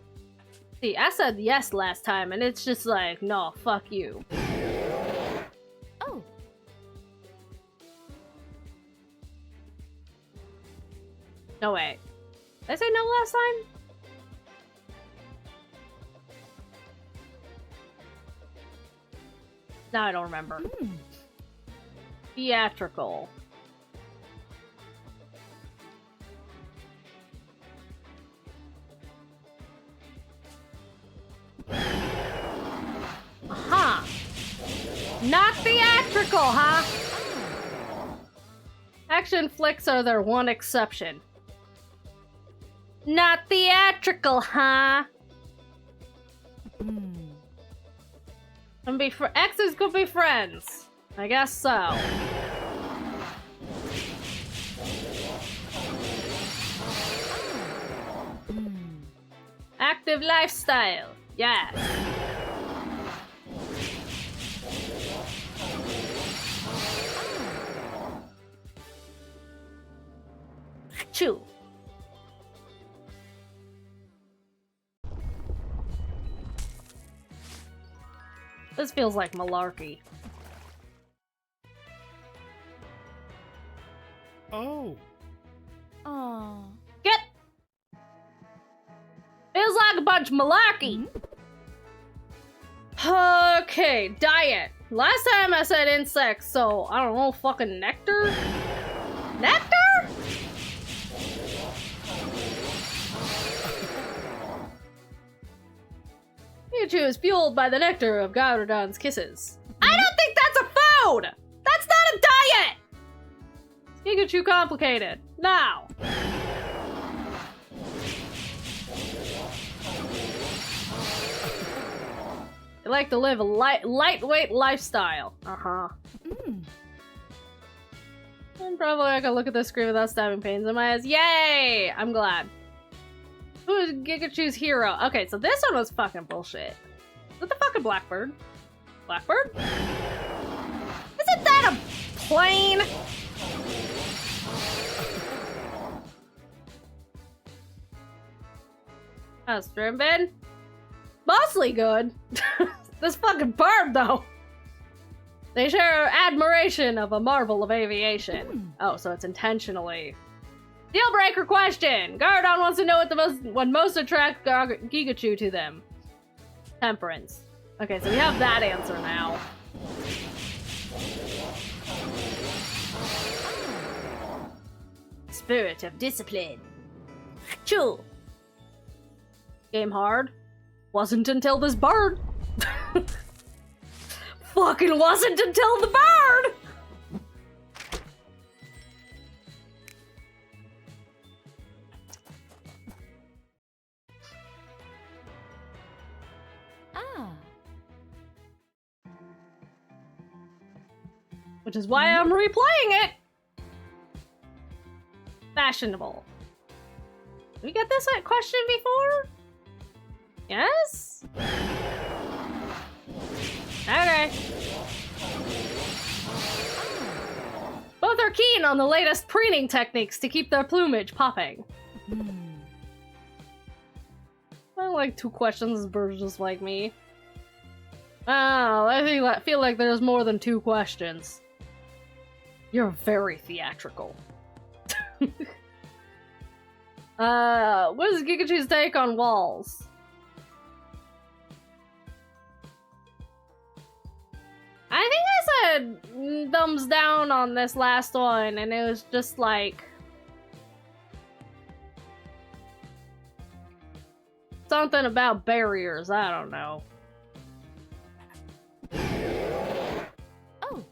See, I said yes last time, and it's just like, no, fuck you. Oh. No way. Did I say no last time? Now I don't remember. Theatrical. Huh. Not theatrical, huh? Action flicks are their one exception. Not theatrical, huh? Exes could be friends. I guess so. Active lifestyle. Yes. Chew. This feels like malarkey. Oh. Aw. Get! Feels like a bunch of malarkey. Okay, diet. Last time I said insects, so I don't know, fucking nectar? Nectar? Kaichu is fueled by the nectar of Garudan's kisses. I don't think that's a food! That's not a diet! Pikachu complicated. Now. I like to live a lightweight lifestyle. Uh-huh. I'm probably not gonna look at this screen without stabbing pains in my eyes. Yay! I'm glad. Who is Gigachu's hero? Okay, so this one was fucking bullshit. Is it the fucking Blackbird? Blackbird? Isn't that a plane? That's Streambeats. Mostly good. This fucking bird, though. They share admiration of a marvel of aviation. Oh, so it's intentionally. Deal breaker question. Gardon wants to know what most attracts Gigachu to them. Temperance. Okay, so we have that answer now. Spirit of discipline. Choo. Game hard. Wasn't until this bird. Fucking wasn't until the bird! Which is why I'm replaying it! Fashionable. Did we get this question before? Yes? Okay. Both are keen on the latest preening techniques to keep their plumage popping. I don't like 2 questions, birds just like me. Oh, I feel like there's more than 2 questions. You're very theatrical. What is Gigachu's take on walls? I think I said thumbs down on this last one, and it was just like something about barriers. I don't know. Oh.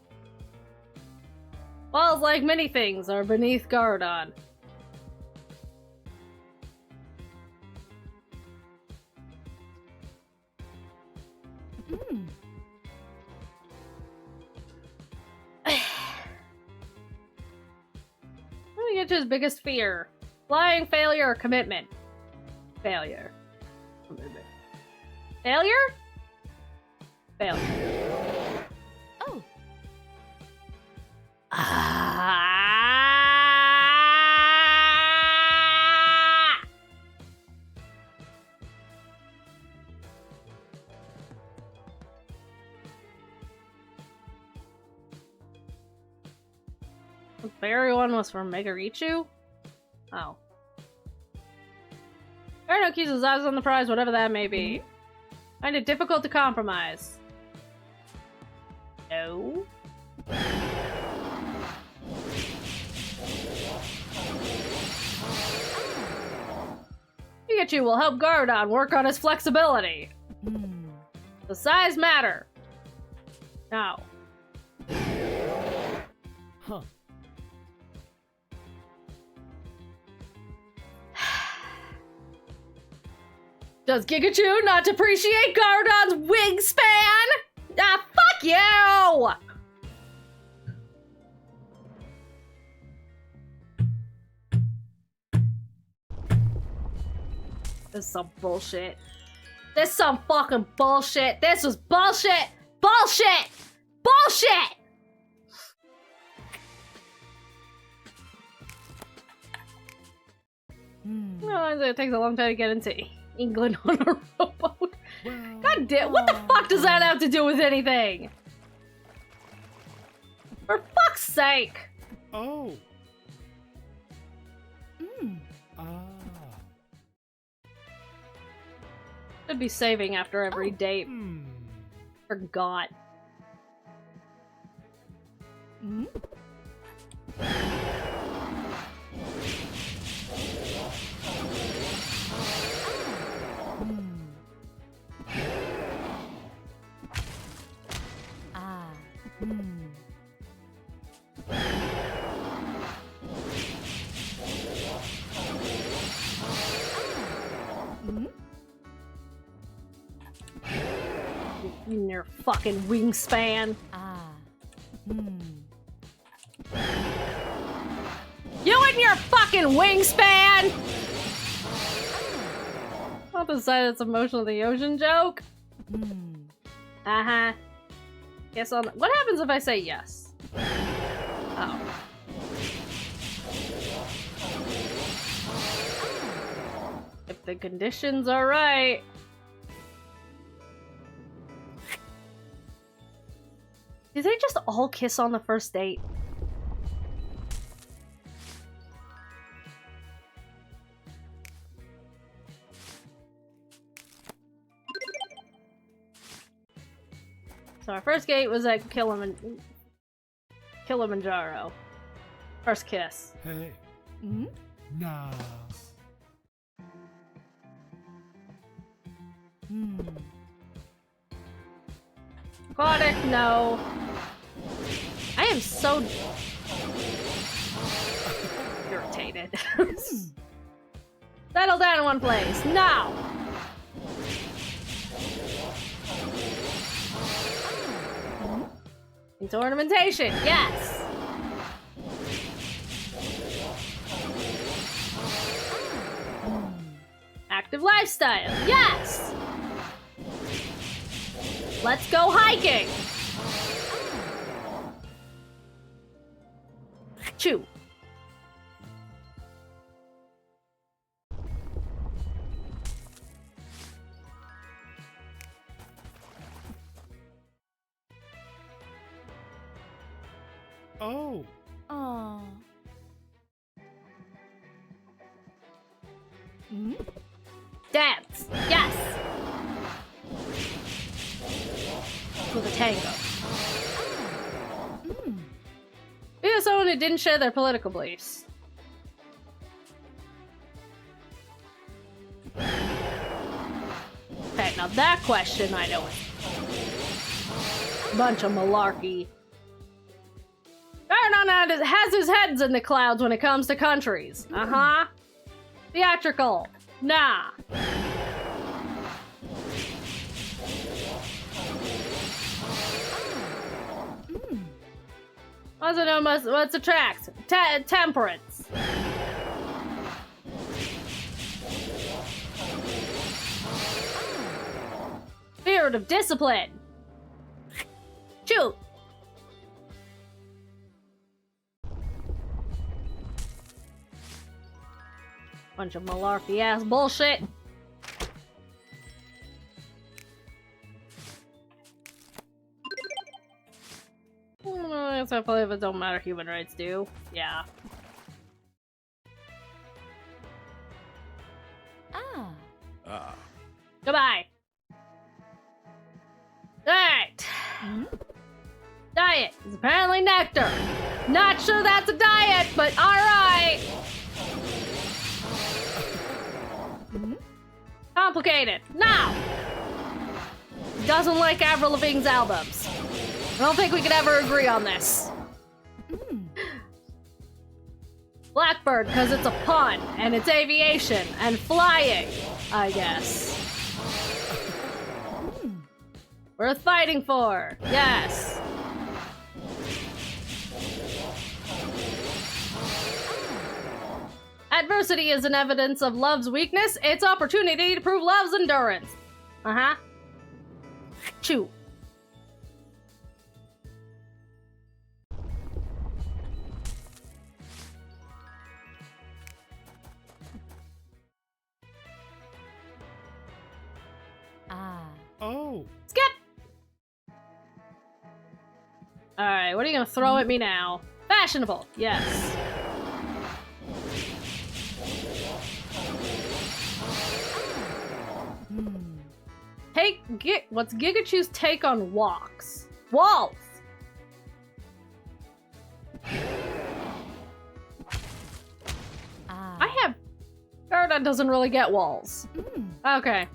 Walls, like many things, are beneath Gardon. Let me get to his biggest fear. Flying, failure, or commitment? Failure. Commitment. Failure? Failure. Oh. The berry one was from Megarichu? Oh. There are no keys, his eyes on the prize, whatever that may be. Find it difficult to compromise. No. Pikachu will help Gardon work on his flexibility. Does size matter? No. Huh. Does Gigachu not appreciate Gardon's wingspan? Ah, fuck you! This is some bullshit. This is some fucking bullshit. This was bullshit! Bullshit! Bullshit! Oh, it takes a long time to get into England on a rowboat. Well, God damn, what the fuck does that have to do with anything? For fuck's sake! Oh. Should be saving after every date. Hmm. Forgot. In your fucking wingspan. Ah. Hmm. You and your fucking wingspan! I'll decide it's emotional the ocean joke. Hmm. Uh-huh. Yes, on. What happens if I say yes? Oh. If the conditions are right. Did they just all kiss on the first date? So our first date was at Kilimanjaro. First kiss. Hey. Hmm? Nah. Hmm. Aquatic, no. I am so irritated. Settle down in one place, now! Into ornamentation, yes! Active lifestyle, yes! Let's go hiking! Chew. Oh. Oh. Hmm? Dance, yes! With a tango. Hmm. Be with someone who didn't share their political beliefs. Okay, now that question I know. Bunch of malarkey. Ferdinand has his heads in the clouds when it comes to countries. Uh-huh. Theatrical. Nah. Also known as what's attract? Temperance. Spirit of discipline. Shoot. Bunch of malarkey ass bullshit. I believe it don't matter, human rights do. Yeah. Ah. Goodbye. Alright. Hmm? Diet is apparently nectar. Not sure that's a diet, but alright. Hmm? Complicated. Now. Doesn't like Avril Lavigne's albums. I don't think we could ever agree on this. Hmm. Blackbird, because it's a pun, and it's aviation, and flying, I guess. Hmm. Worth fighting for, yes. Adversity is an evidence of love's weakness, its opportunity to prove love's endurance. Uh-huh. Chew. Ah. Oh. Skip! Alright, what are you gonna throw at me now? Fashionable, yes. Hmm. What's Gigachu's take on walks? Walls! Ah. I have... Garda doesn't really get walls. Hmm. Okay.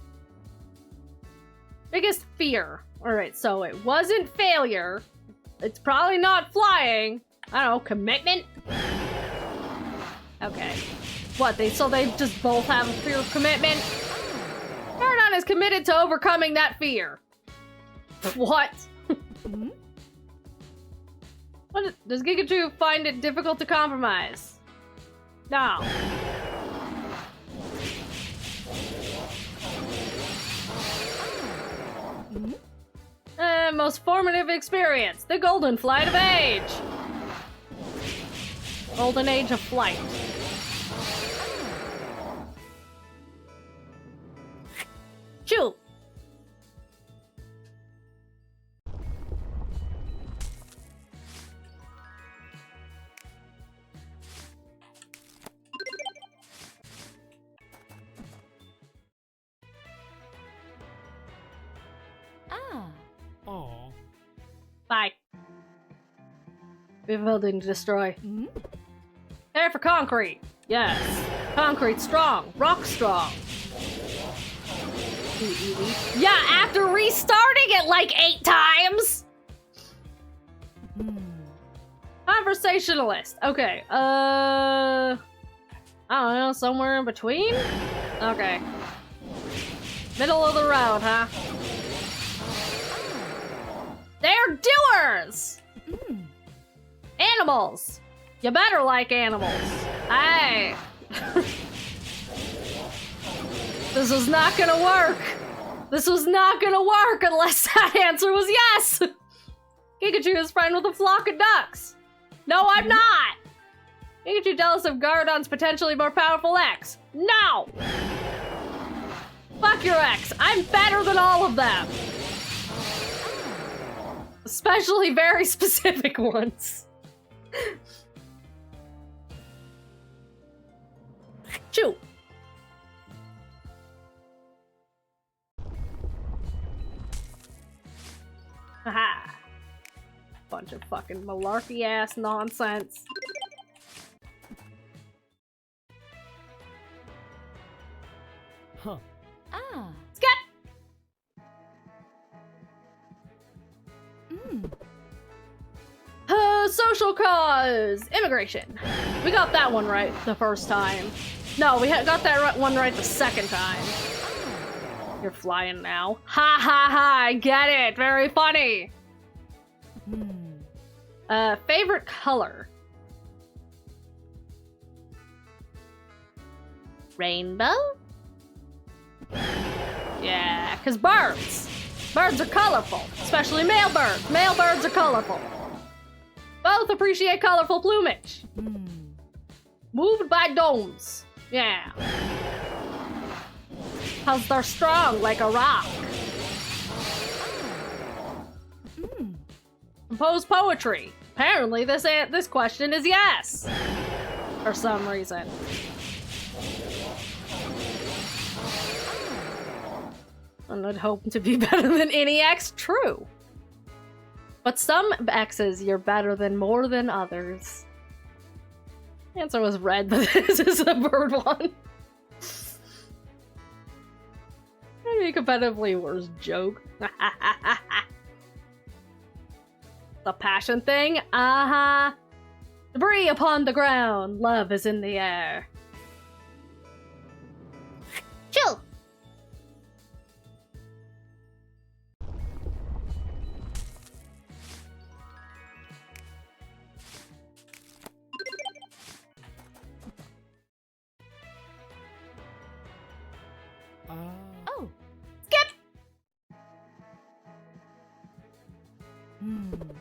Biggest fear. Alright, so it wasn't failure. It's probably not flying. I don't know, commitment? Okay. What, they just both have a fear of commitment? Paradon is committed to overcoming that fear. What? Mm? Does Kaichu find it difficult to compromise? No. Mm? Most formative experience, the golden flight of age. Golden age of flight. Chew. Ah. Oh. Bye. We have a building to destroy. Mm? Care for concrete. Yes. Concrete strong. Rock strong. Yeah, after restarting it like 8 times! Mm. Conversationalist. Okay, I don't know, somewhere in between? Okay. Middle of the road, huh? They're doers! Mm. Animals! You better like animals. Hey! This was not gonna work! This was not gonna work unless that answer was yes! Kaichu is friend with a flock of ducks. No, I'm not! Kaichu jealous of Gardon's potentially more powerful ex. No! Fuck your ex. I'm better than all of them. Especially very specific ones. Chew. Haha. Bunch of fucking malarkey ass nonsense. Huh. Ah. Scat! Mm. Social cause! Immigration. We got that one right the first time. No, we got that one right the second time. You're flying now. Ha ha ha, I get it. Very funny. Mm. Favorite color? Rainbow? Yeah, because birds. Birds are colorful, especially male birds. Male birds are colorful. Both appreciate colorful plumage. Mm. Moved by domes. Yeah. Cause they're strong like a rock. Mm. Compose poetry. Apparently this question is yes. For some reason. I'm not hoping to be better than any ex. True. But some exes you're better than more than others. The answer was red, but this is a bird one. Maybe a competitively worse joke. The passion thing? Uh-huh. Debris upon the ground. Love is in the air. Chill. Oh. Skip. Mm.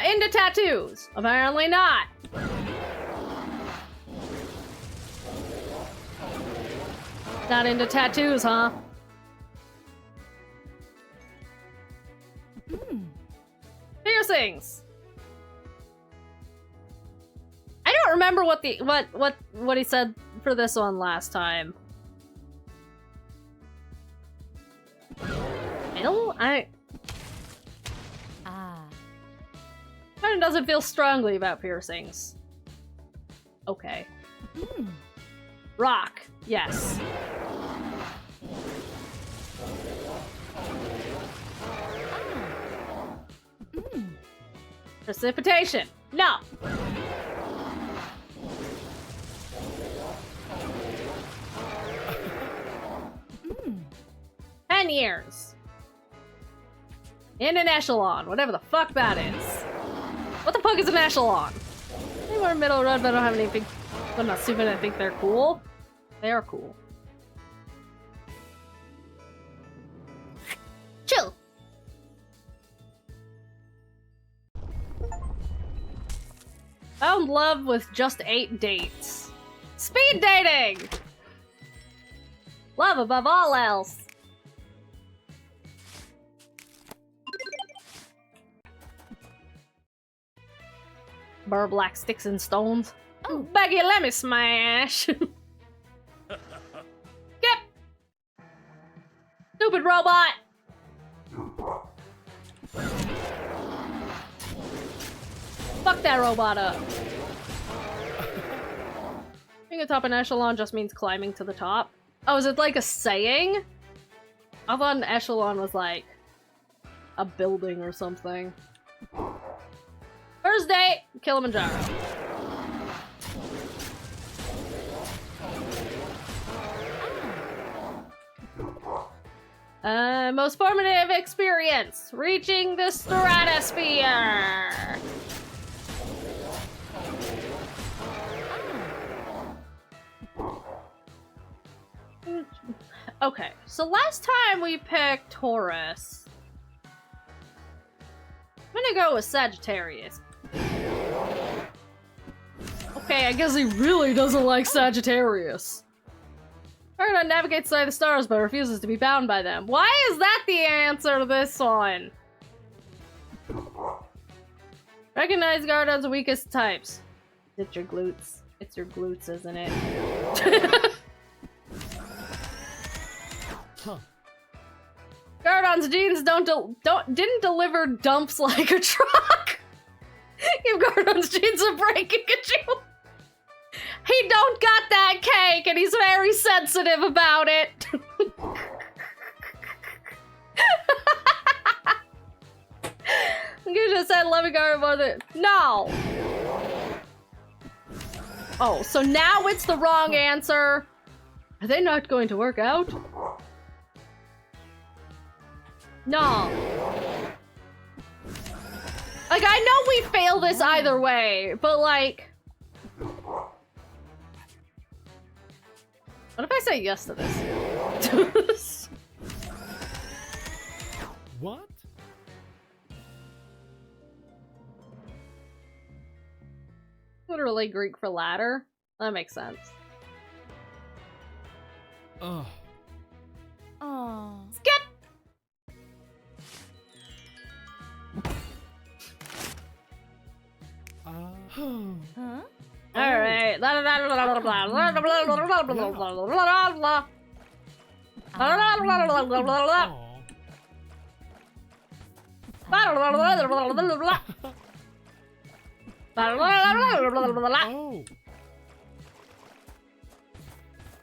Into tattoos. Apparently not. Not into tattoos, huh? Mm. Piercings. I don't remember what he said for this one last time. Kind of doesn't feel strongly about piercings. Okay. Mm. Rock. Yes. Mm. Precipitation. No. Mm. 10 years. In an echelon, whatever the fuck that is. What the fuck is an echelon? They were middle road, but I don't have anything. I'm not stupid, I think they're cool. They are cool. Chill. Found love with just 8 dates. Speed dating! Love above all else. Burr black sticks and stones. Oh, Baggy, let me smash. Skip! Stupid robot! Fuck that robot up. Being atop an echelon just means climbing to the top. Oh, is it like a saying? I thought an echelon was like a building or something. First date, Kilimanjaro. Most formative experience, reaching the stratosphere. Okay, so last time we picked Taurus. I'm gonna go with Sagittarius. Okay, I guess he really doesn't like Sagittarius. Ferdinand navigates by the stars but refuses to be bound by them. Why is that the answer to this one? Recognize Gardon's weakest types. It's your glutes. It's your glutes, isn't it? Huh. Gardon's jeans didn't deliver dumps like a truck. Give Gardon's jeans a break, Pikachu. He don't got that cake, and he's very sensitive about it. You just said loving Garden more than no. Oh, so now it's the wrong answer. Are they not going to work out? No. Like, I know we fail this either way, but like... What if I say yes to this? What? Literally Greek for ladder? That makes sense. Ugh. Oh. Skip! Huh? Alright. Oh.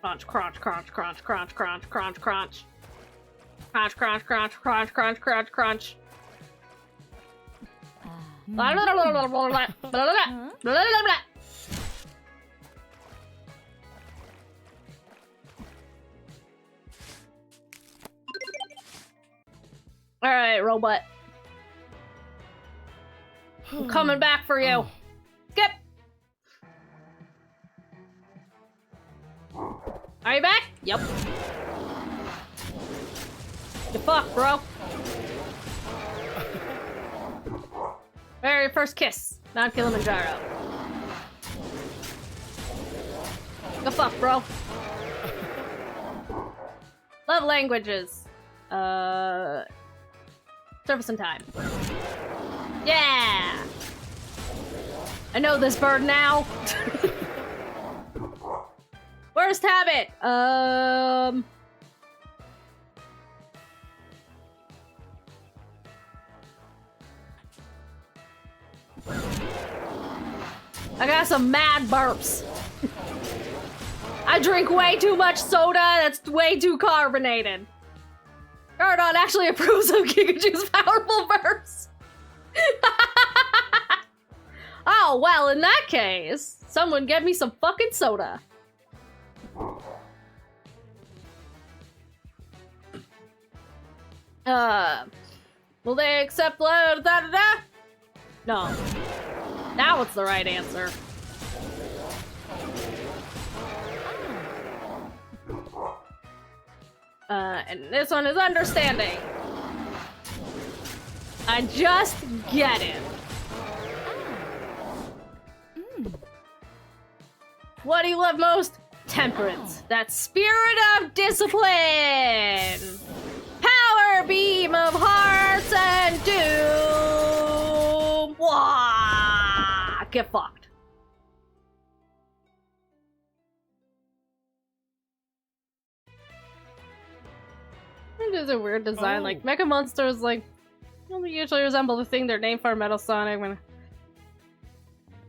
Crunch, crunch, crunch, crunch, crunch, crunch, crunch, crunch. Crunch, crunch, crunch, crunch, crunch, crunch, crunch. Alright, robot. I'm coming back for you. Oh. Skip! Are you back? Yep. The fuck, bro? Very first kiss. Mount Kilimanjaro. The fuck, bro? Love languages. Surface and time. Yeah! I know this bird now. Worst habit. I got some mad burps. I drink way too much soda that's way too carbonated. Gardon actually approves of Kikachu's powerful burps. Oh, well, in that case, someone get me some fucking soda. Will they accept da da da? No. Now what's the right answer? And this one is understanding. I just get it. What do you love most? Temperance. That spirit of discipline. Power beam of hearts and doom. Wah! Get fucked. It is a weird design. Oh. Like Mecha Monsters, like they usually resemble the thing they're named for. Metal Sonic.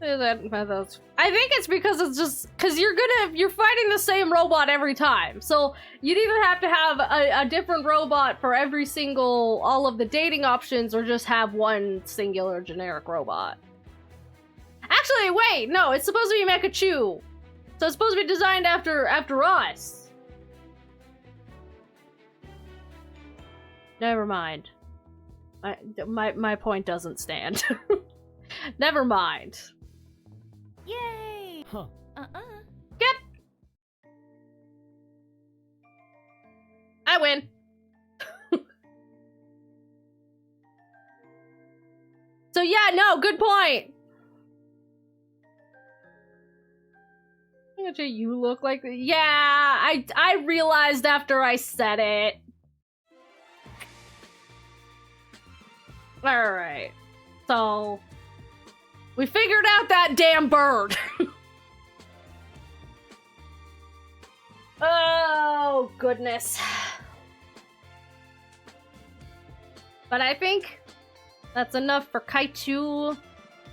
I think it's because it's just because you're fighting the same robot every time. So you'd either have to have a different robot for every single all of the dating options, or just have one singular generic robot. Actually, wait, no, it's supposed to be Mekachu. So it's supposed to be designed after us. Never mind. My point doesn't stand. Never mind. Yay! Huh. Yep. I win. So yeah, no, good point. You look like yeah, I realized after I said it. All right. So we figured out that damn bird. Oh, goodness. But I think that's enough for Kaichu,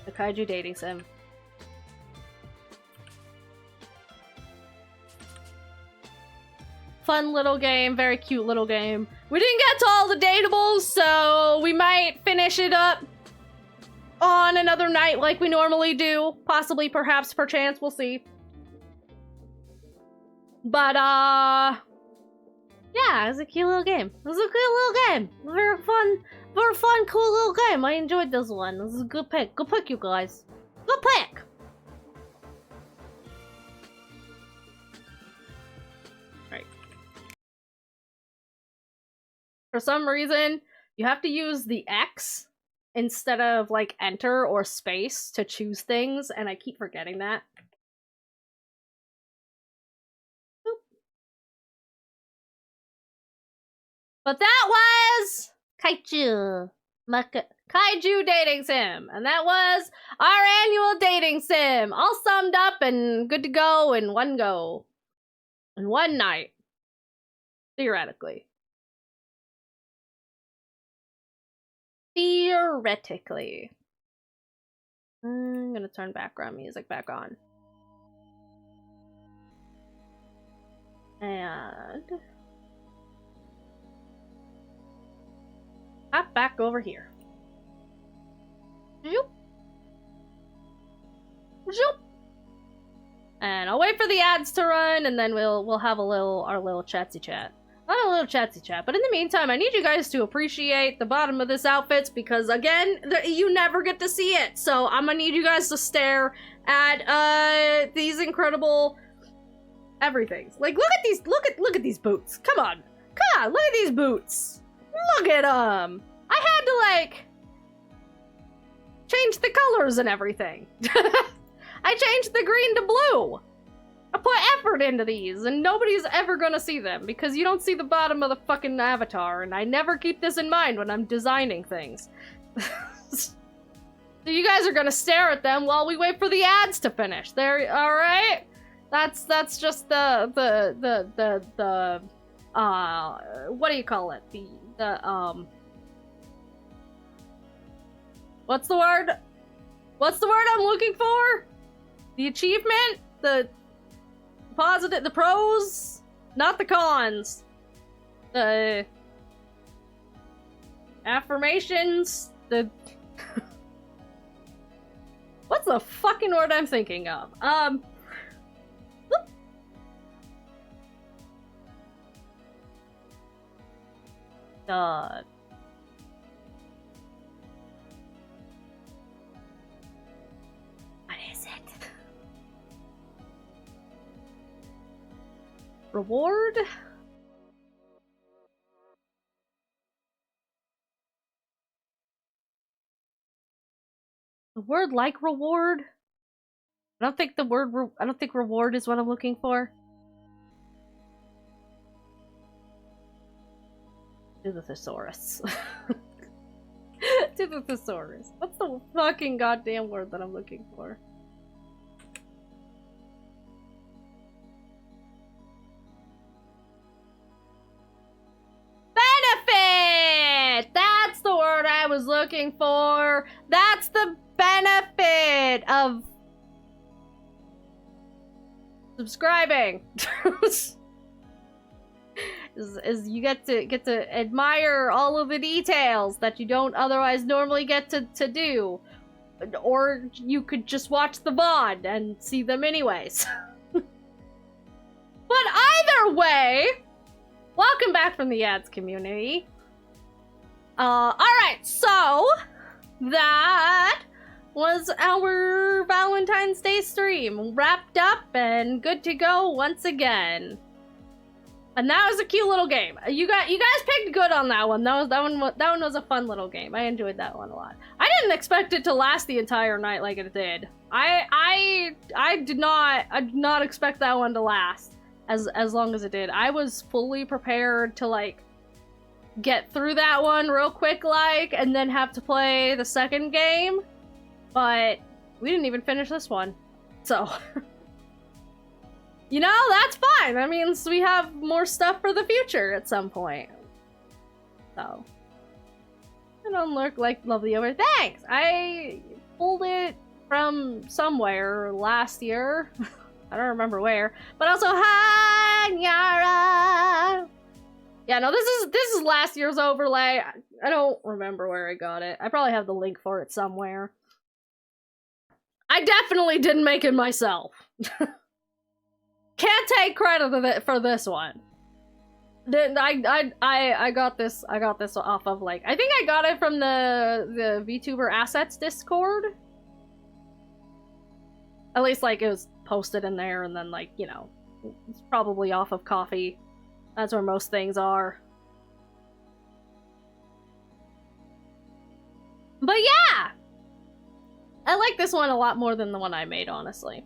the Kaiju dating sim. Fun little game, very cute little game. We didn't get to all the datables, so we might finish it up on another night like we normally do. Possibly, perhaps, perchance, we'll see. But, yeah, it was a cute little game. It was a cute little game. Very fun, cool little game. I enjoyed this one. This is a good pick. Good pick, you guys. Good pick! Right. For some reason, you have to use the X instead of, like, enter or space to choose things, and I keep forgetting that. But that was Kaichu, Kaiju dating sim, and that was our annual dating sim, all summed up and good to go in one go, in one night, theoretically. Theoretically. I'm gonna turn background music back on. And hop back over here. Zoop. Zoop. And I'll wait for the ads to run, and then we'll have our little chatsy chat. Not a little chatsy chat, but in the meantime, I need you guys to appreciate the bottom of this outfit because again, you never get to see it. So I'm gonna need you guys to stare at these incredible everythings. Like look at these boots. Come on, look at these boots. Look at them! I had to, like, change the colors and everything. I changed the green to blue. I put effort into these, and nobody's ever gonna see them, because you don't see the bottom of the fucking avatar, and I never keep this in mind when I'm designing things. So you guys are gonna stare at them while we wait for the ads to finish. There, alright? That's just the what do you call it? What's the word? What's the word I'm looking for? The achievement? The positive, the pros? Not the cons. The affirmations? The what's the fucking word I'm thinking of? Reward? The word like reward? I don't think the word I don't think reward is what I'm looking for. Do the thesaurus. Do the thesaurus. What's the fucking goddamn word that I'm looking for? Benefit! That's the word I was looking for. That's the benefit of subscribing. is you get to admire all of the details that you don't otherwise normally get to do, or you could just watch the VOD and see them anyways. But either way, welcome back from the ads community. Alright, so that was our Valentine's Day stream wrapped up and good to go once again. And that was a cute little game. You guys picked good on that one. That one was a fun little game. I enjoyed that one a lot. I didn't expect it to last the entire night like it did. I did not expect that one to last as long as it did. I was fully prepared to like get through that one real quick like and then have to play the second game. But we didn't even finish this one. So you know, that's fine. That means we have more stuff for the future at some point. So. I don't look like lovely over. Thanks! I pulled it from somewhere last year. I don't remember where. But also, hi, Nyara! Yeah, no, this is last year's overlay. I don't remember where I got it. I probably have the link for it somewhere. I definitely didn't make it myself. Can't take credit for this one. I got this off of like I think I got it from the VTuber assets Discord. At least like it was posted in there, and then like, you know, it's probably off of Coffee. That's where most things are. But yeah! I like this one a lot more than the one I made, honestly.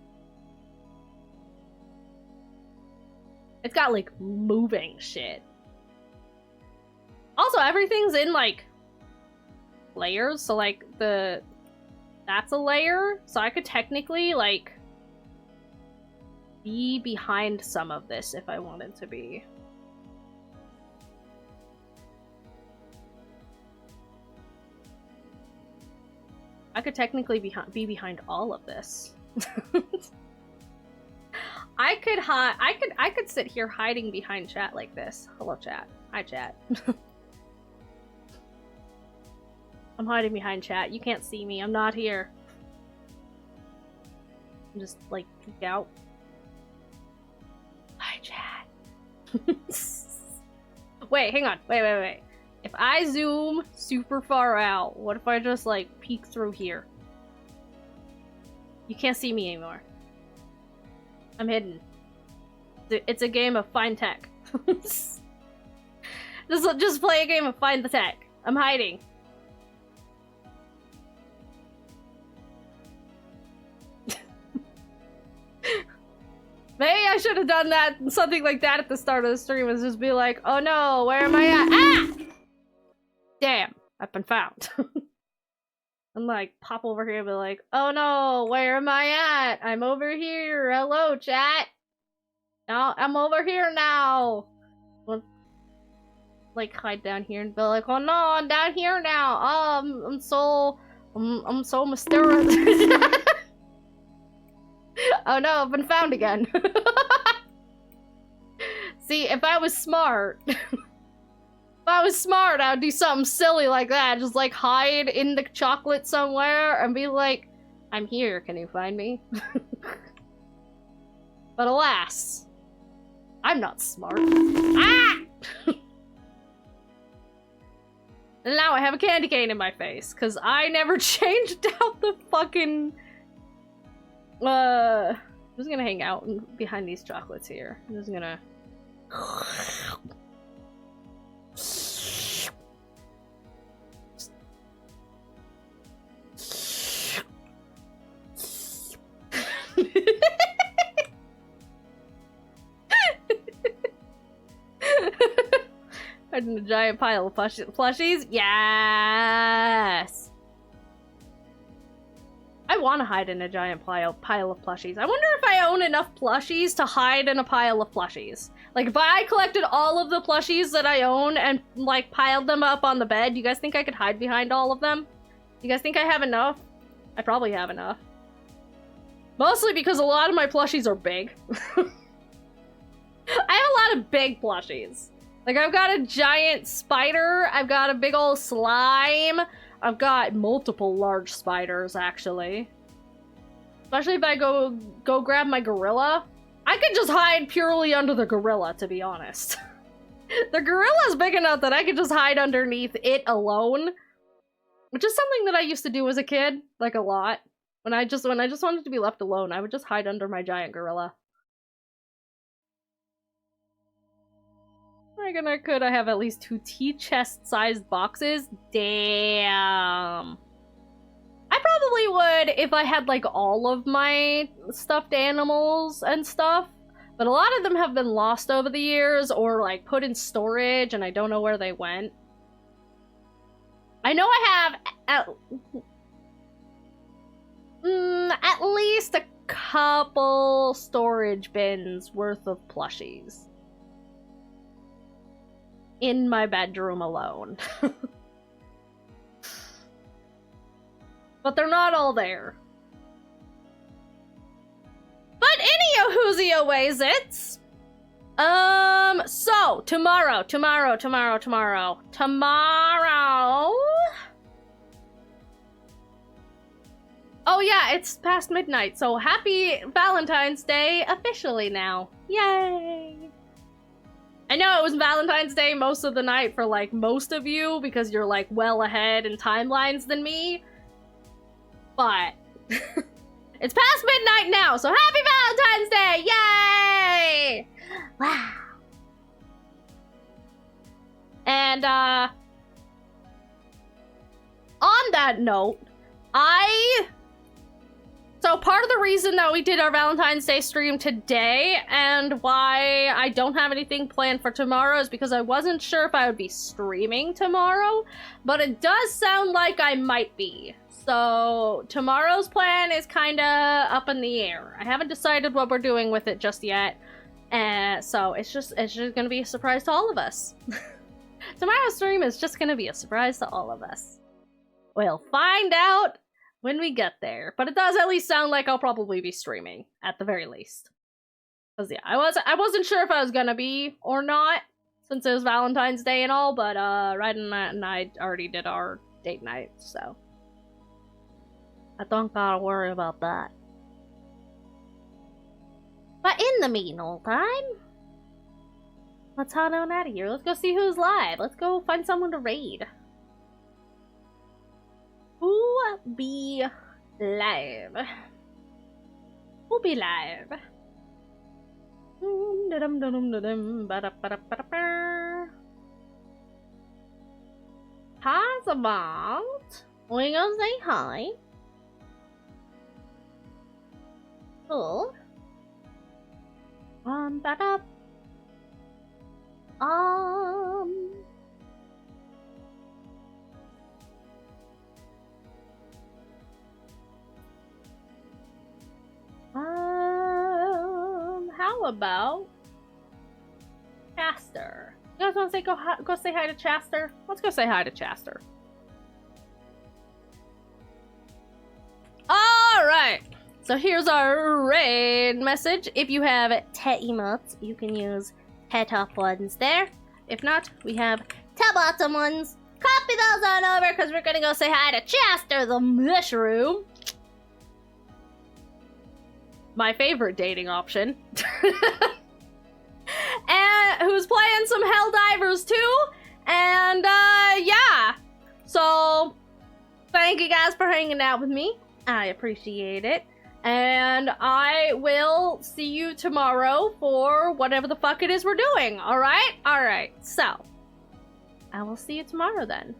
It's got, like, moving shit. Also, everything's in, like, layers. So, like, that's a layer. So I could technically, like, be behind some of this if I wanted to be. I could technically be behind all of this. I could sit here hiding behind chat like this. Hello, chat. Hi, chat. I'm hiding behind chat. You can't see me. I'm not here. I'm just, like, peek out. Hi, chat. Wait, hang on. Wait. If I zoom super far out, what if I just, like, peek through here? You can't see me anymore. I'm hidden. It's a game of find tech. Just play a game of find the tech. I'm hiding. Maybe I should have done that, something like that at the start of the stream, is just be like, oh no, where am I at? Ah! Damn, I've been found. And like pop over here and be like, oh no, where am I at? I'm over here. Hello, chat. No, I'm over here now. Like hide down here and be like, oh no, I'm down here now. I'm so mysterious. Oh no, I've been found again. See, if I was smart. If I was smart, I would do something silly like that. Just like hide in the chocolate somewhere and be like, I'm here, can you find me? But alas, I'm not smart. Ah! And now I have a candy cane in my face, because I never changed out the fucking... I'm just gonna hang out behind these chocolates here. I'm just gonna Hiding a giant pile of plushies? Yes! I want to hide in a giant pile of plushies. I wonder if I own enough plushies to hide in a pile of plushies. Like, if I collected all of the plushies that I own and, like, piled them up on the bed, do you guys think I could hide behind all of them? Do you guys think I have enough? I probably have enough. Mostly because a lot of my plushies are big. I have a lot of big plushies. Like, I've got a giant spider, I've got a big old slime, I've got multiple large spiders, actually. Especially if I go grab my gorilla. I could just hide purely under the gorilla, to be honest. The gorilla's big enough that I could just hide underneath it alone. Which is something that I used to do as a kid, like a lot. When I just wanted to be left alone, I would just hide under my giant gorilla. Could I have at least 2 tea chest-sized boxes? Damn. I probably would if I had, like, all of my stuffed animals and stuff. But a lot of them have been lost over the years or, like, put in storage and I don't know where they went. I know I have at least a couple storage bins worth of plushies. In my bedroom alone. But they're not all there. But any ways it's. So tomorrow. Oh yeah, it's past midnight, so happy Valentine's Day officially now. Yay! I know it was Valentine's Day most of the night for, like, most of you, because you're, like, well ahead in timelines than me. But it's past midnight now, so happy Valentine's Day! Yay! Wow. And, on that note, So part of the reason that we did our Valentine's Day stream today and why I don't have anything planned for tomorrow is because I wasn't sure if I would be streaming tomorrow, but it does sound like I might be. So tomorrow's plan is kind of up in the air. I haven't decided what we're doing with it just yet. So it's just gonna be a surprise to all of us. Tomorrow's stream is just gonna be a surprise to all of us. We'll find out when we get there, but it does at least sound like I'll probably be streaming at the very least. Cause yeah, I wasn't sure if I was gonna be or not since it was Valentine's Day and all, but Ryden and I already did our date night, so I don't gotta worry about that. But in the meantime, let's head on out of here. Let's go see who's live. Let's go find someone to raid. Who be live? Who be live? How's about we go say hi? Cool. Ba-da. How about Chaster? You guys want to say go say hi to Chaster? Let's go say hi to Chaster. All right. So here's our raid message. If you have Te emotes, you can use Te top ones there. If not, we have Te bottom ones. Copy those on over because we're gonna go say hi to Chaster the mushroom. My favorite dating option. And who's playing some Helldivers too. And yeah. So thank you guys for hanging out with me. I appreciate it. And I will see you tomorrow for whatever the fuck it is we're doing, alright? Alright, so I will see you tomorrow then.